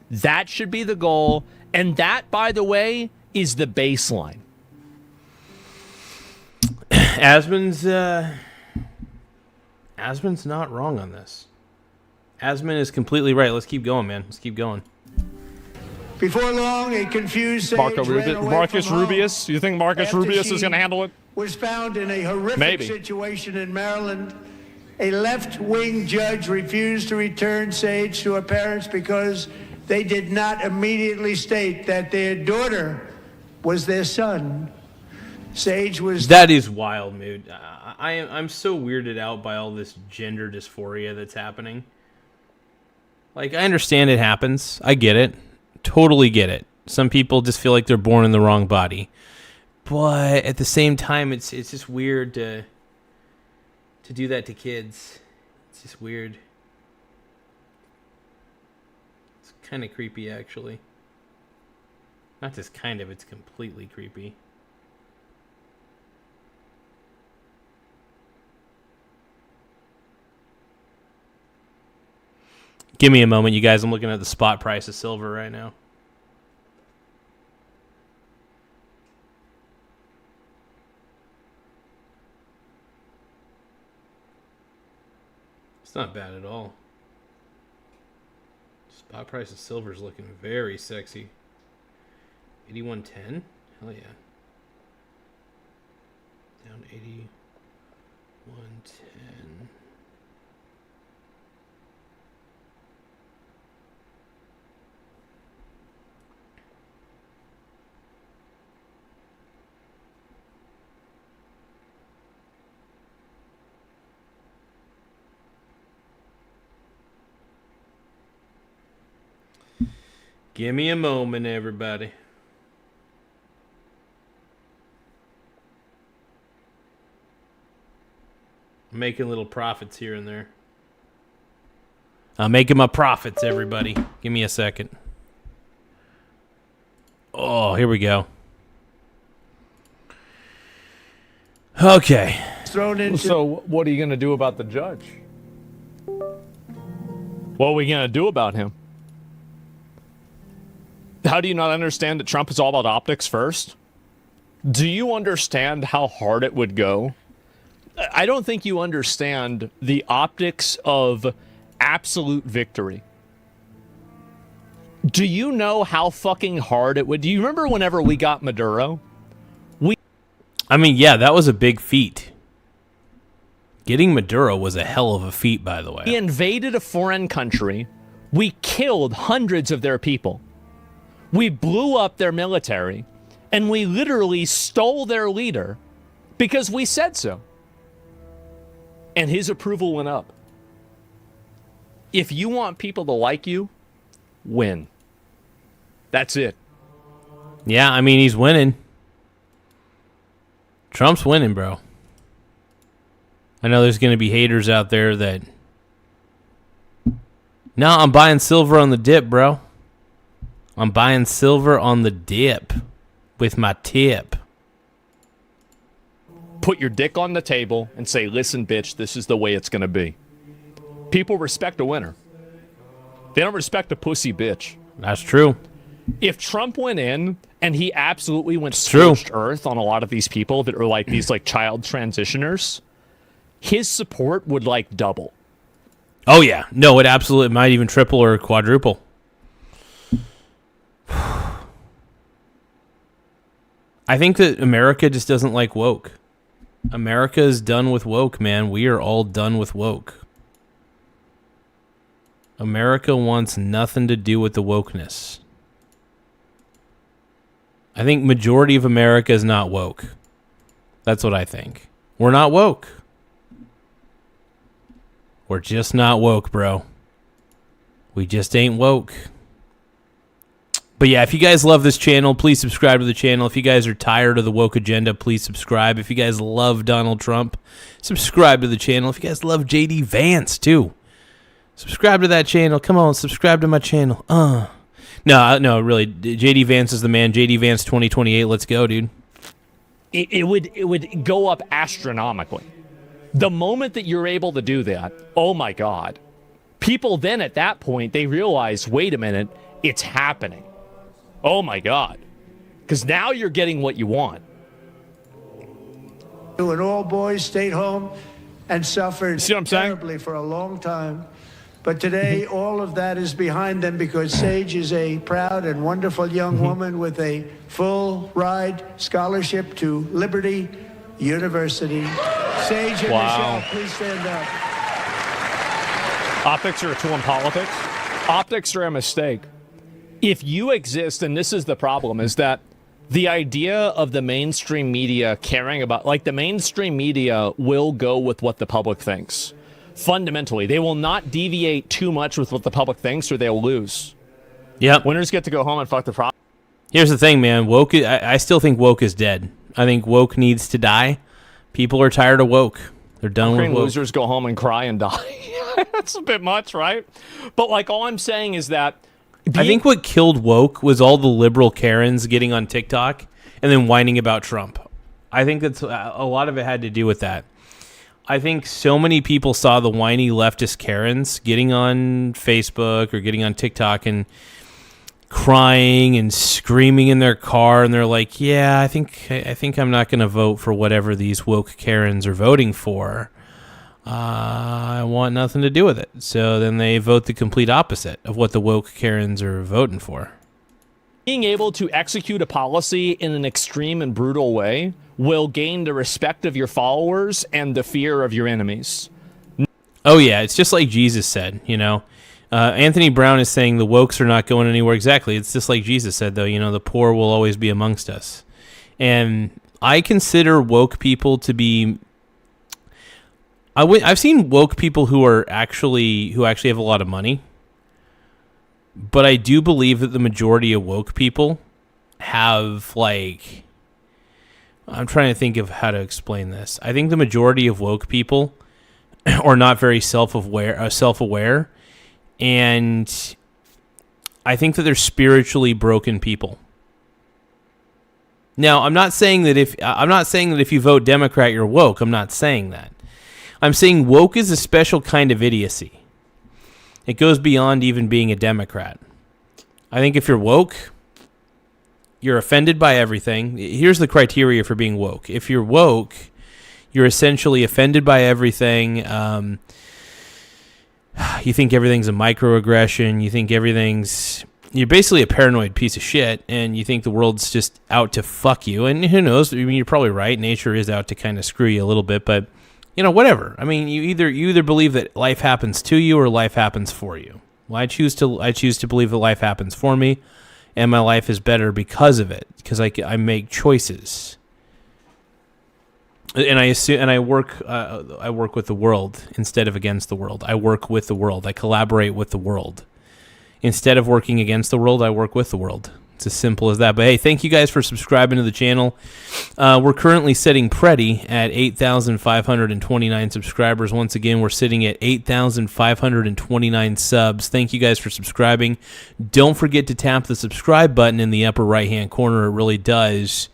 That should be the goal. And that, by the way, is the baseline. Asman's not wrong on this. Asman is completely right. Let's keep going, man. Let's keep going. Before long, a confused Sage Marcus ran away Marcus from home Rubius? You think Marcus after Rubius she is going to handle it? Was found in a horrific Maybe. situation in Maryland. A left-wing judge refused to return Sage to her parents because they did not immediately state that their daughter was their son. Sage was... That is wild, mood. I'm so weirded out by all this gender dysphoria that's happening. Like, I understand it happens. I get it. Totally get it. Some people just feel like they're born in the wrong body. But at the same time, it's just weird to do that to kids. It's just weird. It's kind of creepy, actually. Not just kind of, it's completely creepy. Give me a moment, you guys. I'm looking at the spot price of silver right now. It's not bad at all. Spot price of silver is looking very sexy. 81.10? Hell yeah. Down 81.10. Give me a moment, everybody. I'm making little profits here and there. I'm making my profits, everybody. Give me a second. Oh, here we go. Okay. So what are you going to do about the judge? What are we going to do about him? How do you not understand that Trump is all about optics first? Do you understand how hard it would go? I don't think you understand the optics of absolute victory. Do you know how fucking hard it would? Do you remember whenever we got Maduro? I mean, yeah, that was a big feat. Getting Maduro was a hell of a feat, by the way. We invaded a foreign country. We killed hundreds of their people. We blew up their military, and we literally stole their leader because we said so. And his approval went up. If you want people to like you, win. That's it. Yeah, I mean, he's winning. Trump's winning, bro. I know there's going to be haters out there that... No, I'm buying silver on the dip, bro. I'm buying silver on the dip with my tip. Put your dick on the table and say, listen, bitch, this is the way it's going to be. People respect a winner. They don't respect a pussy bitch. That's true. If Trump went in and he absolutely went scorched earth on a lot of these people that are like these like child transitioners, his support would like double. Oh, yeah. No, it absolutely might even triple or quadruple. I think that America just doesn't like woke. America is done with woke, man. We are all done with woke. America wants nothing to do with the wokeness. I think majority of America is not woke. That's what I think. We're not woke. We're just not woke, bro. We just ain't woke. But yeah, if you guys love this channel, please subscribe to the channel. If you guys are tired of the woke agenda, please subscribe. If you guys love Donald Trump, subscribe to the channel. If you guys love JD Vance, too, subscribe to that channel. Come on, subscribe to my channel. No, really, JD Vance is the man. JD Vance 2028, let's go, dude. It would go up astronomically. The moment that you're able to do that, oh my God. People then at that point, they realize, wait a minute, it's happening. Oh my God. Because now you're getting what you want. And all boys stayed home and suffered See what I'm saying? terribly for a long time. But today, all of that is behind them because Sage is a proud and wonderful young woman with a full ride scholarship to Liberty University. Sage and Michelle, please stand up. Optics are a tool in politics. Optics are a mistake. If you exist, and this is the problem, is that the idea of the mainstream media caring about, like, the mainstream media will go with what the public thinks. Fundamentally, they will not deviate too much with what the public thinks or they'll lose. Yep. Winners get to go home and fuck the problem. Here's the thing, man. Woke. I still think woke is dead. I think woke needs to die. People are tired of woke. They're done with woke. Losers go home and cry and die. That's a bit much, right? But, like, all I'm saying is that I think what killed woke was all the liberal Karens getting on TikTok and then whining about Trump. I think that's a lot of it had to do with that. I think so many people saw the whiny leftist Karens getting on Facebook or getting on TikTok and crying and screaming in their car, and they're like, "Yeah, I think I'm not going to vote for whatever these woke Karens are voting for. I want nothing to do with it." So then they vote the complete opposite of what the woke Karens are voting for. Being able to execute a policy in an extreme and brutal way will gain the respect of your followers and the fear of your enemies. Oh, yeah. It's just like Jesus said, you know. Anthony Brown is saying the wokes are not going anywhere. Exactly. It's just like Jesus said, though, you know, the poor will always be amongst us. And I consider woke people to be... I've seen woke people who actually have a lot of money. But I do believe that the majority of woke people have, like... I'm trying to think of how to explain this. I think the majority of woke people are not very self-aware, and I think that they're spiritually broken people. Now, I'm not saying that if you vote Democrat, you're woke. I'm not saying that. I'm saying woke is a special kind of idiocy. It goes beyond even being a Democrat. I think if you're woke, you're offended by everything. Here's the criteria for being woke. If you're woke, you're essentially offended by everything. You think everything's a microaggression. You think you're basically a paranoid piece of shit, and you think the world's just out to fuck you. And who knows? I mean, you're probably right. Nature is out to kind of screw you a little bit, but you know, whatever. I mean, you either believe that life happens to you or life happens for you. Well, I choose to believe that life happens for me, and my life is better because of it, because I make choices. And I work with the world instead of against the world. I work with the world. I collaborate with the world. Instead of working against the world, I work with the world. It's as simple as that. But hey, thank you guys for subscribing to the channel. We're currently sitting pretty at 8,529 subscribers. Once again, we're sitting at 8,529 subs. Thank you guys for subscribing. Don't forget to tap the subscribe button in the upper right-hand corner. It really does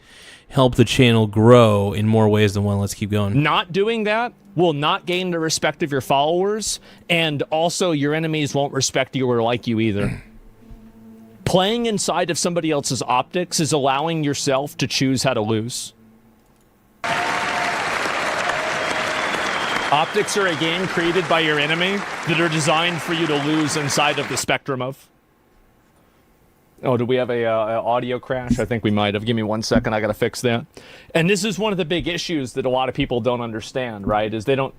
help the channel grow in more ways than one. Let's keep going. Not doing that will not gain the respect of your followers, and also your enemies won't respect you or like you either. Playing inside of somebody else's optics is allowing yourself to choose how to lose. Optics are a game created by your enemy that are designed for you to lose inside of the spectrum of. Oh, do we have a audio crash? I think we might have. Give me 1 second. I got to fix that. And this is one of the big issues that a lot of people don't understand, right? Is they don't...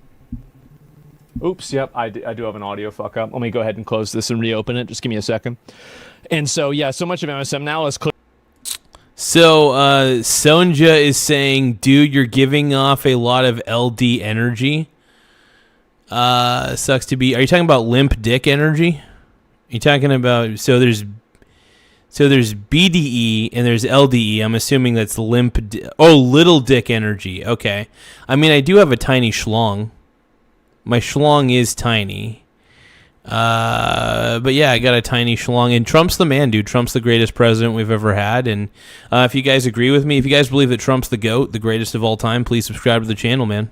Oops, yep, I do have an audio fuck up. Let me go ahead and close this and reopen it. Just give me a second. And so, yeah, so much of MSM now is clear. So, Sonja is saying, dude, you're giving off a lot of LD energy. Sucks to be... Are you talking about limp dick energy? Are you talking about... So there's BDE and there's LDE. I'm assuming that's little dick energy. Okay. I mean, I do have a tiny schlong. My schlong is tiny. But yeah, I got a tiny schlong. And Trump's the man, dude. Trump's the greatest president we've ever had. And if you guys agree with me, if you guys believe that Trump's the GOAT, the greatest of all time, please subscribe to the channel, man.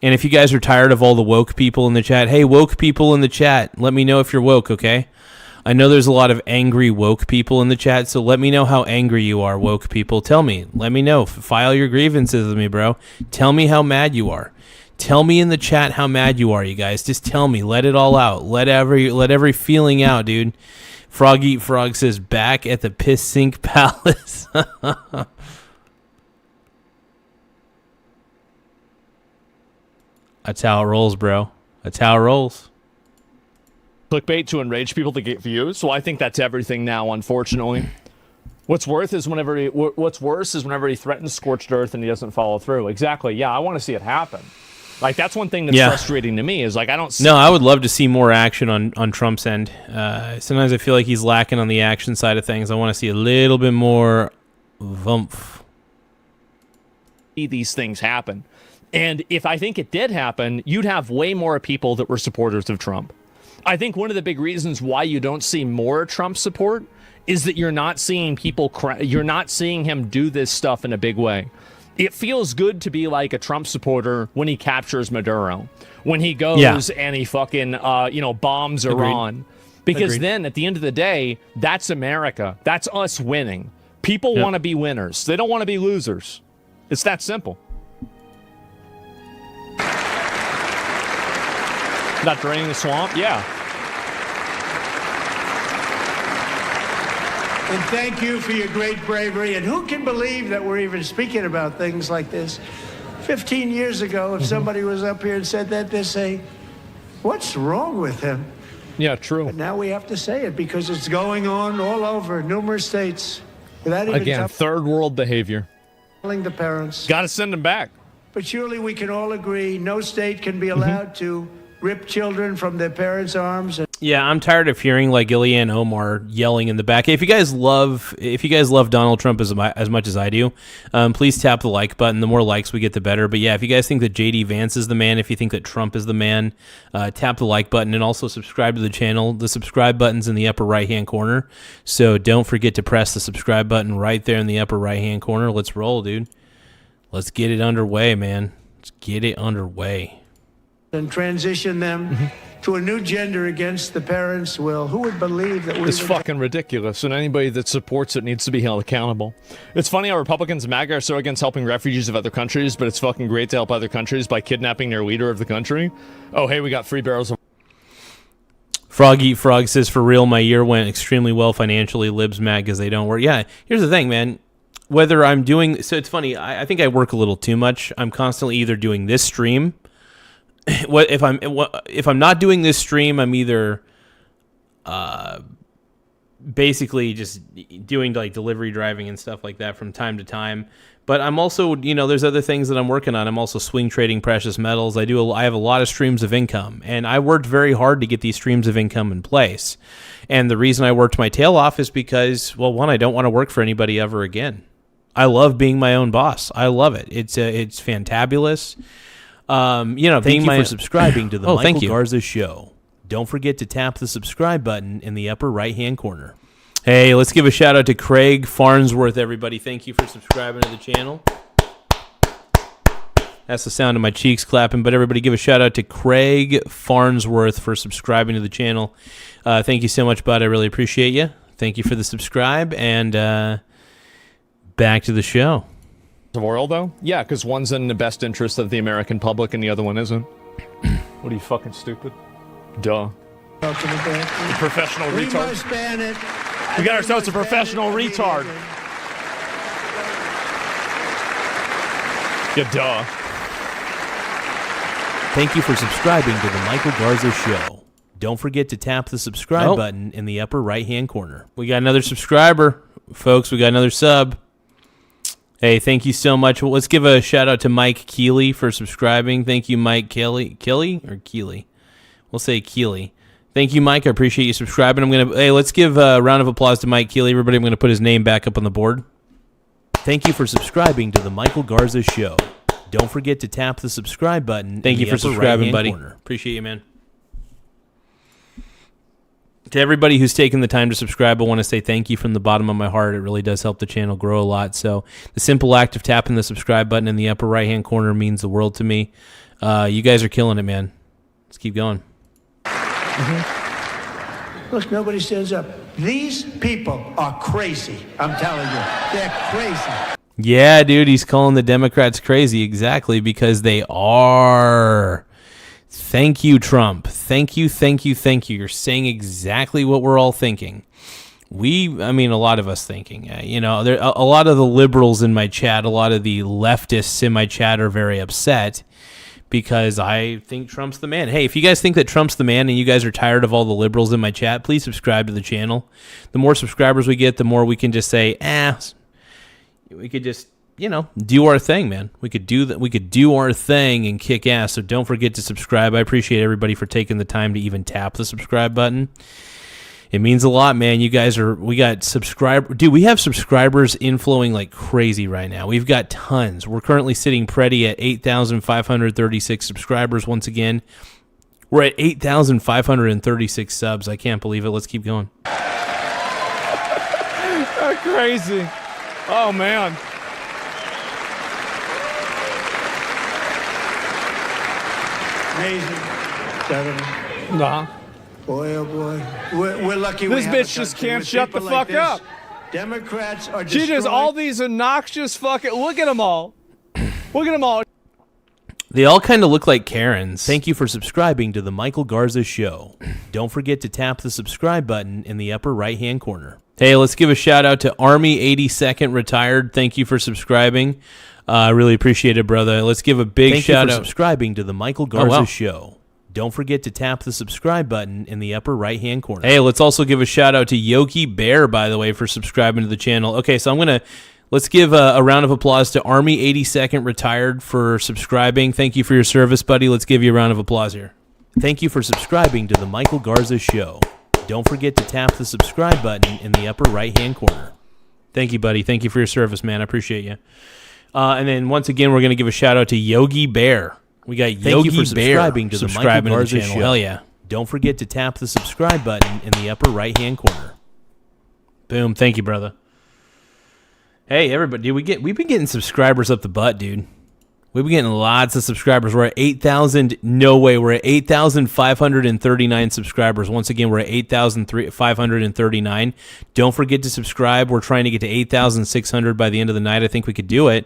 And if you guys are tired of all the woke people in the chat, hey, woke people in the chat, let me know if you're woke, okay? I know there's a lot of angry woke people in the chat, so let me know how angry you are, woke people. Tell me. Let me know. File your grievances with me, bro. Tell me how mad you are. Tell me in the chat how mad you are, you guys. Just tell me. Let it all out. Let every feeling out, dude. Frog Eat Frog says, back at the Piss Sink Palace. That's how it rolls, bro. That's how it rolls. Clickbait to enrage people to get views. So I think that's everything now, unfortunately. What's worse is whenever he threatens scorched earth and he doesn't follow through. Exactly. Yeah, I want to see it happen. Like, that's one thing that's frustrating to me is, like, I don't see... No, I would love to see more action on Trump's end. Sometimes I feel like he's lacking on the action side of things. I want to see a little bit more oomph. See these things happen. And if I think it did happen, you'd have way more people that were supporters of Trump. I think one of the big reasons why you don't see more Trump support is that you're not seeing people... you're not seeing him do this stuff in a big way. It feels good to be like a Trump supporter when he captures Maduro, when he goes and he fucking, bombs Iran. Because then at the end of the day, that's America. That's us winning. People want to be winners. They don't want to be losers. It's that simple. Not draining the swamp? Yeah. And thank you for your great bravery. And who can believe that we're even speaking about things like this? 15 years ago, if somebody was up here and said that, they'd say, what's wrong with him? Yeah, true. But now we have to say it because it's going on all over numerous states. Without even Again, third world behavior. telling the parents. Got to send them back. But surely we can all agree no state can be allowed to rip children from their parents' arms. Yeah, I'm tired of hearing like Ilhan Omar yelling in the back. If you guys love Donald Trump as much as I do, please tap the like button. The more likes we get, the better. But yeah, if you guys think that JD Vance is the man, if you think that Trump is the man, tap the like button and also subscribe to the channel. The subscribe button's in the upper right-hand corner, so don't forget to press the subscribe button right there in the upper right-hand corner. Let's roll, dude. Let's get it underway, man. Let's get it underway. And transition them to a new gender against the parents' will. Who would believe that we It's fucking ridiculous, and anybody that supports it needs to be held accountable. It's funny how Republicans and MAGA are so against helping refugees of other countries, but it's fucking great to help other countries by kidnapping their leader of the country. Oh, hey, we got 3 barrels of... Frog Eat Frog says, for real, my year went extremely well financially. Libs mad because they don't work. Yeah, here's the thing, man. Whether I'm doing... So it's funny, I think I work a little too much. I'm constantly either doing this stream... If I'm not doing this stream, I'm either basically just doing like delivery driving and stuff like that from time to time. But I'm also, there's other things that I'm working on. I'm also swing trading precious metals. I have a lot of streams of income, and I worked very hard to get these streams of income in place. And the reason I worked my tail off is because, well, one, I don't want to work for anybody ever again. I love being my own boss. I love it. It's fantabulous. Thank you for subscribing to the Michael Garza Show. Don't forget to tap the subscribe button in the upper right-hand corner. Hey, let's give a shout-out to Craig Farnsworth, everybody. Thank you for subscribing to the channel. That's the sound of my cheeks clapping, but everybody give a shout-out to Craig Farnsworth for subscribing to the channel. Thank you so much, bud. I really appreciate you. Thank you for the subscribe, and back to the show. Of oil, though? Yeah, because one's in the best interest of the American public and the other one isn't. What are you, fucking stupid? Duh. Professional We retard. must ban it. We got ourselves a professional retard. Yeah, duh. Thank you for subscribing to the Michael Garza Show. Don't forget to tap the subscribe button in the upper right-hand corner. We got another subscriber, folks. We got another sub. Hey, thank you so much. Well, let's give a shout-out to Mike Keeley for subscribing. Thank you, Mike Keeley. Keeley or Keeley? We'll say Keeley. Thank you, Mike. I appreciate you subscribing. Let's give a round of applause to Mike Keeley. Everybody, I'm going to put his name back up on the board. Thank you for subscribing to the Michael Garza Show. Don't forget to tap the subscribe button. Thank you for subscribing, buddy. Appreciate you, man. To everybody who's taken the time to subscribe, I want to say thank you from the bottom of my heart. It really does help the channel grow a lot. So the simple act of tapping the subscribe button in the upper right-hand corner means the world to me. You guys are killing it, man. Let's keep going. Look, nobody stands up. These people are crazy. I'm telling you, they're crazy. Yeah, dude, he's calling the Democrats crazy. Exactly, because they are. Thank you, Trump. Thank you, thank you, thank you. You're saying exactly what we're all thinking. I mean, a lot of us thinking. There a lot of the liberals in my chat, a lot of the leftists in my chat are very upset because I think Trump's the man. Hey, if you guys think that Trump's the man and you guys are tired of all the liberals in my chat, please subscribe to the channel. The more subscribers we get, the more we can just say, we could just, do our thing, man. We could do that. We could do our thing and kick ass. So don't forget to subscribe. I appreciate everybody for taking the time to even tap the subscribe button. It means a lot, man. We got dude, we have subscribers inflowing like crazy right now. We've got tons. We're currently sitting pretty at 8,536 subscribers. Once again, we're at 8,536 subs. I can't believe it. Let's keep going. That's crazy. Oh, man. Amazing, gentlemen. Nah. Boy, oh boy. We're lucky This we have a bitch just country can't with shut the people like fuck up. this. Democrats are She destroying. just, all these obnoxious fucking, look at them all. Look at them all. They all kind of look like Karens. Thank you for subscribing to the Michael Garza Show. Don't forget to tap the subscribe button in the upper right-hand corner. Hey, let's give a shout-out to Army 82nd Retired. Thank you for subscribing. I really appreciate it, brother. Let's give a big shout-out. Thank you for subscribing to the Michael Garza Show. Don't forget to tap the subscribe button in the upper right-hand corner. Hey, let's also give a shout-out to Yogi Bear, by the way, for subscribing to the channel. Okay, so let's give a round of applause to Army 82nd Retired for subscribing. Thank you for your service, buddy. Let's give you a round of applause here. Thank you for subscribing to the Michael Garza Show. Don't forget to tap the subscribe button in the upper right-hand corner. Thank you, buddy. Thank you for your service, man. I appreciate you. And then once again, we're going to give a shout-out to Yogi Bear. We got Yogi Bear subscribing to the Michael Garza Show. Hell yeah. Don't forget to tap the subscribe button in the upper right-hand corner. Boom. Thank you, brother. Hey, everybody, we've been getting subscribers up the butt, dude. We've been getting lots of subscribers. We're at 8,000. No way. We're at 8,539 subscribers. Once again, we're at 8,539. Don't forget to subscribe. We're trying to get to 8,600 by the end of the night. I think we could do it.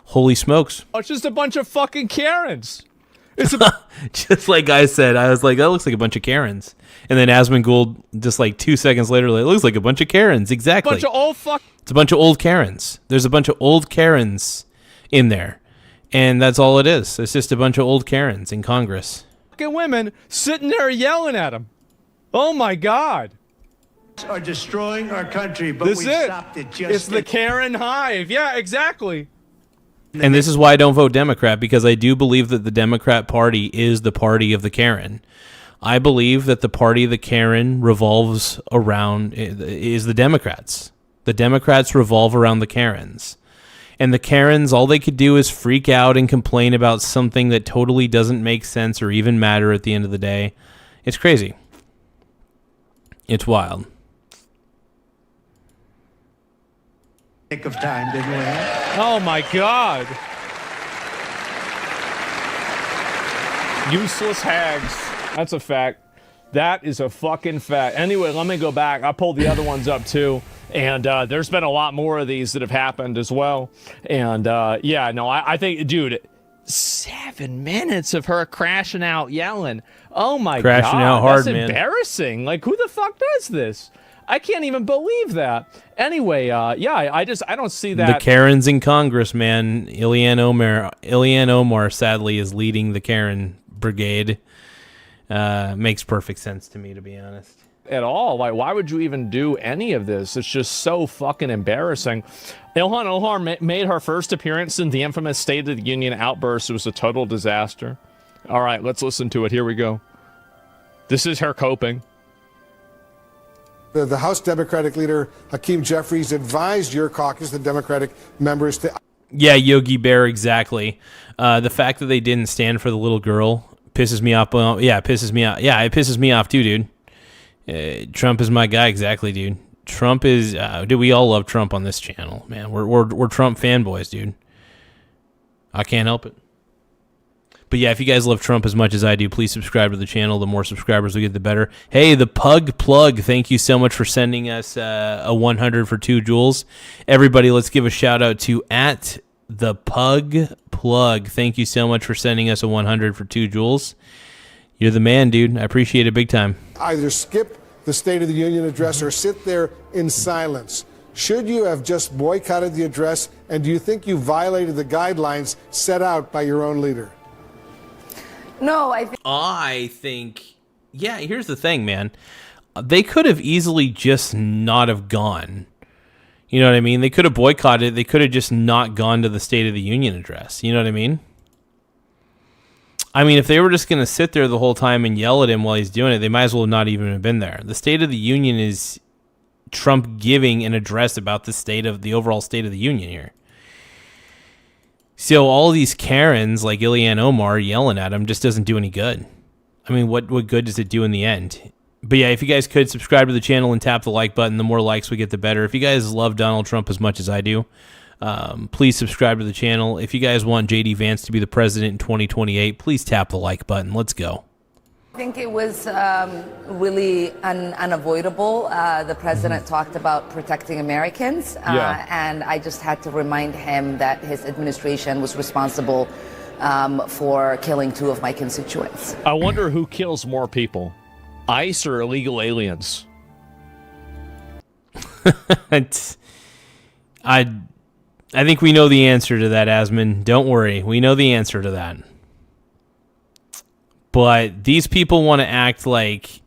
Holy smokes. It's just a bunch of fucking Karens. Just like I said, I was like, that looks like a bunch of Karens. And then Asmund Gould, just like 2 seconds later, it looks like a bunch of Karens. Exactly. Bunch of old fuck. It's a bunch of old Karens. There's a bunch of old Karens in there. And that's all it is. It's just a bunch of old Karens in Congress. Fucking women sitting there yelling at them. Oh my God. Are destroying our country, but This we is it. stopped it just It's the Karen hive. Yeah, exactly. And this is why I don't vote Democrat, because I do believe that the Democrat Party is the party of the Karen. I believe that the party of the Karen revolves around, is the Democrats. The Democrats revolve around the Karens. And the Karens, all they could do is freak out and complain about something that totally doesn't make sense or even matter at the end of the day. It's crazy. It's wild. nick of time, didn't we? Oh my God. Useless hags. That's a fact. That is a fucking fact. Anyway, let me go back. I pulled the other ones up too. And there's been a lot more of these that have happened as well. And yeah, no, I think, dude, 7 minutes of her crashing out yelling. Oh my God. Crashing out hard, that's man. Embarrassing. Like, who the fuck does this? I can't even believe that. Anyway, yeah, I don't see that. The Karens in Congress, man. Ilhan Omar sadly is leading the Karen brigade. Makes perfect sense to me, to be honest. At all. Like, why would you even do any of this? It's just so fucking embarrassing. Ilhan Omar made her first appearance in the infamous State of the Union outburst. It was a total disaster. All right, let's listen to it. Here we go. This is her coping. The House Democratic leader, Hakeem Jeffries, advised your caucus, the Democratic members, to... Yeah, Yogi Bear, exactly. The fact that they didn't stand for the little girl pisses me off. Well, yeah, it pisses me off. Yeah, it pisses me off too, dude. Trump is my guy, exactly, dude. Trump is, dude. We all love Trump on this channel, man. We're Trump fanboys, dude. I can't help it. But yeah, if you guys love Trump as much as I do, please subscribe to the channel. The more subscribers we get, the better. Hey, the Pug Plug, thank you so much for sending us a 100 for 2 joules. Everybody, let's give a shout out to at the Pug Plug. Thank you so much for sending us a 100 for 2 joules. You're the man, dude. I appreciate it big time. Either skip the State of the Union address or sit there in silence. Should you have just boycotted the address, and do you think you violated the guidelines set out by your own leader? No, I think, yeah, here's the thing, man. They could have easily just not have gone. You know what I mean? They could have boycotted. They could have just not gone to the State of the Union address. You know what I mean? I mean, if they were just going to sit there the whole time and yell at him while he's doing it, they might as well not even have been there. The State of the Union is Trump giving an address about the overall State of the Union here. So all these Karens like Ilhan Omar yelling at him just doesn't do any good. I mean, what good does it do in the end? But yeah, if you guys could subscribe to the channel and tap the like button, the more likes we get, the better. If you guys love Donald Trump as much as I do, please subscribe to the channel. If you guys want J.D. Vance to be the president in 2028, please tap the like button. Let's go. I think it was really unavoidable. The president talked about protecting Americans, and I just had to remind him that his administration was responsible for killing 2 of my constituents. I wonder who kills more people, ICE or illegal aliens? I think we know the answer to that, Asman. Don't worry. We know the answer to that. But these people want to act like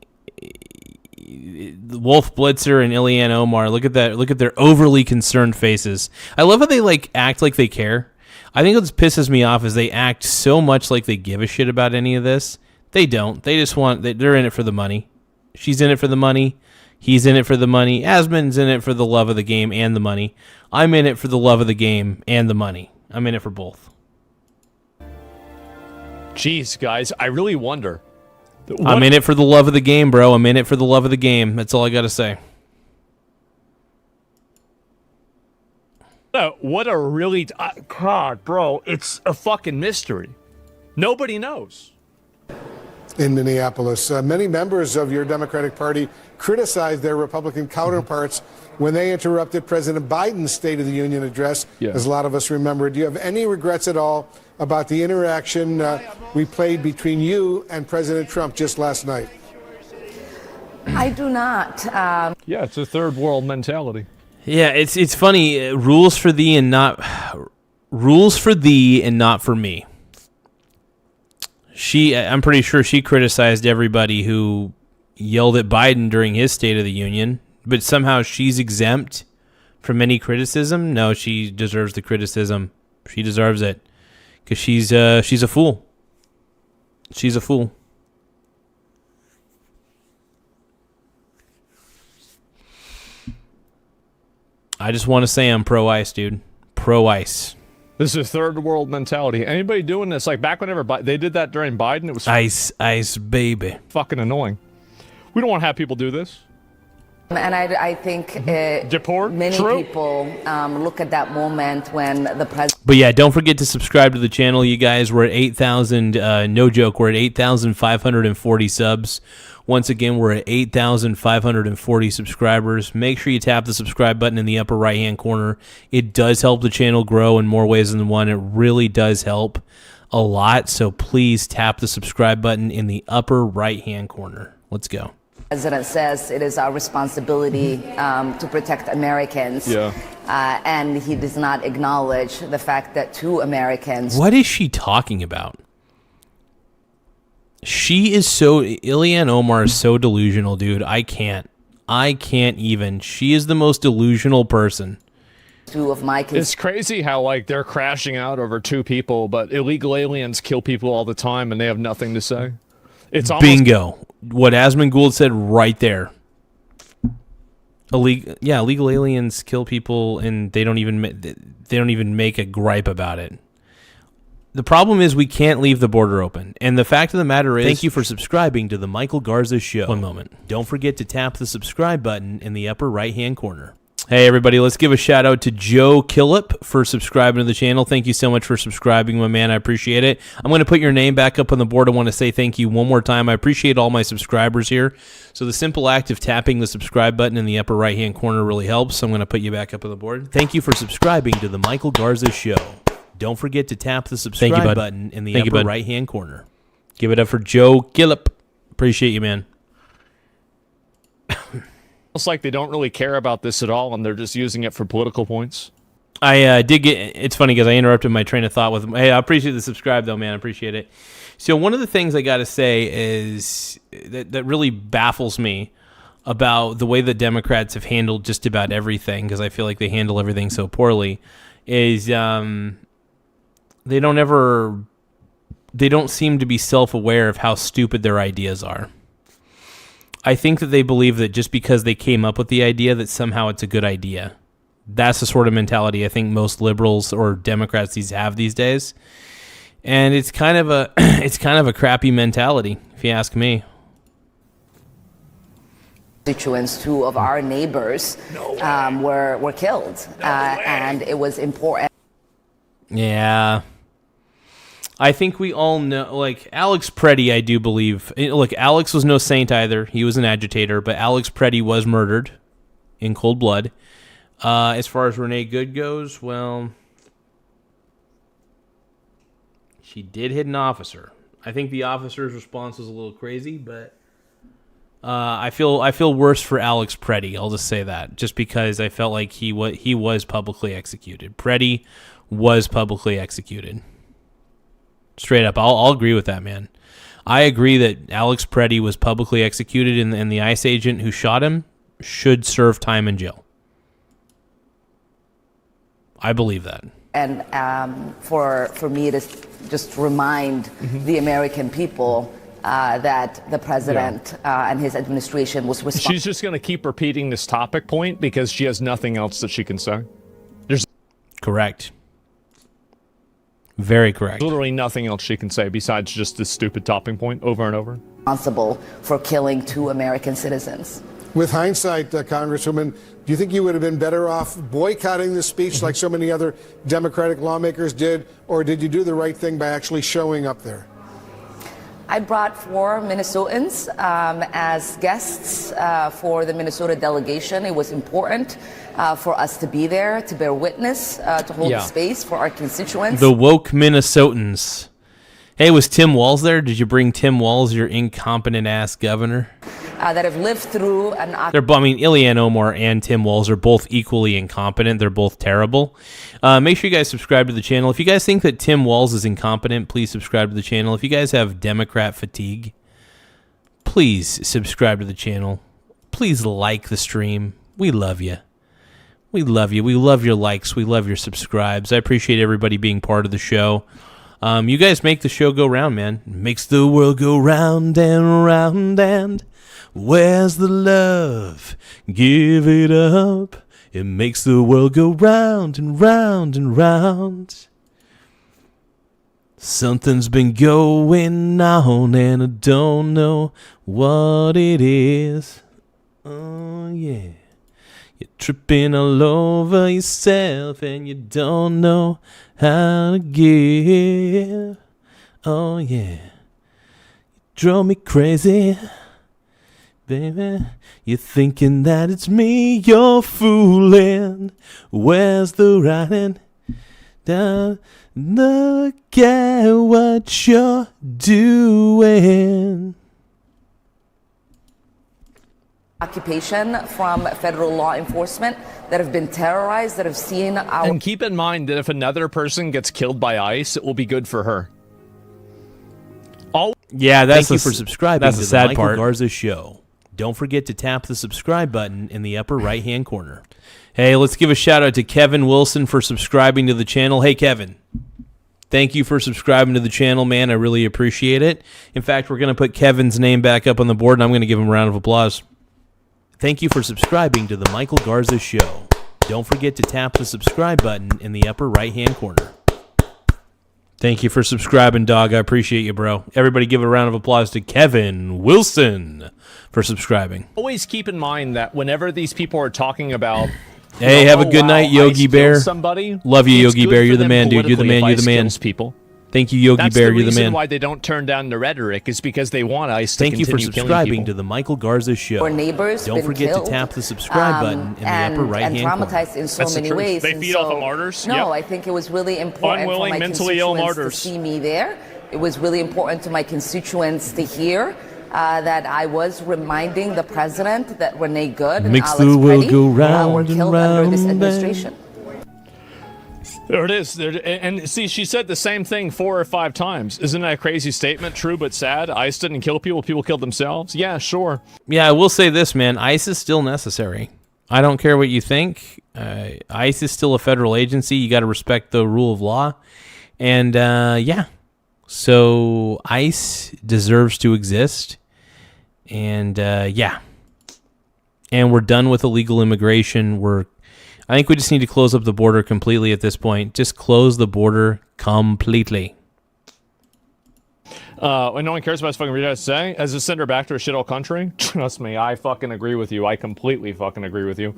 Wolf Blitzer and Ilhan Omar. Look at that. Look at their overly concerned faces. I love how they act like they care. I think what pisses me off is they act so much like they give a shit about any of this. They don't. They just they're in it for the money. She's in it for the money. He's in it for the money. Asman's in it for the love of the game and the money. I'm in it for the love of the game and the money. I'm in it for both. Jeez, guys, I really wonder. I'm in it for the love of the game, bro. I'm in it for the love of the game. That's all I got to say. What a really... God, bro, it's a fucking mystery. Nobody knows. In Minneapolis, many members of your Democratic Party criticized their Republican counterparts when they interrupted President Biden's State of the Union address, as a lot of us remember. Do you have any regrets at all about the interaction we played between you and President Trump just last night? I do not. Yeah, it's a third world mentality. Yeah, it's funny. Rules for thee and not for me. I'm pretty sure she criticized everybody who yelled at Biden during his State of the Union, but somehow she's exempt from any criticism. No, she deserves the criticism. She deserves it because she's a fool. She's a fool. I just want to say I'm pro-ICE, dude. Pro-ICE. This is third world mentality. Anybody doing this, like back whenever they did that during Biden, it was ICE, baby. Fucking annoying. We don't want to have people do this. And I think many people look at that moment when the president... But yeah, don't forget to subscribe to the channel, you guys. We're at 8,000, no joke, we're at 8,540 subs. Once again, we're at 8,540 subscribers. Make sure you tap the subscribe button in the upper right-hand corner. It does help the channel grow in more ways than one. It really does help a lot. So please tap the subscribe button in the upper right-hand corner. Let's go. The president says it is our responsibility to protect Americans. And he does not acknowledge the fact that 2 Americans... What is she talking about? Ilhan Omar is so delusional, dude. I can't even. She is the most delusional person. 2 of my It's crazy how they're crashing out over 2 people, but illegal aliens kill people all the time and they have nothing to say. It's almost bingo. What Asman Gould said right there. Illegal aliens kill people and they don't even make a gripe about it. The problem is we can't leave the border open. And the fact of the matter is... Thank you for subscribing to the Michael Garza Show. One moment. Don't forget to tap the subscribe button in the upper right-hand corner. Hey, everybody, let's give a shout out to Joe Killip for subscribing to the channel. Thank you so much for subscribing, my man. I appreciate it. I'm going to put your name back up on the board. I want to say thank you one more time. I appreciate all my subscribers here. So the simple act of tapping the subscribe button in the upper right-hand corner really helps. So I'm going to put you back up on the board. Thank you for subscribing to the Michael Garza Show. Don't forget to tap the subscribe button in the upper right-hand corner. Give it up for Joe Killip. Appreciate you, man. It's like they don't really care about this at all, and they're just using it for political points. I did get. It's funny because I interrupted my train of thought with. Hey, I appreciate the subscribe though, man. I appreciate it. So one of the things I got to say is that really baffles me about the way the Democrats have handled just about everything, because I feel like they handle everything so poorly. Is they don't seem to be self-aware of how stupid their ideas are. I think that they believe that just because they came up with the idea that somehow it's a good idea. That's the sort of mentality I think most liberals or Democrats have these days. And it's kind of a crappy mentality, if you ask me. Constituents, two of our neighbors were killed, and it was important. Yeah. I think we all know, like, Alex Preddy, I do believe. Look, Alex was no saint either. He was an agitator, but Alex Preddy was murdered in cold blood. As far as Renee Good goes, well, she did hit an officer. I think the officer's response was a little crazy, but I feel worse for Alex Preddy. I'll just say that, just because I felt like he was publicly executed. Preddy was publicly executed. Straight up, I'll agree with that, man. I agree that Alex Preddy was publicly executed, and the ICE agent who shot him should serve time in jail. I believe that. And for me to just remind the American people that the president and his administration was responsible. She's just going to keep repeating this topic point because she has nothing else that she can say. There's correct. Very correct. Literally nothing else she can say besides just this stupid topping point over and over. Responsible for killing 2 American citizens. With hindsight, Congresswoman, do you think you would have been better off boycotting the speech like so many other Democratic lawmakers did, or did you do the right thing by actually showing up there? I brought 4 Minnesotans as guests for the Minnesota delegation. It was important for us to be there, to bear witness, to hold space for our constituents. The woke Minnesotans. Hey, was Tim Walz there? Did you bring Tim Walz, your incompetent ass governor? That have lived through an... Ilhan Omar and Tim Walz are both equally incompetent. They're both terrible. Make sure you guys subscribe to the channel. If you guys think that Tim Walz is incompetent, please subscribe to the channel. If you guys have Democrat fatigue, please subscribe to the channel. Please like the stream. We love you. We love you. We love your likes. We love your subscribes. I appreciate everybody being part of the show. You guys make the show go round, man. It makes the world go round and round and... where's the love? Give it up. It makes the world go round and round and round. Something's been going on and I don't know what it is. Oh, yeah. You're tripping all over yourself and you don't know how to give. Oh, yeah. You drove me crazy. Baby, you're thinking that it's me you're fooling. Where's the writing? Down, look at what you're doing. Occupation from federal law enforcement that have been terrorized, that have seen our... And keep in mind that if another person gets killed by ICE, it will be good for her. Yeah, thank you for subscribing. That's the sad part. Michael Garza Show. Don't forget to tap the subscribe button in the upper right-hand corner. Hey, let's give a shout-out to Kevin Wilson for subscribing to the channel. Hey, Kevin. Thank you for subscribing to the channel, man. I really appreciate it. In fact, we're going to put Kevin's name back up on the board, and I'm going to give him a round of applause. Thank you for subscribing to the Michael Garza Show. Don't forget to tap the subscribe button in the upper right-hand corner. Thank you for subscribing, dog. I appreciate you, bro. Everybody give a round of applause to Kevin Wilson for subscribing. Always keep in mind that whenever these people are talking about Hey, have a good night, Yogi ICE kills Bear. Somebody. Love you, It's Yogi good Bear. for You're the them man, dude. You're the politically man. if You're the ICE man. kills people. Thank you, Yogi That's Bear. the You're the reason man. why they don't turn down the rhetoric is because they want ICE to Thank you for continue killing subscribing people. to the Michael Garza Show. Or neighbors Don't been forget killed, to tap the subscribe button in the upper right-hand and corner. traumatized in so That's the many truth. ways. They And feed so, off of martyrs. No, Yep. I think it was really important Unwilling, for my mentally ill constituents martyrs. to see me there. It was really important to my constituents to hear that I was reminding the president that Renee Good and Mix Alex the will Preddy go were round and killed under this round, administration. There it is. And see, she said the same thing 4 or 5 times. Isn't that a crazy statement? True but sad. ICE didn't kill people. People killed themselves. Yeah, sure. Yeah, I will say this, man. ICE is still necessary. I don't care what you think. ICE is still a federal agency. You got to respect the rule of law. And yeah, so ICE deserves to exist. And yeah, and we're done with illegal immigration. I think we just need to close up the border completely at this point. Just close the border completely. When no one cares about his fucking what you guys say, as a send her back to a shithole country. Trust me, I fucking agree with you. I completely fucking agree with you.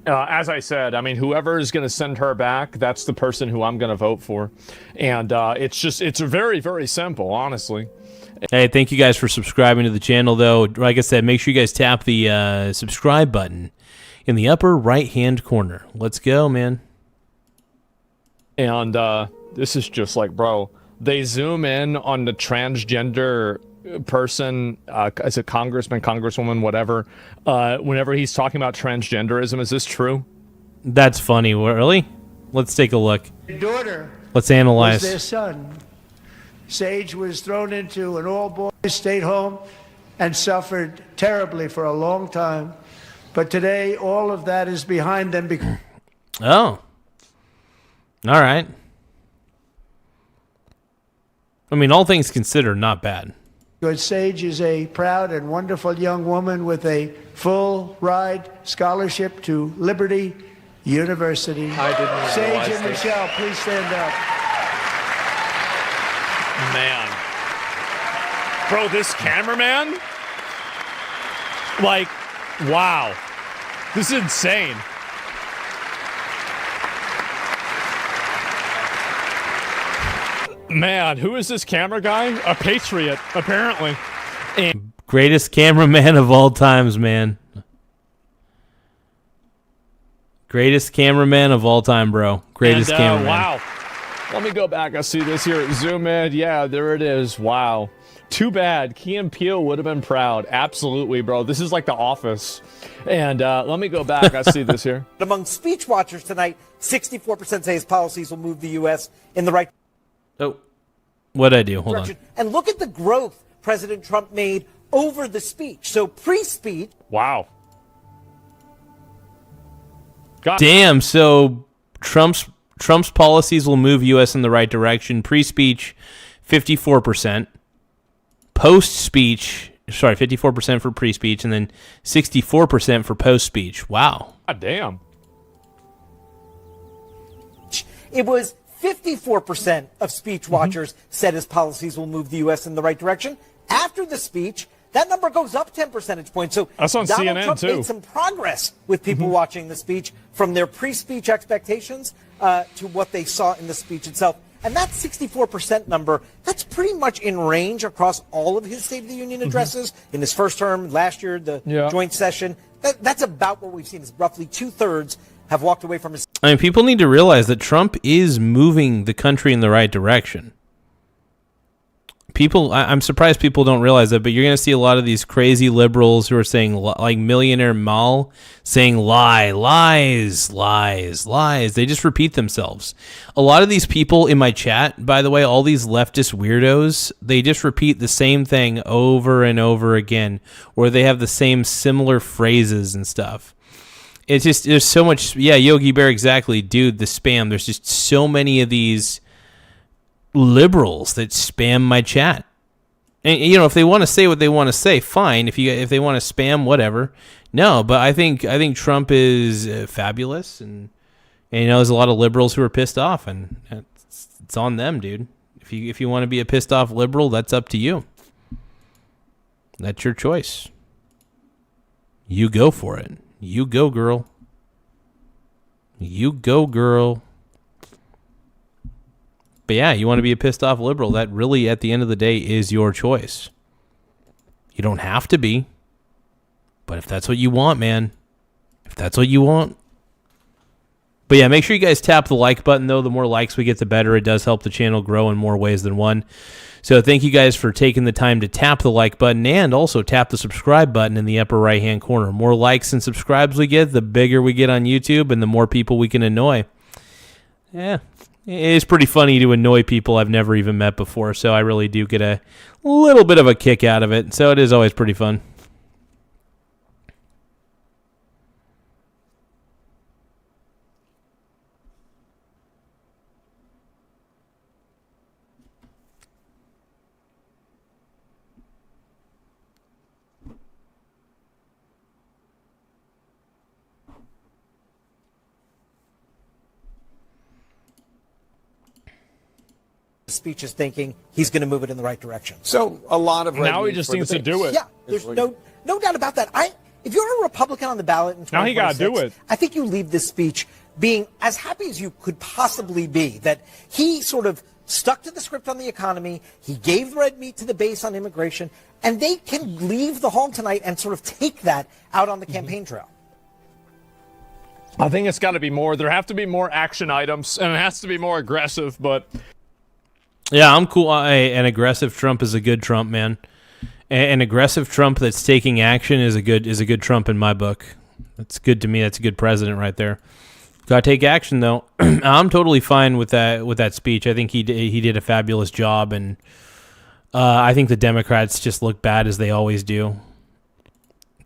As I said, I mean, whoever is going to send her back, that's the person who I'm going to vote for. And it's very, very simple, honestly. Hey, thank you guys for subscribing to the channel, though. Like I said, make sure you guys tap the subscribe button in the upper right-hand corner. Let's go, man. And this is just like, bro, they zoom in on the transgender person, as a congressman, congresswoman, whatever, whenever he's talking about transgenderism. Is this true? That's funny. Really? Let's take a look. Their daughter Let's was analyze. their son. Sage was thrown into an all-boys state home and suffered terribly for a long time. But today, all of that is behind them because Oh. All right. I mean, all things considered, not bad. Sage is a proud and wonderful young woman with a full ride scholarship to Liberty University. I didn't Sage realize and this. Michelle, please stand up. Man. Bro, this cameraman? Like, wow. This is insane. Man, who is this camera guy? A patriot, apparently. Greatest cameraman of all times, man. Greatest cameraman of all time, bro. Greatest cameraman. Wow. Let me go back. I see this here. Zoom in. Yeah, there it is. Wow. Too bad. Key and Peele would have been proud. Absolutely, bro. This is like The Office. And let me go back. I see this here. Among speech watchers tonight, 64% say his policies will move the U.S. in the right Oh, what'd I do? Hold on. direction. And look at the growth President Trump made over the speech. So pre-speech, Wow. God. Damn. So Trump's policies will move U.S. in the right direction. Pre-speech, 54%. Post-speech, 54% for pre-speech, and then 64% for post-speech. Wow. God damn. it was 54% of speech watchers said his policies will move the U.S. in the right direction. After the speech, that number goes up 10 percentage points. So That's on Donald CNN Trump too. made some progress with people watching the speech from their pre-speech expectations to what they saw in the speech itself. And that 64% number, that's pretty much in range across all of his State of the Union addresses. In his first term, last year, the joint session. That's about what we've seen, is roughly 2/3 have walked away from his... I mean, people need to realize that Trump is moving the country in the right direction. I'm surprised people don't realize that, but you're going to see a lot of these crazy liberals who are saying, like Millionaire Mal, saying lies. They just repeat themselves. A lot of these people in my chat, by the way, all these leftist weirdos, they just repeat the same thing over and over again, or they have the same similar phrases and stuff. It's just, there's so much, Yogi Bear, exactly, dude, the spam. There's just so many of these liberals that spam my chat. And if they want to say what they want to say, fine. If they want to spam, whatever. No, but I think Trump is fabulous, and there's a lot of liberals who are pissed off, and it's on them, dude. If you want to be a pissed off liberal, that's up to you. That's your choice. You go for it. You go, girl. You go, girl. But yeah, you want to be a pissed off liberal. That really, at the end of the day, is your choice. You don't have to be. But if that's what you want, man. If that's what you want. But yeah, make sure you guys tap the like button, though. The more likes we get, the better. It does help the channel grow in more ways than one. So thank you guys for taking the time to tap the like button and also tap the subscribe button in the upper right-hand corner. More likes and subscribes we get, the bigger we get on YouTube and the more people we can annoy. Yeah, it's pretty funny to annoy people I've never even met before, so I really do get a little bit of a kick out of it. So it is always pretty fun. Speech is thinking he's going to move it in the right direction. So a lot of now he just needs to do it. Yeah, there's no doubt about that. If you're a Republican on the ballot in 2026, now he got to do it. I think you leave this speech being as happy as you could possibly be that he sort of stuck to the script on the economy. He gave red meat to the base on immigration, and they can leave the hall tonight and sort of take that out on the campaign trail. I think it's got to be more. There have to be more action items, and it has to be more aggressive, but... Yeah, I'm cool. An aggressive Trump is a good Trump, man. An aggressive Trump that's taking action is a good Trump in my book. That's good to me. That's a good president right there. Got to take action though. I'm totally fine with that speech. I think he did a fabulous job, and I think the Democrats just look bad as they always do.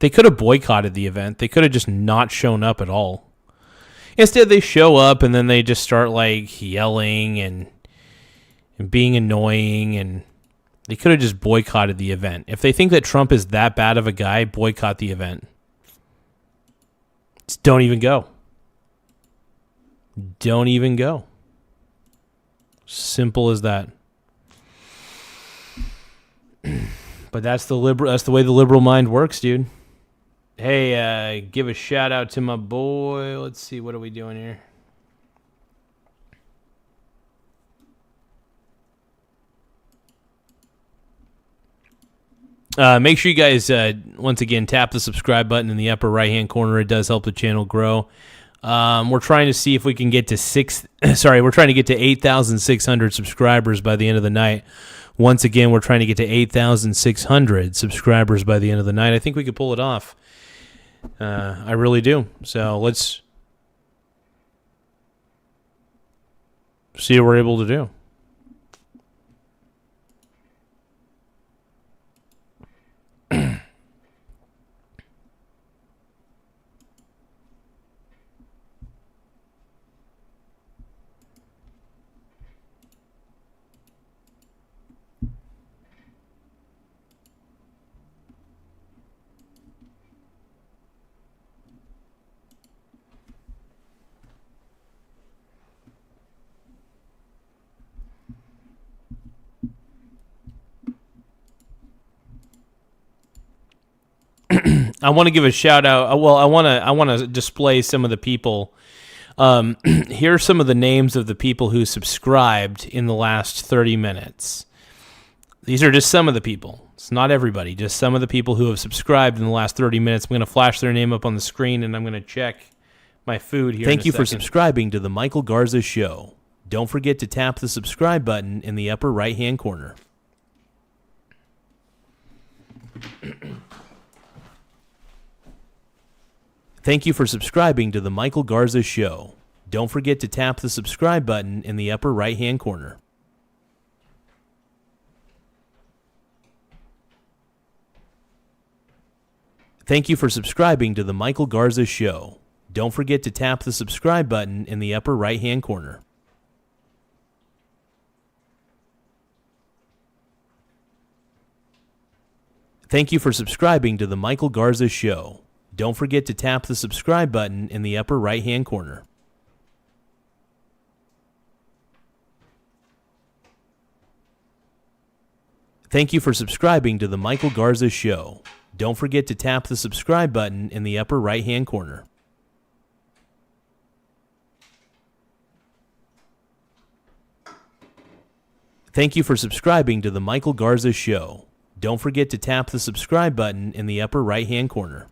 They could have boycotted the event. They could have just not shown up at all. Instead, they show up and then they just start like yelling and being annoying, and they could have just boycotted the event. If they think that Trump is that bad of a guy, boycott the event. Just don't even go. Don't even go. Simple as that. But that's the way the liberal mind works, dude. Hey, give a shout out to my boy. Let's see, what are we doing here? Make sure you guys, once again, tap the subscribe button in the upper right-hand corner. It does help the channel grow. We're trying to see if we can get to we're trying to get to 8,600 subscribers by the end of the night. Once again, we're trying to get to 8,600 subscribers by the end of the night. I think we could pull it off. I really do. So let's see what we're able to do. I want to give a shout out. Well, I want to display some of the people. Here are some of the names of the people who subscribed in the last 30 minutes. These are just some of the people. It's not everybody, just some of the people who have subscribed in the last 30 minutes. I'm going to flash their name up on the screen, and I'm going to check my food here. Thank you for subscribing to the Michael Garza Show. Don't forget to tap the subscribe button in the upper right-hand corner. Thank you for subscribing to the Michael Garza Show. Don't forget to tap the subscribe button in the upper right-hand corner. Thank you for subscribing to the Michael Garza Show. Don't forget to tap the subscribe button in the upper right-hand corner. Thank you for subscribing to the Michael Garza Show. Don't forget to tap the subscribe button in the upper right-hand corner. Thank you for subscribing to the Michael Garza Show. Don't forget to tap the subscribe button in the upper right-hand corner. Thank you for subscribing to the Michael Garza Show. Don't forget to tap the subscribe button in the upper right-hand corner.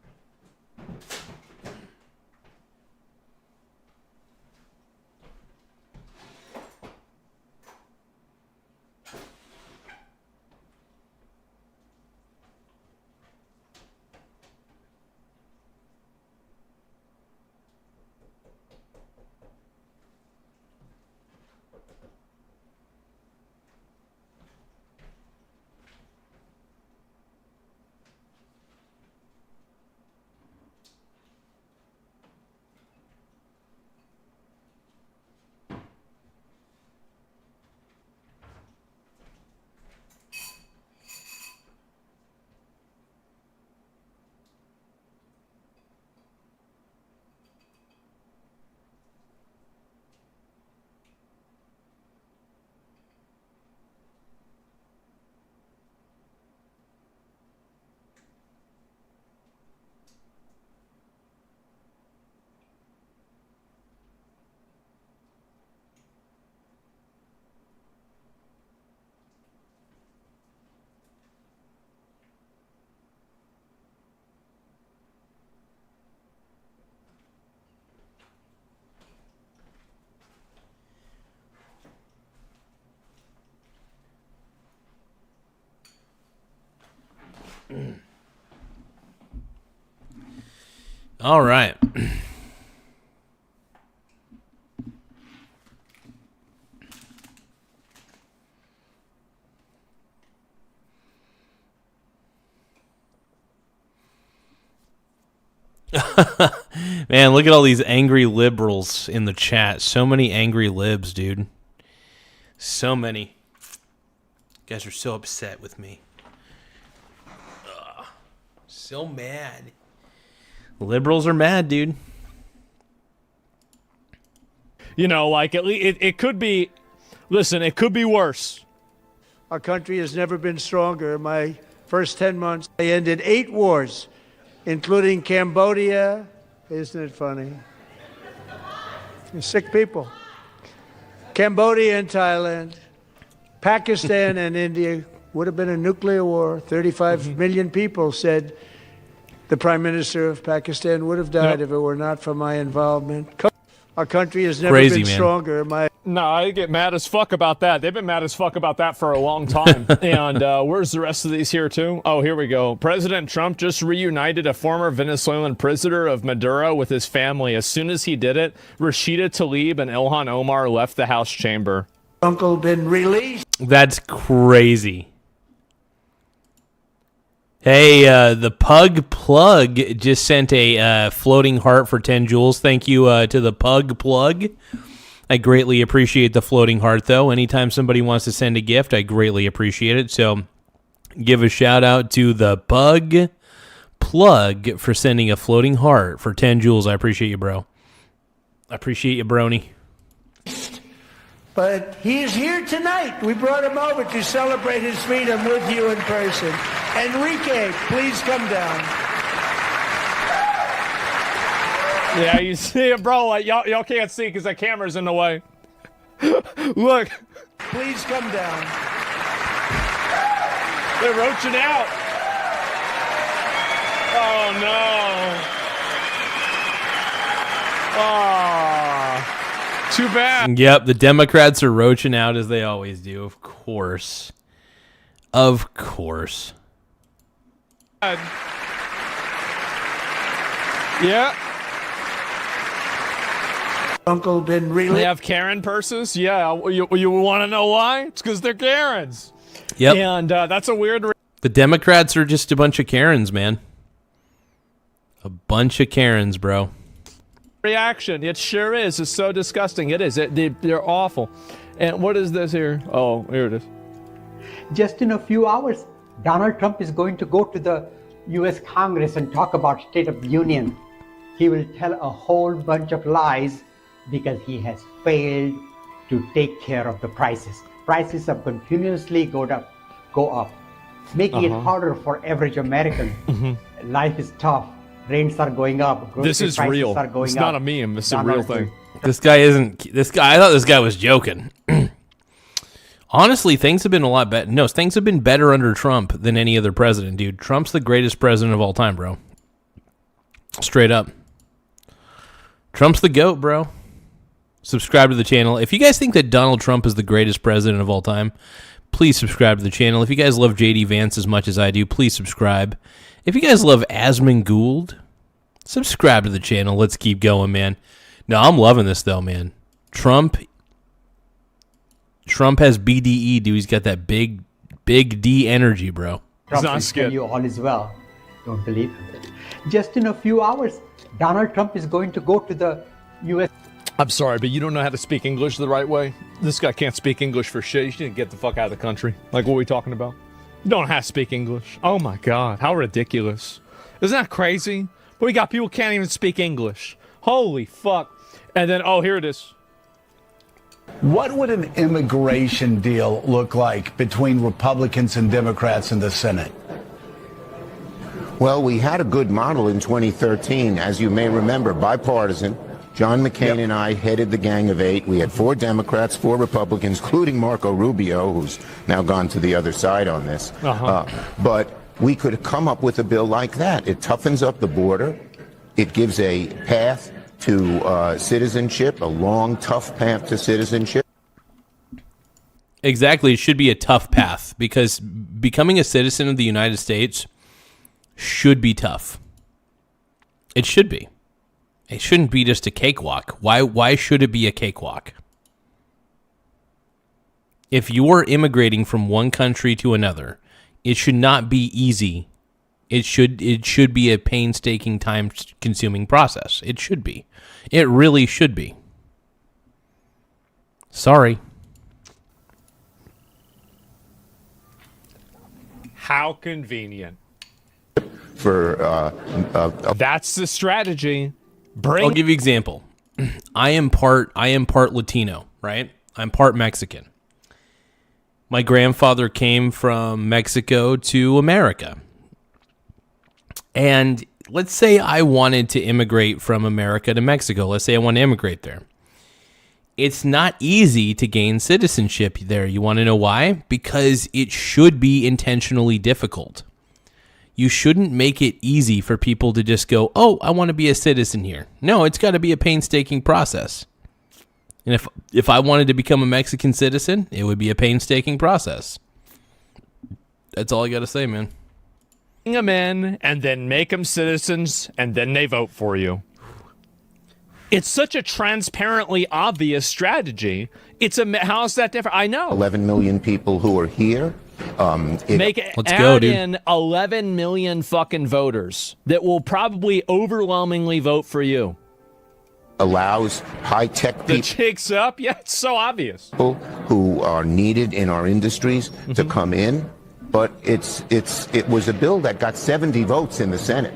All right. Man, look at all these angry liberals in the chat. So many angry libs, dude. So many. You guys are so upset with me. Ugh. So mad. Liberals are mad, dude. You know, like it could be. Listen, it could be worse. Our country has never been stronger. In my first 10 months, I ended 8 wars, including Cambodia. Isn't it funny? Sick people. Cambodia and Thailand, Pakistan and India. Would have been a nuclear war. 35 million people said the Prime Minister of Pakistan would have died if it were not for my involvement. Our country has never Crazy, been man. stronger. No, I get mad as fuck about that. They've been mad as fuck about that for a long time. And where's the rest of these here, too? Oh, here we go. President Trump just reunited a former Venezuelan prisoner of Maduro with his family. As soon as he did it, Rashida Tlaib and Ilhan Omar left the House chamber. Uncle been released. That's crazy. Hey, the Pug Plug just sent a floating heart for 10 joules. Thank you to the Pug Plug. I greatly appreciate the floating heart, though. Anytime somebody wants to send a gift, I greatly appreciate it. So give a shout out to the Pug Plug for sending a floating heart for 10 joules. I appreciate you, bro. I appreciate you, brony. But he is here tonight. We brought him over to celebrate his freedom with you in person. Enrique, please come down. Yeah, you see it, bro. Like, y'all can't see because the camera's in the way. Look. Please come down. They're roaching out. Oh, no. Oh. Too bad. Yep, the Democrats are roaching out as they always do, of course. Of course. Yeah. Uncle been really. They have Karen purses? Yeah. You want to know why? It's because they're Karens. Yep. And that's a weird. The Democrats are just a bunch of Karens, man. A bunch of Karens, bro. Reaction. It sure is. It's so disgusting. It is. They're awful. And what is this here? Oh, here it is. Just in a few hours, Donald Trump is going to go to the U.S. Congress and talk about State of the Union. He will tell a whole bunch of lies because he has failed to take care of the prices. Prices have continuously go up, making it harder for average American. Life is tough. Rents are going up. This is real. It's not a meme. This is a real thing. This guy isn't. This guy. I thought this guy was joking. Honestly, things have been a lot better. No, things have been better under Trump than any other president, dude. Trump's the greatest president of all time, bro. Straight up. Trump's the GOAT, bro. Subscribe to the channel. If you guys think that Donald Trump is the greatest president of all time, please subscribe to the channel. If you guys love J.D. Vance as much as I do, please subscribe. If you guys love Asmund Gould, subscribe to the channel. Let's keep going, man. No, I'm loving this, though, man. Trump has BDE, dude. He's got that big D energy, bro. Trump will tell you all is well. Don't believe him. Just in a few hours, Donald Trump is going to go to the U.S. I'm sorry, but you don't know how to speak English the right way? This guy can't speak English for shit. You should get the fuck out of the country. Like, what are we talking about? You don't know how to speak English. Oh my God, how ridiculous. Isn't that crazy? But we got people who can't even speak English. Holy fuck. And then, oh, here it is. What would an immigration deal look like between Republicans and Democrats in the Senate? Well, we had a good model in 2013, as you may remember, bipartisan. John McCain and I headed the Gang of Eight. We had 4 Democrats, 4 Republicans, including Marco Rubio, who's now gone to the other side on this. But we could come up with a bill like that. It toughens up the border. It gives a path to citizenship, a long, tough path to citizenship. Exactly. It should be a tough path because becoming a citizen of the United States should be tough. It should be. It shouldn't be just a cakewalk. Why should it be a cakewalk? If you're immigrating from one country to another, it should not be easy. It should be a painstaking, time-consuming process. It should be. It really should be. Sorry. How convenient. That's the strategy. I'll give you an example. I am part Latino, right? I'm part Mexican. My grandfather came from Mexico to America. And let's say I wanted to immigrate from America to Mexico. Let's say I want to immigrate there. It's not easy to gain citizenship there. You want to know why? Because it should be intentionally difficult. You shouldn't make it easy for people to just go, oh, I want to be a citizen here. No, it's got to be a painstaking process. And if I wanted to become a Mexican citizen, it would be a painstaking process. That's all I got to say, man. Bring them in and then make them citizens and then they vote for you. It's such a transparently obvious strategy. How is that different? I know. 11 million people who are here. Add in 11 million fucking voters that will probably overwhelmingly vote for you. Allows high-tech people. The chicks up? Yeah, it's so obvious. Who are needed in our industries to come in. But it was a bill that got 70 votes in the Senate,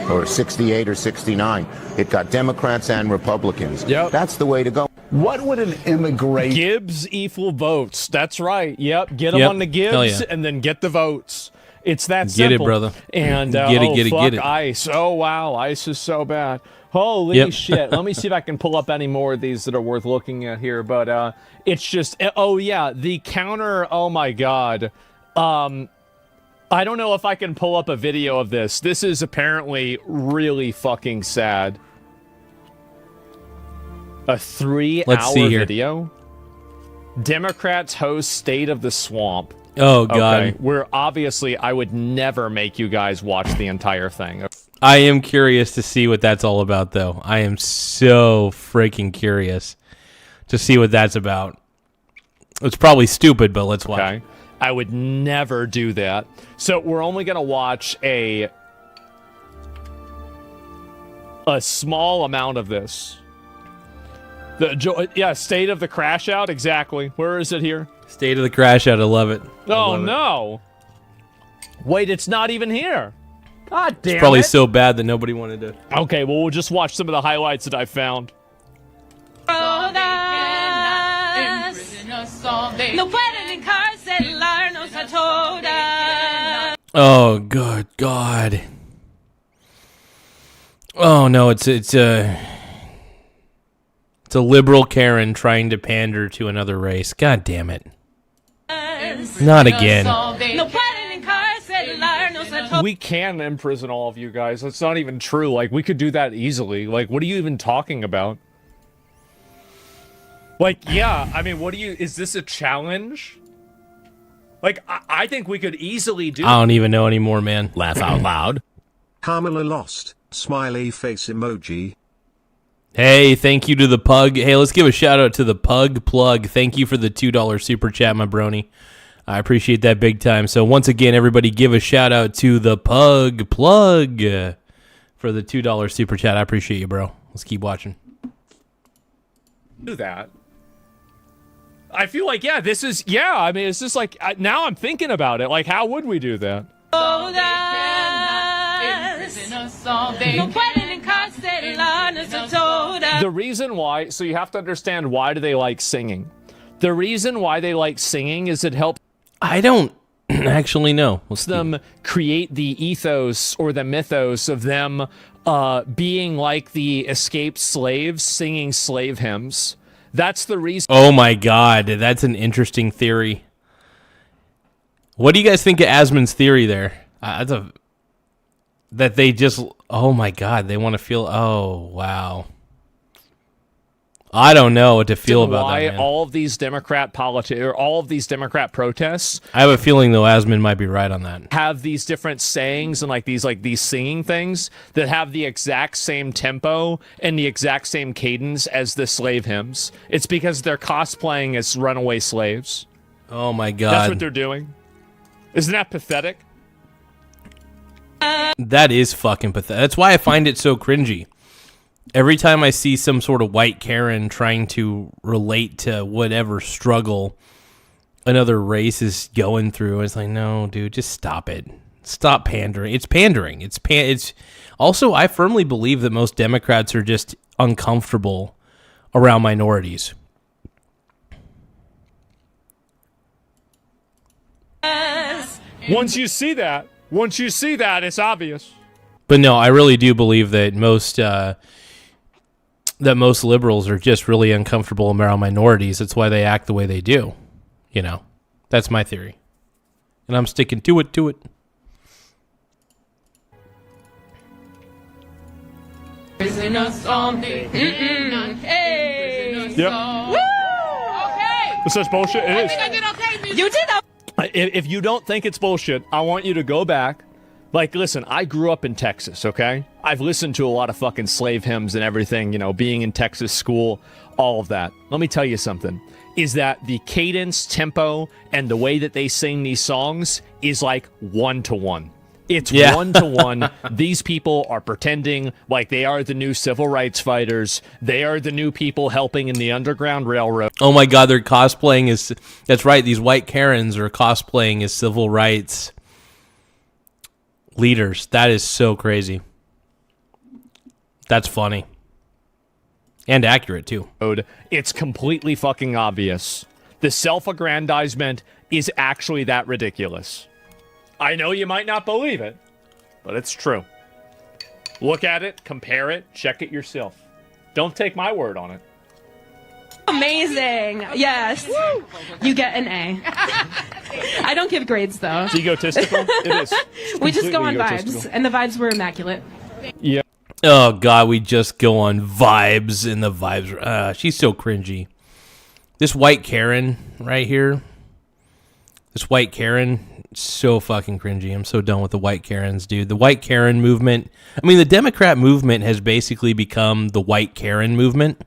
or 68 or 69. It got Democrats and Republicans. Yep. That's the way to go. What would an immigration... Gibbs equal votes. That's right. Yep. Get them on the Gibbs and then get the votes. It's that simple. Get it, brother. And get it. ICE. Oh, wow. ICE is so bad. Holy shit. Let me see if I can pull up any more of these that are worth looking at here. But it's just, oh, yeah, the counter. Oh, my God. I don't know if I can pull up a video of this. This is apparently really fucking sad. A 3-hour video. Democrats host State of the Swamp. Oh, God. Okay, where obviously I would never make you guys watch the entire thing. I am curious to see what that's all about, though. I am so freaking curious to see what that's about. It's probably stupid, but let's watch. Okay. I would never do that. So we're only going to watch a small amount of this. State of the Crash Out, exactly. Where is it here? State of the Crash Out, I love it. No. Wait, it's not even here. God damn it. It's probably so bad that nobody wanted to. Okay, well, we'll just watch some of the highlights that I found. Oh, good God. Oh, no, it's a liberal Karen trying to pander to another race. God damn it. Not again. We can imprison all of you guys. That's not even true. Like, we could do that easily. Like, what are you even talking about? Like, yeah, I mean, is this a challenge? Like, I think we could easily do. I don't even know anymore, man. Laugh out loud. Kamala lost. Smiley face emoji. Hey, thank you to the Pug. Hey, let's give a shout out to the Pug Plug. Thank you for the $2 super chat, my brony. I appreciate that big time. So once again, everybody give a shout out to the Pug Plug for the $2 super chat. I appreciate you, bro. Let's keep watching. Do that. I feel like, I mean, it's just like, now I'm thinking about it. Like, how would we do that? The reason why, so you have to understand, why do they like singing? The reason why they like singing is it helps. I don't actually know. Them create the ethos or the mythos of them being like the escaped slaves singing slave hymns. That's the reason. Oh my God, that's an interesting theory. What do you guys think of Asmund's theory there? That they just, oh my God, they want to feel, oh wow. I don't know what to feel about that, man. All of these Democrat protests. I have a feeling though Asmund might be right on that. Have these different sayings and like these singing things that have the exact same tempo and the exact same cadence as the slave hymns. It's because they're cosplaying as runaway slaves. Oh my God. That's what they're doing. Isn't that pathetic? That is fucking pathetic. That's why I find it so cringy. Every time I see some sort of white Karen trying to relate to whatever struggle another race is going through, it's like, no, dude, just stop it. Stop pandering. It's pandering. It's also, I firmly believe that most Democrats are just uncomfortable around minorities. Once you see that, it's obvious. But no, I really do believe that most liberals are just really uncomfortable around minorities. That's why they act the way they do. You know, that's my theory, and I'm sticking to it. Yep. Woo! Okay. It's such bullshit. It is. I did okay. You did. If you don't think it's bullshit, I want you to go back. Like, listen, I grew up in Texas, okay? I've listened to a lot of fucking slave hymns and everything, you know, being in Texas school, all of that. Let me tell you something, is that the cadence, tempo, and the way that they sing these songs is like 1-to-1. It's 1-to-1. These people are pretending like they are the new civil rights fighters. They are the new people helping in the Underground Railroad. Oh my God, they're cosplaying as, that's right, these white Karens are cosplaying as civil rights leaders. That is so crazy. That's funny. And accurate, too. It's completely fucking obvious. The self-aggrandizement is actually that ridiculous. I know you might not believe it, but it's true. Look at it, compare it, check it yourself. Don't take my word on it. Amazing. Yes. Woo. You get an A. I don't give grades, though. It's egotistical? It is. We just go on vibes, and the vibes were immaculate. Yeah. Oh, God, we just go on vibes, and the vibes. She's so cringy. This white Karen right here, so fucking cringy. I'm so done with the white Karens, dude. The white Karen movement, I mean, the Democrat movement has basically become the white Karen movement,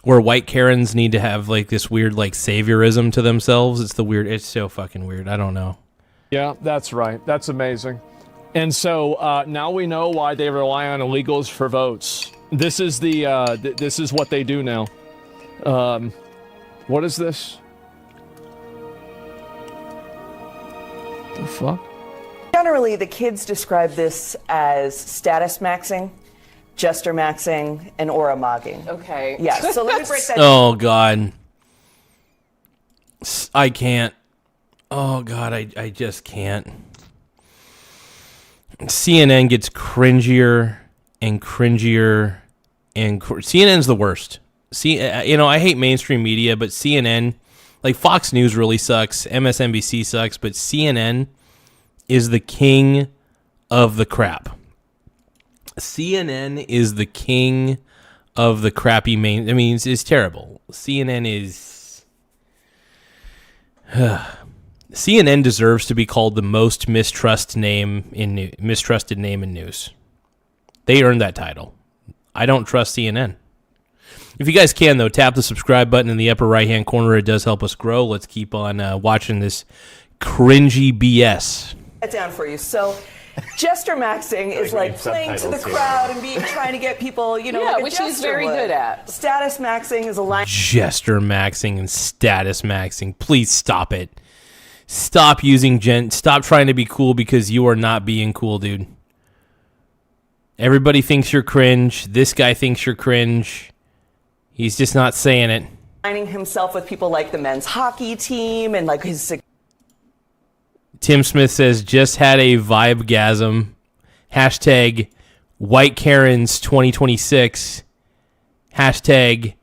where white Karens need to have, like, this weird, like, saviorism to themselves. It's so fucking weird. I don't know. Yeah, that's right. That's amazing. And so now we know why they rely on illegals for votes. This is this is what they do now. What is this? The fuck? Generally, the kids describe this as status maxing, gesture maxing, and aura mogging. Okay. Yeah, so let me break that Oh, God. I can't. Oh, God, I just can't. CNN gets cringier and cringier, and CNN's the worst. I hate mainstream media, but CNN Like, Fox News really sucks. MSNBC sucks. But CNN is the king of the crap. CNN is the king of the crappy main. I mean, it's terrible. CNN is... CNN deserves to be called the most mistrusted name in news. They earned that title. I don't trust CNN. If you guys can, though, tap the subscribe button in the upper right-hand corner. It does help us grow. Let's keep on watching this cringy BS. Down for you. So, gesture maxing is like playing to the crowd and trying to get people, like which he's very good at. Status maxing is a line. Gesture maxing and status maxing. Please stop it. Stop using Stop trying to be cool because you are not being cool, dude. Everybody thinks you're cringe. This guy thinks you're cringe. He's just not saying it. Aligning himself with people like the men's hockey team and like his... Tim Smith says, just had a vibegasm. Hashtag White Karens 2026. Hashtag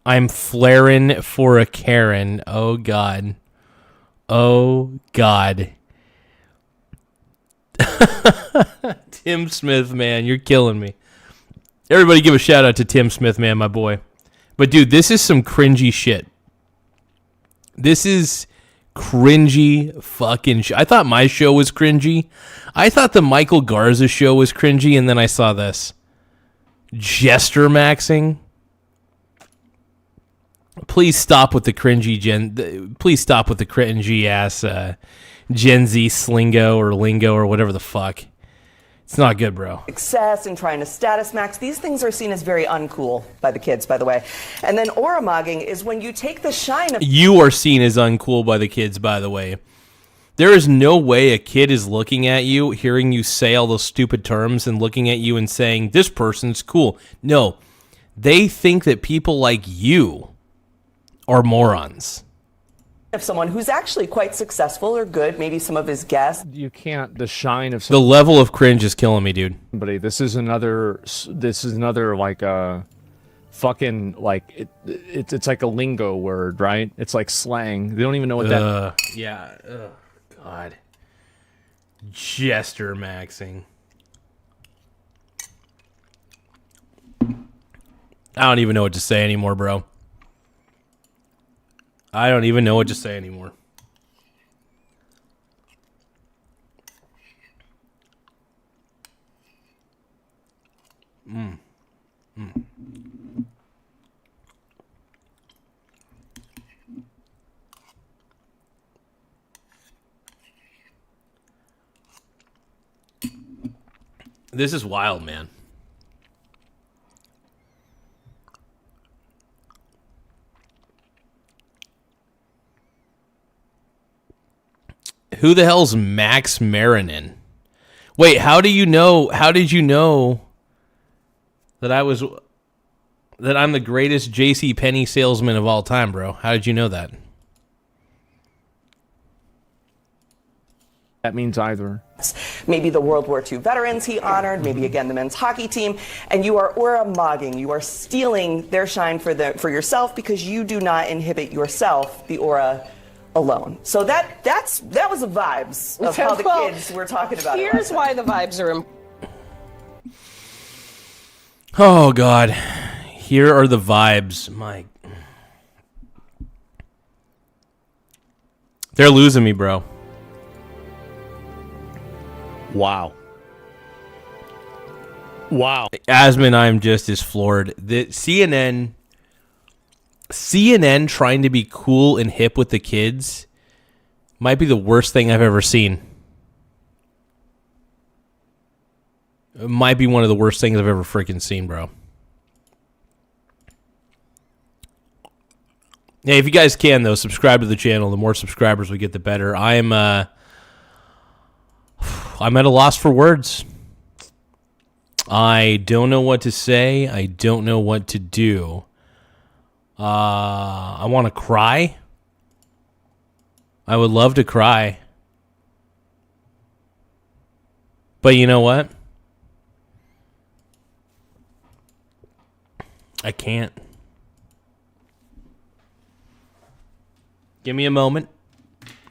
I'm flaring for a Karen. Oh, God. Oh, God. Tim Smith, man, you're killing me. Everybody give a shout out to Tim Smith, man, my boy. But, dude, this is some cringy shit. This is cringy fucking shit. I thought my show was cringy. I thought the Michael Garza show was cringy, and then I saw this. Gesture maxing. Please stop with the cringy please stop with the cringy ass Gen Z slingo or lingo or whatever the fuck. It's not good, bro. Success and trying to status max. These things are seen as very uncool by the kids, by the way. And then aura mogging is when you take the shine of... You are seen as uncool by the kids, by the way. There is no way a kid is looking at you, hearing you say all those stupid terms and looking at you and saying, this person's cool. No. They think that people like you are morons. Of someone who's actually quite successful or good, maybe some of his guests. You can't, the shine of the level of cringe is killing me, dude. Somebody, this is another like fucking like it's like a lingo word, right? It's like slang. They don't even know what that. Yeah. Oh, God. Gesture maxing. I don't even know what to say anymore, bro. I don't even know what to say anymore. This is wild, man. Who the hell's Max Marinin? Wait, how did you know that I'm the greatest J.C. Penney salesman of all time, bro? How did you know that? That means either. Maybe the World War II veterans he honored, maybe again the men's hockey team, and you are aura mogging. You are stealing their shine for yourself because you do not inhibit yourself, the aura alone. So that was the vibes of how the kids were talking about it. Here's why the vibes are Oh, God. Here are the vibes. They're losing me, bro. Wow. Asman, I'm just as floored. The CNN trying to be cool and hip with the kids might be the worst thing I've ever seen. It might be one of the worst things I've ever freaking seen, bro. Hey, if you guys can, though, subscribe to the channel. The more subscribers we get, the better. I'm at a loss for words. I don't know what to say. I don't know what to do. I want to cry. I would love to cry. But you know what? I can't. Give me a moment.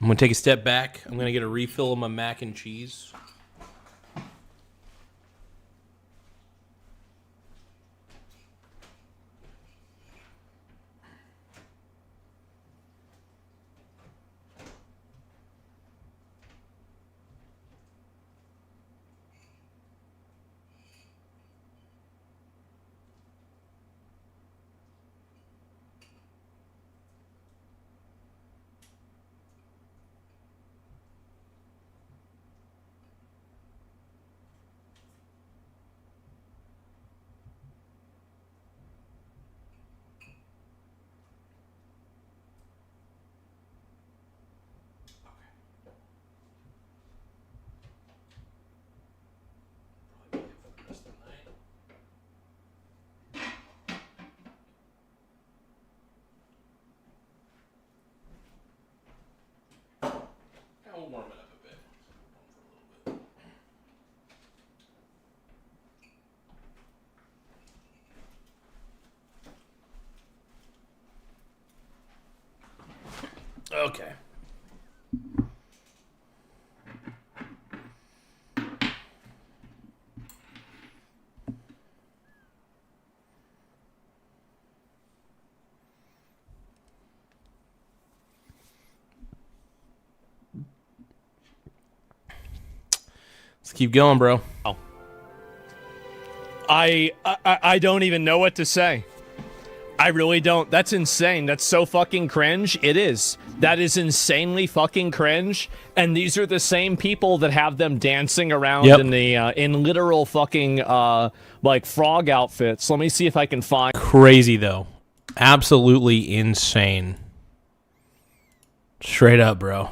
I'm going to take a step back. I'm going to get a refill of my mac and cheese. Warm it up a bit. Okay. Let's keep going, bro. Oh. I don't even know what to say. I really don't. That's insane. That's so fucking cringe. It is. That is insanely fucking cringe. And these are the same people that have them dancing around in the in literal fucking like frog outfits. Let me see if I can find. Crazy though. Absolutely insane. Straight up, bro.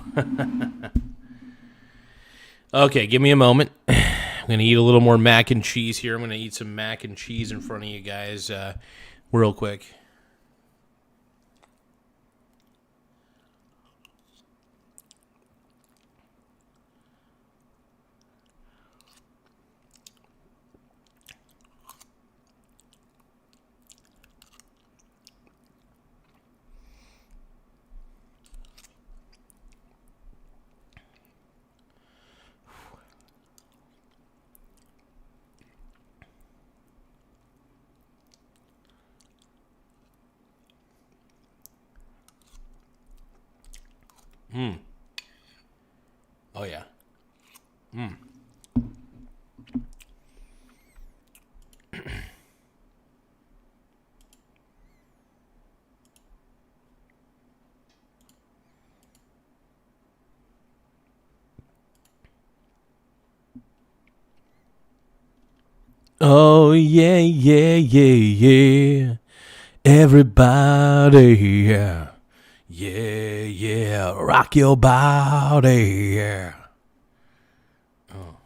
Okay, give me a moment. I'm going to eat a little more mac and cheese here. I'm going to eat some mac and cheese in front of you guys real quick. Oh, yeah. Oh, yeah, yeah, yeah, yeah. Everybody, yeah. Yeah, yeah. Rock your body, yeah. Oh.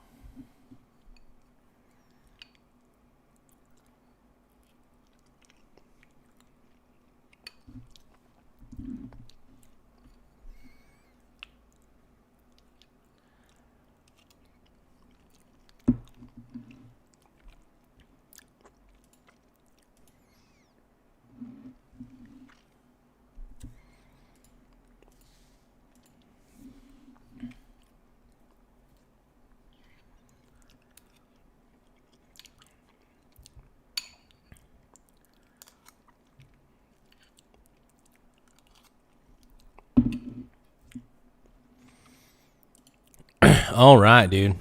All right, dude.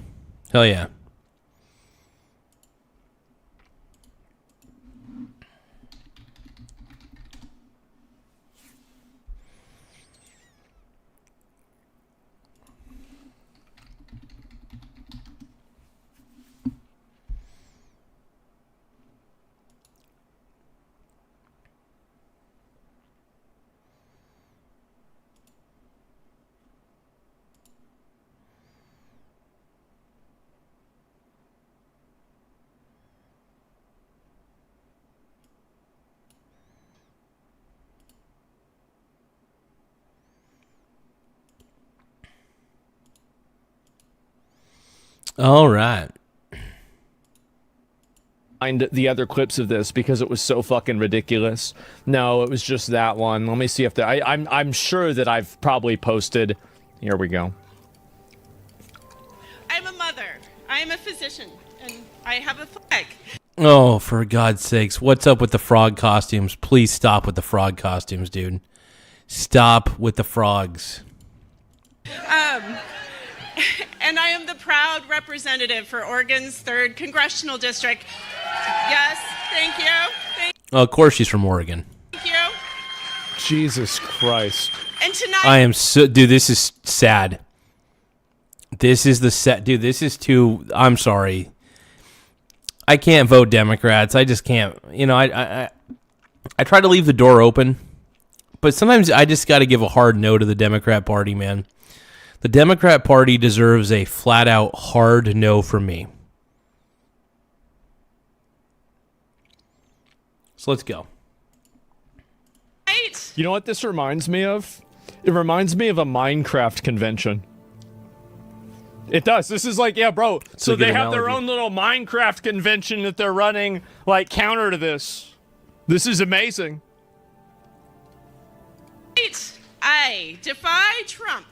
Hell yeah. All right. find the other clips of this because it was so fucking ridiculous. No, it was just that one. Let me see if I'm sure that I've probably posted. Here we go. I'm a mother. I am a physician, and I have a flag. Oh, for God's sakes. What's up with the frog costumes? Please stop with the frog costumes, dude. Stop with the frogs. And I am the proud representative for Oregon's 3rd Congressional District. Yes, thank you. Oh, of course she's from Oregon. Thank you. Jesus Christ. And tonight... I am so... Dude, this is sad. This is the set... Dude, this is too... I'm sorry. I can't vote Democrats. I just can't. You know, I try to leave the door open, but sometimes I just got to give a hard no to the Democrat Party, man. The Democrat Party deserves a flat-out hard no from me. So let's go. You know what this reminds me of? It reminds me of a Minecraft convention. It does. This is like, yeah, bro. So they have their own little Minecraft convention that they're running, like, counter to this. This is amazing. I defy Trump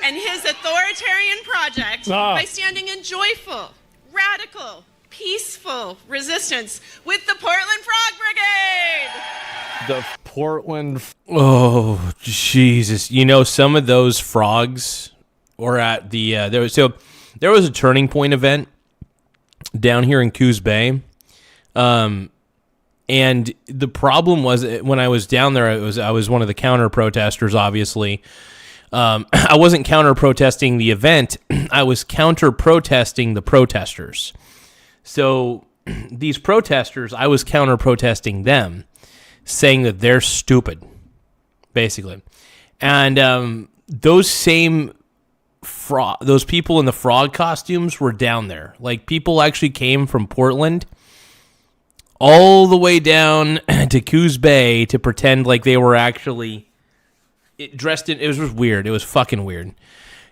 and his authoritarian project by standing in joyful, radical, peaceful resistance with the Portland Frog Brigade. The Portland... Oh, Jesus. You know, some of those frogs... Or at the there was a Turning Point event down here in Coos Bay, and the problem was when I was down there, I was one of the counter protesters. Obviously, I wasn't counter protesting the event; I was counter protesting the protesters. So these protesters, I was counter protesting them, saying that they're stupid, basically, and those same. Those people in the frog costumes were down there. Like, people actually came from Portland all the way down to Coos Bay to pretend like they were actually dressed in... It was just weird. It was fucking weird.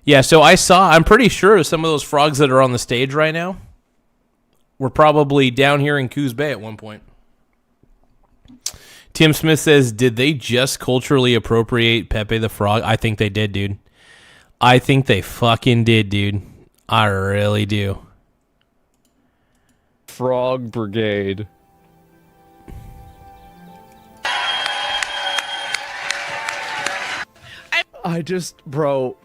Yeah, so I'm pretty sure some of those frogs that are on the stage right now were probably down here in Coos Bay at one point. Tim Smith says, did they just culturally appropriate Pepe the Frog? I think they did, dude. I think they fucking did, dude. I really do. Frog Brigade. I just, bro,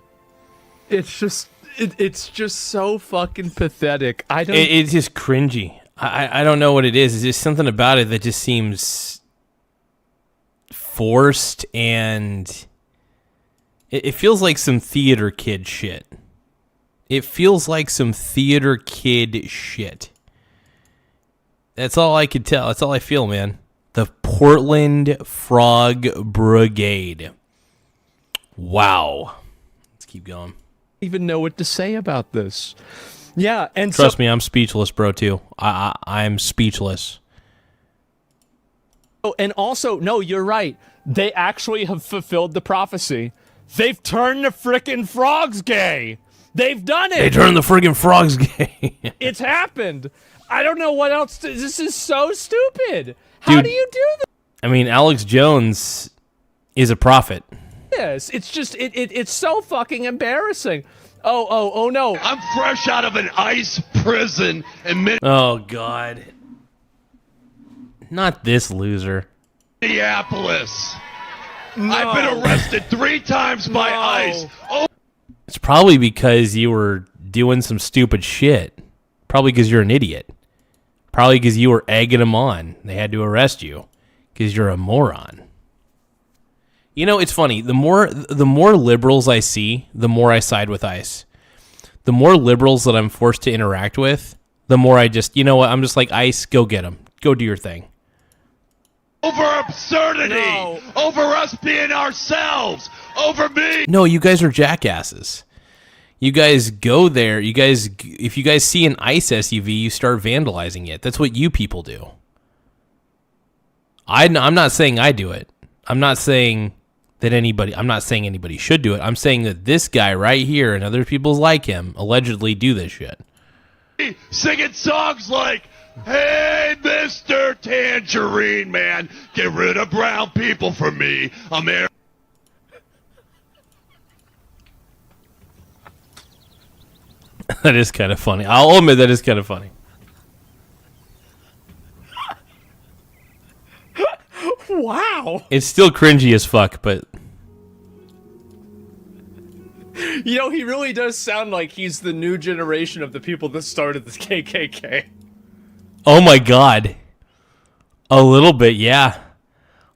it's just so fucking pathetic. It's just cringy. I don't know what it is. It's just something about it that just seems forced, and it feels like some theater kid shit. It feels like some theater kid shit. That's all I could tell. That's all I feel, man. The Portland Frog Brigade. Wow. Let's keep going. Even know what to say about this. Yeah, and trust me, I'm speechless, bro, too. I'm speechless. Oh, and also, no, you're right. They actually have fulfilled the prophecy. They've turned the frickin' frogs gay. They've done it. They turned the friggin' frogs gay. It's happened. I don't know what else. This is so stupid. How do you do this? I mean, Alex Jones is a prophet. Yes, it's just it's so fucking embarrassing. Oh no! I'm fresh out of an ICE prison in Oh God! Not this loser. Minneapolis. No. I've been arrested 3 times by ICE. Oh. It's probably because you were doing some stupid shit. Probably because you're an idiot. Probably because you were egging them on. They had to arrest you because you're a moron. You know, it's funny. The more liberals I see, the more I side with ICE. The more liberals that I'm forced to interact with, the more I just, you know what? I'm just like, ICE, go get them. Go do your thing. Over absurdity, over us being ourselves, over me. No, you guys are jackasses. You guys go there. If you guys see an ICE SUV, you start vandalizing it. That's what you people do. I'm not saying I do it. I'm not saying anybody should do it. I'm saying that this guy right here and other people like him allegedly do this shit. Singing songs like, "Hey tangerine, man. Get rid of brown people for me. That is kind of funny. I'll admit that is kind of funny. Wow. It's still cringy as fuck, but You know, he really does sound like he's the new generation of the people that started the KKK. oh my god. A little bit, yeah.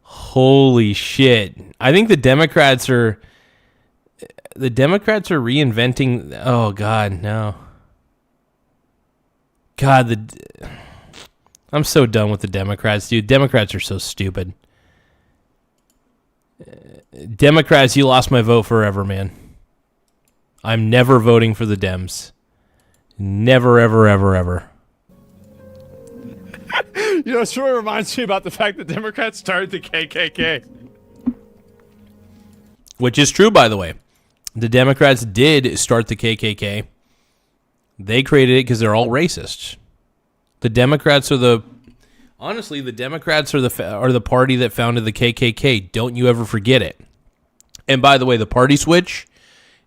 Holy shit. I think the Democrats are reinventing. Oh god, no. God, I'm so done with the Democrats, dude. Democrats are so stupid. Democrats, you lost my vote forever, man. I'm never voting for the Dems. Never, ever, ever, ever. You know, it sort of reminds me about the fact that Democrats started the KKK. Which is true, by the way. The Democrats did start the KKK. They created it because they're all racists. The Democrats are honestly, the Democrats are the party that founded the KKK. Don't you ever forget it. And by the way, the party switch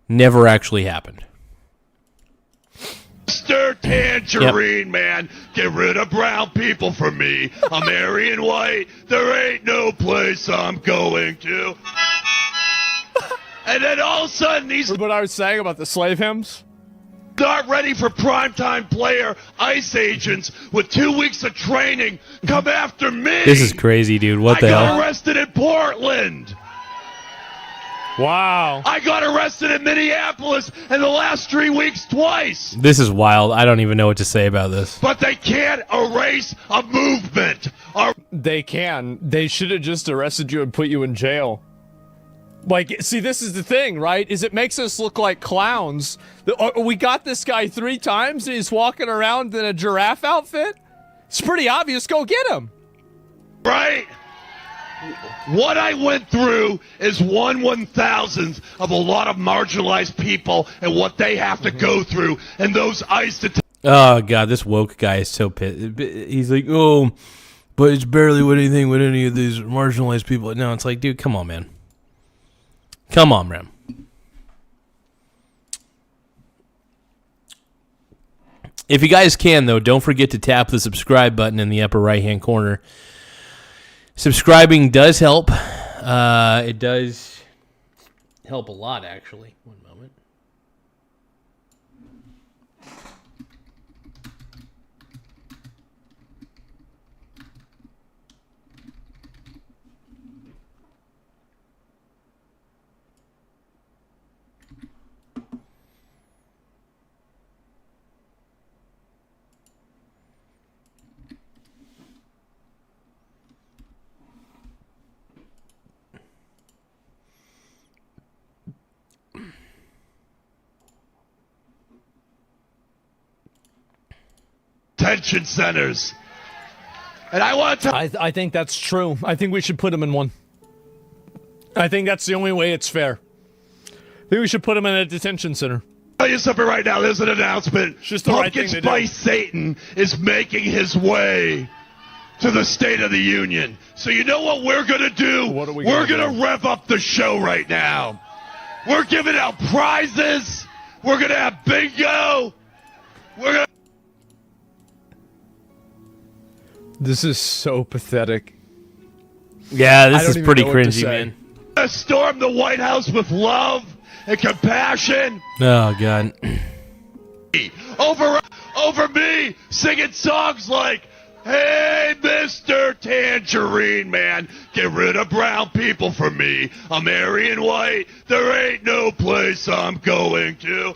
never actually happened. Mr. Tangerine, man. Get rid of brown people for me. I'm Aryan white. There ain't no place I'm going to. And then all of a sudden, these... What I was saying about the slave hymns? Not ready for primetime player ICE agents with 2 weeks of training come after me. This is crazy, dude. What the hell? I got arrested in Portland. Wow. I got arrested in Minneapolis in the last 3 weeks twice. This is wild. I don't even know what to say about this. But they can't erase a movement. They can. They should have just arrested you and put you in jail. Like, see, this is the thing, right? Is it makes us look like clowns. We got this guy 3 times and he's walking around in a giraffe outfit. It's pretty obvious. Go get him. Right? What I went through is 1/1000th of a lot of marginalized people and what they have to go through. And those ICE Oh, God, this woke guy is so pissed. He's like, oh, but it's barely with anything with any of these marginalized people. No, it's like, dude, come on, man. Come on, Rem. If you guys can, though, don't forget to tap the subscribe button in the upper right-hand corner. Subscribing does help. It does help a lot, actually. One moment. detention centers. And I want to... I think that's true. I think we should put him in one. I think that's the only way it's fair. I think we should put him in a detention center. I'll tell you something right now. There's an announcement. It's just the right thing to do. Spice Satan is making his way to the State of the Union. So you know what we're going to do? What are we We're gonna going to rev up the show right now. We're giving out prizes. We're going to have bingo. We're going to... This is so pathetic. Yeah, this is pretty cringy, man. Storm the White House with love and compassion. Oh, God. Over me singing songs like, hey, Mr. Tangerine, man, get rid of brown people for me. I'm Aryan white. There ain't no place I'm going to.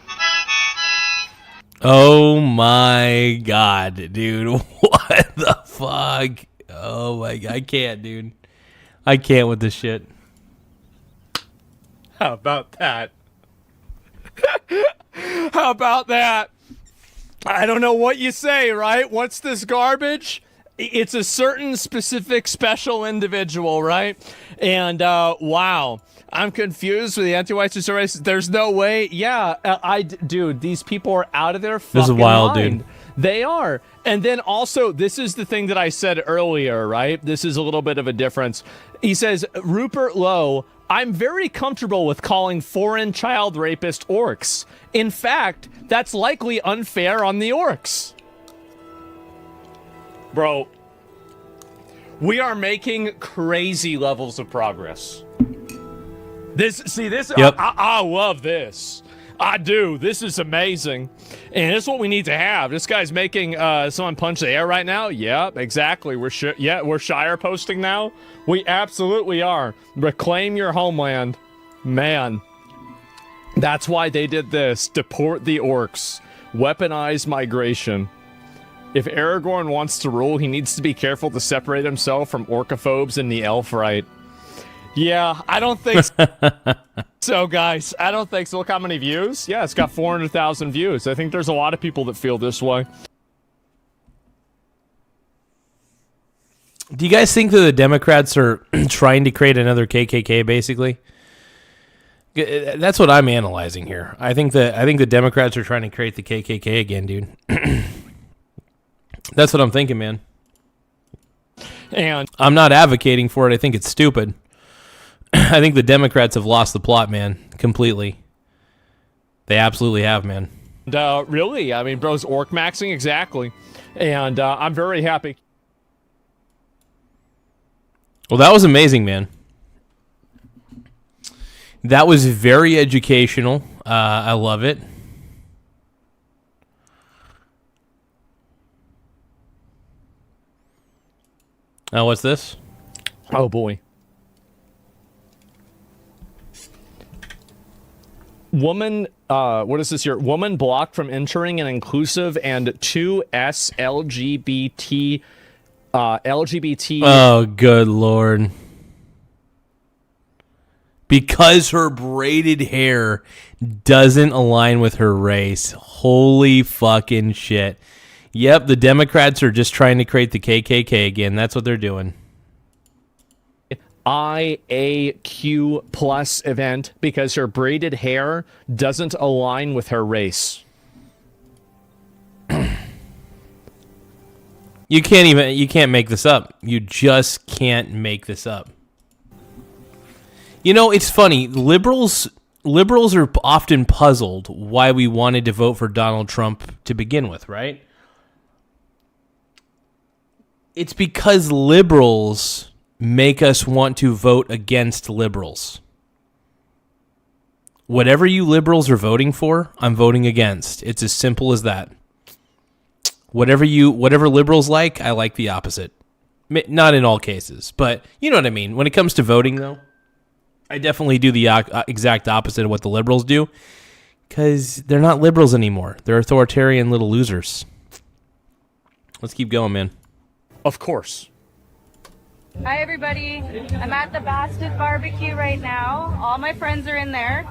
Oh, my God, dude. What the fuck? Oh, my God. I can't, dude. I can't with this shit. How about that? How about that? I don't know what you say, right? What's this garbage? It's a certain specific special individual, right? And, wow. I'm confused with the anti-white supremacists. There's no way. Yeah, dude, these people are out of their fucking This is wild, mind. dude. They are. And then also, this is the thing that I said earlier, right? This is a little bit of a difference. He says, Rupert Lowe, I'm very comfortable with calling foreign child rapist orcs. In fact, that's likely unfair on the orcs. Bro, we are making crazy levels of progress. Yep. I love this. I do. This is amazing. And it's what we need to have. This guy's making someone punch the air right now. Yeah, exactly. We're Shire posting now. We absolutely are. Reclaim your homeland. Man. That's why they did this. Deport the orcs. Weaponize migration. If Aragorn wants to rule, he needs to be careful to separate himself from orcophobes and the elf right. Yeah, I don't think so, guys. I don't think so. Look how many views. Yeah, it's got 400,000 views. I think there's a lot of people that feel this way. Do you guys think that the Democrats are trying to create another KKK, basically? That's what I'm analyzing here. I think the Democrats are trying to create the KKK again, dude. That's what I'm thinking, man. And I'm not advocating for it. I think it's stupid. I think the Democrats have lost the plot, man, completely. They absolutely have, man. Really, I mean, bro's orc maxing, exactly. And I'm very happy. Well, that was amazing, man. That was very educational. I love it. Oh, what's this? Oh, boy. Woman, what is this here? Woman blocked from entering an inclusive and 2S LGBT. Oh, good Lord. Because her braided hair doesn't align with her race. Holy fucking shit. Yep, the Democrats are just trying to create the KKK again. That's what they're doing. IAQ plus event because her braided hair doesn't align with her race. You can't make this up. You just can't make this up. You know, it's funny. Liberals are often puzzled why we wanted to vote for Donald Trump to begin with, right? It's because liberals make us want to vote against liberals. Whatever you liberals are voting for, I'm voting against. It's as simple as that. Whatever liberals like, I like the opposite. Not in all cases, but you know what I mean. When it comes to voting, though, I definitely do the exact opposite of what the liberals do, because they're not liberals anymore. They're authoritarian little losers. Let's keep going, man. Of course. Hi, everybody. I'm at the Bastard Barbecue right now. All my friends are in there.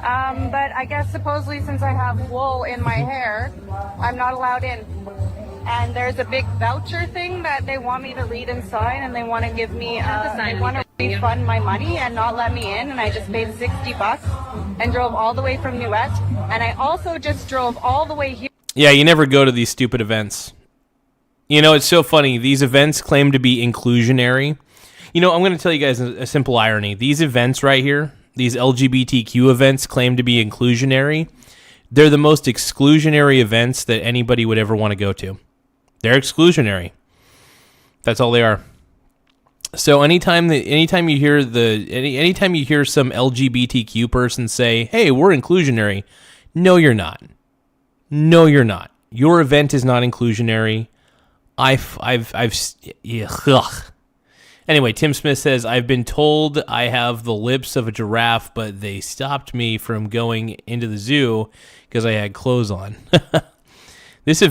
But I guess supposedly since I have wool in my hair, I'm not allowed in. And there's a big voucher thing that they want me to read and sign, and they want to give me, they want to refund my money and not let me in. And I just paid $60 and drove all the way from New West. And I also just drove all the way here. Yeah, you never go to these stupid events. You know, it's so funny. These events claim to be inclusionary. You know, I'm going to tell you guys a simple irony. These events right here, these LGBTQ events claim to be inclusionary. They're the most exclusionary events that anybody would ever want to go to. They're exclusionary. That's all they are. So anytime you hear some LGBTQ person say, "Hey, we're inclusionary," no, you're not. No, you're not. Your event is not inclusionary. Anyway, Tim Smith says, I've been told I have the lips of a giraffe, but they stopped me from going into the zoo because I had clothes on. This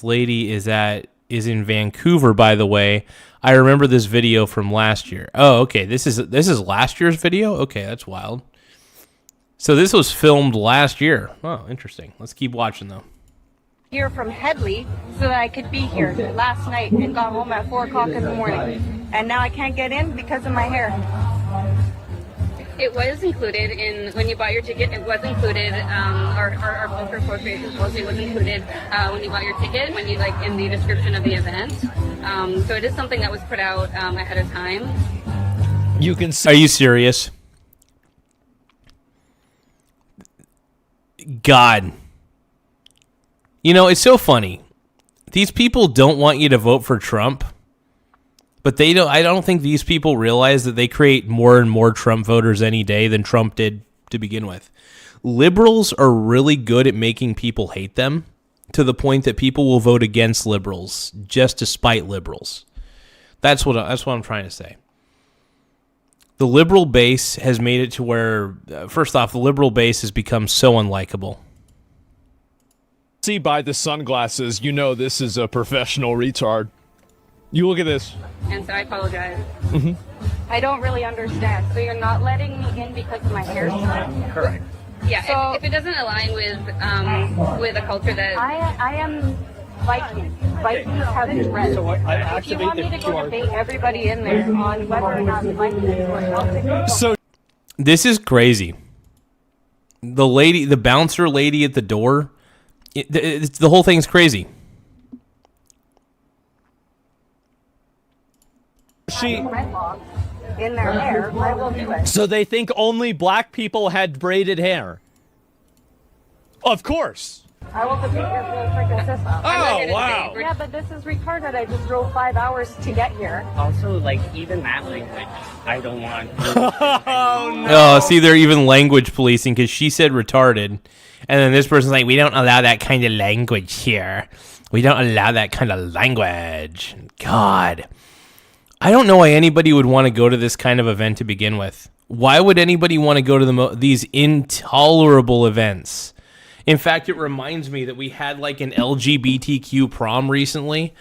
lady is in Vancouver, by the way. I remember this video from last year. Oh, okay. This is last year's video? Okay, that's wild. So this was filmed last year. Oh, interesting. Let's keep watching, though. Here from Headley so that I could be here last night and got home at 4 o'clock in the morning. And now I can't get in because of my hair. It was included in when you bought your ticket. It was included. Our culture appropriation policy was included when you bought your ticket. When you in the description of the event. So it is something that was put out ahead of time. You can. Are you serious? God. You know, it's so funny. These people don't want you to vote for Trump, but they don't. I don't think these people realize that they create more and more Trump voters any day than Trump did to begin with. Liberals are really good at making people hate them to the point that people will vote against liberals just to spite liberals. That's what I'm trying to say. The liberal base has made it to where, first off, the liberal base has become so unlikable. See by the sunglasses, you know this is a professional retard. You look at this. And so I apologize. Mm-hmm. I don't really understand. So you're not letting me in because of my hairstyle? Correct. Yeah. So if it doesn't align with a culture that I am Viking. Vikings have dread. So if you want me to go debate everybody in there on whether or not Vikings or Celtic. So this is crazy. The bouncer lady at the door, the whole thing's crazy. Dreadlocks in their hair, I will do it. So they think only black people had braided hair. Of course. I will debate your whole freaking system. Oh, wow. Yeah, but this is retarded. I just drove 5 hours to get here. Also, even that language, I don't want. Oh, no. Oh, see, they're even language policing because she said retarded. And then this person's like, we don't allow that kind of language here. We don't allow that kind of language. God. I don't know why anybody would want to go to this kind of event to begin with. Why would anybody want to go to these intolerable events? In fact, it reminds me that we had an LGBTQ prom recently.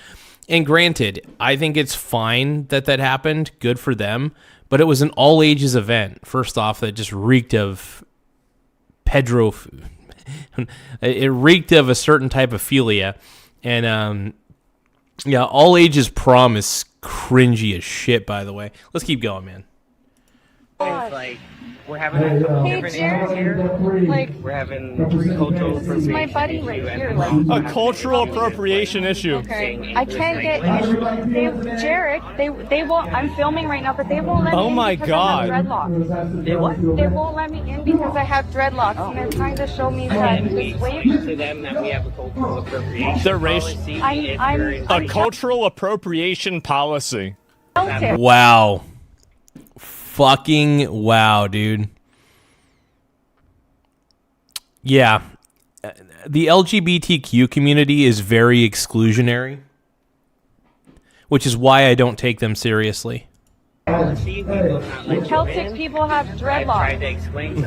And granted, I think it's fine that happened. Good for them. But it was an all-ages event. First off, that just reeked of it reeked of a certain type of philia. And, yeah, all-ages prom is cringy as shit, by the way. Let's keep going, man. It's we're having a couple different issues here. We're having cultural appropriation. This is my buddy right here. A cultural appropriation issue. Okay. I can't get in. Jarek, they won't. I'm filming right now, but they won't let me in. Oh my God. I have dreadlocks. They won't let me in because I have dreadlocks, and they're trying to show me that We this way. explain to them that we have a cultural appropriation They're policy. a cultural appropriation policy. Wow. Fucking wow, dude. Yeah. The LGBTQ community is very exclusionary, which is why I don't take them seriously. Celtic people have dreadlocks,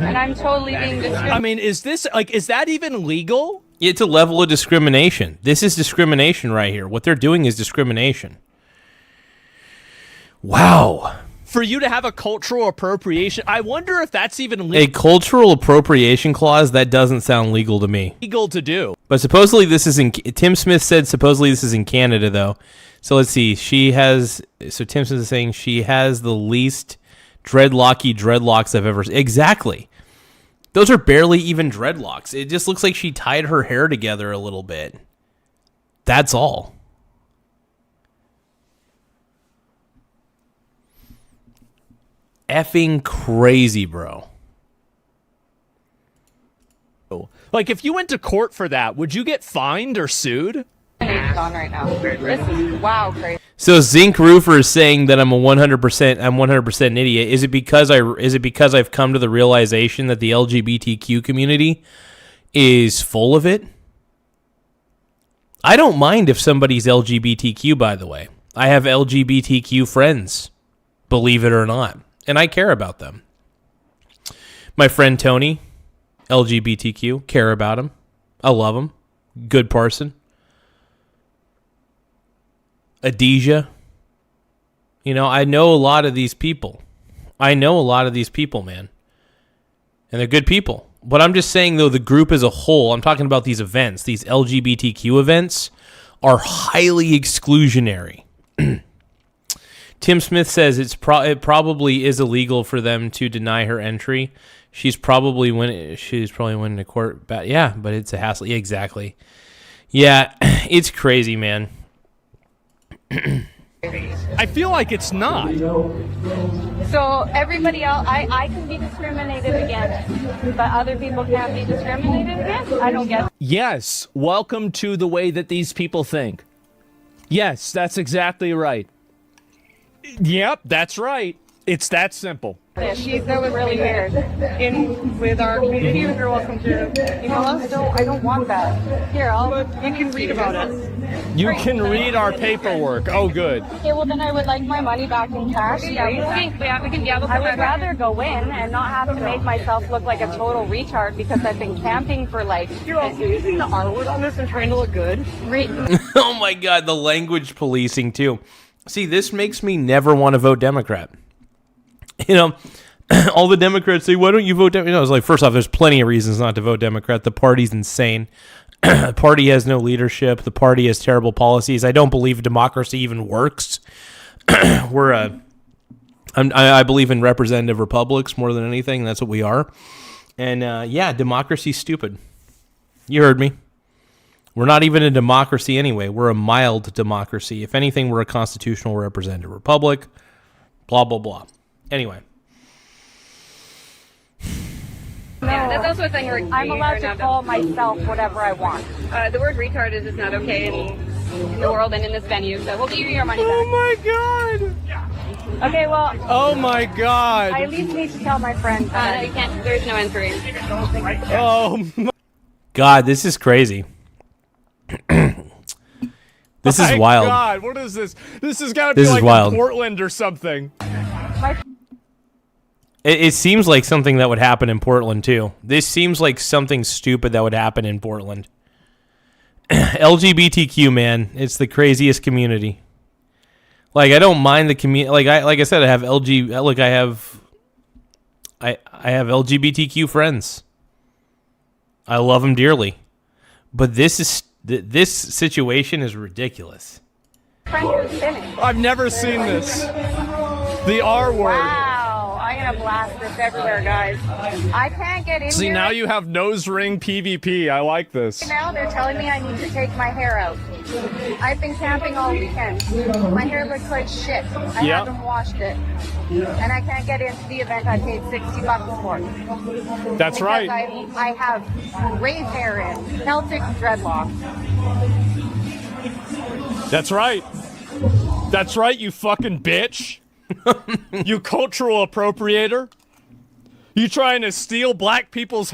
and I'm totally being discriminated. I mean, is that even legal? It's a level of discrimination. This is discrimination right here. What they're doing is discrimination. Wow. For you to have a cultural appropriation, I wonder if that's even A legal. cultural appropriation clause, that doesn't sound legal to me. Legal to do. But supposedly this is in... Tim Smith said supposedly this is in Canada, though. So let's see. So Tim Smith is saying she has the least dreadlocks I've ever... Exactly. Those are barely even dreadlocks. It just looks like she tied her hair together a little bit. That's all. Effing crazy, bro. If you went to court for that, would you get fined or sued? On right now. This is crazy. So Zinc Roofer is saying that I'm 100% an idiot. Is it because I've come to the realization that the LGBTQ community is full of it? I don't mind if somebody's LGBTQ, by the way. I have LGBTQ friends, believe it or not. And I care about them. My friend Tony, LGBTQ, care about him. I love him. Good person. Adesha. I know a lot of these people. Man. And they're good people. But I'm just saying, though, the group as a whole, I'm talking about these events, these LGBTQ events, are highly exclusionary. Tim Smith says it probably is illegal for them to deny her entry. She's probably winning to court. Yeah, but it's a hassle. Yeah, exactly. Yeah, it's crazy, man. I feel like it's not. So everybody else, I can be discriminated against, but other people can't be discriminated against? I don't get it. Yes, welcome to the way that these people think. Yes, that's exactly right. Yep, that's right. It's that simple. That was really weird. With our community, you're welcome to email us. I don't want that. Here, you can read about it. You can read our paperwork. Oh, good. Okay, well then I would like my money back in cash. I would rather go in and not have to make myself look like a total retard because I've been camping for like... You're also using the R word on this and trying to look good. Oh my God, the language policing too. See, this makes me never want to vote Democrat. You know, all the Democrats say, why don't you vote Democrat? You know, it's like, first off, there's plenty of reasons not to vote Democrat. The party's insane. The party has no leadership. The party has terrible policies. I don't believe democracy even works. I believe in representative republics more than anything. That's what we are. And yeah, democracy's stupid. You heard me. We're not even a democracy anyway. We're a mild democracy. If anything, we're a constitutional representative republic. Blah, blah, blah. Anyway. Yeah, that's also a thing. I'm allowed to call myself whatever I want. The word retard is just not okay in the world and in this venue, so we'll give you your money back. Oh my God! Okay, well... Oh my God! I at least need to tell my friends. No, you can't. There's no entry. Oh my... God, this is crazy. This is wild. God, what is this? This has got to be like in Portland or something. It seems like something that would happen in Portland, too. This seems like something stupid that would happen in Portland. LGBTQ, man. It's the craziest community. Like, I don't mind the community. Like I said, I have I have LGBTQ friends. I love them dearly. But this situation is ridiculous. I've never seen this. The R word. Wow, I'm gonna blast this everywhere, guys. I can't get in See, here. now you have nose ring PvP. I like this. Now they're telling me I need to take my hair out. I've been camping all weekend. My hair looks like shit. I haven't washed it. And I can't get into the event I paid $60 for. That's right. I have raised hair in, Celtic dreadlocks. That's right. That's right, you fucking bitch. You cultural appropriator. You trying to steal black people's...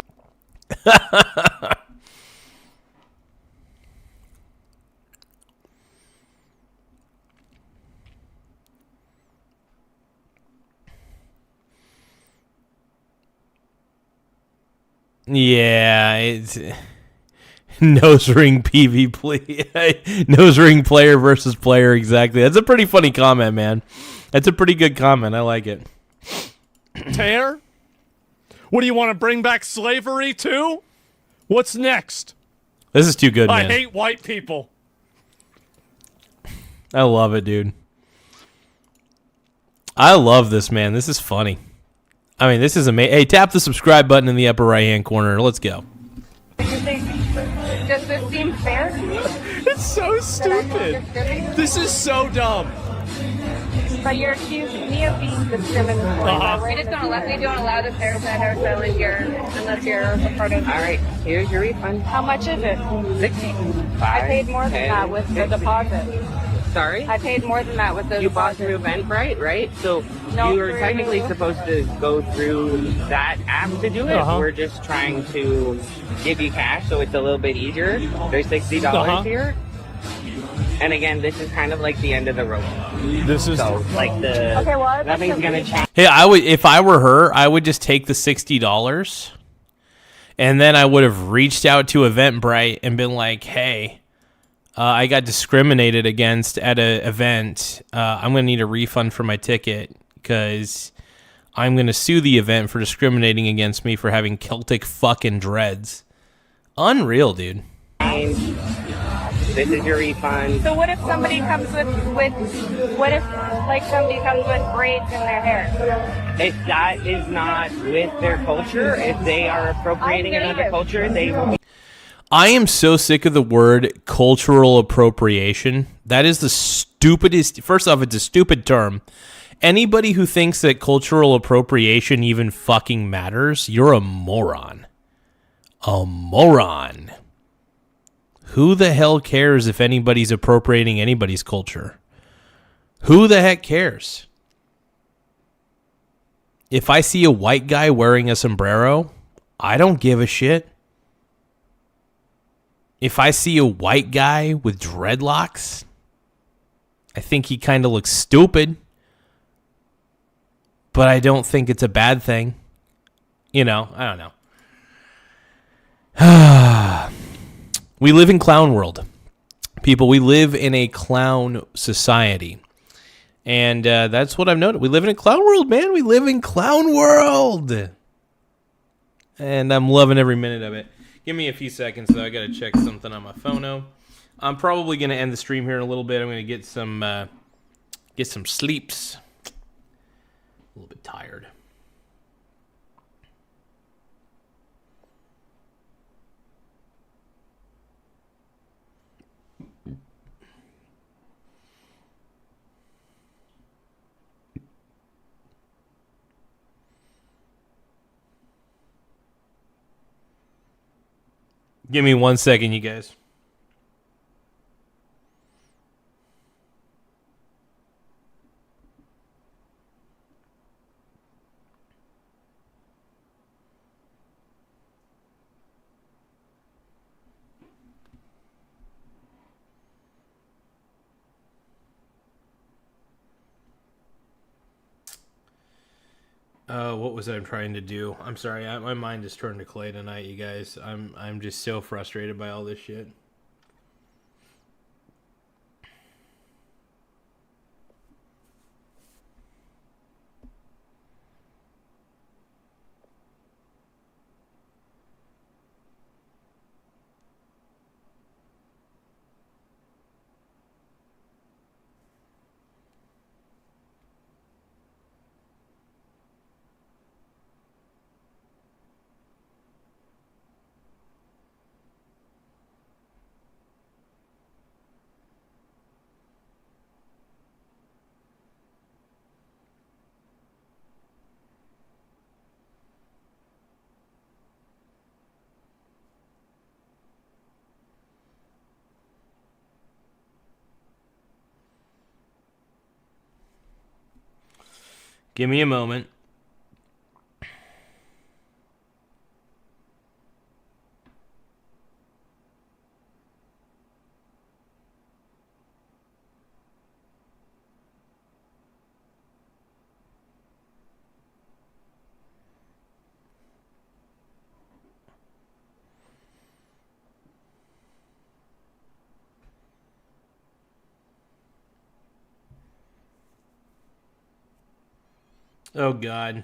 Yeah, it's... Nose ring PvP. Nose ring player versus player, exactly. That's a pretty funny comment, man. That's a pretty good comment. I like it. Tear? What do you want to bring back slavery too? What's next? This is too good, man. I hate white people. I love it, dude. I love this, man. This is funny. I mean, this is amazing. Hey, tap the subscribe button in the upper right-hand corner. Let's go. Does this seem fair to me? It's so stupid. This is so dumb. But you're accusing me of being discriminatory. We don't allow this hairstyle in here unless you're a part of... All right, here's your refund. How much is it? $65. I paid more than that with the deposit. Sorry? I paid more than that with the You bought through Eventbrite, right? So you were technically supposed to go through that app to do it. We're just trying to give you cash, so it's a little bit easier. There's $60 here. And again, this is kind of like the end of the road. This is so like the nothing's gonna change. Hey, if I were her, I would just take the $60, and then I would have reached out to Eventbrite and been like, "Hey, I got discriminated against at an event. I'm gonna need a refund for my ticket because I'm gonna sue the event for discriminating against me for having Celtic fucking dreads." Unreal, dude. This is your refund. So what if somebody comes with what if like somebody comes with braids in their hair? If that is not with their culture, if they are appropriating another culture, they will be. I am so sick of the word cultural appropriation. That is the stupidest. First off, it's a stupid term. Anybody who thinks that cultural appropriation even fucking matters, you're a moron. A moron. Who the hell cares if anybody's appropriating anybody's culture? Who the heck cares? If I see a white guy wearing a sombrero, I don't give a shit. If I see a white guy with dreadlocks, I think he kind of looks stupid. But I don't think it's a bad thing. You know, I don't know. We live in clown world. People, we live in a clown society. And that's what I've noticed. We live in a clown world, man. We live in clown world. And I'm loving every minute of it. Give me a few seconds, though. I got to check something on my phono. I'm probably going to end the stream here in a little bit. I'm going to get some sleeps. A little bit tired. Give me 1 second, you guys. What was I trying to do? I'm sorry, my mind is turned to clay tonight, you guys. I'm just so frustrated by all this shit. Give me a moment. Oh, God.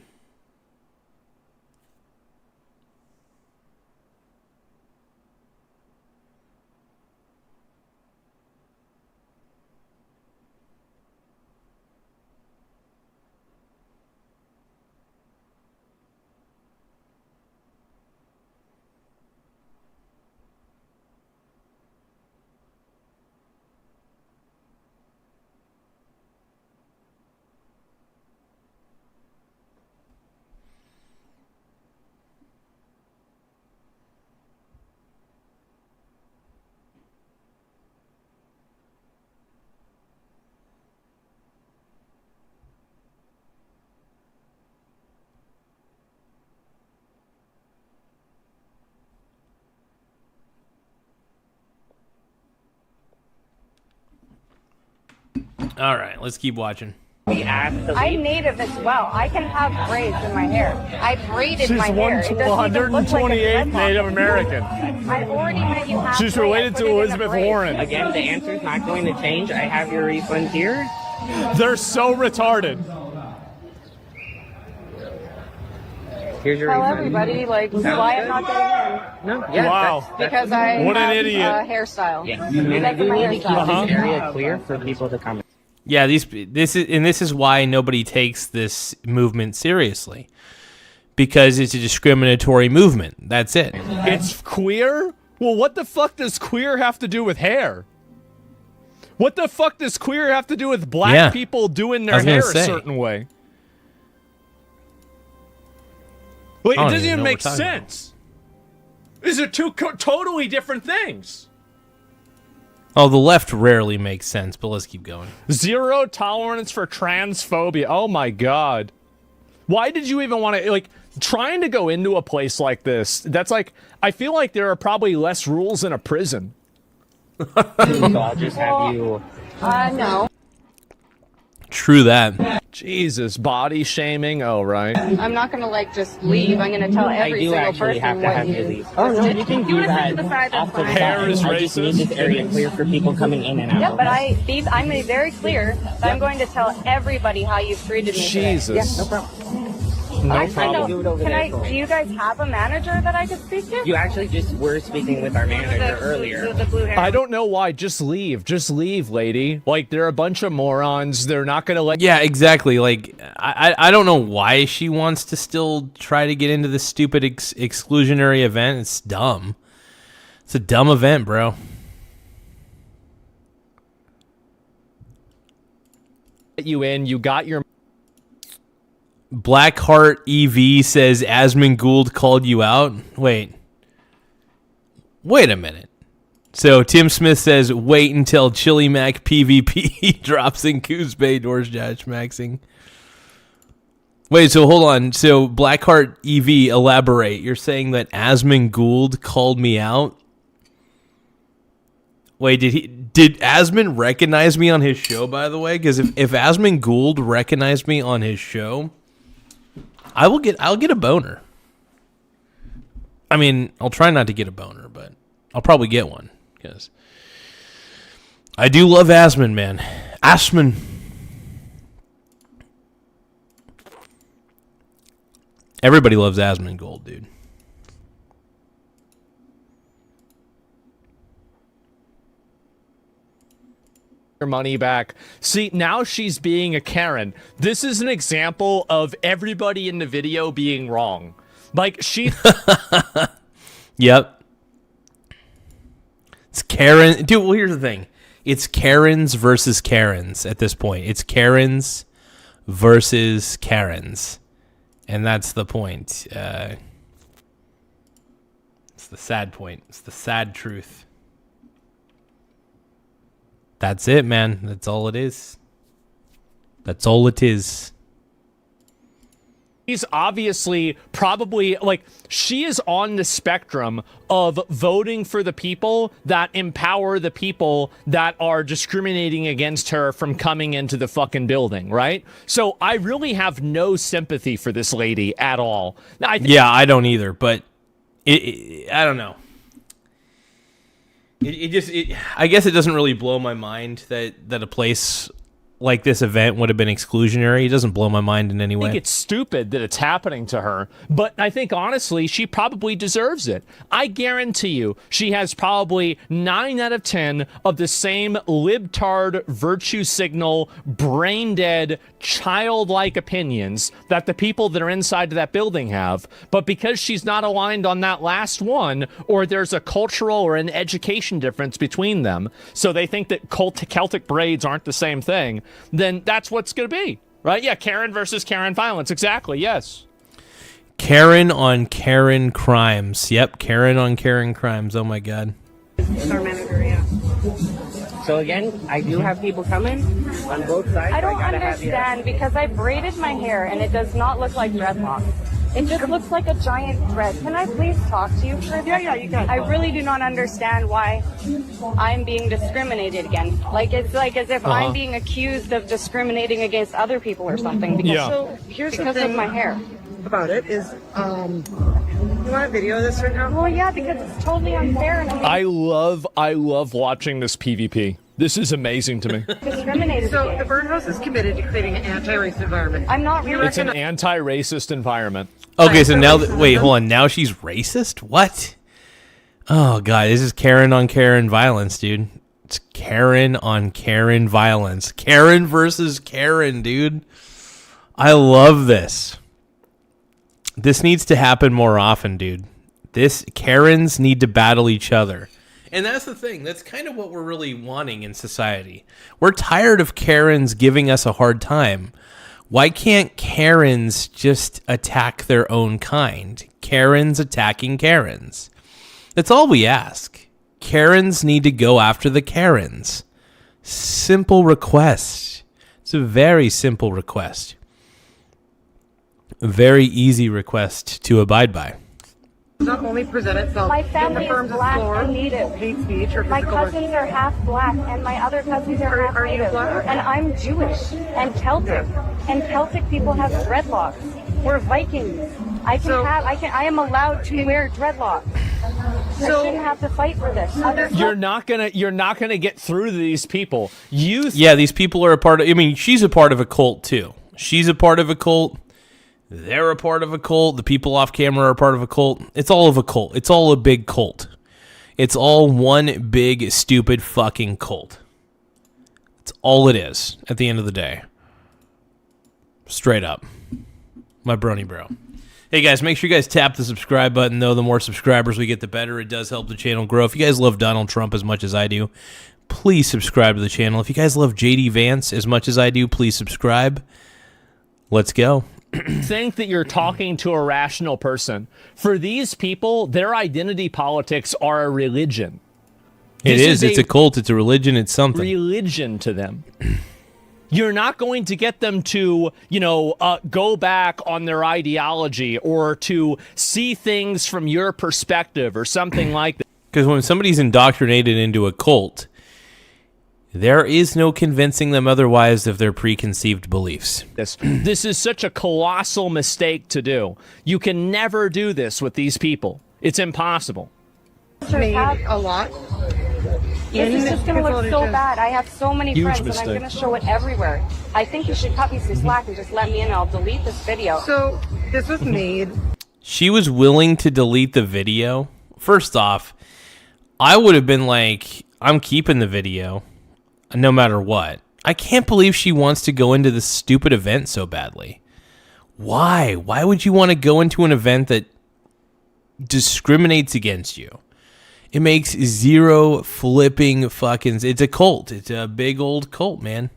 All right, let's keep watching. I'm native as well. I can have braids in my hair. I braided She's my hair. It doesn't even look like a 128 dreadlock. Native American. I already met you halfway. She's related I to put it in a Elizabeth braid. Warren. Again, the answer is not going to change. I have your refund here. They're so retarded. Here's your tell reason. everybody like why I'm not getting in. No, yeah, Wow. that's Because I What an have idiot. a hairstyle. yeah. Because And I of do my need to keep hairstyle. this area clear for people to come in. Yeah, this is why nobody takes this movement seriously. Because it's a discriminatory movement. That's it. It's queer? Well, what the fuck does queer have to do with hair? What the fuck does queer have to do with black people doing their hair a certain way? Like, it doesn't even make sense. These are two totally different things. Oh, the left rarely makes sense, but let's keep going. Zero tolerance for transphobia. Oh my god. Why did you even want to, like, trying to go into a place like this? That's like, I feel like there are probably less rules in a prison. So I'll just have you. No. True that. Jesus, body shaming. Oh, right. I'm not gonna like just leave. I'm gonna tell every I do single actually person have to what have you you leave. Oh no, you can do that. Off the Hair is I just need this area clear for people coming in and out. Yeah, but I'm made very clear that I'm going to tell everybody how you've treated me. Jesus. Today. Yeah, no problem. No problem. Do you guys have a manager that I could speak to? You actually just were speaking with our manager earlier. The blue hair. I don't know why. Just leave. Just leave, lady. Like, they're a bunch of morons. They're not going to let... Yeah, exactly. Like, I don't know why she wants to still try to get into this stupid exclusionary event. It's dumb. It's a dumb event, bro. You in. You got your... Blackheart EV says Asmund Gould called you out. Wait a minute. So Tim Smith says wait until Chili Mac PvP drops in Coos Bay doors judge maxing. Wait, so hold on. So Blackheart EV, elaborate. You're saying that Asmund Gould called me out? Wait, did Asmund recognize me on his show, by the way? Because if Asmund Gould recognized me on his show, I'll get a boner. I mean, I'll try not to get a boner, but I'll probably get one because I do love Asmund, man. Asmund. Everybody loves Asmund Gold, dude. money back. See, now she's being a Karen. This is an example of everybody in the video being wrong. Like, she... Yep. It's Karen. Dude, well, here's the thing. It's Karens versus Karens at this point. It's Karens versus Karens. And that's the point. It's the sad point. It's the sad truth. That's it, man. That's all it is. That's all it is. She's obviously probably, like, she is on the spectrum of voting for the people that empower the people that are discriminating against her from coming into the fucking building, right? So I really have no sympathy for this lady at all. Yeah, I don't either, but I don't know. I guess it doesn't really blow my mind that a place like this event would have been exclusionary. It doesn't blow my mind in any way. I think it's stupid that it's happening to her, but I think honestly she probably deserves it. I guarantee you she has probably 9 out of 10 of the same libtard, virtue signal, brain dead, childlike opinions that the people that are inside of that building have, but because she's not aligned on that last one, or there's a cultural or an education difference between them, so they think that Celtic braids aren't the same thing, then that's what's going to be, right? Yeah, Karen versus Karen violence. Exactly, yes. Karen on Karen crimes. Yep, Karen on Karen crimes. Oh, my God. Our manager, yeah. So again, I do have people coming on both sides. I don't understand because I braided my hair and it does not look like dreadlocks. It just looks like a giant thread. Can I please talk to you for a second? Yeah, you can. I really do not understand why I'm being discriminated against. Like, it's like as if I'm being accused of discriminating against other people or something. Because, So here's because the thing of my hair. about it is, you want to video this right now? Well, yeah, because it's totally unfair. And I love watching this PvP. This is amazing to me. Discriminated. So the birdhouse is committed to creating an anti-racist environment. I'm not really. It's an anti-racist environment. Okay, so now, wait, hold on. Now she's racist? What? Oh, God, this is Karen on Karen violence, dude. It's Karen on Karen violence. Karen versus Karen, dude. I love this. This needs to happen more often, dude. Karens need to battle each other. And that's the thing. That's kind of what we're really wanting in society. We're tired of Karens giving us a hard time. Why can't Karens just attack their own kind? Karens attacking Karens. That's all we ask. Karens need to go after the Karens. Simple request. It's a very simple request. A very easy request to abide by. Not only present itself My family in the is black and native. hate speech or My physical cousins are half black, and my other cousins are half Are you native. black? And I'm Jewish and Celtic, and Celtic people have dreadlocks. We're Vikings. I am allowed to wear dreadlocks. I shouldn't have to fight for this. You're not gonna get through to these people. Yeah, these people are a part of. I mean, she's a part of a cult too. She's a part of a cult. They're a part of a cult. The people off camera are a part of a cult. It's all of a cult. It's all a big cult. It's all one big, stupid fucking cult. It's all it is at the end of the day. Straight up. My brony bro. Hey guys, make sure you guys tap the subscribe button, though. The more subscribers we get, the better. It does help the channel grow. If you guys love Donald Trump as much as I do, please subscribe to the channel. If you guys love JD Vance as much as I do, please subscribe. Let's go. Think that you're talking to a rational person. For these people, their identity politics are a religion. It's a cult. It's a religion. It's something. Religion to them. You're not going to get them to, go back on their ideology or to see things from your perspective or something like that. Because when somebody's indoctrinated into a cult, there is no convincing them otherwise of their preconceived beliefs. This is such a colossal mistake to do. You can never do this with these people. It's impossible. Made a lot. This is just going to look so bad. I have so many Huge friends, mistake. and I'm going to show it everywhere. I think you should cut me some slack and just let me in, and I'll delete this video. So this was made. She was willing to delete the video. First off, I would have been like, I'm keeping the video no matter what. I can't believe she wants to go into this stupid event so badly. Why? Why would you want to go into an event that discriminates against you? It makes zero flipping fucking... It's a cult. It's a big old cult, man.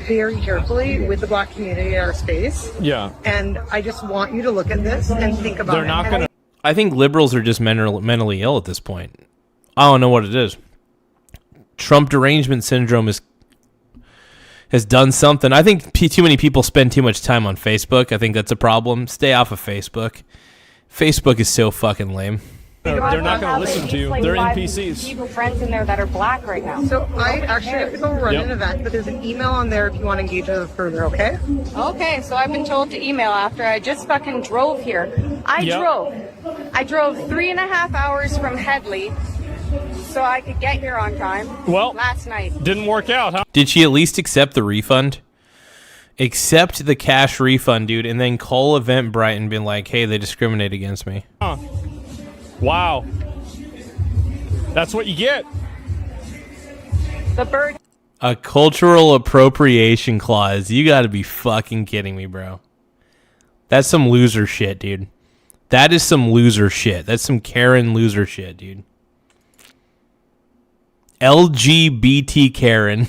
Very carefully with the black community in our space. Yeah. And I just want you to look at this and think about it. They're not going to... I think liberals are just mentally ill at this point. I don't know what it is. Trump derangement syndrome has done something. I think too many people spend too much time on Facebook. I think that's a problem. Stay off of Facebook. Facebook is so fucking lame. They're not going to listen to you. They're NPCs. People, friends in there that are black right now. So I actually have to go run an event, but there's an email on there if you want to engage with us further, okay? Okay, so I've been told to email after I just fucking drove here. I drove 3.5 hours from Headley so I could get here on time. Well, last night. Didn't work out, huh? Did she at least accept the refund? Accept the cash refund, dude, and then call Eventbrite and be like, hey, they discriminate against me. Huh. Wow. That's what you get. The bird. A cultural appropriation clause. You gotta be fucking kidding me, bro. That's some loser shit, dude. That is some loser shit. That's some Karen loser shit, dude. LGBT Karen.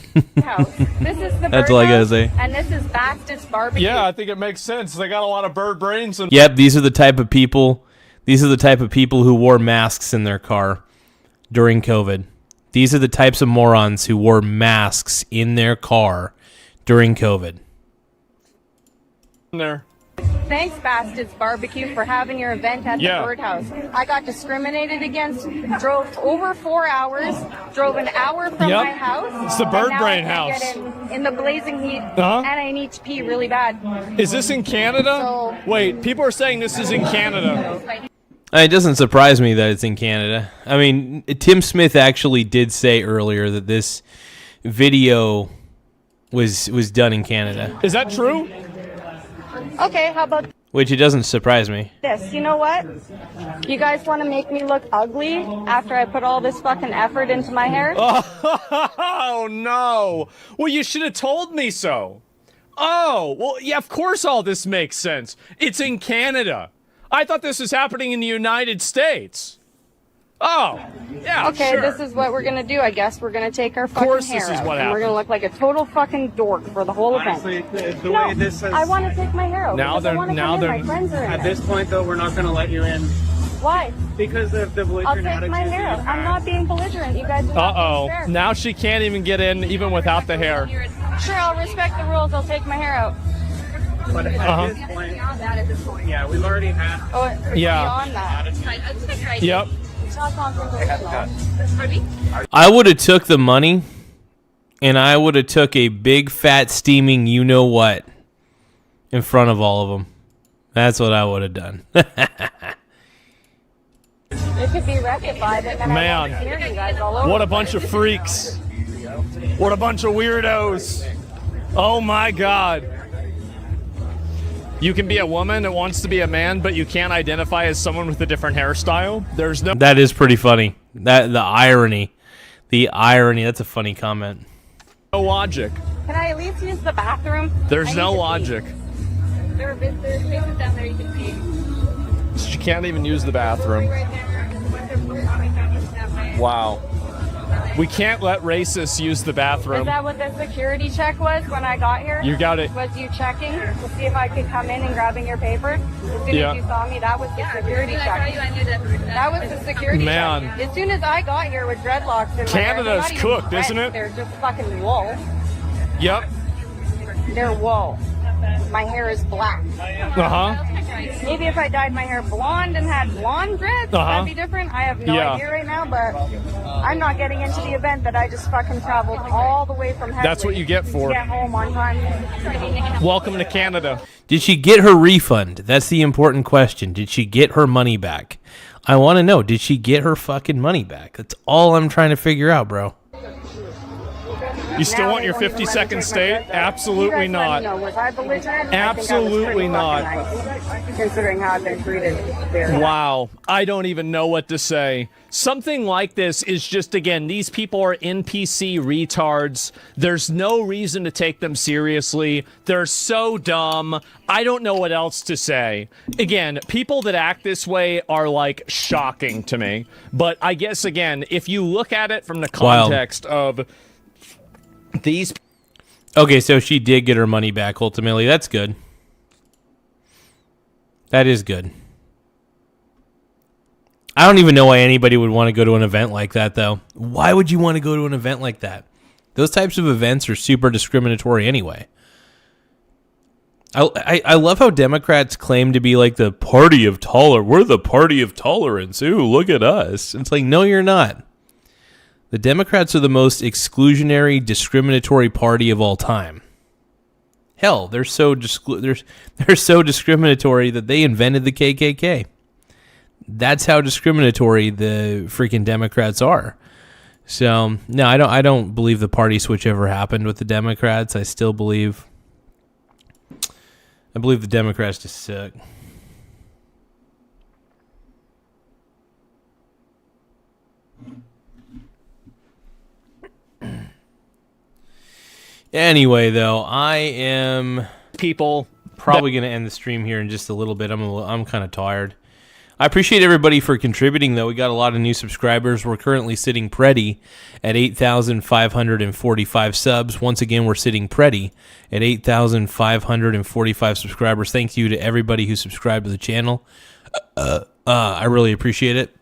This is the That's all I gotta say. And this is Bastards Barbecue. Yeah, I think it makes sense. They got a lot of bird brains. And Yep, these are the type of people. These are the type of people who wore masks in their car during COVID. These are the types of morons who wore masks in their car during COVID. There. Thanks, Bastards Barbecue, for having your event at the birdhouse. I got discriminated against, drove over 4 hours, drove an hour from my house. It's the bird brain I house. Get in the blazing heat, and I need to pee really bad. Is this in Canada? Wait, people are saying this is in Canada. It doesn't surprise me that it's in Canada. I mean, Tim Smith actually did say earlier that this video was done in Canada. Is that true? Okay, how about Which it doesn't surprise me. this? You know what? You guys want to make me look ugly after I put all this fucking effort into my hair? Oh, no. Well, you should have told me so. Oh, well, yeah, of course all this makes sense. It's in Canada. I thought this was happening in the United States. Oh, yeah, Okay, sure. this is what we're gonna do, I guess. We're gonna take our fucking course hair this is out, what and we're gonna happens. look like a total fucking dork for the whole Honestly, event. the No, way this is... I want to take my hair out. Now because I they're- wanna now come in. they're- My friends are in At there. this point, though, we're not going to let you in Why? because of the I'll belligerent take my attitude hair that out. you I'm have. not being belligerent. You guys are not Uh-oh. being fair. Now she can't even get in, even without the hair. Sure, I'll respect the rules. I'll take my hair out. But at this point, yeah, we've already had... Oh, Yeah. beyond that. Yep. It's not confrontational. I would have took the money, and I would have took a big, fat, steaming you-know-what in front of all of them. That's what I would have done. It could be rectified, and then I won't Man, hear you guys all over. what a bunch of freaks. What a bunch of weirdos. Oh, my God. You can be a woman that wants to be a man, but you can't identify as someone with a different hairstyle? There's no... That is pretty funny. The irony. That's a funny comment. No logic. Can I at least use the bathroom? There's I no need to pee. logic. There's spaces down there you can pee. She can't even use the bathroom. Wow. We can't let racists use the Is bathroom. that what the security check was when I got here? You got it. Was you checking to see if I could come in and grabbing your papers? As soon Yeah. as you saw me, that was the security check. That was the security Man. check. As soon as I got here with dreadlocks in my hair, they're Canada's not even cooked, red, isn't it? They're just fucking wool. Yep. They're wool. My hair is black. Uh-huh. Maybe if I dyed my hair blonde and had blonde dreads, Uh-huh. that'd be different. I have no Yeah. idea right now, but I'm not getting into the event that I just fucking traveled all the way from Headley That's what you get for. to get home on time. Welcome to Canada. Did she get her refund? That's the important question. Did she get her money back? I want to know, did she get her fucking money back? That's all I'm trying to figure out, bro. You still Now want they your won't even 50-second let me state? take my dreads out. Absolutely You guys let me not. know. Was I belligerent? Absolutely I think I was pretty not. fucking nice, considering how I've been treated there. Wow. I don't even know what to say. Something like this is just, again, these people are NPC retards. There's no reason to take them seriously. They're so dumb. I don't know what else to say. Again, people that act this way are, like, shocking to me. But I guess, again, if you look at it from the context of these... Okay, so she did get her money back ultimately. That's good. That is good. I don't even know why anybody would want to go to an event like that, though. Why would you want to go to an event like that? Those types of events are super discriminatory anyway. I love how Democrats claim to be like the party of tolerance. We're the party of tolerance. Ooh, look at us. It's like, no, you're not. The Democrats are the most exclusionary, discriminatory party of all time. Hell, they're so discriminatory that they invented the KKK. That's how discriminatory the freaking Democrats are. So, no, I don't believe the party switch ever happened with the Democrats. I believe the Democrats just suck. Anyway, though, I am probably going to end the stream here in just a little bit. I'm kind of tired. I appreciate everybody for contributing, though. We got a lot of new subscribers. We're currently sitting pretty at 8,545 subs. Once again, we're sitting pretty at 8,545 subscribers. Thank you to everybody who subscribed to the channel. I really appreciate it.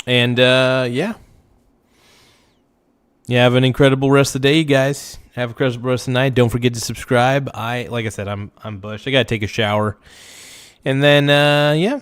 And, yeah. Yeah, have an incredible rest of the day, you guys. Have an incredible rest of the night. Don't forget to subscribe. Like I said, I'm bushed. I got to take a shower. And then, yeah.